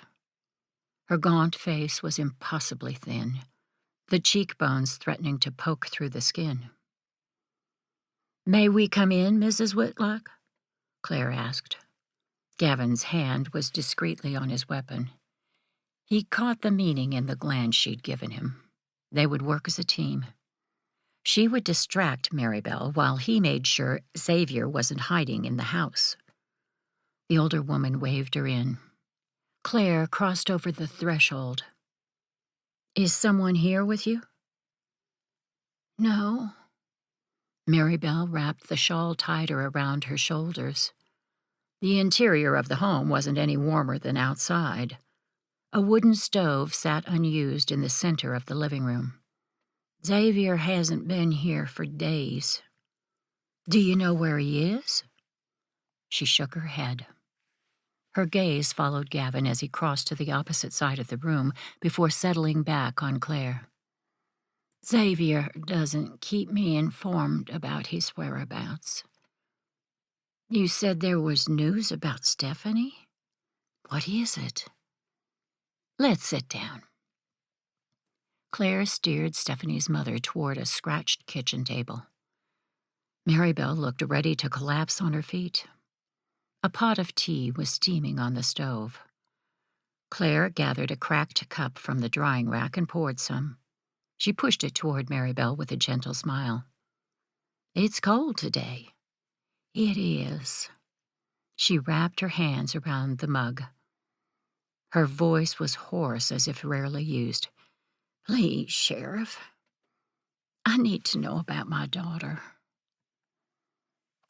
Her gaunt face was impossibly thin, the cheekbones threatening to poke through the skin. "May we come in, Mrs. Whitlock?" Claire asked. Gavin's hand was discreetly on his weapon. He caught the meaning in the glance she'd given him. They would work as a team. She would distract Marybelle while he made sure Xavier wasn't hiding in the house. The older woman waved her in. Claire crossed over the threshold. "Is someone here with you?" "No." Marybelle wrapped the shawl tighter around her shoulders. The interior of the home wasn't any warmer than outside. A wooden stove sat unused in the center of the living room. "Xavier hasn't been here for days." "Do you know where he is?" She shook her head. Her gaze followed Gavin as he crossed to the opposite side of the room before settling back on Claire. "Xavier doesn't keep me informed about his whereabouts." "You said there was news about Stephanie? What is it?" "Let's sit down." Claire steered Stephanie's mother toward a scratched kitchen table. Marybelle looked ready to collapse on her feet. A pot of tea was steaming on the stove. Claire gathered a cracked cup from the drying rack and poured some. She pushed it toward Marybelle with a gentle smile. "It's cold today." "It is." She wrapped her hands around the mug. Her voice was hoarse as if rarely used. "Please, Sheriff, I need to know about my daughter."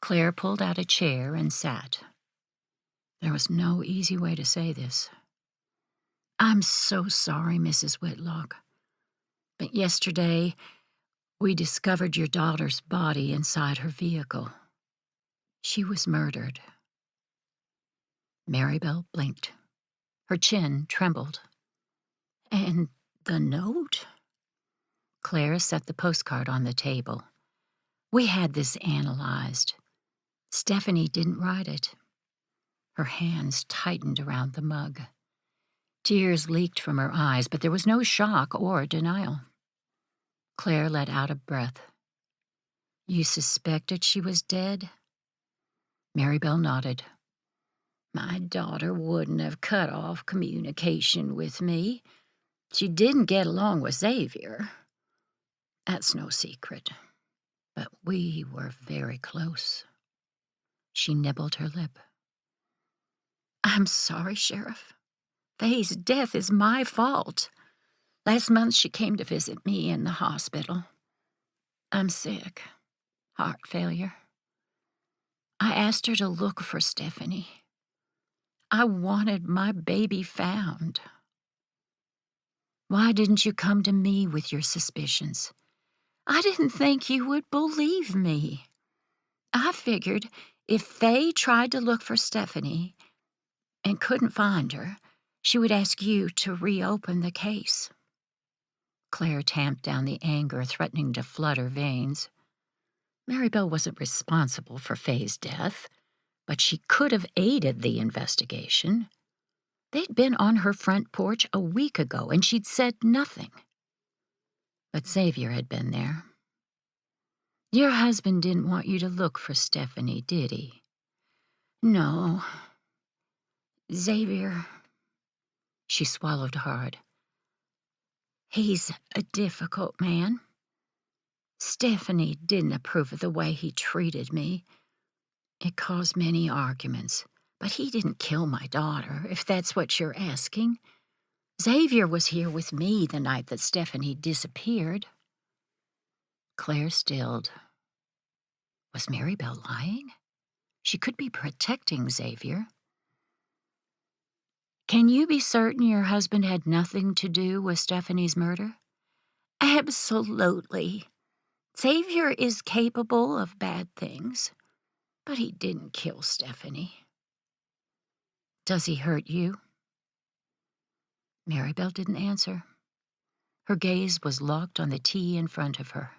Claire pulled out a chair and sat. There was no easy way to say this. "I'm so sorry, Mrs. Whitlock, but yesterday we discovered your daughter's body inside her vehicle. She was murdered." Marybelle blinked. Her chin trembled. "And the note?" Claire set the postcard on the table. "We had this analyzed. Stephanie didn't write it." Her hands tightened around the mug. Tears leaked from her eyes, but there was no shock or denial. Claire let out a breath. "You suspected she was dead?" Marybelle nodded. "My daughter wouldn't have cut off communication with me. She didn't get along with Xavier. That's no secret. But we were very close." She nibbled her lip. "I'm sorry, Sheriff. Faye's death is my fault. Last month she came to visit me in the hospital. I'm sick. Heart failure. I asked her to look for Stephanie. I wanted my baby found. Why didn't you come to me with your suspicions? I didn't think you would believe me. I figured if Faye tried to look for Stephanie and couldn't find her, she would ask you to reopen the case. Claire tamped down the anger threatening to flood her veins. Maribel wasn't responsible for Faye's death, but she could have aided the investigation. They'd been on her front porch a week ago, and she'd said nothing. But Xavier had been there. Your husband didn't want you to look for Stephanie, did he? No. Xavier. She swallowed hard. He's a difficult man. Stephanie didn't approve of the way he treated me. It caused many arguments, but he didn't kill my daughter, if that's what you're asking. Xavier was here with me the night that Stephanie disappeared. Claire stilled. Was Maribel lying? She could be protecting Xavier. Can you be certain your husband had nothing to do with Stephanie's murder? Absolutely. Xavier is capable of bad things, but he didn't kill Stephanie. Does he hurt you? Maribel didn't answer. Her gaze was locked on the tea in front of her.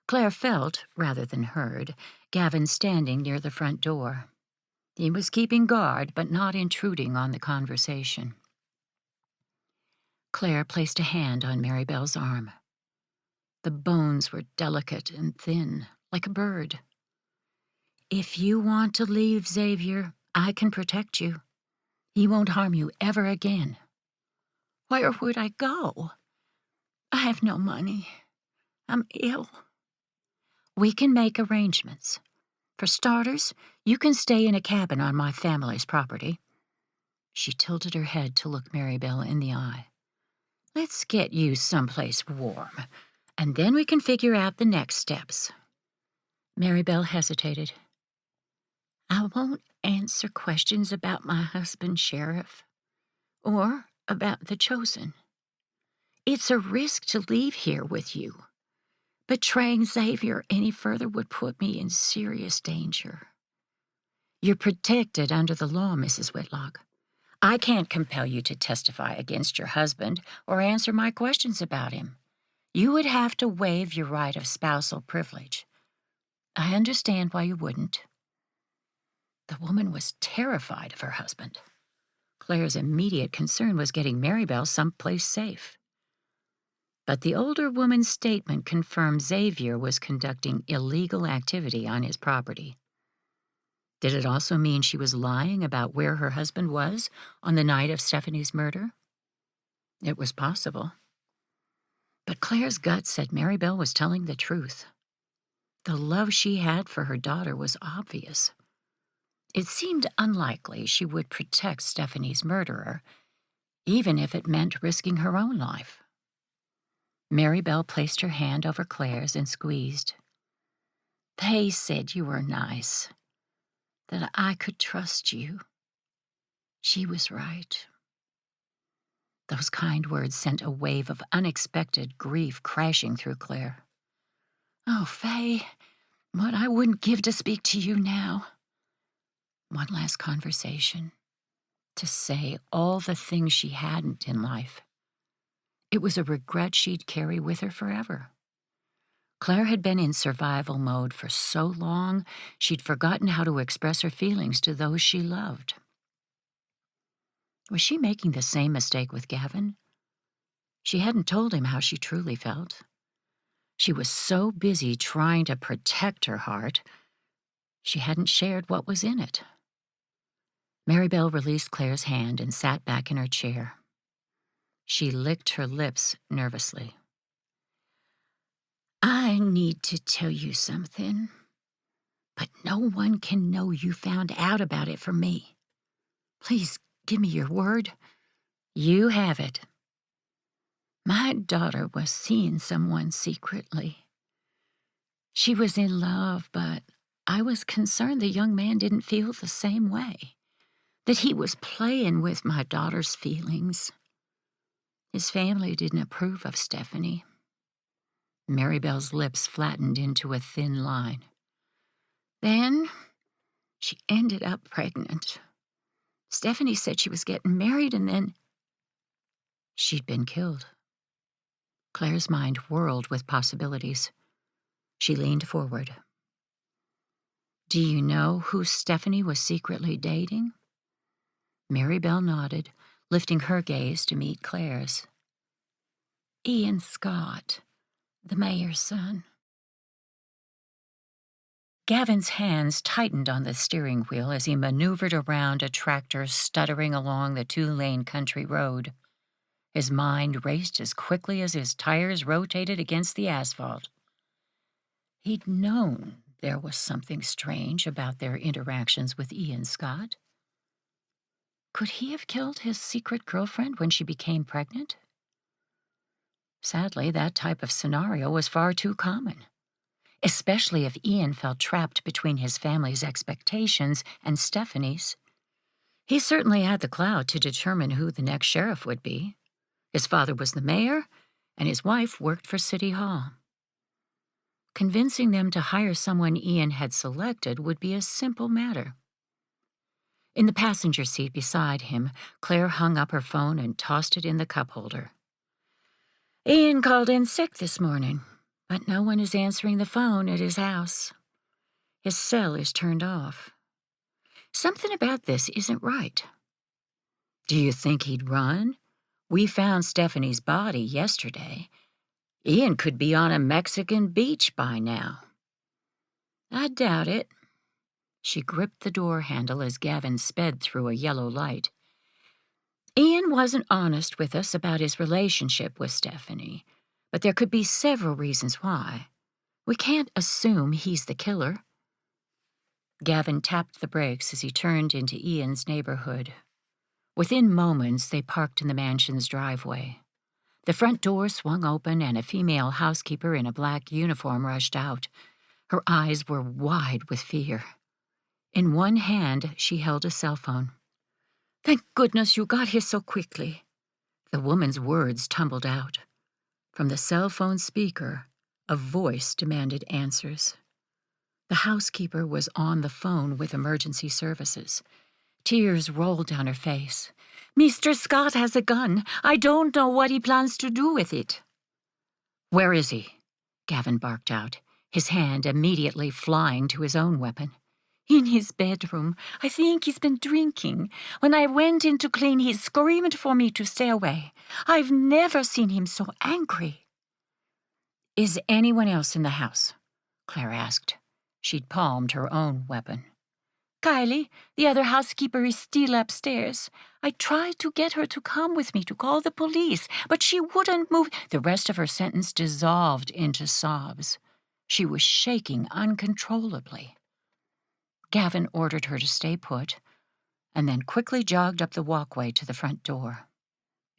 Claire felt, rather than heard, Gavin standing near the front door. He was keeping guard, but not intruding on the conversation. Claire placed a hand on Maribel's arm. The bones were delicate and thin, like a bird. If you want to leave, Xavier, I can protect you. He won't harm you ever again. Where would I go? I have no money. I'm ill. We can make arrangements. For starters, you can stay in a cabin on my family's property. She tilted her head to look Maribel in the eye. Let's get you someplace warm, and then we can figure out the next steps. Maribel hesitated. I won't answer questions about my husband, Sheriff, or about the Chosen. It's a risk to leave here with you. Betraying Xavier any further would put me in serious danger. You're protected under the law, Mrs. Whitlock. I can't compel you to testify against your husband or answer my questions about him. You would have to waive your right of spousal privilege. I understand why you wouldn't. The woman was terrified of her husband. Claire's immediate concern was getting Maribel someplace safe. But the older woman's statement confirmed Xavier was conducting illegal activity on his property. Did it also mean she was lying about where her husband was on the night of Stephanie's murder? It was possible. But Claire's gut said Maribel was telling the truth. The love she had for her daughter was obvious. It seemed unlikely she would protect Stephanie's murderer, even if it meant risking her own life. Maribel placed her hand over Claire's and squeezed. They said you were nice, that I could trust you. She was right. Those kind words sent a wave of unexpected grief crashing through Claire. Oh, Faye, what I wouldn't give to speak to you now. One last conversation, to say all the things she hadn't in life. It was a regret she'd carry with her forever. Claire had been in survival mode for so long, she'd forgotten how to express her feelings to those she loved. Was she making the same mistake with Gavin? She hadn't told him how she truly felt. She was so busy trying to protect her heart, she hadn't shared what was in it. Maribel released Claire's hand and sat back in her chair. She licked her lips nervously. I need to tell you something, but no one can know you found out about it from me. Please give me your word. You have it. My daughter was seeing someone secretly. She was in love, but I was concerned the young man didn't feel the same way, that he was playing with my daughter's feelings. His family didn't approve of Stephanie. Maribel's lips flattened into a thin line. Then she ended up pregnant. Stephanie said she was getting married, and then she'd been killed. Claire's mind whirled with possibilities. She leaned forward. Do you know who Stephanie was secretly dating? Maribel nodded, lifting her gaze to meet Claire's. Ian Scott, the mayor's son. Gavin's hands tightened on the steering wheel as he maneuvered around a tractor stuttering along the two-lane country road. His mind raced as quickly as his tires rotated against the asphalt. He'd known there was something strange about their interactions with Ian Scott. Could he have killed his secret girlfriend when she became pregnant? Sadly, that type of scenario was far too common, especially if Ian felt trapped between his family's expectations and Stephanie's. He certainly had the clout to determine who the next sheriff would be. His father was the mayor, and his wife worked for City Hall. Convincing them to hire someone Ian had selected would be a simple matter. In the passenger seat beside him, Claire hung up her phone and tossed it in the cup holder. Ian called in sick this morning, but no one is answering the phone at his house. His cell is turned off. Something about this isn't right. Do you think he'd run? We found Stephanie's body yesterday. Ian could be on a Mexican beach by now. I doubt it. She gripped the door handle as Gavin sped through a yellow light. Ian wasn't honest with us about his relationship with Stephanie, but there could be several reasons why. We can't assume he's the killer. Gavin tapped the brakes as he turned into Ian's neighborhood. Within moments, they parked in the mansion's driveway. The front door swung open and a female housekeeper in a black uniform rushed out. Her eyes were wide with fear. In one hand, she held a cell phone. Thank goodness you got here so quickly. The woman's words tumbled out. From the cell phone speaker, a voice demanded answers. The housekeeper was on the phone with emergency services. Tears rolled down her face. Mr. Scott has a gun. I don't know what he plans to do with it. Where is he? Gavin barked out, his hand immediately flying to his own weapon. In his bedroom. I think he's been drinking. When I went in to clean, he screamed for me to stay away. I've never seen him so angry. Is anyone else in the house? Claire asked. She'd palmed her own weapon. Kylie, the other housekeeper, is still upstairs. I tried to get her to come with me to call the police, but she wouldn't move. The rest of her sentence dissolved into sobs. She was shaking uncontrollably. Gavin ordered her to stay put, and then quickly jogged up the walkway to the front door.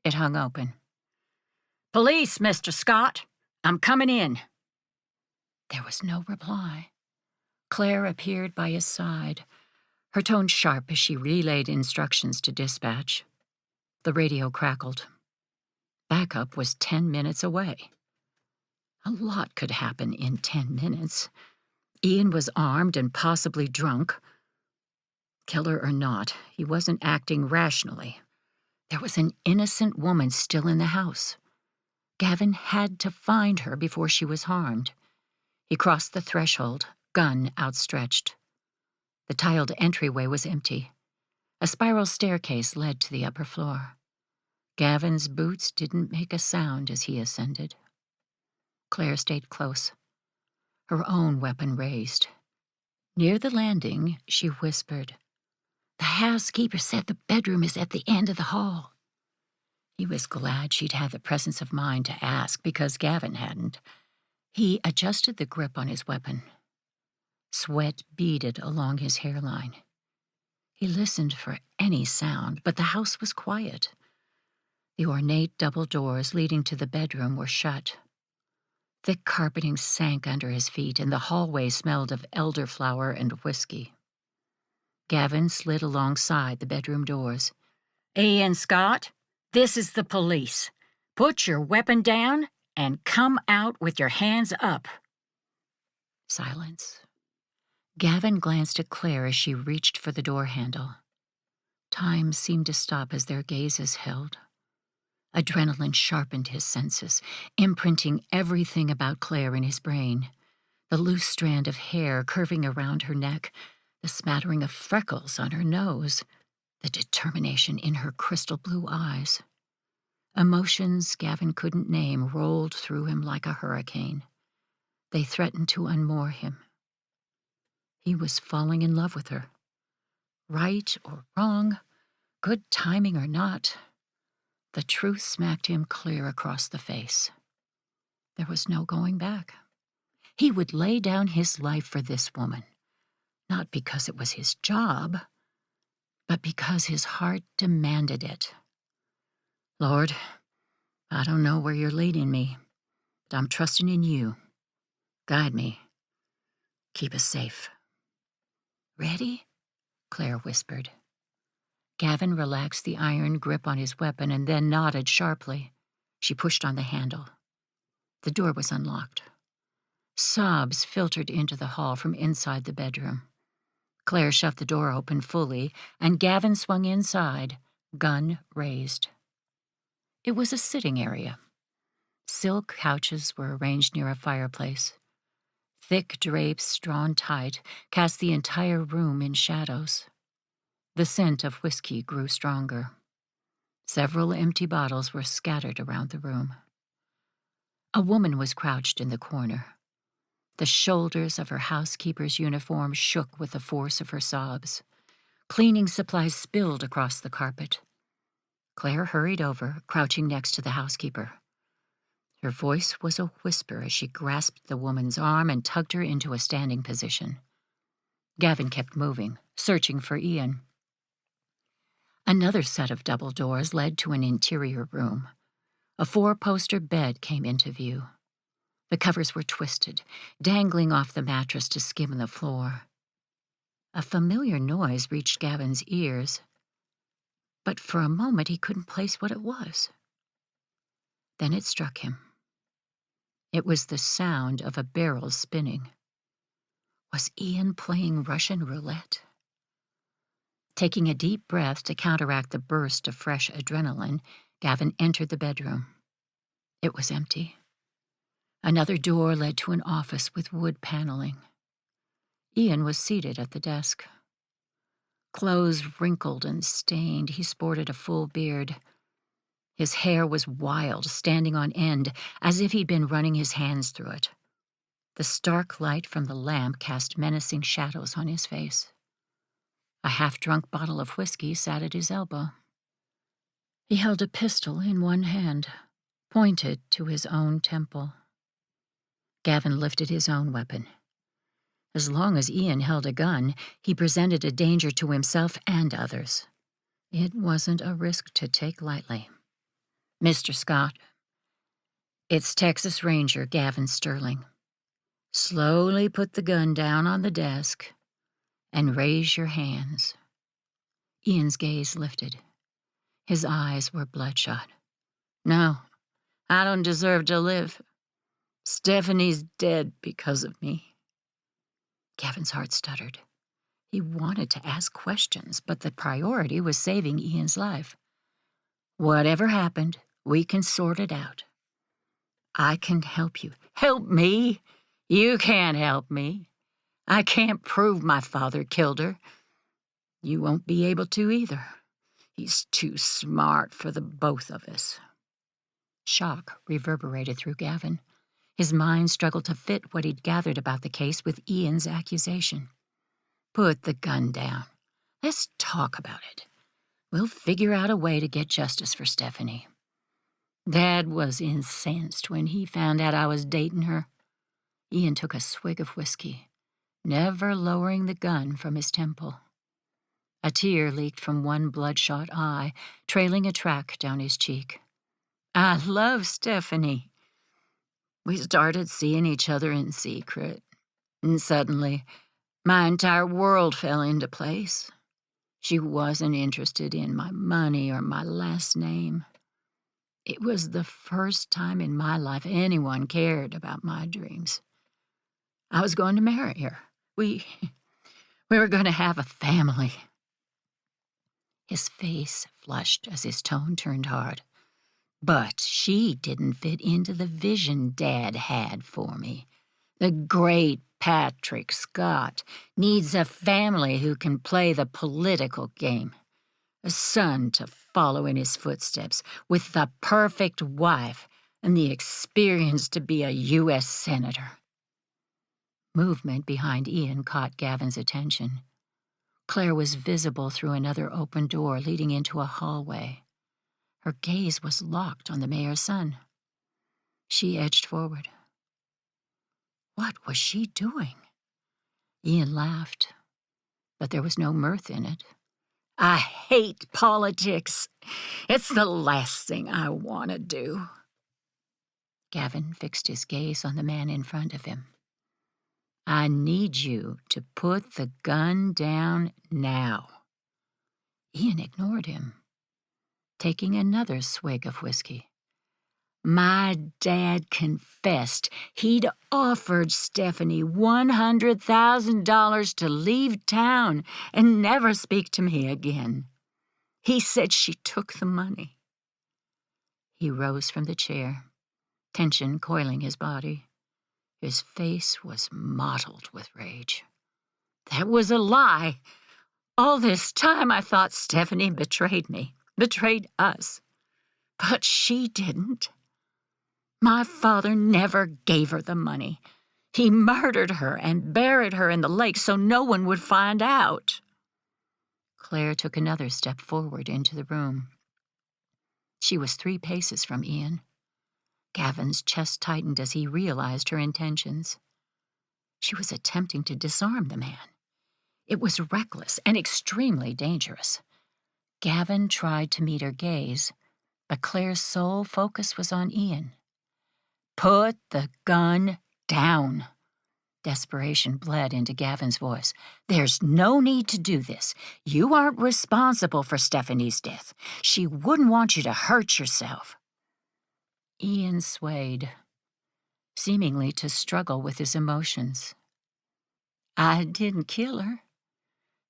It hung open. Police, Mr. Scott. I'm coming in. There was no reply. Claire appeared by his side, her tone sharp as she relayed instructions to dispatch. The radio crackled. Backup was 10 minutes away. A lot could happen in 10 minutes. Ian was armed and possibly drunk. Killer or not, he wasn't acting rationally. There was an innocent woman still in the house. Gavin had to find her before she was harmed. He crossed the threshold, gun outstretched. The tiled entryway was empty. A spiral staircase led to the upper floor. Gavin's boots didn't make a sound as he ascended. Claire stayed close, her own weapon raised. Near the landing, she whispered, The housekeeper said the bedroom is at the end of the hall. He was glad she'd had the presence of mind to ask because Gavin hadn't. He adjusted the grip on his weapon. Sweat beaded along his hairline. He listened for any sound, but the house was quiet. The ornate double doors leading to the bedroom were shut. Thick carpeting sank under his feet, and the hallway smelled of elderflower and whiskey. Gavin slid alongside the bedroom doors. "Ian Scott, this is the police. Put your weapon down and come out with your hands up." Silence. Gavin glanced at Claire as she reached for the door handle. Time seemed to stop as their gazes held. Adrenaline sharpened his senses, imprinting everything about Claire in his brain. The loose strand of hair curving around her neck, the smattering of freckles on her nose, the determination in her crystal blue eyes. Emotions Gavin couldn't name rolled through him like a hurricane. They threatened to unmoor him. He was falling in love with her. Right or wrong, good timing or not, the truth smacked him clear across the face. There was no going back. He would lay down his life for this woman, not because it was his job, but because his heart demanded it. "Lord, I don't know where you're leading me, but I'm trusting in you. Guide me. Keep us safe." "Ready?" Claire whispered. Gavin relaxed the iron grip on his weapon and then nodded sharply. She pushed on the handle. The door was unlocked. Sobs filtered into the hall from inside the bedroom. Claire shoved the door open fully, and Gavin swung inside, gun raised. It was a sitting area. Silk couches were arranged near a fireplace. Thick drapes, drawn tight, cast the entire room in shadows. The scent of whiskey grew stronger. Several empty bottles were scattered around the room. A woman was crouched in the corner. The shoulders of her housekeeper's uniform shook with the force of her sobs. Cleaning supplies spilled across the carpet. Claire hurried over, crouching next to the housekeeper. Her voice was a whisper as she grasped the woman's arm and tugged her into a standing position. Gavin kept moving, searching for Ian. Another set of double doors led to an interior room. A 4-poster bed came into view. The covers were twisted, dangling off the mattress to skim the floor. A familiar noise reached Gavin's ears, but for a moment he couldn't place what it was. Then it struck him. It was the sound of a barrel spinning. Was Ian playing Russian roulette? Taking a deep breath to counteract the burst of fresh adrenaline, Gavin entered the bedroom. It was empty. Another door led to an office with wood paneling. Ian was seated at the desk. Clothes wrinkled and stained, he sported a full beard. His hair was wild, standing on end, as if he'd been running his hands through it. The stark light from the lamp cast menacing shadows on his face. A half-drunk bottle of whiskey sat at his elbow. He held a pistol in one hand, pointed to his own temple. Gavin lifted his own weapon. As long as Ian held a gun, he presented a danger to himself and others. It wasn't a risk to take lightly. "Mr. Scott, it's Texas Ranger Gavin Sterling. Slowly put the gun down on the desk and raise your hands." Ian's gaze lifted. His eyes were bloodshot. "No, I don't deserve to live. Stephanie's dead because of me." Gavin's heart stuttered. He wanted to ask questions, but the priority was saving Ian's life. "Whatever happened, we can sort it out. I can help you." "Help me? You can't help me. I can't prove my father killed her. You won't be able to either. He's too smart for the both of us." Shock reverberated through Gavin. His mind struggled to fit what he'd gathered about the case with Ian's accusation. "Put the gun down. Let's talk about it. We'll figure out a way to get justice for Stephanie. Dad was incensed when he found out I was dating her." Ian took a swig of whiskey, never lowering the gun from his temple. A tear leaked from one bloodshot eye, trailing a track down his cheek. "I love Stephanie, We started seeing each other in secret, and suddenly, my entire world fell into place. She wasn't interested in my money or my last name. It was the first time in my life anyone cared about my dreams. I was going to marry her. We were going to have a family. His face flushed as his tone turned hard. But she didn't fit into the vision Dad had for me. The great Patrick Scott needs a family who can play the political game. A son to follow in his footsteps, with the perfect wife and the experience to be a U.S. Senator. Movement behind Ian caught Gavin's attention. Claire was visible through another open door leading into a hallway. Her gaze was locked on the mayor's son. She edged forward. What was she doing? Ian laughed, but there was no mirth in it. I hate politics. It's the last thing I want to do. Gavin fixed his gaze on the man in front of him. I need you to put the gun down now. Ian ignored him, taking another swig of whiskey. My dad confessed he'd offered Stephanie $100,000 to leave town and never speak to me again. He said she took the money. He rose from the chair, tension coiling his body. His face was mottled with rage. That was a lie. All this time I thought Stephanie betrayed me, betrayed us. But she didn't. My father never gave her the money. He murdered her and buried her in the lake so no one would find out. Claire took another step forward into the room. She was 3 paces from Ian. Gavin's chest tightened as he realized her intentions. She was attempting to disarm the man. It was reckless and extremely dangerous. Gavin tried to meet her gaze, but Claire's sole focus was on Ian. Put the gun down. Desperation bled into Gavin's voice. There's no need to do this. You aren't responsible for Stephanie's death. She wouldn't want you to hurt yourself. Ian swayed, seemingly to struggle with his emotions. I didn't kill her,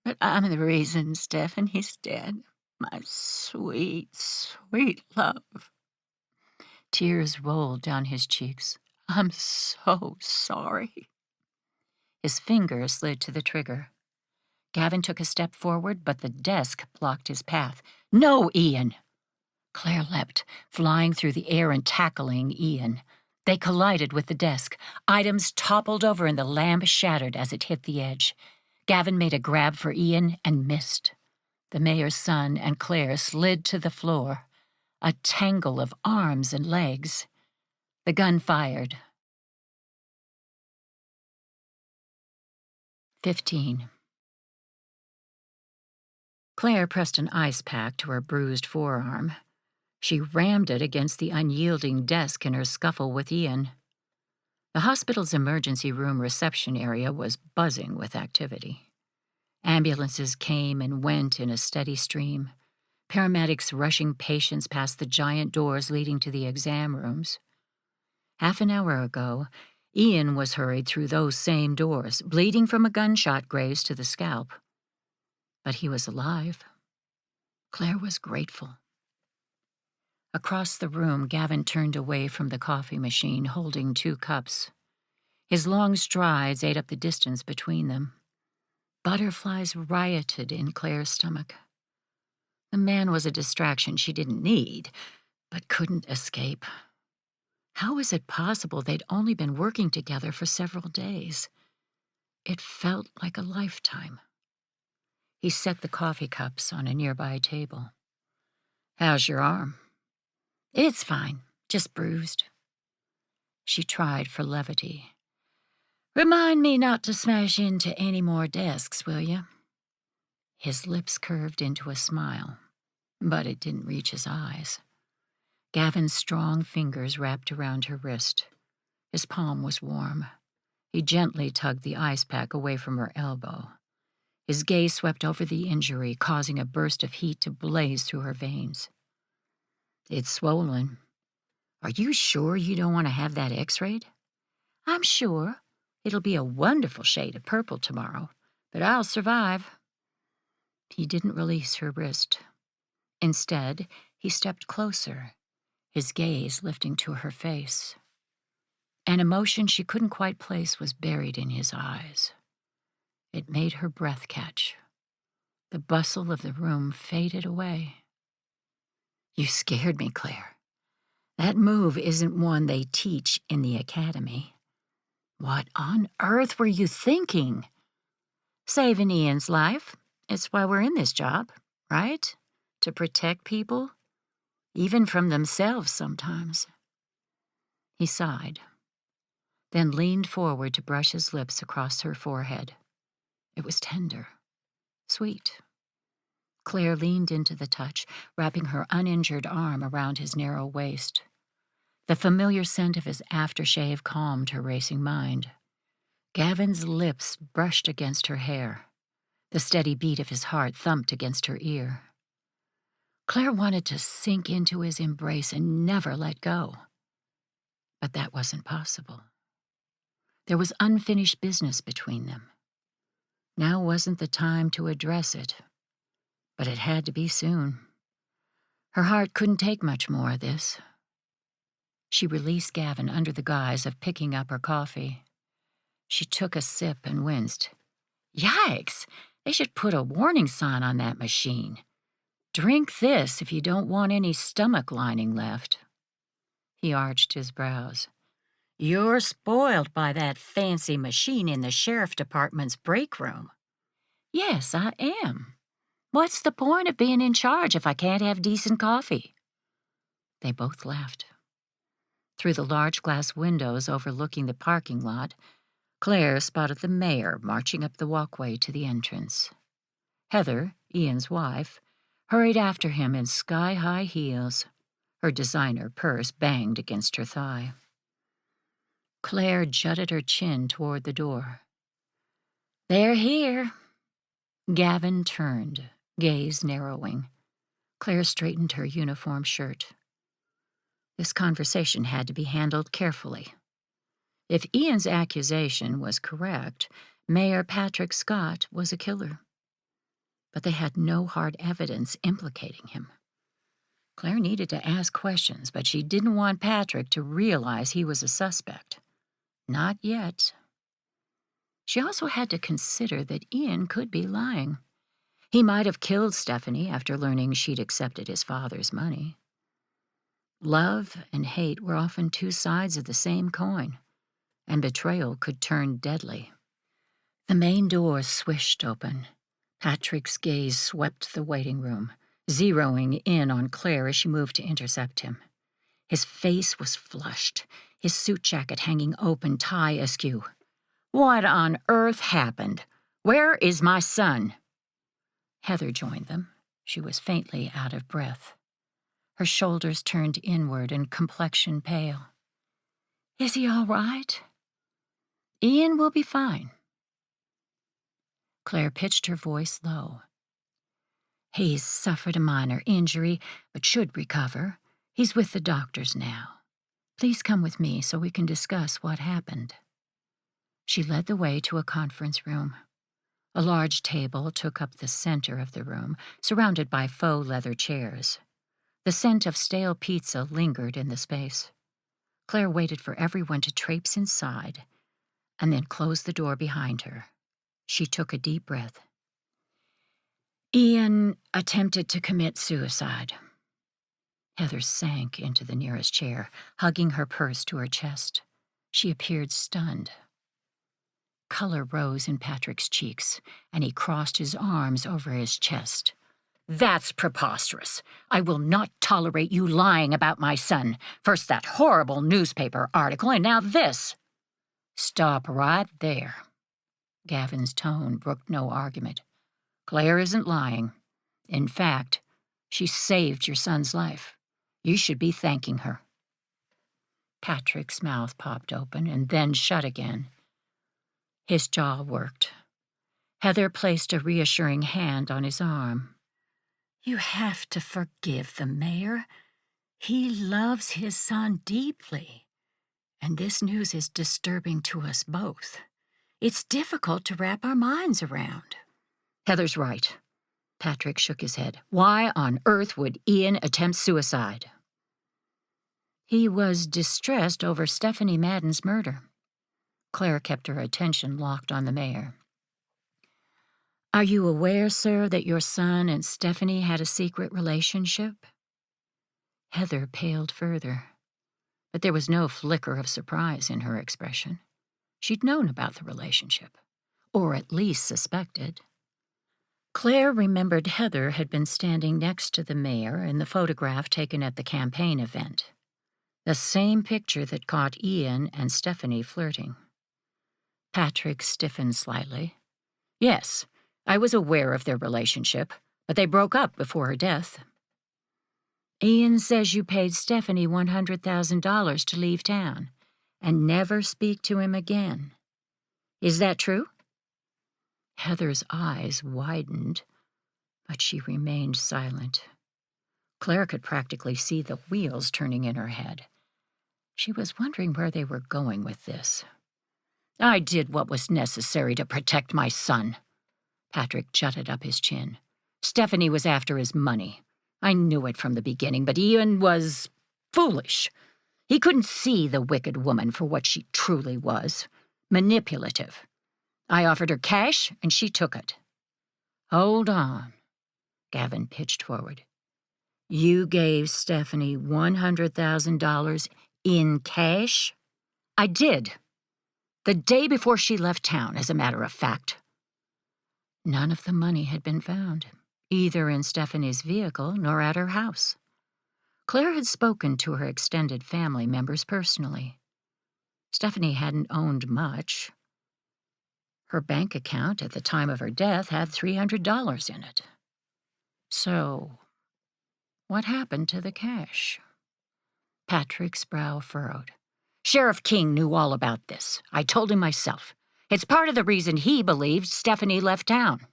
but I'm the reason Stephanie's dead. My sweet, sweet love. Tears rolled down his cheeks. I'm so sorry. His finger slid to the trigger. Gavin took a step forward, but the desk blocked his path. No, Ian! Claire leapt, flying through the air and tackling Ian. They collided with the desk. Items toppled over and the lamp shattered as it hit the edge. Gavin made a grab for Ian and missed. The mayor's son and Claire slid to the floor, a tangle of arms and legs. The gun fired. 15. Claire pressed an ice pack to her bruised forearm. She rammed it against the unyielding desk in her scuffle with Ian. The hospital's emergency room reception area was buzzing with activity. Ambulances came and went in a steady stream, paramedics rushing patients past the giant doors leading to the exam rooms. Half an hour ago, Ian was hurried through those same doors, bleeding from a gunshot graze to the scalp. But he was alive. Claire was grateful. Across the room, Gavin turned away from the coffee machine, holding 2 cups. His long strides ate up the distance between them. Butterflies rioted in Claire's stomach. The man was a distraction she didn't need, but couldn't escape. How was it possible they'd only been working together for several days? It felt like a lifetime. He set the coffee cups on a nearby table. How's your arm? It's fine, just bruised. She tried for levity. Remind me not to smash into any more desks, will you? His lips curved into a smile, but it didn't reach his eyes. Gavin's strong fingers wrapped around her wrist. His palm was warm. He gently tugged the ice pack away from her elbow. His gaze swept over the injury, causing a burst of heat to blaze through her veins. "It's swollen. Are you sure you don't want to have that x-rayed?" "I'm sure. It'll be a wonderful shade of purple tomorrow, but I'll survive." He didn't release her wrist. Instead, he stepped closer, his gaze lifting to her face. An emotion she couldn't quite place was buried in his eyes. It made her breath catch. The bustle of the room faded away. "You scared me, Claire. That move isn't one they teach in the academy." "What on earth were you thinking?" "Saving Ian's life. It's why we're in this job, right? To protect people, even from themselves sometimes." He sighed, then leaned forward to brush his lips across her forehead. It was tender, sweet. Claire leaned into the touch, wrapping her uninjured arm around his narrow waist. The familiar scent of his aftershave calmed her racing mind. Gavin's lips brushed against her hair. The steady beat of his heart thumped against her ear. Claire wanted to sink into his embrace and never let go. But that wasn't possible. There was unfinished business between them. Now wasn't the time to address it, but it had to be soon. Her heart couldn't take much more of this. She released Gavin under the guise of picking up her coffee. She took a sip and winced. "Yikes! They should put a warning sign on that machine. Drink this if you don't want any stomach lining left." He arched his brows. "You're spoiled by that fancy machine in the sheriff department's break room." "Yes, I am. What's the point of being in charge if I can't have decent coffee?" They both laughed. Through the large glass windows overlooking the parking lot, Claire spotted the mayor marching up the walkway to the entrance. Heather, Ian's wife, hurried after him in sky-high heels. Her designer purse banged against her thigh. Claire jutted her chin toward the door. "They're here." Gavin turned, gaze narrowing. Claire straightened her uniform shirt. This conversation had to be handled carefully. If Ian's accusation was correct, Mayor Patrick Scott was a killer. But they had no hard evidence implicating him. Claire needed to ask questions, but she didn't want Patrick to realize he was a suspect. Not yet. She also had to consider that Ian could be lying. He might have killed Stephanie after learning she'd accepted his father's money. Love and hate were often two sides of the same coin, and betrayal could turn deadly. The main door swished open. Patrick's gaze swept the waiting room, zeroing in on Claire as she moved to intercept him. His face was flushed, his suit jacket hanging open, tie askew. "What on earth happened? Where is my son?" Heather joined them. She was faintly out of breath. Her shoulders turned inward and complexion pale. "Is he all right?" "Ian will be fine." Claire pitched her voice low. "He's suffered a minor injury, but should recover. He's with the doctors now. Please come with me so we can discuss what happened." She led the way to a conference room. A large table took up the center of the room, surrounded by faux leather chairs. The scent of stale pizza lingered in the space. Claire waited for everyone to traipse inside, and then closed the door behind her. She took a deep breath. "Ian attempted to commit suicide." Heather sank into the nearest chair, hugging her purse to her chest. She appeared stunned. Color rose in Patrick's cheeks, and he crossed his arms over his chest. "That's preposterous. I will not tolerate you lying about my son. First that horrible newspaper article, and now this." "Stop right there." Gavin's tone brooked no argument. "Claire isn't lying. In fact, she saved your son's life. You should be thanking her." Patrick's mouth popped open and then shut again. His jaw worked. Heather placed a reassuring hand on his arm. "You have to forgive the mayor. He loves his son deeply, and this news is disturbing to us both. It's difficult to wrap our minds around." "Heather's right." Patrick shook his head. "Why on earth would Ian attempt suicide?" "He was distressed over Stephanie Madden's murder." Claire kept her attention locked on the mayor. "Are you aware, sir, that your son and Stephanie had a secret relationship?" Heather paled further, but there was no flicker of surprise in her expression. She'd known about the relationship, or at least suspected. Claire remembered Heather had been standing next to the mayor in the photograph taken at the campaign event, the same picture that caught Ian and Stephanie flirting. Patrick stiffened slightly. "Yes, I was aware of their relationship, but they broke up before her death." "Ian says you paid Stephanie $100,000 to leave town and never speak to him again. Is that true?" Heather's eyes widened, but she remained silent. Claire could practically see the wheels turning in her head. She was wondering where they were going with this. "I did what was necessary to protect my son." Patrick jutted up his chin. "Stephanie was after his money. I knew it from the beginning, but Ian was foolish. He couldn't see the wicked woman for what she truly was, manipulative. I offered her cash, and she took it." "Hold on." Gavin pitched forward. "You gave Stephanie $100,000 in cash?" "I did. The day before she left town, as a matter of fact." None of the money had been found, either in Stephanie's vehicle nor at her house. Claire had spoken to her extended family members personally. Stephanie hadn't owned much. Her bank account at the time of her death had $300 in it. So, what happened to the cash? Patrick's brow furrowed. "Sheriff King knew all about this. I told him myself. It's part of the reason he believed Stephanie left town."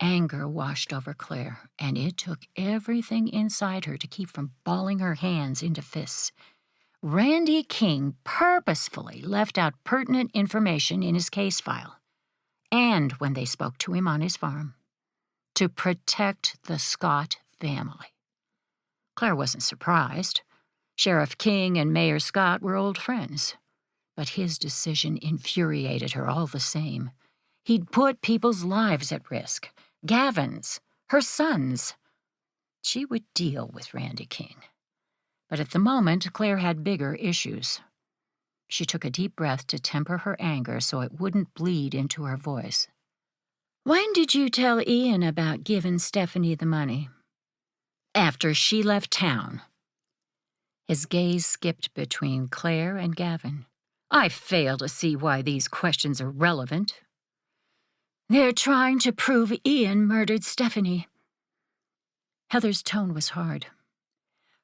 Anger washed over Claire, and it took everything inside her to keep from balling her hands into fists. Randy King purposefully left out pertinent information in his case file, and when they spoke to him on his farm, to protect the Scott family. Claire wasn't surprised. Sheriff King and Mayor Scott were old friends, but his decision infuriated her all the same. He'd put people's lives at risk. Gavin's, her son's. She would deal with Randy King. But at the moment, Claire had bigger issues. She took a deep breath to temper her anger so it wouldn't bleed into her voice. "When did you tell Ian about giving Stephanie the money?" "After she left town." His gaze skipped between Claire and Gavin. "I fail to see why these questions are relevant." "They're trying to prove Ian murdered Stephanie." Heather's tone was hard.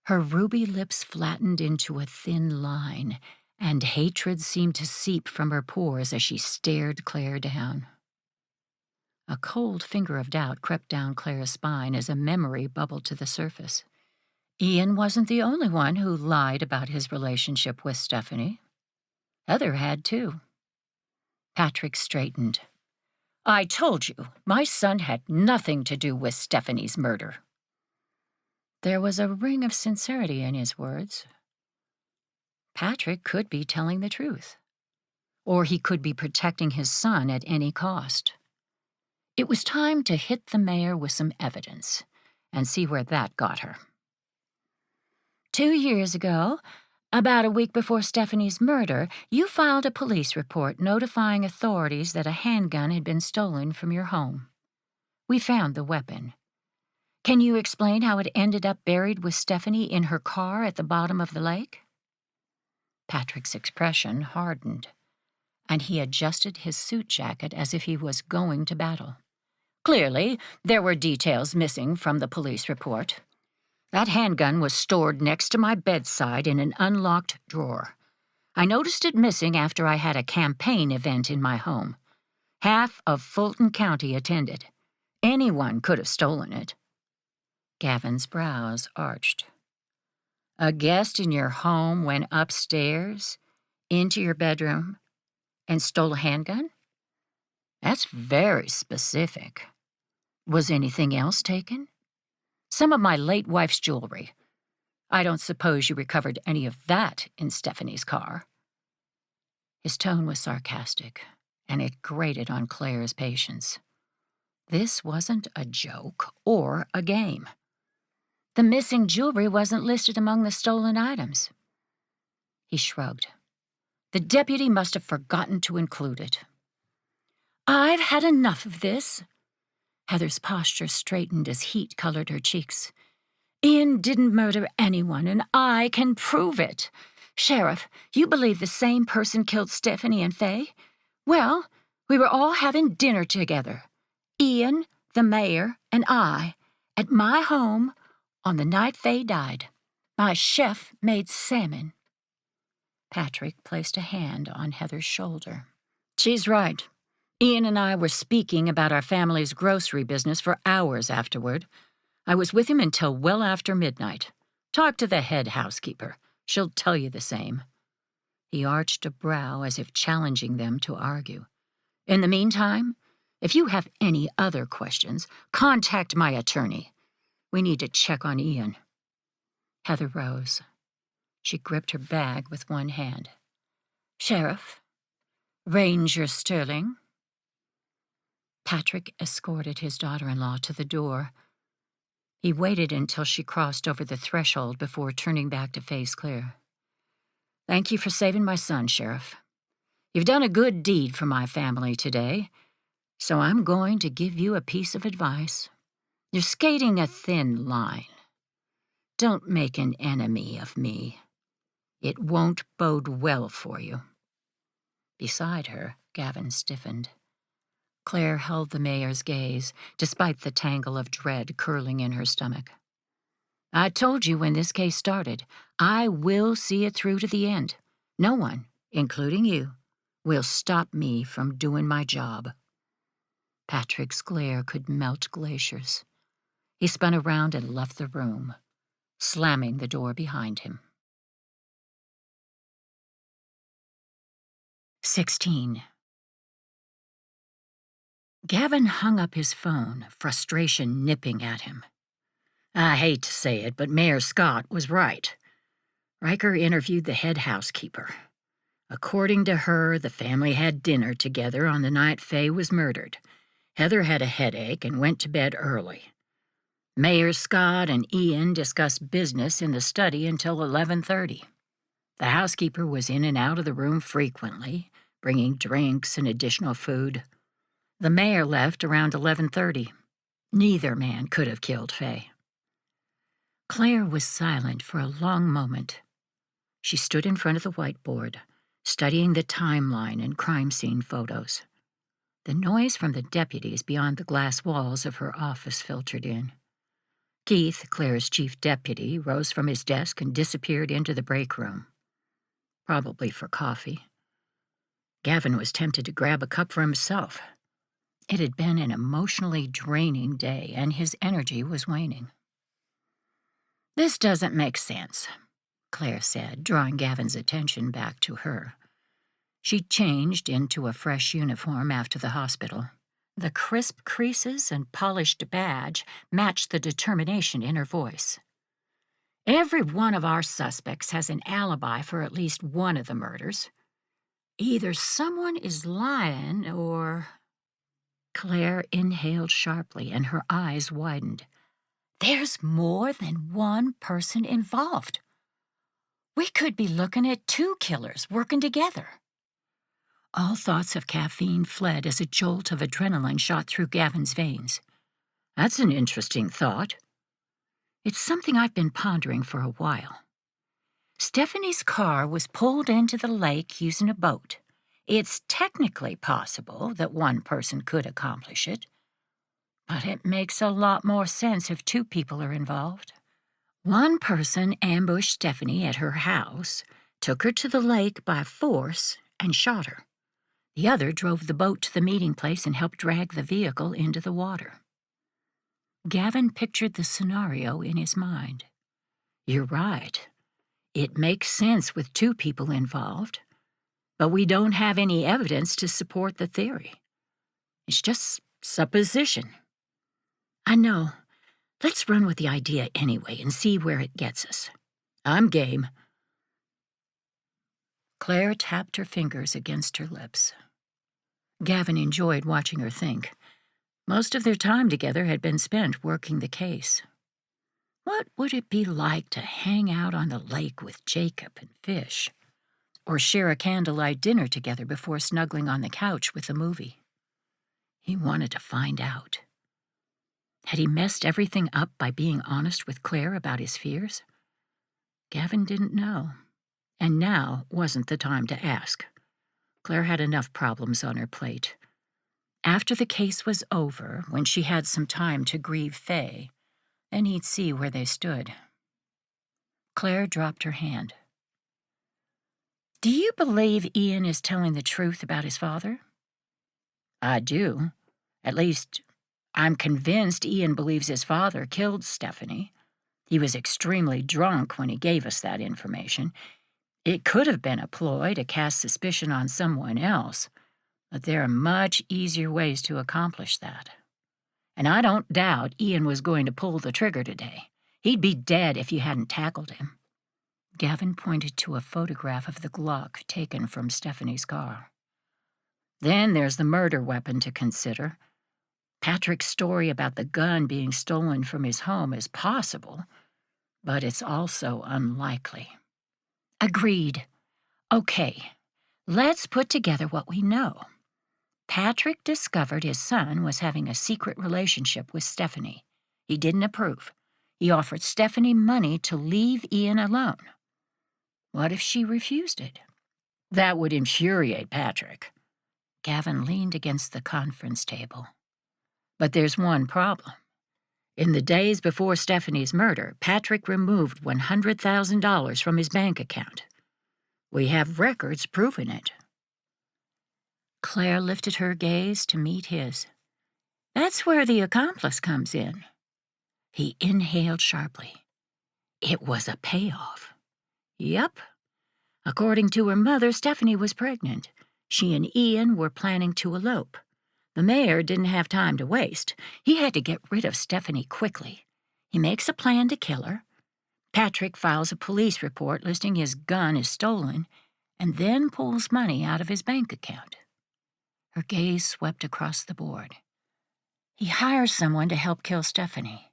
Her ruby lips flattened into a thin line, and hatred seemed to seep from her pores as she stared Claire down. A cold finger of doubt crept down Claire's spine as a memory bubbled to the surface. Ian wasn't the only one who lied about his relationship with Stephanie. Heather had, too. Patrick straightened. "I told you, my son had nothing to do with Stephanie's murder." There was a ring of sincerity in his words. Patrick could be telling the truth, or he could be protecting his son at any cost. It was time to hit the mayor with some evidence and see where that got her. 2 years ago, about a week before Stephanie's murder, you filed a police report notifying authorities that a handgun had been stolen from your home. We found the weapon. Can you explain how it ended up buried with Stephanie in her car at the bottom of the lake?" Patrick's expression hardened, and he adjusted his suit jacket as if he was going to battle. Clearly, there were details missing from the police report. That handgun was stored next to my bedside in an unlocked drawer. I noticed it missing after I had a campaign event in my home. Half of Fulton County attended. Anyone could have stolen it." Gavin's brows arched. "A guest in your home went upstairs, into your bedroom, and stole a handgun? That's very specific. Was anything else taken?" "Some of my late wife's jewelry. I don't suppose you recovered any of that in Stephanie's car." His tone was sarcastic, and it grated on Claire's patience. This wasn't a joke or a game. The missing jewelry wasn't listed among the stolen items. He shrugged. The deputy must have forgotten to include it. "I've had enough of this." Heather's posture straightened as heat colored her cheeks. "Ian didn't murder anyone, and I can prove it. Sheriff, you believe the same person killed Stephanie and Faye? Well, we were all having dinner together. Ian, the mayor, and I, at my home on the night Faye died. My chef made salmon." Patrick placed a hand on Heather's shoulder. "She's right. Ian and I were speaking about our family's grocery business for hours afterward. I was with him until well after midnight. Talk to the head housekeeper. She'll tell you the same." He arched a brow as if challenging them to argue. "In the meantime, if you have any other questions, contact my attorney. We need to check on Ian." Heather rose. She gripped her bag with one hand. "Sheriff, Ranger Sterling." Patrick escorted his daughter-in-law to the door. He waited until she crossed over the threshold before turning back to face Claire. "Thank you for saving my son, Sheriff. You've done a good deed for my family today, so I'm going to give you a piece of advice. You're skating a thin line. Don't make an enemy of me. It won't bode well for you." Beside her, Gavin stiffened. Claire held the mayor's gaze, despite the tangle of dread curling in her stomach. "I told you when this case started, I will see it through to the end. No one, including you, will stop me from doing my job." Patrick's glare could melt glaciers. He spun around and left the room, slamming the door behind him. 16. Gavin hung up his phone, frustration nipping at him. "I hate to say it, but Mayor Scott was right." Riker interviewed the head housekeeper. According to her, the family had dinner together on the night Faye was murdered. Heather had a headache and went to bed early. Mayor Scott and Ian discussed business in the study until 11:30. The housekeeper was in and out of the room frequently, bringing drinks and additional food. The mayor left around 11:30. Neither man could have killed Faye. Claire was silent for a long moment. She stood in front of the whiteboard, studying the timeline and crime scene photos. The noise from the deputies beyond the glass walls of her office filtered in. Keith, Claire's chief deputy, rose from his desk and disappeared into the break room. Probably for coffee. Gavin was tempted to grab a cup for himself. It had been an emotionally draining day, and his energy was waning. "This doesn't make sense," Claire said, drawing Gavin's attention back to her. She'd changed into a fresh uniform after the hospital. The crisp creases and polished badge matched the determination in her voice. "Every one of our suspects has an alibi for at least one of the murders. Either someone is lying or—" Claire inhaled sharply and her eyes widened. "There's more than one person involved. We could be looking at two killers working together." All thoughts of caffeine fled as a jolt of adrenaline shot through Gavin's veins. "That's an interesting thought. It's something I've been pondering for a while. Stephanie's car was pulled into the lake using a boat. It's technically possible that one person could accomplish it, but it makes a lot more sense if two people are involved. One person ambushed Stephanie at her house, took her to the lake by force, and shot her. The other drove the boat to the meeting place and helped drag the vehicle into the water. Gavin pictured the scenario in his mind. You're right. It makes sense with two people involved, but we don't have any evidence to support the theory. It's just supposition. I know. Let's run with the idea anyway and see where it gets us. I'm game. Claire tapped her fingers against her lips. Gavin enjoyed watching her think. Most of their time together had been spent working the case. What would it be like to hang out on the lake with Jacob and fish? Or share a candlelight dinner together before snuggling on the couch with a movie? He wanted to find out. Had he messed everything up by being honest with Claire about his fears? Gavin didn't know, and now wasn't the time to ask. Claire had enough problems on her plate. After the case was over, when she had some time to grieve Faye, then he'd see where they stood. Claire dropped her hand. Do you believe Ian is telling the truth about his father? I do. At least, I'm convinced Ian believes his father killed Stephanie. He was extremely drunk when he gave us that information. It could have been a ploy to cast suspicion on someone else, but there are much easier ways to accomplish that. And I don't doubt Ian was going to pull the trigger today. He'd be dead if you hadn't tackled him. Gavin pointed to a photograph of the Glock taken from Stephanie's car. Then there's the murder weapon to consider. Patrick's story about the gun being stolen from his home is possible, but it's also unlikely. Agreed. Okay, let's put together what we know. Patrick discovered his son was having a secret relationship with Stephanie. He didn't approve. He offered Stephanie money to leave Ian alone. What if she refused it? That would infuriate Patrick. Gavin leaned against the conference table. But there's one problem. In the days before Stephanie's murder, Patrick removed $100,000 from his bank account. We have records proving it. Claire lifted her gaze to meet his. That's where the accomplice comes in. He inhaled sharply. It was a payoff. Yep. According to her mother, Stephanie was pregnant. She and Ian were planning to elope. The mayor didn't have time to waste. He had to get rid of Stephanie quickly. He makes a plan to kill her. Patrick files a police report listing his gun as stolen, and then pulls money out of his bank account. Her gaze swept across the board. He hires someone to help kill Stephanie.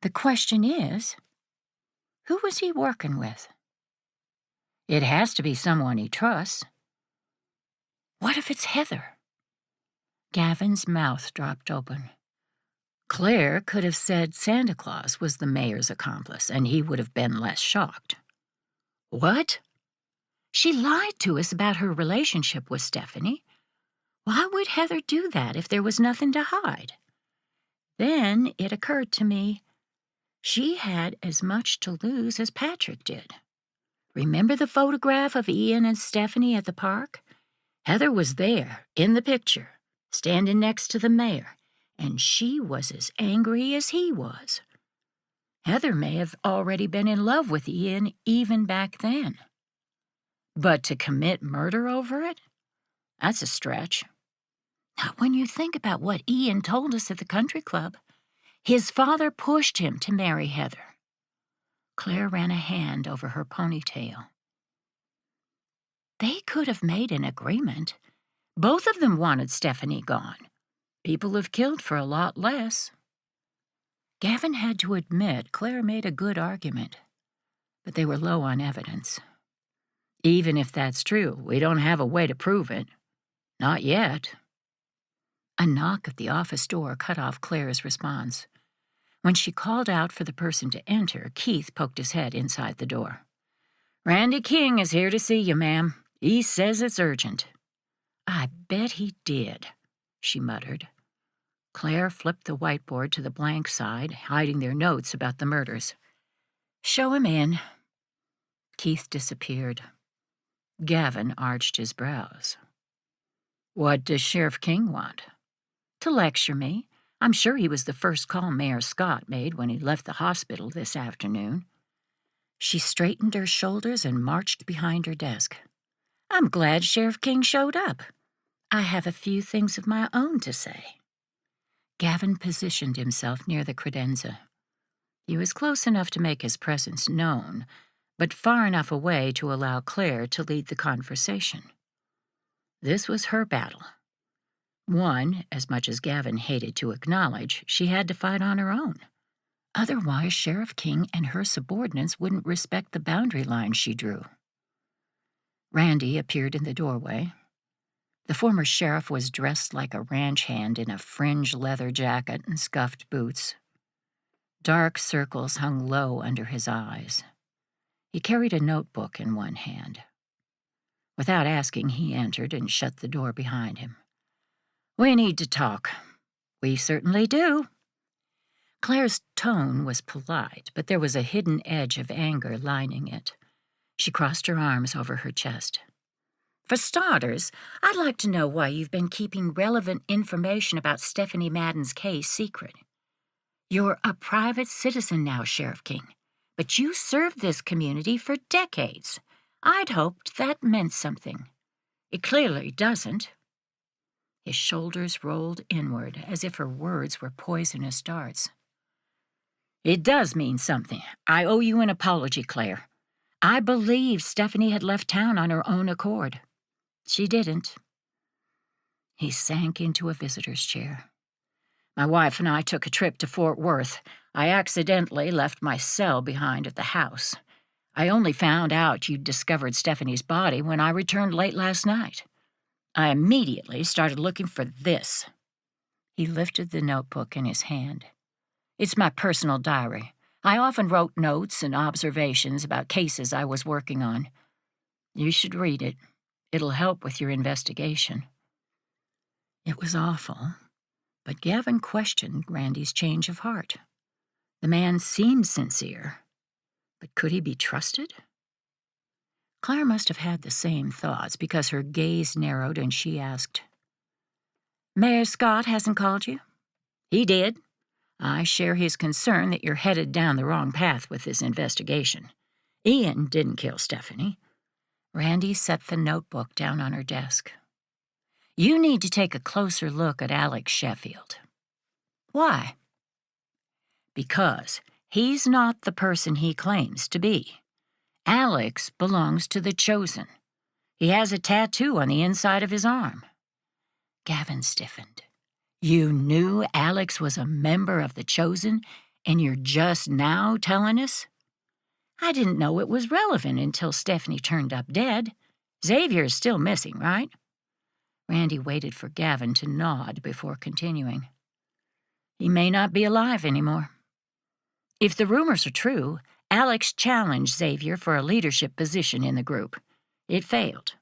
The question is, who was he working with? It has to be someone he trusts. What if it's Heather? Gavin's mouth dropped open. Claire could have said Santa Claus was the mayor's accomplice, and he would have been less shocked. What? She lied to us about her relationship with Stephanie. Why would Heather do that if there was nothing to hide? Then it occurred to me, she had as much to lose as Patrick did. Remember the photograph of Ian and Stephanie at the park? Heather was there, in the picture, standing next to the mayor, and she was as angry as he was. Heather may have already been in love with Ian even back then. But to commit murder over it? That's a stretch. Now, when you think about what Ian told us at the country club, his father pushed him to marry Heather. Claire ran a hand over her ponytail. They could have made an agreement. Both of them wanted Stephanie gone. People have killed for a lot less. Gavin had to admit Claire made a good argument, but they were low on evidence. Even if that's true, we don't have a way to prove it. Not yet. A knock at the office door cut off Claire's response. When she called out for the person to enter, Keith poked his head inside the door. Randy King is here to see you, ma'am. He says it's urgent. I bet he did, she muttered. Claire flipped the whiteboard to the blank side, hiding their notes about the murders. Show him in. Keith disappeared. Gavin arched his brows. What does Sheriff King want? To lecture me. I'm sure he was the first call Mayor Scott made when he left the hospital this afternoon. She straightened her shoulders and marched behind her desk. I'm glad Sheriff King showed up. I have a few things of my own to say. Gavin positioned himself near the credenza. He was close enough to make his presence known, but far enough away to allow Claire to lead the conversation. This was her battle. One, as much as Gavin hated to acknowledge, she had to fight on her own. Otherwise, Sheriff King and her subordinates wouldn't respect the boundary line she drew. Randy appeared in the doorway. The former sheriff was dressed like a ranch hand in a fringed leather jacket and scuffed boots. Dark circles hung low under his eyes. He carried a notebook in one hand. Without asking, he entered and shut the door behind him. We need to talk. We certainly do. Claire's tone was polite, but there was a hidden edge of anger lining it. She crossed her arms over her chest. For starters, I'd like to know why you've been keeping relevant information about Stephanie Madden's case secret. You're a private citizen now, Sheriff King, but you served this community for decades. I'd hoped that meant something. It clearly doesn't. His shoulders rolled inward as if her words were poisonous darts. It does mean something. I owe you an apology, Claire. I believed Stephanie had left town on her own accord. She didn't. He sank into a visitor's chair. My wife and I took a trip to Fort Worth. I accidentally left my cell behind at the house. I only found out you'd discovered Stephanie's body when I returned late last night. I immediately started looking for this. He lifted the notebook in his hand. It's my personal diary. I often wrote notes and observations about cases I was working on. You should read it. It'll help with your investigation. It was awful, but Gavin questioned Randy's change of heart. The man seemed sincere, but could he be trusted? Claire must have had the same thoughts because her gaze narrowed and she asked, Mayor Scott hasn't called you? He did. I share his concern that you're headed down the wrong path with this investigation. Ian didn't kill Stephanie. Randy set the notebook down on her desk. You need to take a closer look at Alex Sheffield. Why? Because he's not the person he claims to be. Alex belongs to the Chosen. He has a tattoo on the inside of his arm. Gavin stiffened. You knew Alex was a member of the Chosen, and you're just now telling us? I didn't know it was relevant until Stephanie turned up dead. Xavier is still missing, right? Randy waited for Gavin to nod before continuing. He may not be alive anymore. If the rumors are true, Alex challenged Xavier for a leadership position in the group. It failed.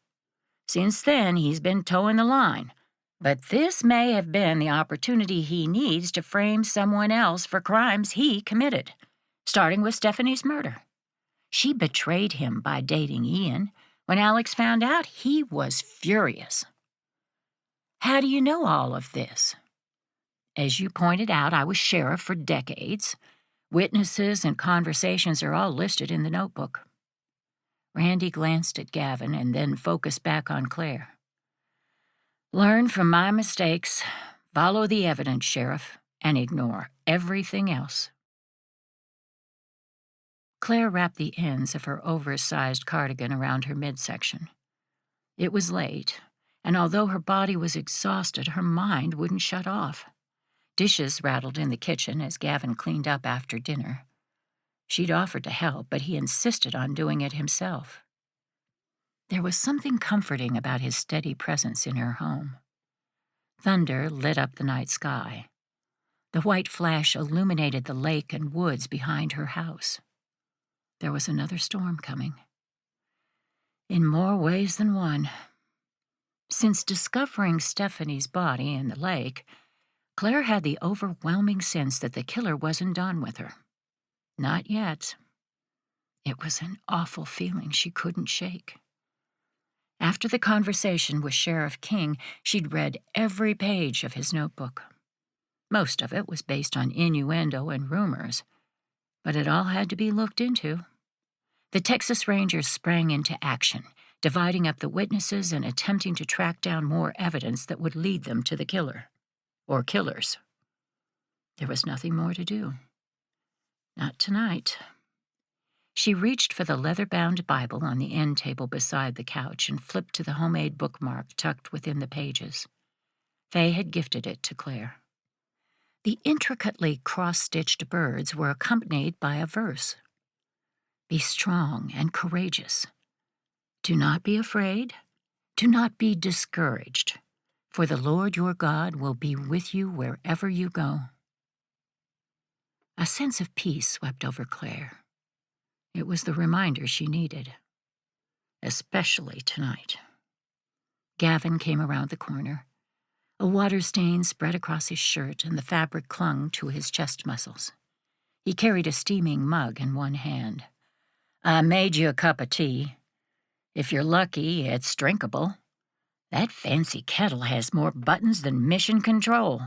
Since then, he's been towing the line. But this may have been the opportunity he needs to frame someone else for crimes he committed, starting with Stephanie's murder. She betrayed him by dating Ian. When Alex found out, he was furious. How do you know all of this? As you pointed out, I was sheriff for decades. Witnesses and conversations are all listed in the notebook. Randy glanced at Gavin and then focused back on Claire. Learn from my mistakes, follow the evidence, Sheriff, and ignore everything else. Claire wrapped the ends of her oversized cardigan around her midsection. It was late, and although her body was exhausted, her mind wouldn't shut off. Dishes rattled in the kitchen as Gavin cleaned up after dinner. She'd offered to help, but he insisted on doing it himself. There was something comforting about his steady presence in her home. Thunder lit up the night sky. The white flash illuminated the lake and woods behind her house. There was another storm coming. In more ways than one. Since discovering Stephanie's body in the lake, Claire had the overwhelming sense that the killer wasn't done with her. Not yet. It was an awful feeling she couldn't shake. After the conversation with Sheriff King, she'd read every page of his notebook. Most of it was based on innuendo and rumors, but it all had to be looked into. The Texas Rangers sprang into action, dividing up the witnesses and attempting to track down more evidence that would lead them to the killer, or killers. There was nothing more to do. Not tonight. She reached for the leather-bound Bible on the end table beside the couch and flipped to the homemade bookmark tucked within the pages. Faye had gifted it to Claire. The intricately cross-stitched birds were accompanied by a verse. Be strong and courageous. Do not be afraid. Do not be discouraged, for the Lord your God will be with you wherever you go. A sense of peace swept over Claire. It was the reminder she needed, especially tonight. Gavin came around the corner. A water stain spread across his shirt, and the fabric clung to his chest muscles. He carried a steaming mug in one hand. I made you a cup of tea. If you're lucky, it's drinkable. That fancy kettle has more buttons than Mission Control.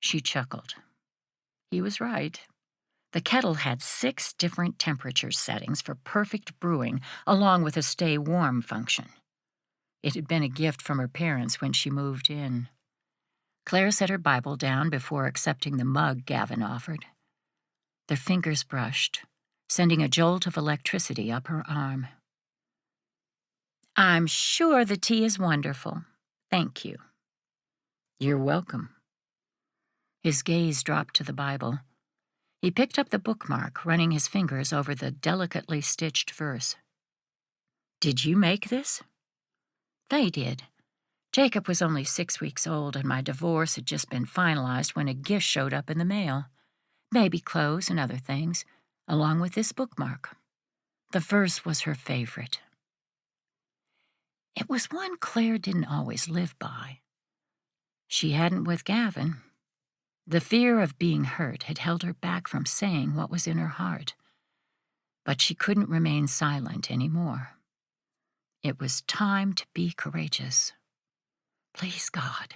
She chuckled. He was right. The kettle had 6 different temperature settings for perfect brewing, along with a stay warm function. It had been a gift from her parents when she moved in. Claire set her Bible down before accepting the mug Gavin offered. Their fingers brushed, sending a jolt of electricity up her arm. I'm sure the tea is wonderful. Thank you. You're welcome. His gaze dropped to the Bible. He picked up the bookmark, running his fingers over the delicately stitched verse. Did you make this? They did. Jacob was only 6 weeks old, and my divorce had just been finalized when a gift showed up in the mail. Baby clothes and other things, along with this bookmark. The verse was her favorite. It was one Claire didn't always live by. She hadn't with Gavin. The fear of being hurt had held her back from saying what was in her heart. But she couldn't remain silent anymore. It was time to be courageous. Please, God,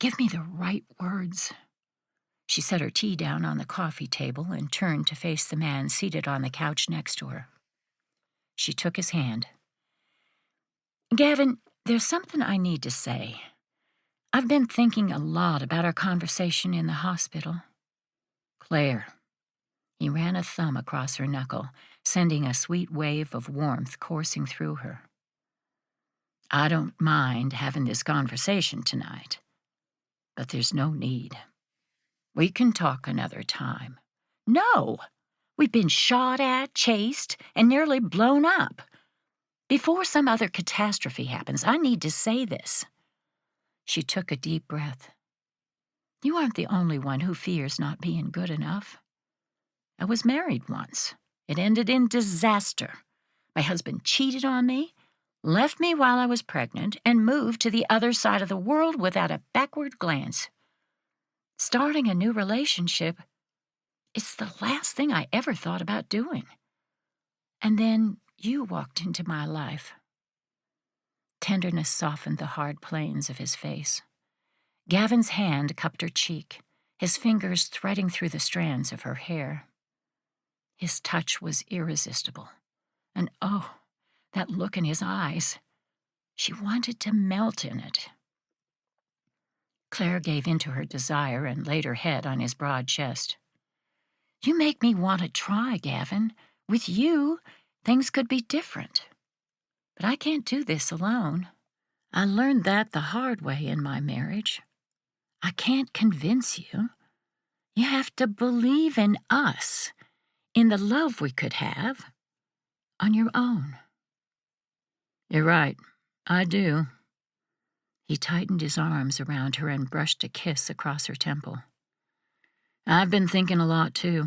give me the right words. She set her tea down on the coffee table and turned to face the man seated on the couch next to her. She took his hand. Gavin, there's something I need to say. I've been thinking a lot about our conversation in the hospital. Claire. He ran a thumb across her knuckle, sending a sweet wave of warmth coursing through her. I don't mind having this conversation tonight, but there's no need. We can talk another time. No! We've been shot at, chased, and nearly blown up. Before some other catastrophe happens, I need to say this. She took a deep breath. You aren't the only one who fears not being good enough. I was married once. It ended in disaster. My husband cheated on me, left me while I was pregnant, and moved to the other side of the world without a backward glance. Starting a new relationship is the last thing I ever thought about doing. And then you walked into my life. Tenderness softened the hard planes of his face. Gavin's hand cupped her cheek, his fingers threading through the strands of her hair. His touch was irresistible, and oh, that look in his eyes. She wanted to melt in it. Claire gave in to her desire and laid her head on his broad chest. You make me want to try, Gavin. With you, things could be different. But I can't do this alone. I learned that the hard way in my marriage. I can't convince you. You have to believe in us, in the love we could have, on your own. You're right, I do. He tightened his arms around her and brushed a kiss across her temple. I've been thinking a lot, too.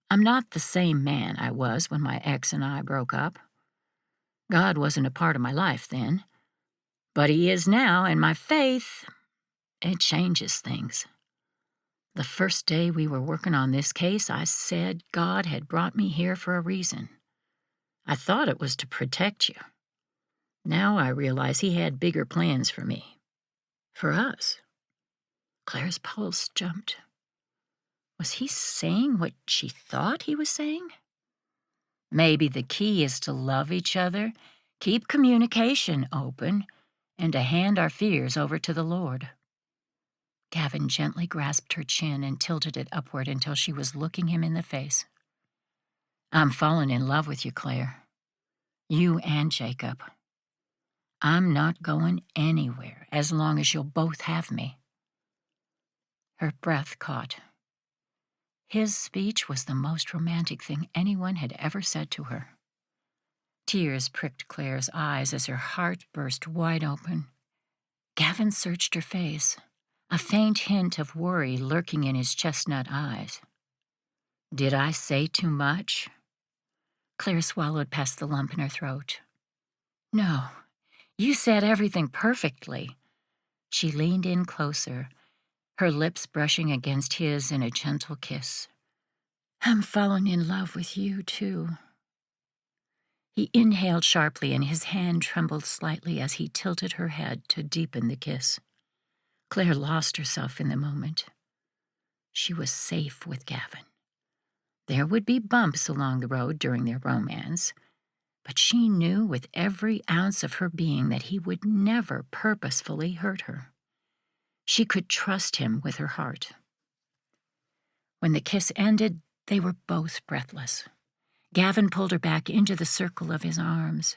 I'm not the same man I was when my ex and I broke up. God wasn't a part of my life then, but he is now, and my faith, it changes things. The first day we were working on this case, I said God had brought me here for a reason. I thought it was to protect you. Now I realize he had bigger plans for me. For us." Claire's pulse jumped. Was he saying what she thought he was saying? Maybe the key is to love each other, keep communication open, and to hand our fears over to the Lord. Gavin gently grasped her chin and tilted it upward until she was looking him in the face. "I'm falling in love with you, Claire. You and Jacob. I'm not going anywhere as long as you'll both have me." Her breath caught. His speech was the most romantic thing anyone had ever said to her. Tears pricked Claire's eyes as her heart burst wide open. Gavin searched her face, a faint hint of worry lurking in his chestnut eyes. "Did I say too much?" Claire swallowed past the lump in her throat. "No, you said everything perfectly." She leaned in closer, her lips brushing against his in a gentle kiss. "I'm falling in love with you, too." He inhaled sharply, and his hand trembled slightly as he tilted her head to deepen the kiss. Claire lost herself in the moment. She was safe with Gavin. There would be bumps along the road during their romance, but she knew with every ounce of her being that he would never purposefully hurt her. She could trust him with her heart. When the kiss ended, they were both breathless. Gavin pulled her back into the circle of his arms.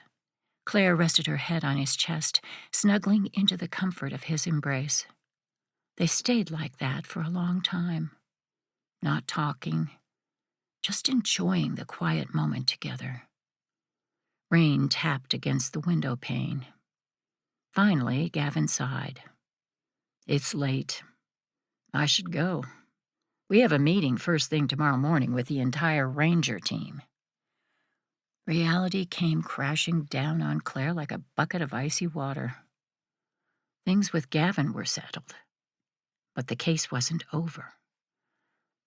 Claire rested her head on his chest, snuggling into the comfort of his embrace. They stayed like that for a long time, not talking, just enjoying the quiet moment together. Rain tapped against the window pane. Finally, Gavin sighed. "It's late. I should go. We have a meeting first thing tomorrow morning with the entire Ranger team." Reality came crashing down on Claire like a bucket of icy water. Things with Gavin were settled, but the case wasn't over.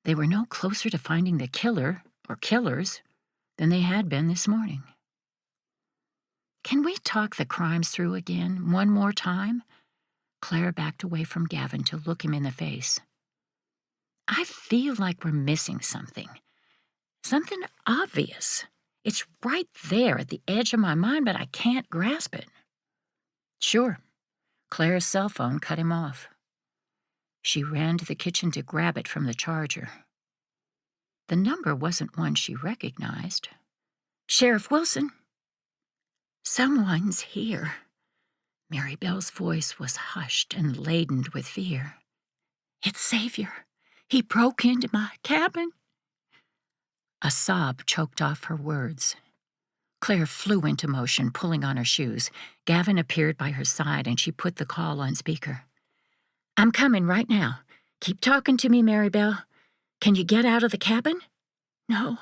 They were no closer to finding the killer, or killers, than they had been this morning. "Can we talk the crimes through again, one more time?" Claire backed away from Gavin to look him in the face. "I feel like we're missing something. Something obvious. It's right there at the edge of my mind, but I can't grasp it." "Sure." Claire's cell phone cut him off. She ran to the kitchen to grab it from the charger. The number wasn't one she recognized. "Sheriff Wilson." "Someone's here." Mary Bell's voice was hushed and laden with fear. "It's Xavier. He broke into my cabin." A sob choked off her words. Claire flew into motion, pulling on her shoes. Gavin appeared by her side, and she put the call on speaker. "I'm coming right now. Keep talking to me, Mary Bell. Can you get out of the cabin?" "No,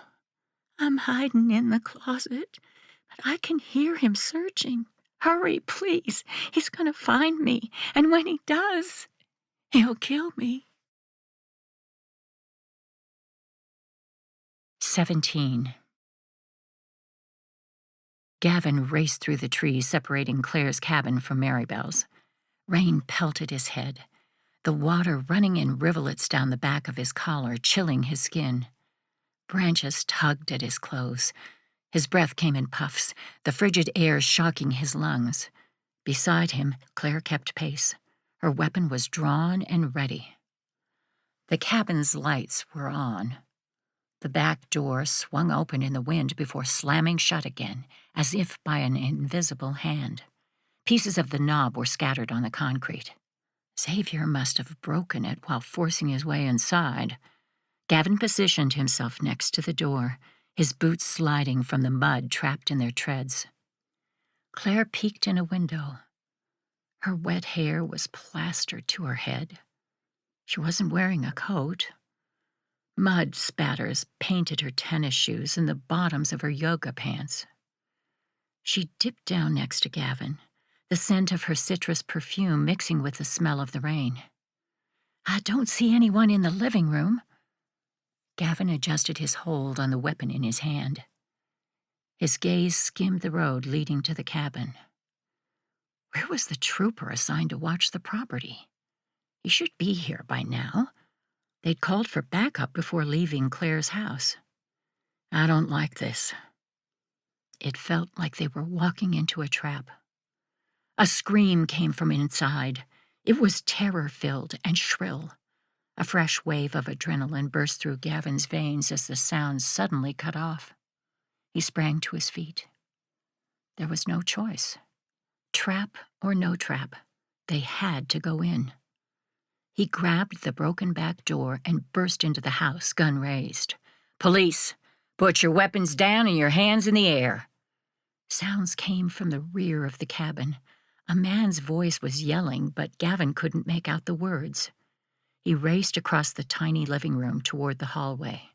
I'm hiding in the closet, but I can hear him searching. Hurry, please. He's going to find me, and when he does, he'll kill me." 17. Gavin raced through the trees separating Claire's cabin from Marybelle's. Rain pelted his head, the water running in rivulets down the back of his collar, chilling his skin. Branches tugged at his clothes. His breath came in puffs, the frigid air shocking his lungs. Beside him, Claire kept pace. Her weapon was drawn and ready. The cabin's lights were on. The back door swung open in the wind before slamming shut again, as if by an invisible hand. Pieces of the knob were scattered on the concrete. Xavier must have broken it while forcing his way inside. Gavin positioned himself next to the door, his boots sliding from the mud trapped in their treads. Claire peeked in a window. Her wet hair was plastered to her head. She wasn't wearing a coat. Mud spatters painted her tennis shoes and the bottoms of her yoga pants. She dipped down next to Gavin, the scent of her citrus perfume mixing with the smell of the rain. "I don't see anyone in the living room." Gavin adjusted his hold on the weapon in his hand. His gaze skimmed the road leading to the cabin. Where was the trooper assigned to watch the property? He should be here by now. They'd called for backup before leaving Claire's house. I don't like this. It felt like they were walking into a trap. A scream came from inside. It was terror-filled and shrill. A fresh wave of adrenaline burst through Gavin's veins as the sound suddenly cut off. He sprang to his feet. There was no choice. Trap or no trap, they had to go in. He grabbed the broken back door and burst into the house, gun raised. "Police! Put your weapons down and your hands in the air!" Sounds came from the rear of the cabin. A man's voice was yelling, but Gavin couldn't make out the words. He raced across the tiny living room toward the hallway.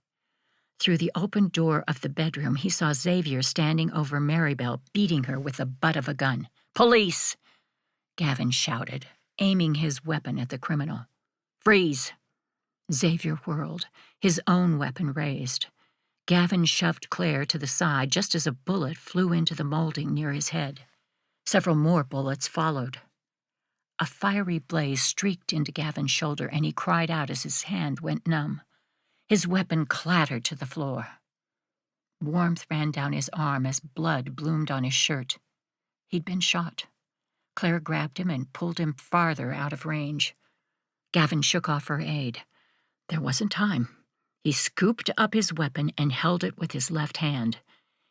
Through the open door of the bedroom, he saw Xavier standing over Maribel, beating her with the butt of a gun. "Police!" Gavin shouted, aiming his weapon at the criminal. "Freeze!" Xavier whirled, his own weapon raised. Gavin shoved Claire to the side just as a bullet flew into the molding near his head. Several more bullets followed. A fiery blaze streaked into Gavin's shoulder, and he cried out as his hand went numb. His weapon clattered to the floor. Warmth ran down his arm as blood bloomed on his shirt. He'd been shot. Claire grabbed him and pulled him farther out of range. Gavin shook off her aid. There wasn't time. He scooped up his weapon and held it with his left hand.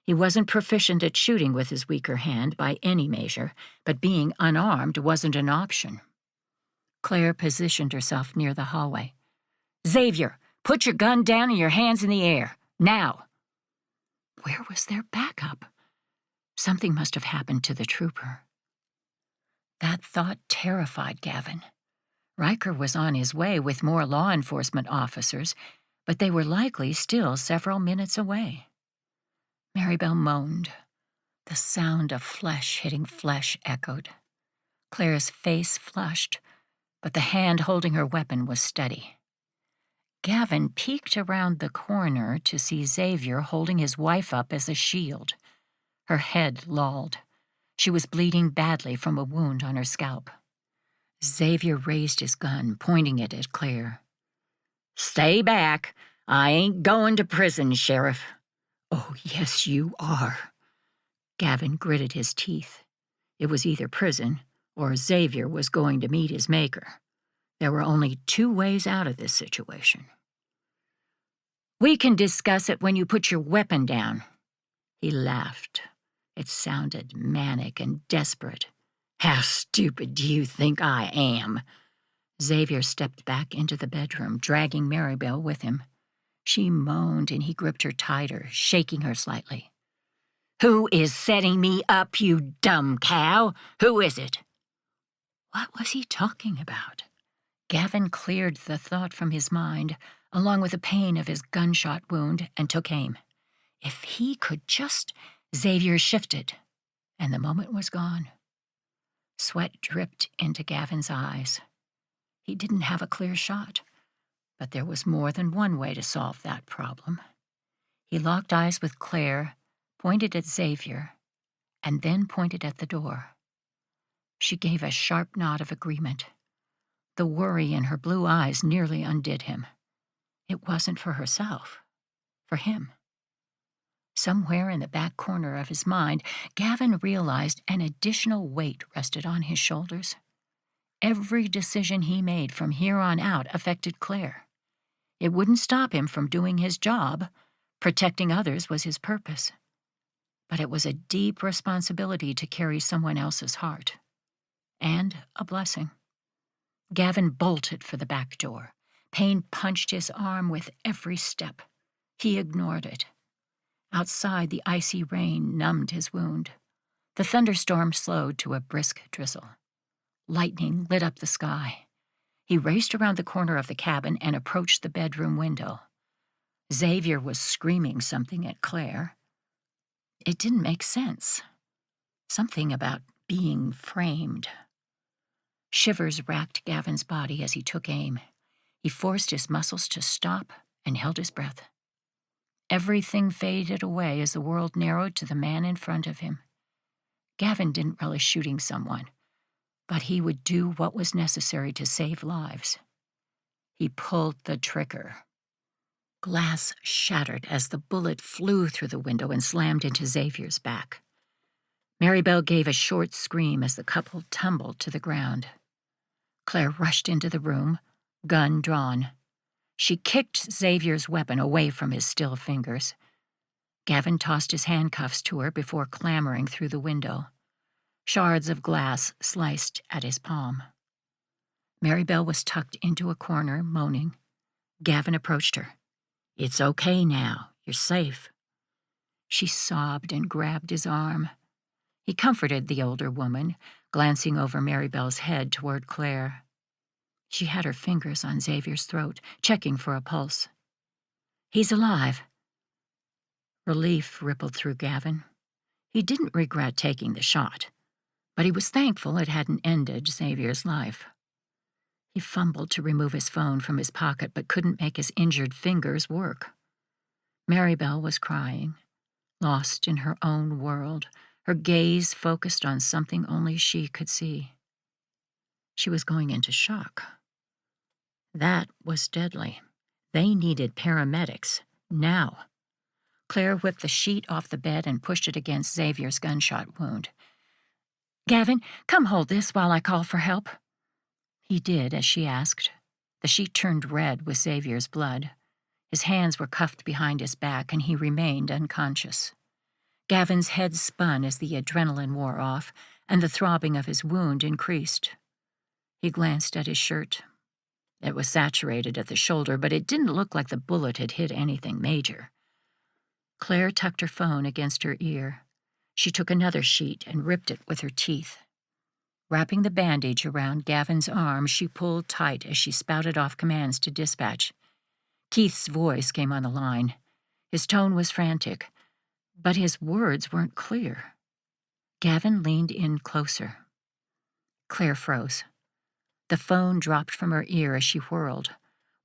He wasn't proficient at shooting with his weaker hand by any measure, but being unarmed wasn't an option. Claire positioned herself near the hallway. "Xavier, put your gun down and your hands in the air. Now!" Where was their backup? Something must have happened to the trooper. That thought terrified Gavin. Riker was on his way with more law enforcement officers, but they were likely still several minutes away. Maribel moaned. The sound of flesh hitting flesh echoed. Claire's face flushed, but the hand holding her weapon was steady. Gavin peeked around the corner to see Xavier holding his wife up as a shield. Her head lolled. She was bleeding badly from a wound on her scalp. Xavier raised his gun, pointing it at Claire. "Stay back. I ain't going to prison, Sheriff." "Oh, yes, you are." Gavin gritted his teeth. It was either prison or Xavier was going to meet his maker. There were only two ways out of this situation. "We can discuss it when you put your weapon down." He laughed. It sounded manic and desperate. "How stupid do you think I am?" Xavier stepped back into the bedroom, dragging Maribel with him. She moaned and he gripped her tighter, shaking her slightly. "Who is setting me up, you dumb cow? Who is it?" What was he talking about? Gavin cleared the thought from his mind, along with the pain of his gunshot wound, and took aim. If he could just... Xavier shifted, and the moment was gone. Sweat dripped into Gavin's eyes. He didn't have a clear shot, but there was more than one way to solve that problem. He locked eyes with Claire, pointed at Xavier, and then pointed at the door. She gave a sharp nod of agreement. The worry in her blue eyes nearly undid him. It wasn't for herself, for him. Somewhere in the back corner of his mind, Gavin realized an additional weight rested on his shoulders. Every decision he made from here on out affected Claire. It wouldn't stop him from doing his job. Protecting others was his purpose. But it was a deep responsibility to carry someone else's heart. And a blessing. Gavin bolted for the back door. Pain punched his arm with every step. He ignored it. Outside, the icy rain numbed his wound. The thunderstorm slowed to a brisk drizzle. Lightning lit up the sky. He raced around the corner of the cabin and approached the bedroom window. Xavier was screaming something at Claire. It didn't make sense. Something about being framed. Shivers racked Gavin's body as he took aim. He forced his muscles to stop and held his breath. Everything faded away as the world narrowed to the man in front of him. Gavin didn't relish shooting someone, but he would do what was necessary to save lives. He pulled the trigger. Glass shattered as the bullet flew through the window and slammed into Xavier's back. Maribel gave a short scream as the couple tumbled to the ground. Claire rushed into the room, gun drawn. She kicked Xavier's weapon away from his still fingers. Gavin tossed his handcuffs to her before clambering through the window. Shards of glass sliced at his palm. Maribel was tucked into a corner, moaning. Gavin approached her. "It's okay now. You're safe." She sobbed and grabbed his arm. He comforted the older woman, glancing over Maribel's head toward Claire. She had her fingers on Xavier's throat, checking for a pulse. "He's alive." Relief rippled through Gavin. He didn't regret taking the shot, but he was thankful it hadn't ended Xavier's life. He fumbled to remove his phone from his pocket but couldn't make his injured fingers work. Maribel was crying, lost in her own world, her gaze focused on something only she could see. She was going into shock. That was deadly. They needed paramedics, now. Claire whipped the sheet off the bed and pushed it against Xavier's gunshot wound. "Gavin, come hold this while I call for help." He did as she asked. The sheet turned red with Xavier's blood. His hands were cuffed behind his back, and he remained unconscious. Gavin's head spun as the adrenaline wore off, and the throbbing of his wound increased. He glanced at his shirt. It was saturated at the shoulder, but it didn't look like the bullet had hit anything major. Claire tucked her phone against her ear. She took another sheet and ripped it with her teeth. Wrapping the bandage around Gavin's arm, she pulled tight as she spouted off commands to dispatch. Keith's voice came on the line. His tone was frantic, but his words weren't clear. Gavin leaned in closer. Claire froze. The phone dropped from her ear as she whirled.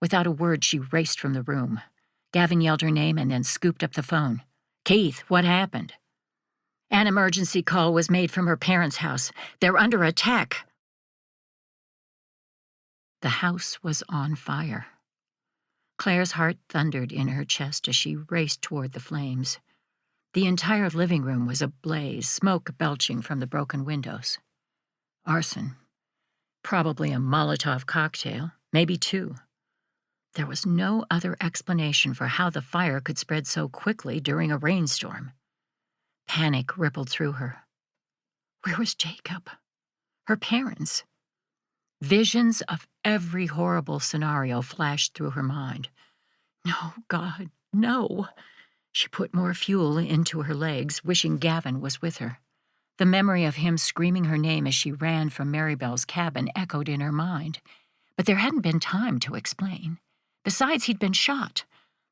Without a word, she raced from the room. Gavin yelled her name and then scooped up the phone. "Keith, what happened?" "An emergency call was made from her parents' house. They're under attack." The house was on fire. Claire's heart thundered in her chest as she raced toward the flames. The entire living room was ablaze, smoke belching from the broken windows. Arson. Probably a Molotov cocktail, maybe two. There was no other explanation for how the fire could spread so quickly during a rainstorm. Panic rippled through her. Where was Jacob? Her parents? Visions of every horrible scenario flashed through her mind. No, God, no. She put more fuel into her legs, wishing Gavin was with her. The memory of him screaming her name as she ran from Maribel's cabin echoed in her mind. But there hadn't been time to explain. Besides, he'd been shot.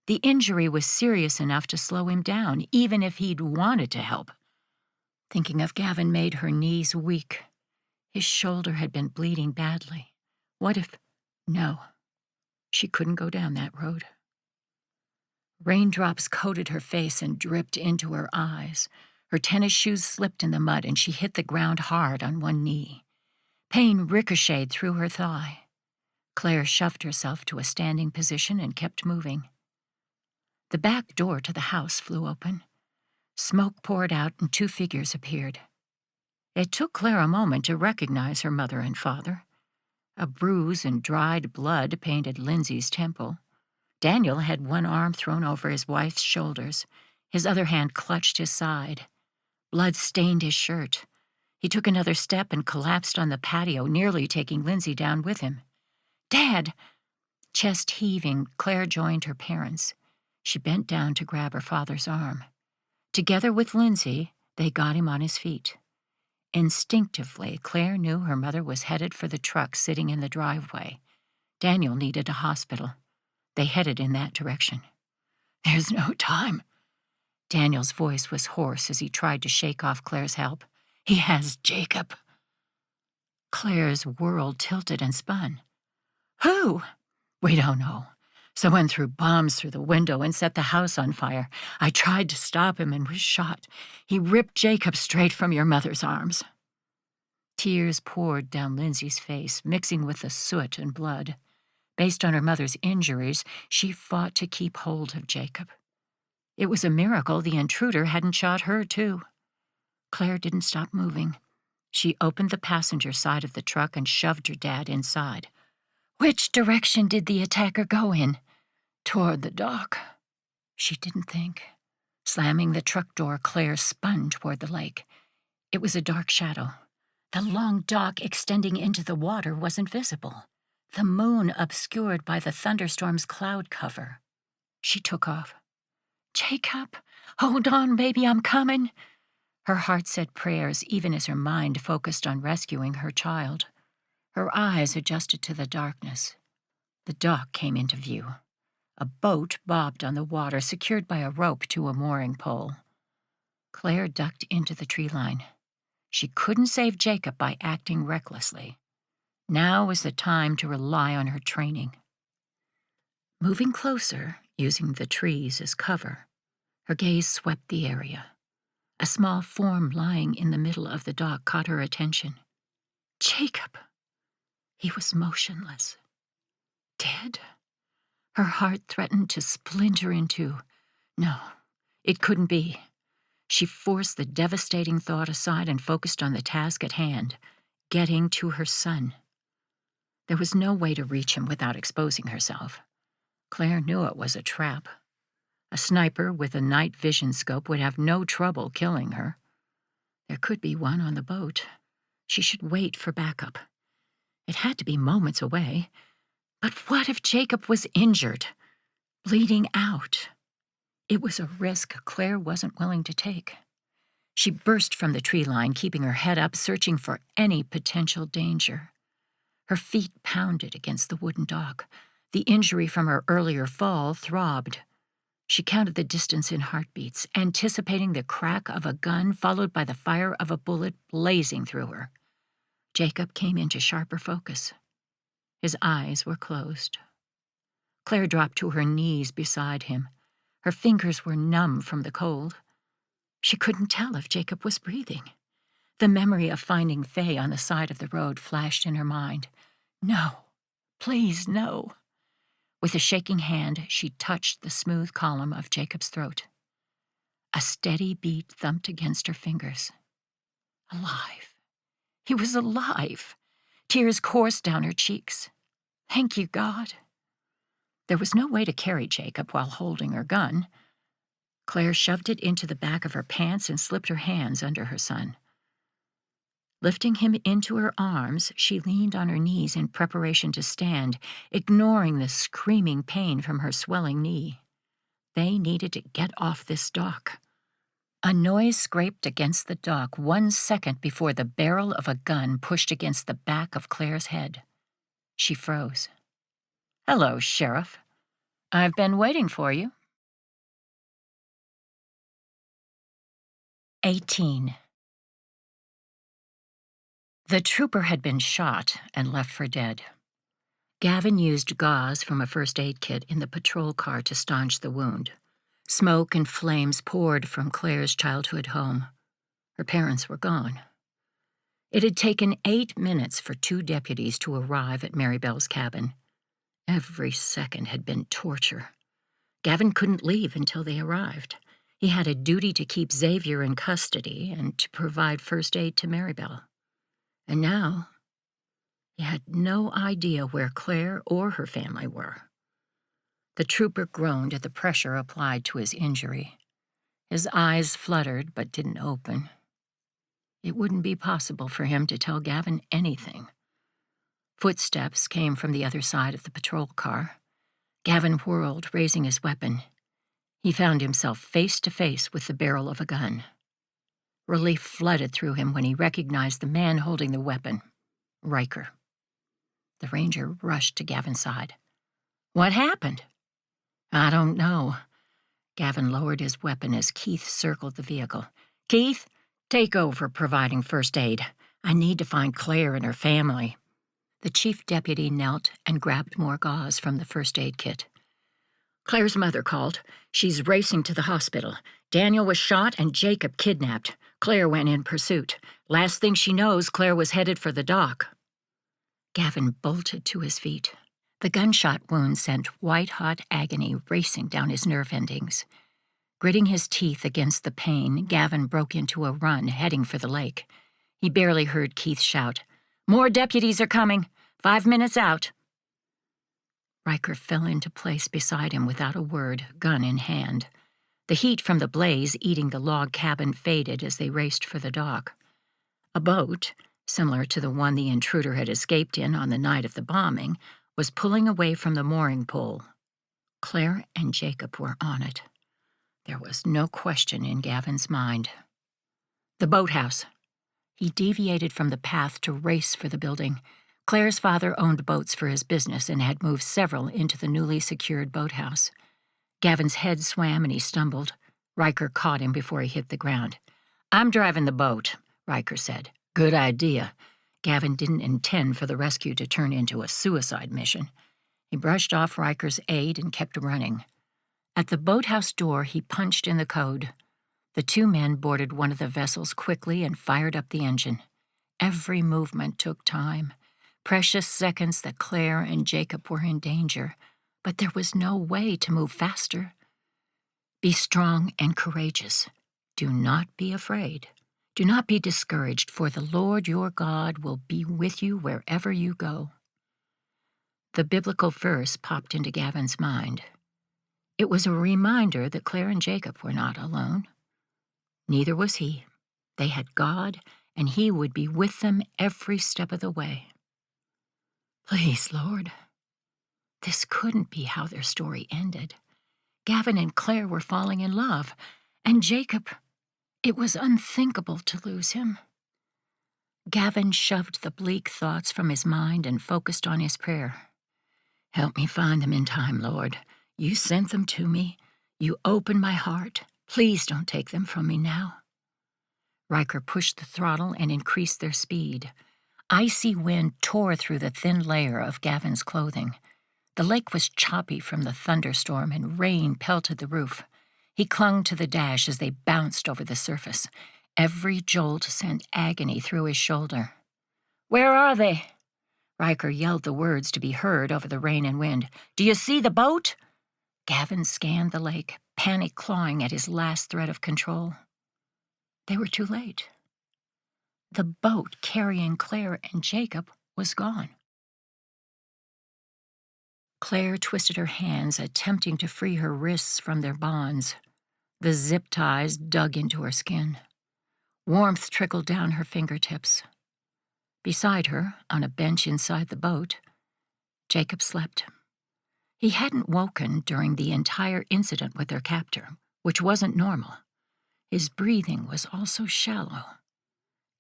The injury was serious enough to slow him down, even if he'd wanted to help. Thinking of Gavin made her knees weak. His shoulder had been bleeding badly. What if... No. She couldn't go down that road. Raindrops coated her face and dripped into her eyes. Her tennis shoes slipped in the mud and she hit the ground hard on one knee. Pain ricocheted through her thigh. Claire shoved herself to a standing position and kept moving. The back door to the house flew open. Smoke poured out and two figures appeared. It took Claire a moment to recognize her mother and father. A bruise and dried blood painted Lindsay's temple. Daniel had one arm thrown over his wife's shoulders. His other hand clutched his side. Blood stained his shirt. He took another step and collapsed on the patio, nearly taking Lindsay down with him. "Dad!" Chest heaving, Claire joined her parents. She bent down to grab her father's arm. Together with Lindsay, they got him on his feet. Instinctively, Claire knew her mother was headed for the truck sitting in the driveway. Daniel needed a hospital. They headed in that direction. "There's no time." Daniel's voice was hoarse as he tried to shake off Claire's help. "He has Jacob." Claire's world tilted and spun. "Who?" We don't know. Someone threw bombs through the window and set the house on fire. I tried to stop him and was shot. He ripped Jacob straight from your mother's arms." Tears poured down Lindsay's face, mixing with the soot and blood. Based on her mother's injuries, she fought to keep hold of Jacob. It was a miracle the intruder hadn't shot her, too. Claire didn't stop moving. She opened the passenger side of the truck and shoved her dad inside. "Which direction did the attacker go in?" "Toward the dock." She didn't think. Slamming the truck door, Claire spun toward the lake. It was a dark shadow. The long dock extending into the water wasn't visible, the moon obscured by the thunderstorm's cloud cover. She took off. "Jacob, hold on, baby, I'm coming." Her heart said prayers even as her mind focused on rescuing her child. Her eyes adjusted to the darkness. The dock came into view. A boat bobbed on the water, secured by a rope to a mooring pole. Claire ducked into the tree line. She couldn't save Jacob by acting recklessly. Now was the time to rely on her training. Moving closer, using the trees as cover, her gaze swept the area. A small form lying in the middle of the dock caught her attention. Jacob! He was motionless. Dead? Her heart threatened to splinter in two. No, it couldn't be. She forced the devastating thought aside and focused on the task at hand, getting to her son. There was no way to reach him without exposing herself. Claire knew it was a trap. A sniper with a night vision scope would have no trouble killing her. There could be one on the boat. She should wait for backup. It had to be moments away. But what if Jacob was injured, bleeding out? It was a risk Claire wasn't willing to take. She burst from the tree line, keeping her head up, searching for any potential danger. Her feet pounded against the wooden dock. The injury from her earlier fall throbbed. She counted the distance in heartbeats, anticipating the crack of a gun followed by the fire of a bullet blazing through her. Jacob came into sharper focus. His eyes were closed. Claire dropped to her knees beside him. Her fingers were numb from the cold. She couldn't tell if Jacob was breathing. The memory of finding Faye on the side of the road flashed in her mind. No, please, no. With a shaking hand, she touched the smooth column of Jacob's throat. A steady beat thumped against her fingers. Alive. He was alive. Tears coursed down her cheeks. Thank you, God. There was no way to carry Jacob while holding her gun. Claire shoved it into the back of her pants and slipped her hands under her son. Lifting him into her arms, she leaned on her knees in preparation to stand, ignoring the screaming pain from her swelling knee. They needed to get off this dock. A noise scraped against the dock 1 second before the barrel of a gun pushed against the back of Claire's head. She froze. "Hello, Sheriff. I've been waiting for you." 18. The trooper had been shot and left for dead. Gavin used gauze from a first aid kit in the patrol car to staunch the wound. Smoke and flames poured from Claire's childhood home. Her parents were gone. It had taken 8 minutes for 2 deputies to arrive at Marybelle's cabin. Every second had been torture. Gavin couldn't leave until they arrived. He had a duty to keep Xavier in custody and to provide first aid to Marybelle. And now, he had no idea where Claire or her family were. The trooper groaned at the pressure applied to his injury. His eyes fluttered but didn't open. It wouldn't be possible for him to tell Gavin anything. Footsteps came from the other side of the patrol car. Gavin whirled, raising his weapon. He found himself face to face with the barrel of a gun. Relief flooded through him when he recognized the man holding the weapon, Riker. The ranger rushed to Gavin's side. "What happened?" "I don't know." Gavin lowered his weapon as Keith circled the vehicle. "Keith, take over providing first aid. I need to find Claire and her family." The chief deputy knelt and grabbed more gauze from the first aid kit. Claire's mother called. She's racing to the hospital. Daniel was shot and Jacob kidnapped. Claire went in pursuit. Last thing she knows, Claire was headed for the dock. Gavin bolted to his feet. The gunshot wound sent white-hot agony racing down his nerve endings. Gritting his teeth against the pain, Gavin broke into a run, heading for the lake. He barely heard Keith shout, "More deputies are coming! 5 minutes out!" Riker fell into place beside him without a word, gun in hand. The heat from the blaze eating the log cabin faded as they raced for the dock. A boat, similar to the one the intruder had escaped in on the night of the bombing, was pulling away from the mooring pole. Claire and Jacob were on it. There was no question in Gavin's mind. The boathouse. He deviated from the path to race for the building. Claire's father owned boats for his business and had moved several into the newly secured boathouse. Gavin's head swam and he stumbled. Riker caught him before he hit the ground. "I'm driving the boat," Riker said. "Good idea." Gavin didn't intend for the rescue to turn into a suicide mission. He brushed off Riker's aid and kept running. At the boathouse door, he punched in the code. The two men boarded one of the vessels quickly and fired up the engine. Every movement took time. Precious seconds that Claire and Jacob were in danger, but there was no way to move faster. Be strong and courageous. Do not be afraid. Do not be discouraged, for the Lord your God will be with you wherever you go. The biblical verse popped into Gavin's mind. It was a reminder that Claire and Jacob were not alone. Neither was he. They had God, and he would be with them every step of the way. Please, Lord. This couldn't be how their story ended. Gavin and Claire were falling in love, and Jacob, it was unthinkable to lose him. Gavin shoved the bleak thoughts from his mind and focused on his prayer. Help me find them in time, Lord. You sent them to me. You opened my heart. Please don't take them from me now. Riker pushed the throttle and increased their speed. Icy wind tore through the thin layer of Gavin's clothing. The lake was choppy from the thunderstorm and rain pelted the roof. He clung to the dash as they bounced over the surface. Every jolt sent agony through his shoulder. "Where are they?" Riker yelled the words to be heard over the rain and wind. "Do you see the boat?" Gavin scanned the lake, panic clawing at his last thread of control. They were too late. The boat carrying Claire and Jacob was gone. Claire twisted her hands, attempting to free her wrists from their bonds. The zip ties dug into her skin. Warmth trickled down her fingertips. Beside her, on a bench inside the boat, Jacob slept. He hadn't woken during the entire incident with their captor, which wasn't normal. His breathing was also shallow.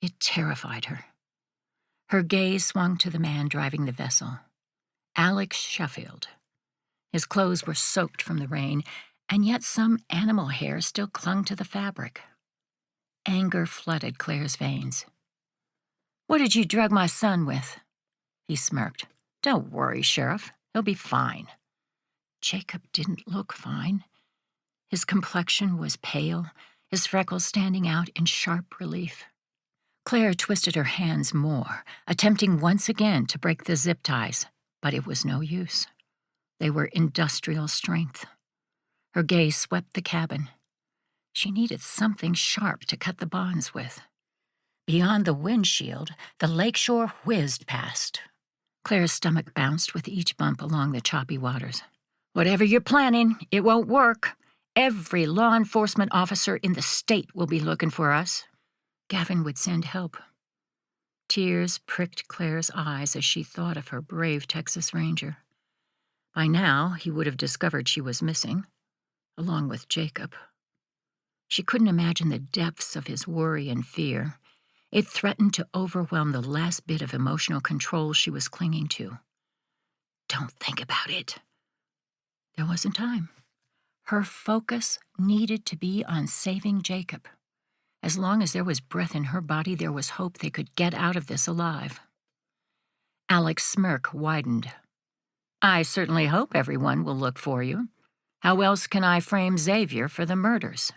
It terrified her. Her gaze swung to the man driving the vessel, Alex Sheffield. His clothes were soaked from the rain, and yet some animal hair still clung to the fabric. Anger flooded Claire's veins. "What did you drug my son with?" He smirked. "Don't worry, Sheriff. He'll be fine." Jacob didn't look fine. His complexion was pale, his freckles standing out in sharp relief. Claire twisted her hands more, attempting once again to break the zip ties, but it was no use. They were industrial strength. Her gaze swept the cabin. She needed something sharp to cut the bonds with. Beyond the windshield, the lakeshore whizzed past. Claire's stomach bounced with each bump along the choppy waters. "Whatever you're planning, it won't work. Every law enforcement officer in the state will be looking for us." Gavin would send help. Tears pricked Claire's eyes as she thought of her brave Texas Ranger. By now, he would have discovered she was missing, along with Jacob. She couldn't imagine the depths of his worry and fear. It threatened to overwhelm the last bit of emotional control she was clinging to. Don't think about it. There wasn't time. Her focus needed to be on saving Jacob. As long as there was breath in her body, there was hope they could get out of this alive. Alec's smirk widened. I certainly hope everyone will look for you. How else can I frame Xavier for the murders?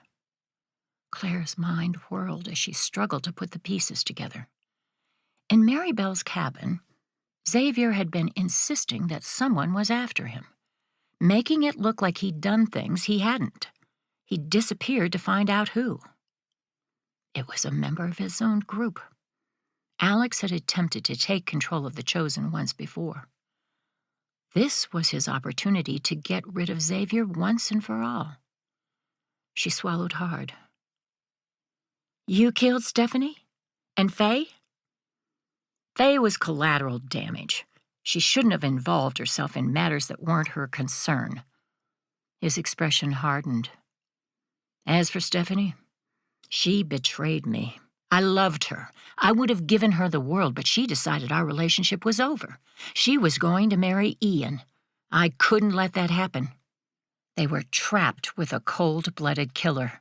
Claire's mind whirled as she struggled to put the pieces together. In Marybelle's cabin, Xavier had been insisting that someone was after him, making it look like he'd done things he hadn't. He'd disappeared to find out who. It was a member of his own group. Alex had attempted to take control of the Chosen once before. This was his opportunity to get rid of Xavier once and for all. She swallowed hard. You killed Stephanie? And Faye? Faye was collateral damage. She shouldn't have involved herself in matters that weren't her concern. His expression hardened. As for Stephanie, she betrayed me. I loved her. I would have given her the world, but she decided our relationship was over. She was going to marry Ian. I couldn't let that happen. They were trapped with a cold-blooded killer.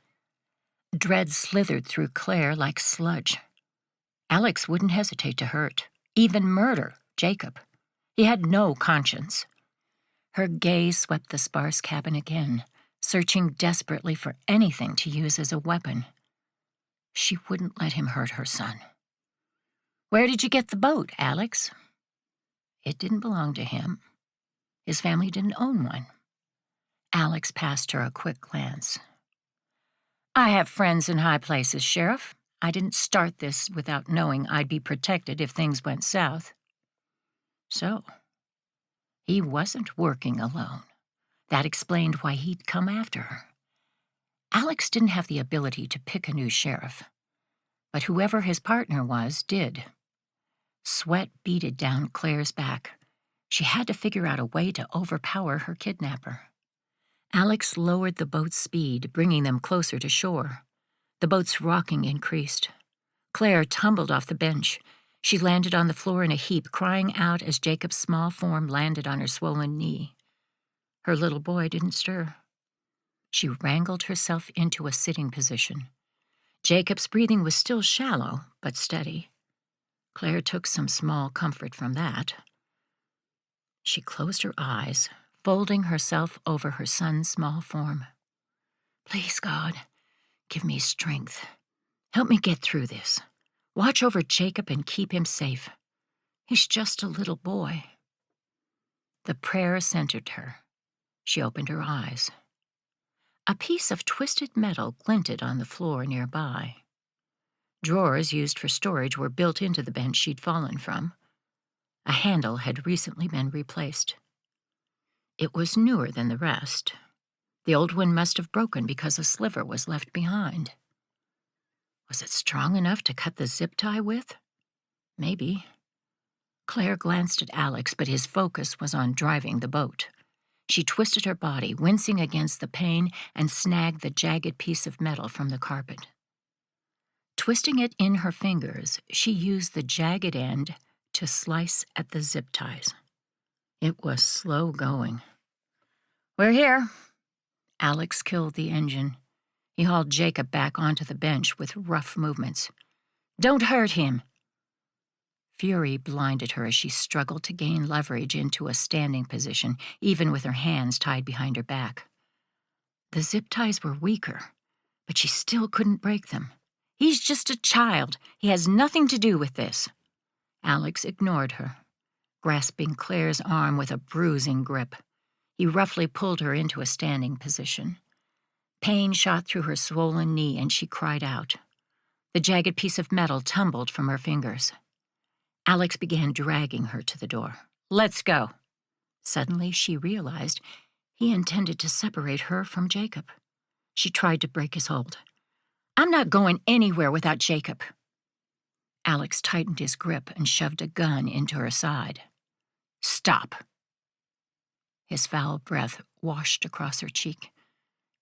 Dread slithered through Claire like sludge. Alex wouldn't hesitate to hurt, even murder, Jacob. He had no conscience. Her gaze swept the sparse cabin again, searching desperately for anything to use as a weapon. She wouldn't let him hurt her son. Where did you get the boat, Alex? It didn't belong to him. His family didn't own one. Alex passed her a quick glance. I have friends in high places, Sheriff. I didn't start this without knowing I'd be protected if things went south. So, he wasn't working alone. That explained why he'd come after her. Alex didn't have the ability to pick a new sheriff, but whoever his partner was did. Sweat beaded down Claire's back. She had to figure out a way to overpower her kidnapper. Alex lowered the boat's speed, bringing them closer to shore. The boat's rocking increased. Claire tumbled off the bench. She landed on the floor in a heap, crying out as Jacob's small form landed on her swollen knee. Her little boy didn't stir. She wrangled herself into a sitting position. Jacob's breathing was still shallow, but steady. Claire took some small comfort from that. She closed her eyes, folding herself over her son's small form. Please, God, give me strength. Help me get through this. Watch over Jacob and keep him safe. He's just a little boy. The prayer centered her. She opened her eyes. A piece of twisted metal glinted on the floor nearby. Drawers used for storage were built into the bench she'd fallen from. A handle had recently been replaced. It was newer than the rest. The old one must have broken because a sliver was left behind. Was it strong enough to cut the zip tie with? Maybe. Claire glanced at Alex, but his focus was on driving the boat. She twisted her body, wincing against the pain, and snagged the jagged piece of metal from the carpet. Twisting it in her fingers, she used the jagged end to slice at the zip ties. It was slow going. We're here. Alex killed the engine. He hauled Jacob back onto the bench with rough movements. Don't hurt him. Fury blinded her as she struggled to gain leverage into a standing position, even with her hands tied behind her back. The zip ties were weaker, but she still couldn't break them. He's just a child. He has nothing to do with this. Alex ignored her, grasping Claire's arm with a bruising grip. He roughly pulled her into a standing position. Pain shot through her swollen knee, and she cried out. The jagged piece of metal tumbled from her fingers. Alex began dragging her to the door. Let's go. Suddenly, she realized he intended to separate her from Jacob. She tried to break his hold. I'm not going anywhere without Jacob. Alex tightened his grip and shoved a gun into her side. Stop. His foul breath washed across her cheek,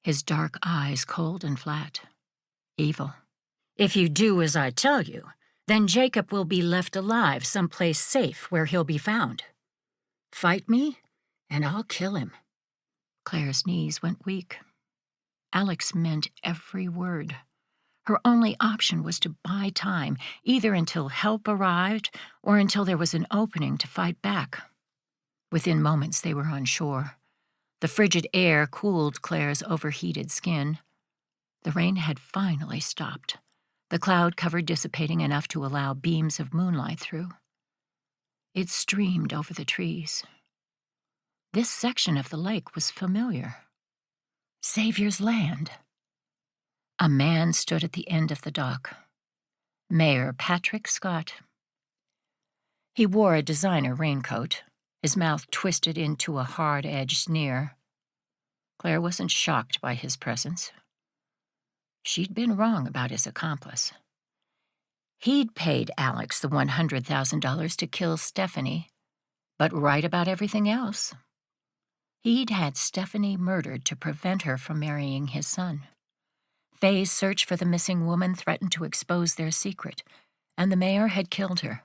his dark eyes cold and flat. Evil. If you do as I tell you, then Jacob will be left alive someplace safe where he'll be found. Fight me, and I'll kill him. Claire's knees went weak. Alex meant every word. Her only option was to buy time, either until help arrived or until there was an opening to fight back. Within moments, they were on shore. The frigid air cooled Claire's overheated skin. The rain had finally stopped, the cloud cover dissipating enough to allow beams of moonlight through. It streamed over the trees. This section of the lake was familiar. Xavier's land. A man stood at the end of the dock. Mayor Patrick Scott. He wore a designer raincoat, his mouth twisted into a hard-edged sneer. Claire wasn't shocked by his presence. She'd been wrong about his accomplice. He'd paid Alex the $100,000 to kill Stephanie, but right about everything else. He'd had Stephanie murdered to prevent her from marrying his son. Faye's search for the missing woman threatened to expose their secret, and the mayor had killed her.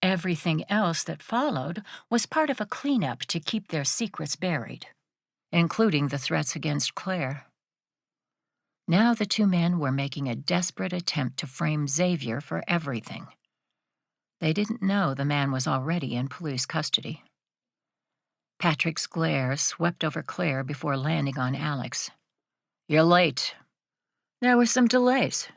Everything else that followed was part of a cleanup to keep their secrets buried, including the threats against Claire. Now the two men were making a desperate attempt to frame Xavier for everything. They didn't know the man was already in police custody. Patrick's glare swept over Claire before landing on Alex. "You're late. There were some delays."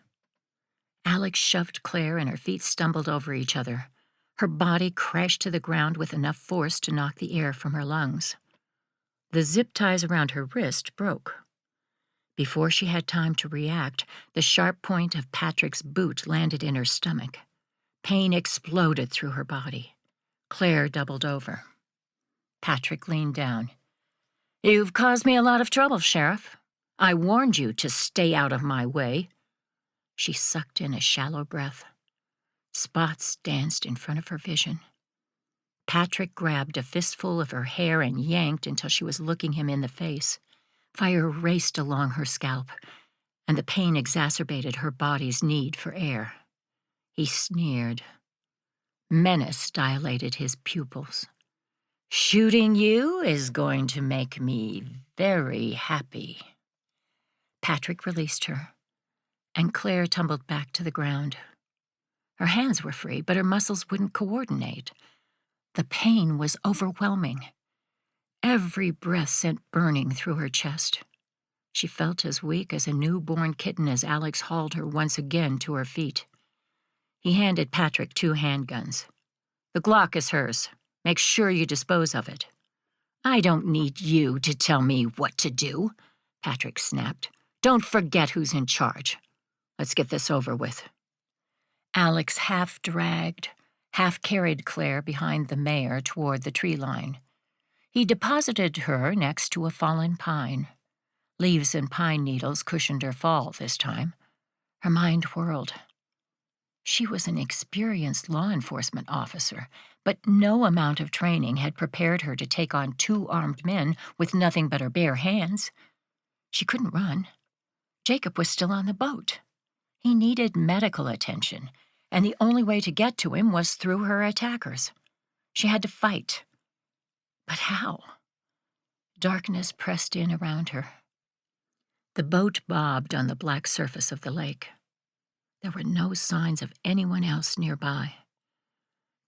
Alex shoved Claire and her feet stumbled over each other. Her body crashed to the ground with enough force to knock the air from her lungs. The zip ties around her wrist broke. Before she had time to react, the sharp point of Patrick's boot landed in her stomach. Pain exploded through her body. Claire doubled over. Patrick leaned down. "You've caused me a lot of trouble, Sheriff. I warned you to stay out of my way." She sucked in a shallow breath. Spots danced in front of her vision. Patrick grabbed a fistful of her hair and yanked until she was looking him in the face. Fire raced along her scalp, and the pain exacerbated her body's need for air. He sneered. Menace dilated his pupils. "Shooting you is going to make me very happy." Patrick released her, and Claire tumbled back to the ground. Her hands were free, but her muscles wouldn't coordinate. The pain was overwhelming. Every breath sent burning through her chest. She felt as weak as a newborn kitten as Alex hauled her once again to her feet. He handed Patrick 2 handguns. "The Glock is hers. Make sure you dispose of it." "I don't need you to tell me what to do," Patrick snapped. "Don't forget who's in charge. Let's get this over with." Alex half-dragged, half-carried Claire behind the mayor toward the tree line. He deposited her next to a fallen pine. Leaves and pine needles cushioned her fall this time. Her mind whirled. She was an experienced law enforcement officer, but no amount of training had prepared her to take on 2 armed men with nothing but her bare hands. She couldn't run. Jacob was still on the boat. He needed medical attention, and the only way to get to him was through her attackers. She had to fight. But how? Darkness pressed in around her. The boat bobbed on the black surface of the lake. There were no signs of anyone else nearby.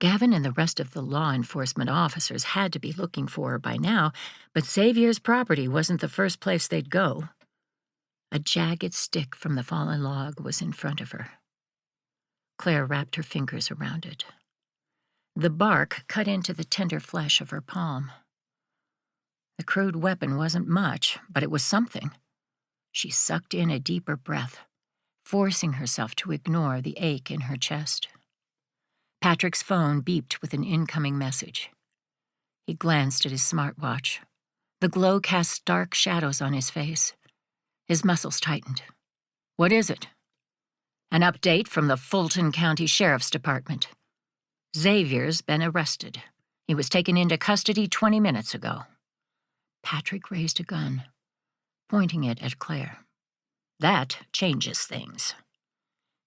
Gavin and the rest of the law enforcement officers had to be looking for her by now, but Xavier's property wasn't the first place they'd go. A jagged stick from the fallen log was in front of her. Claire wrapped her fingers around it. The bark cut into the tender flesh of her palm. The crude weapon wasn't much, but it was something. She sucked in a deeper breath, forcing herself to ignore the ache in her chest. Patrick's phone beeped with an incoming message. He glanced at his smartwatch. The glow cast dark shadows on his face. His muscles tightened. "What is it?" "An update from the Fulton County Sheriff's Department. Xavier's been arrested. He was taken into custody 20 minutes ago." Patrick raised a gun, pointing it at Claire. "That changes things."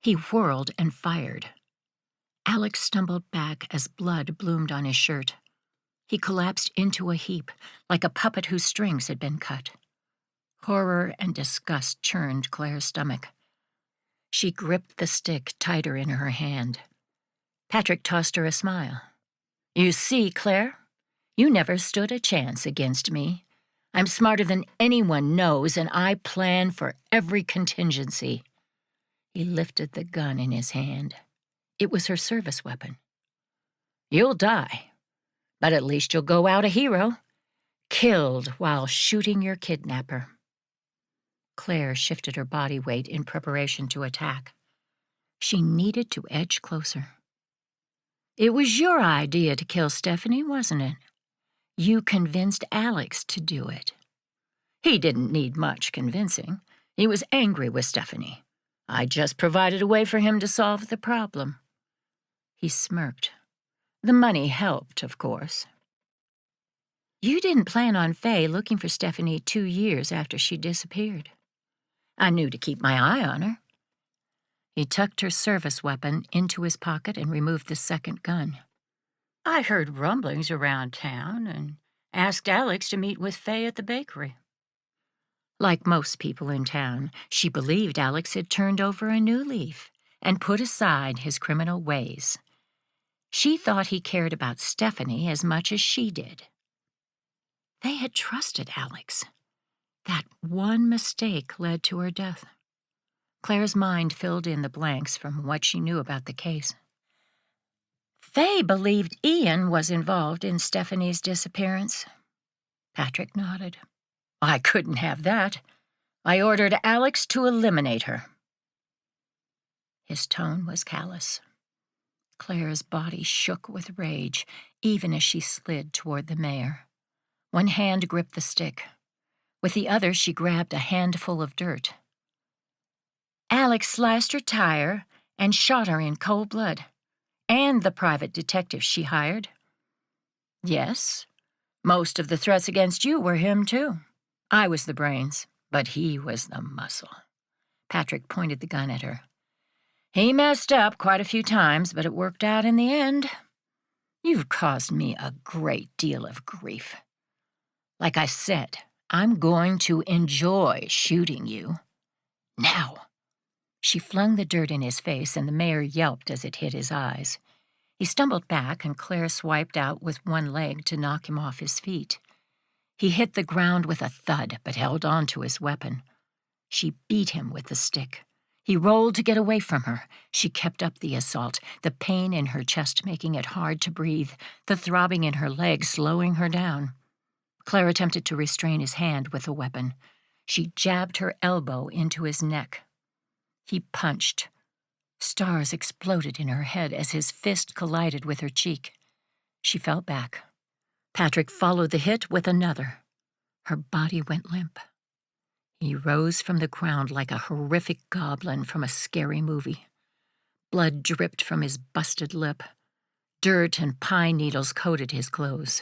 He whirled and fired. Alex stumbled back as blood bloomed on his shirt. He collapsed into a heap, like a puppet whose strings had been cut. Horror and disgust churned Claire's stomach. She gripped the stick tighter in her hand. Patrick tossed her a smile. "You see, Claire, you never stood a chance against me. I'm smarter than anyone knows, and I plan for every contingency." He lifted the gun in his hand. It was her service weapon. "You'll die, but at least you'll go out a hero, killed while shooting your kidnapper." Claire shifted her body weight in preparation to attack. She needed to edge closer. "It was your idea to kill Stephanie, wasn't it? You convinced Alex to do it." "He didn't need much convincing. He was angry with Stephanie. I just provided a way for him to solve the problem." He smirked. "The money helped, of course." "You didn't plan on Faye looking for Stephanie 2 years after she disappeared." "I knew to keep my eye on her." He tucked her service weapon into his pocket and removed the second gun. "I heard rumblings around town and asked Alex to meet with Faye at the bakery." Like most people in town, she believed Alex had turned over a new leaf and put aside his criminal ways. She thought he cared about Stephanie as much as she did. They had trusted Alex. That one mistake led to her death. Claire's mind filled in the blanks from what she knew about the case. "Faye believed Ian was involved in Stephanie's disappearance." Patrick nodded. "I couldn't have that. I ordered Alex to eliminate her." His tone was callous. Claire's body shook with rage, even as she slid toward the mayor. One hand gripped the stick. With the other, she grabbed a handful of dirt. "Alex sliced her tire and shot her in cold blood. And the private detective she hired." "Yes, most of the threats against you were him, too. I was the brains, but he was the muscle." Patrick pointed the gun at her. "He messed up quite a few times, but it worked out in the end. You've caused me a great deal of grief. Like I said, I'm going to enjoy shooting you. Now." She flung the dirt in his face, and the mayor yelped as it hit his eyes. He stumbled back, and Claire swiped out with one leg to knock him off his feet. He hit the ground with a thud, but held on to his weapon. She beat him with the stick. He rolled to get away from her. She kept up the assault, the pain in her chest making it hard to breathe, the throbbing in her legs slowing her down. Claire attempted to restrain his hand with the weapon. She jabbed her elbow into his neck. He punched. Stars exploded in her head as his fist collided with her cheek. She fell back. Patrick followed the hit with another. Her body went limp. He rose from the ground like a horrific goblin from a scary movie. Blood dripped from his busted lip. Dirt and pine needles coated his clothes.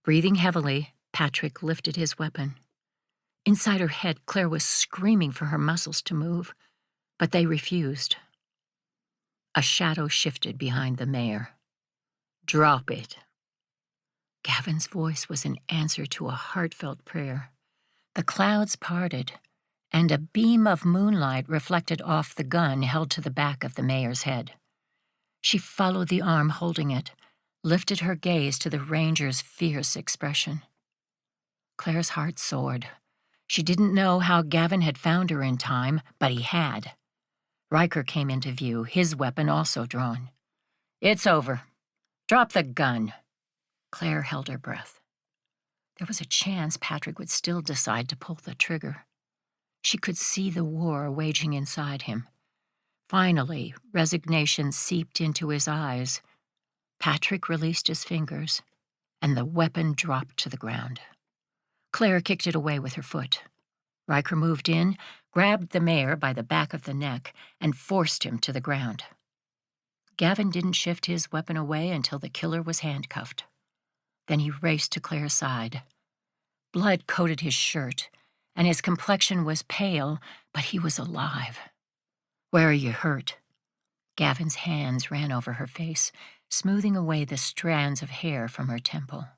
Breathing heavily, Patrick lifted his weapon. Inside her head, Claire was screaming for her muscles to move, but they refused. A shadow shifted behind the mayor. "Drop it." Gavin's voice was an answer to a heartfelt prayer. The clouds parted, and a beam of moonlight reflected off the gun held to the back of the mayor's head. She followed the arm holding it, lifted her gaze to the ranger's fierce expression. Claire's heart soared. She didn't know how Gavin had found her in time, but he had. Riker came into view, his weapon also drawn. "It's over. Drop the gun." Claire held her breath. There was a chance Patrick would still decide to pull the trigger. She could see the war waging inside him. Finally, resignation seeped into his eyes. Patrick released his fingers, and the weapon dropped to the ground. Claire kicked it away with her foot. Riker moved in, grabbed the mayor by the back of the neck, and forced him to the ground. Gavin didn't shift his weapon away until the killer was handcuffed. Then he raced to Claire's side. Blood coated his shirt, and his complexion was pale, but he was alive. "Where are you hurt?" Gavin's hands ran over her face, smoothing away the strands of hair from her temple.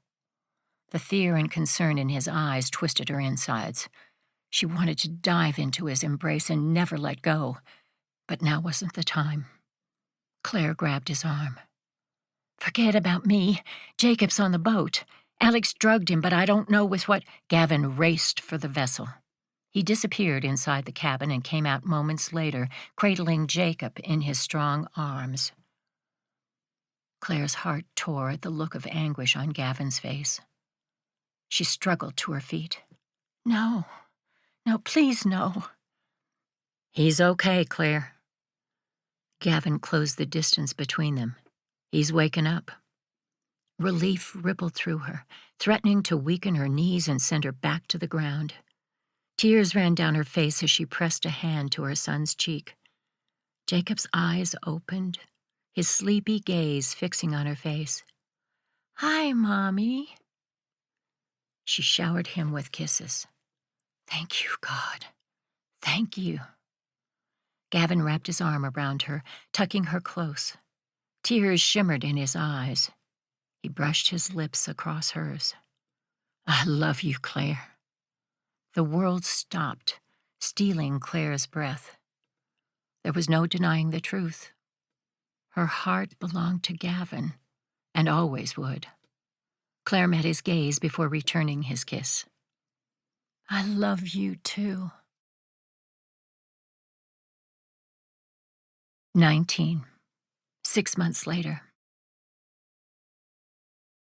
The fear and concern in his eyes twisted her insides. She wanted to dive into his embrace and never let go. But now wasn't the time. Claire grabbed his arm. "Forget about me. Jacob's on the boat. Alex drugged him, but I don't know with what." Gavin raced for the vessel. He disappeared inside the cabin and came out moments later, cradling Jacob in his strong arms. Claire's heart tore at the look of anguish on Gavin's face. She struggled to her feet. "No, please no." "He's okay, Claire." Gavin closed the distance between them. "He's waking up." Relief rippled through her, threatening to weaken her knees and send her back to the ground. Tears ran down her face as she pressed a hand to her son's cheek. Jacob's eyes opened, his sleepy gaze fixing on her face. "Hi, Mommy." She showered him with kisses. "Thank you, God. Thank you." Gavin wrapped his arm around her, tucking her close. Tears shimmered in his eyes. He brushed his lips across hers. "I love you, Claire." The world stopped, stealing Claire's breath. There was no denying the truth. Her heart belonged to Gavin, and always would. Claire met his gaze before returning his kiss. "I love you, too." 19. 6 months later.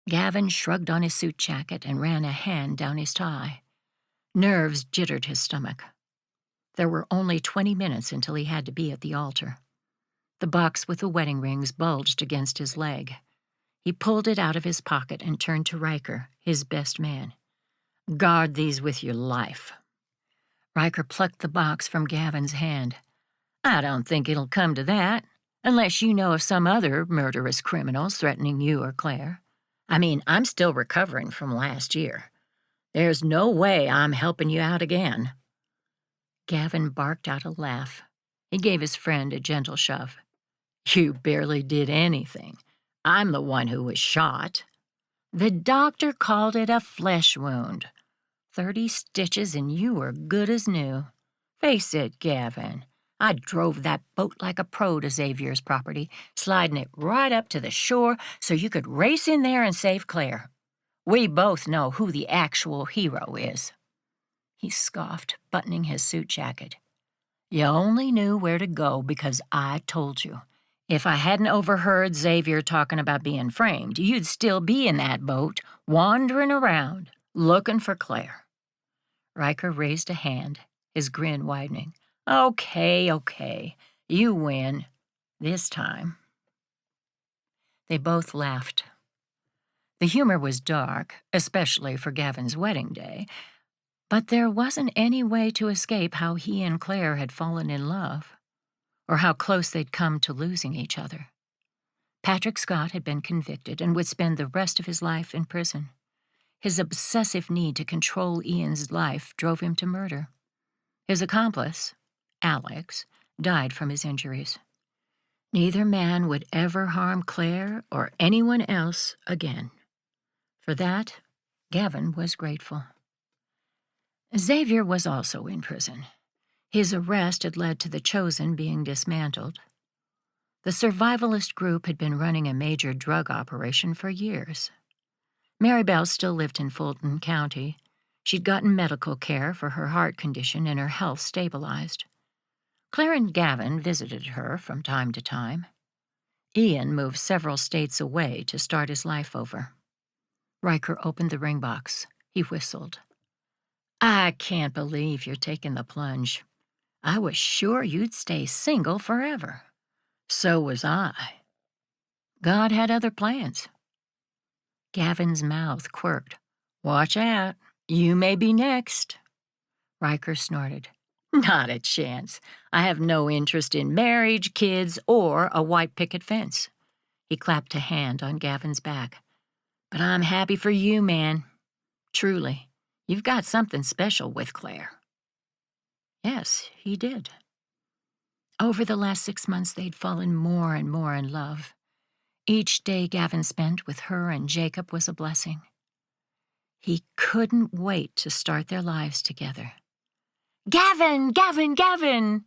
Gavin shrugged on his suit jacket and ran a hand down his tie. Nerves jittered his stomach. There were only 20 minutes until he had to be at the altar. The box with the wedding rings bulged against his leg. He pulled it out of his pocket and turned to Riker, his best man. "Guard these with your life." Riker plucked the box from Gavin's hand. "I don't think it'll come to that, unless you know of some other murderous criminals threatening you or Claire. I mean, I'm still recovering from last year. There's no way I'm helping you out again." Gavin barked out a laugh. He gave his friend a gentle shove. "You barely did anything. I'm the one who was shot. The doctor called it a flesh wound. 30 stitches and you were good as new. Face it, Gavin. I drove that boat like a pro to Xavier's property, sliding it right up to the shore so you could race in there and save Claire. We both know who the actual hero is." He scoffed, buttoning his suit jacket. "You only knew where to go because I told you. If I hadn't overheard Xavier talking about being framed, you'd still be in that boat, wandering around, looking for Claire." Riker raised a hand, his grin widening. Okay. You win. This time." They both laughed. The humor was dark, especially for Gavin's wedding day, but there wasn't any way to escape how he and Claire had fallen in love, or how close they'd come to losing each other. Patrick Scott had been convicted and would spend the rest of his life in prison. His obsessive need to control Ian's life drove him to murder. His accomplice, Alex, died from his injuries. Neither man would ever harm Claire or anyone else again. For that, Gavin was grateful. Xavier was also in prison. His arrest had led to the Chosen being dismantled. The survivalist group had been running a major drug operation for years. Maribel still lived in Fulton County. She'd gotten medical care for her heart condition and her health stabilized. Claire and Gavin visited her from time to time. Ian moved several states away to start his life over. Riker opened the ring box. He whistled. "I can't believe you're taking the plunge. I was sure you'd stay single forever." "So was I." "God had other plans." Gavin's mouth quirked. "Watch out. You may be next." Riker snorted. "Not a chance. I have no interest in marriage, kids, or a white picket fence." He clapped a hand on Gavin's back. "But I'm happy for you, man. Truly, you've got something special with Claire." Yes, he did. Over the last 6 months, they'd fallen more and more in love. Each day Gavin spent with her and Jacob was a blessing. He couldn't wait to start their lives together. "Gavin! Gavin! Gavin!"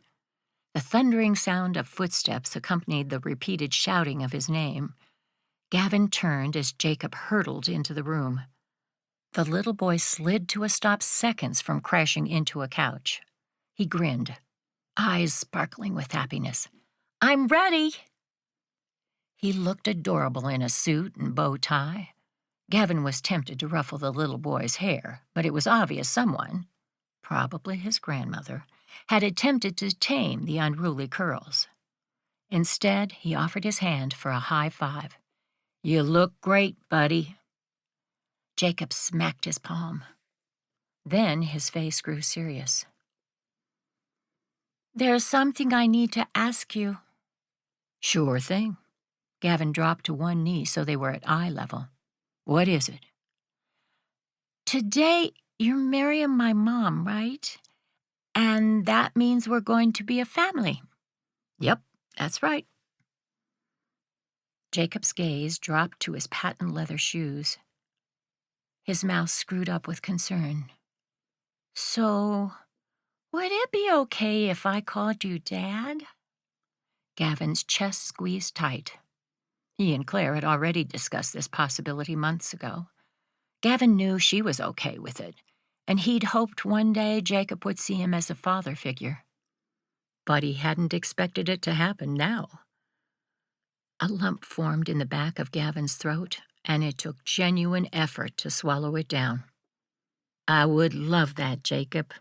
The thundering sound of footsteps accompanied the repeated shouting of his name. Gavin turned as Jacob hurtled into the room. The little boy slid to a stop seconds from crashing into a couch. He grinned, eyes sparkling with happiness. "I'm ready!" He looked adorable in a suit and bow tie. Gavin was tempted to ruffle the little boy's hair, but it was obvious someone, probably his grandmother, had attempted to tame the unruly curls. Instead, he offered his hand for a high five. "You look great, buddy." Jacob smacked his palm. Then his face grew serious. "There's something I need to ask you." "Sure thing." Gavin dropped to one knee so they were at eye level. "What is it?" "Today, you're marrying my mom, right? And that means we're going to be a family." "Yep, that's right." Jacob's gaze dropped to his patent leather shoes. His mouth screwed up with concern. "So, would it be okay if I called you Dad?" Gavin's chest squeezed tight. He and Claire had already discussed this possibility months ago. Gavin knew she was okay with it, and he'd hoped one day Jacob would see him as a father figure. But he hadn't expected it to happen now. A lump formed in the back of Gavin's throat, and it took genuine effort to swallow it down. "I would love that, Jacob."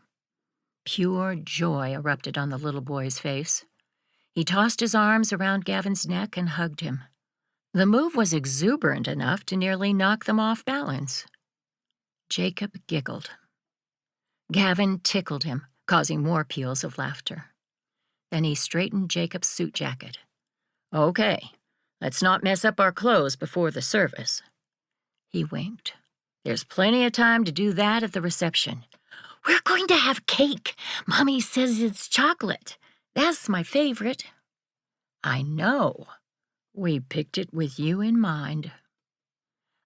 Pure joy erupted on the little boy's face. He tossed his arms around Gavin's neck and hugged him. The move was exuberant enough to nearly knock them off balance. Jacob giggled. Gavin tickled him, causing more peals of laughter. Then he straightened Jacob's suit jacket. "Okay, let's not mess up our clothes before the service." He winked. "There's plenty of time to do that at the reception." "We're going to have cake. Mommy says it's chocolate. That's my favorite." "I know. We picked it with you in mind."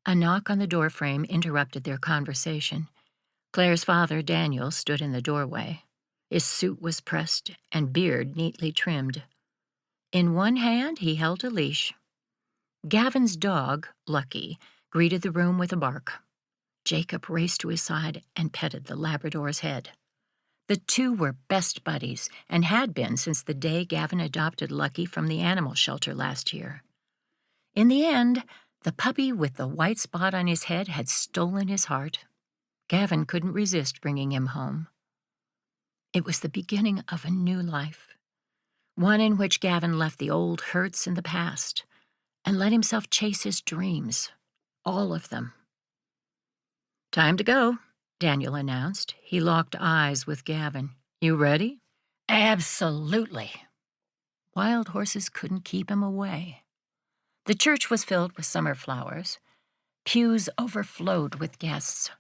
A knock on the doorframe interrupted their conversation. Claire's father, Daniel, stood in the doorway. His suit was pressed and beard neatly trimmed. In one hand, he held a leash. Gavin's dog, Lucky, greeted the room with a bark. Jacob raced to his side and petted the Labrador's head. The two were best buddies and had been since the day Gavin adopted Lucky from the animal shelter last year. In the end, the puppy with the white spot on his head had stolen his heart. Gavin couldn't resist bringing him home. It was the beginning of a new life, one in which Gavin left the old hurts in the past and let himself chase his dreams, all of them. "Time to go," Daniel announced. He locked eyes with Gavin. "You ready?" "Absolutely." Wild horses couldn't keep him away. The church was filled with summer flowers. Pews overflowed with guests.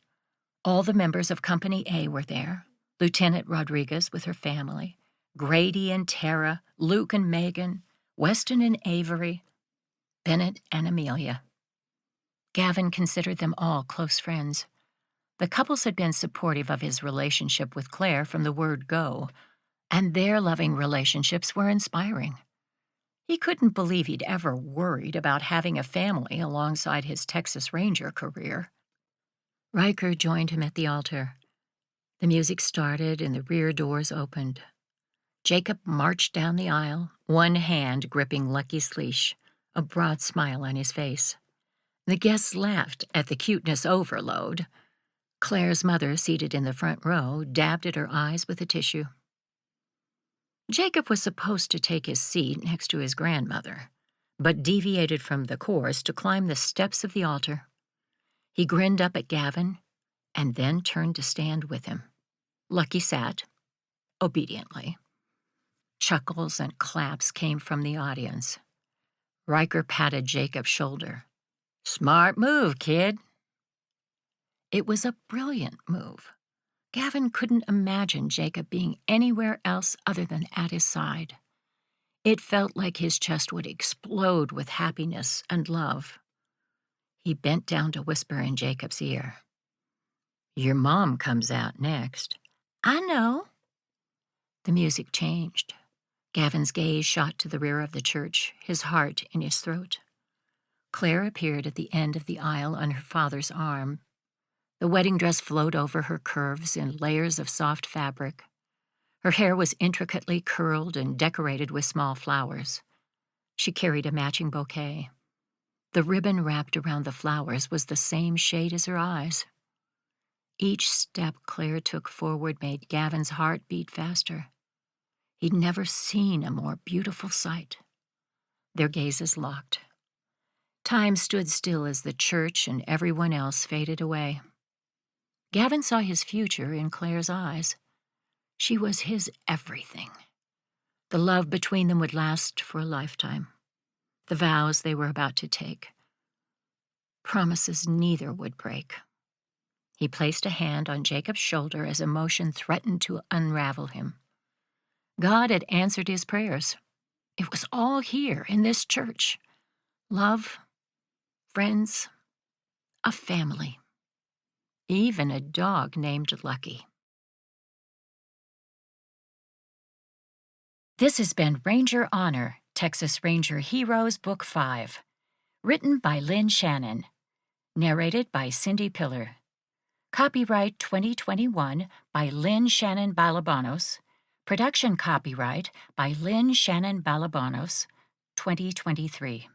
All the members of Company A were there. Lieutenant Rodriguez with her family, Grady and Tara, Luke and Megan, Weston and Avery, Bennett and Amelia. Gavin considered them all close friends. The couples had been supportive of his relationship with Claire from the word go, and their loving relationships were inspiring. He couldn't believe he'd ever worried about having a family alongside his Texas Ranger career. Riker joined him at the altar. The music started and the rear doors opened. Jacob marched down the aisle, one hand gripping Lucky's leash, a broad smile on his face. The guests laughed at the cuteness overload. Claire's mother, seated in the front row, dabbed at her eyes with a tissue. Jacob was supposed to take his seat next to his grandmother, but deviated from the course to climb the steps of the altar. He grinned up at Gavin and then turned to stand with him. Lucky sat, obediently. Chuckles and claps came from the audience. Riker patted Jacob's shoulder. "Smart move, kid." It was a brilliant move. Gavin couldn't imagine Jacob being anywhere else other than at his side. It felt like his chest would explode with happiness and love. He bent down to whisper in Jacob's ear. "Your mom comes out next." "I know." The music changed. Gavin's gaze shot to the rear of the church, his heart in his throat. Claire appeared at the end of the aisle on her father's arm. The wedding dress flowed over her curves in layers of soft fabric. Her hair was intricately curled and decorated with small flowers. She carried a matching bouquet. The ribbon wrapped around the flowers was the same shade as her eyes. Each step Claire took forward made Gavin's heart beat faster. He'd never seen a more beautiful sight. Their gazes locked. Time stood still as the church and everyone else faded away. Gavin saw his future in Claire's eyes. She was his everything. The love between them would last for a lifetime. The vows they were about to take. Promises neither would break. He placed a hand on Jacob's shoulder as emotion threatened to unravel him. God had answered his prayers. It was all here in this church. Love, friends, a family. Even a dog named Lucky. This has been Ranger Honor, Texas Ranger Heroes, Book 5. Written by Lynn Shannon. Narrated by Cindy Pillar. Copyright 2021 by Lynn Shannon Balabanos. Production copyright by Lynn Shannon Balabanos, 2023.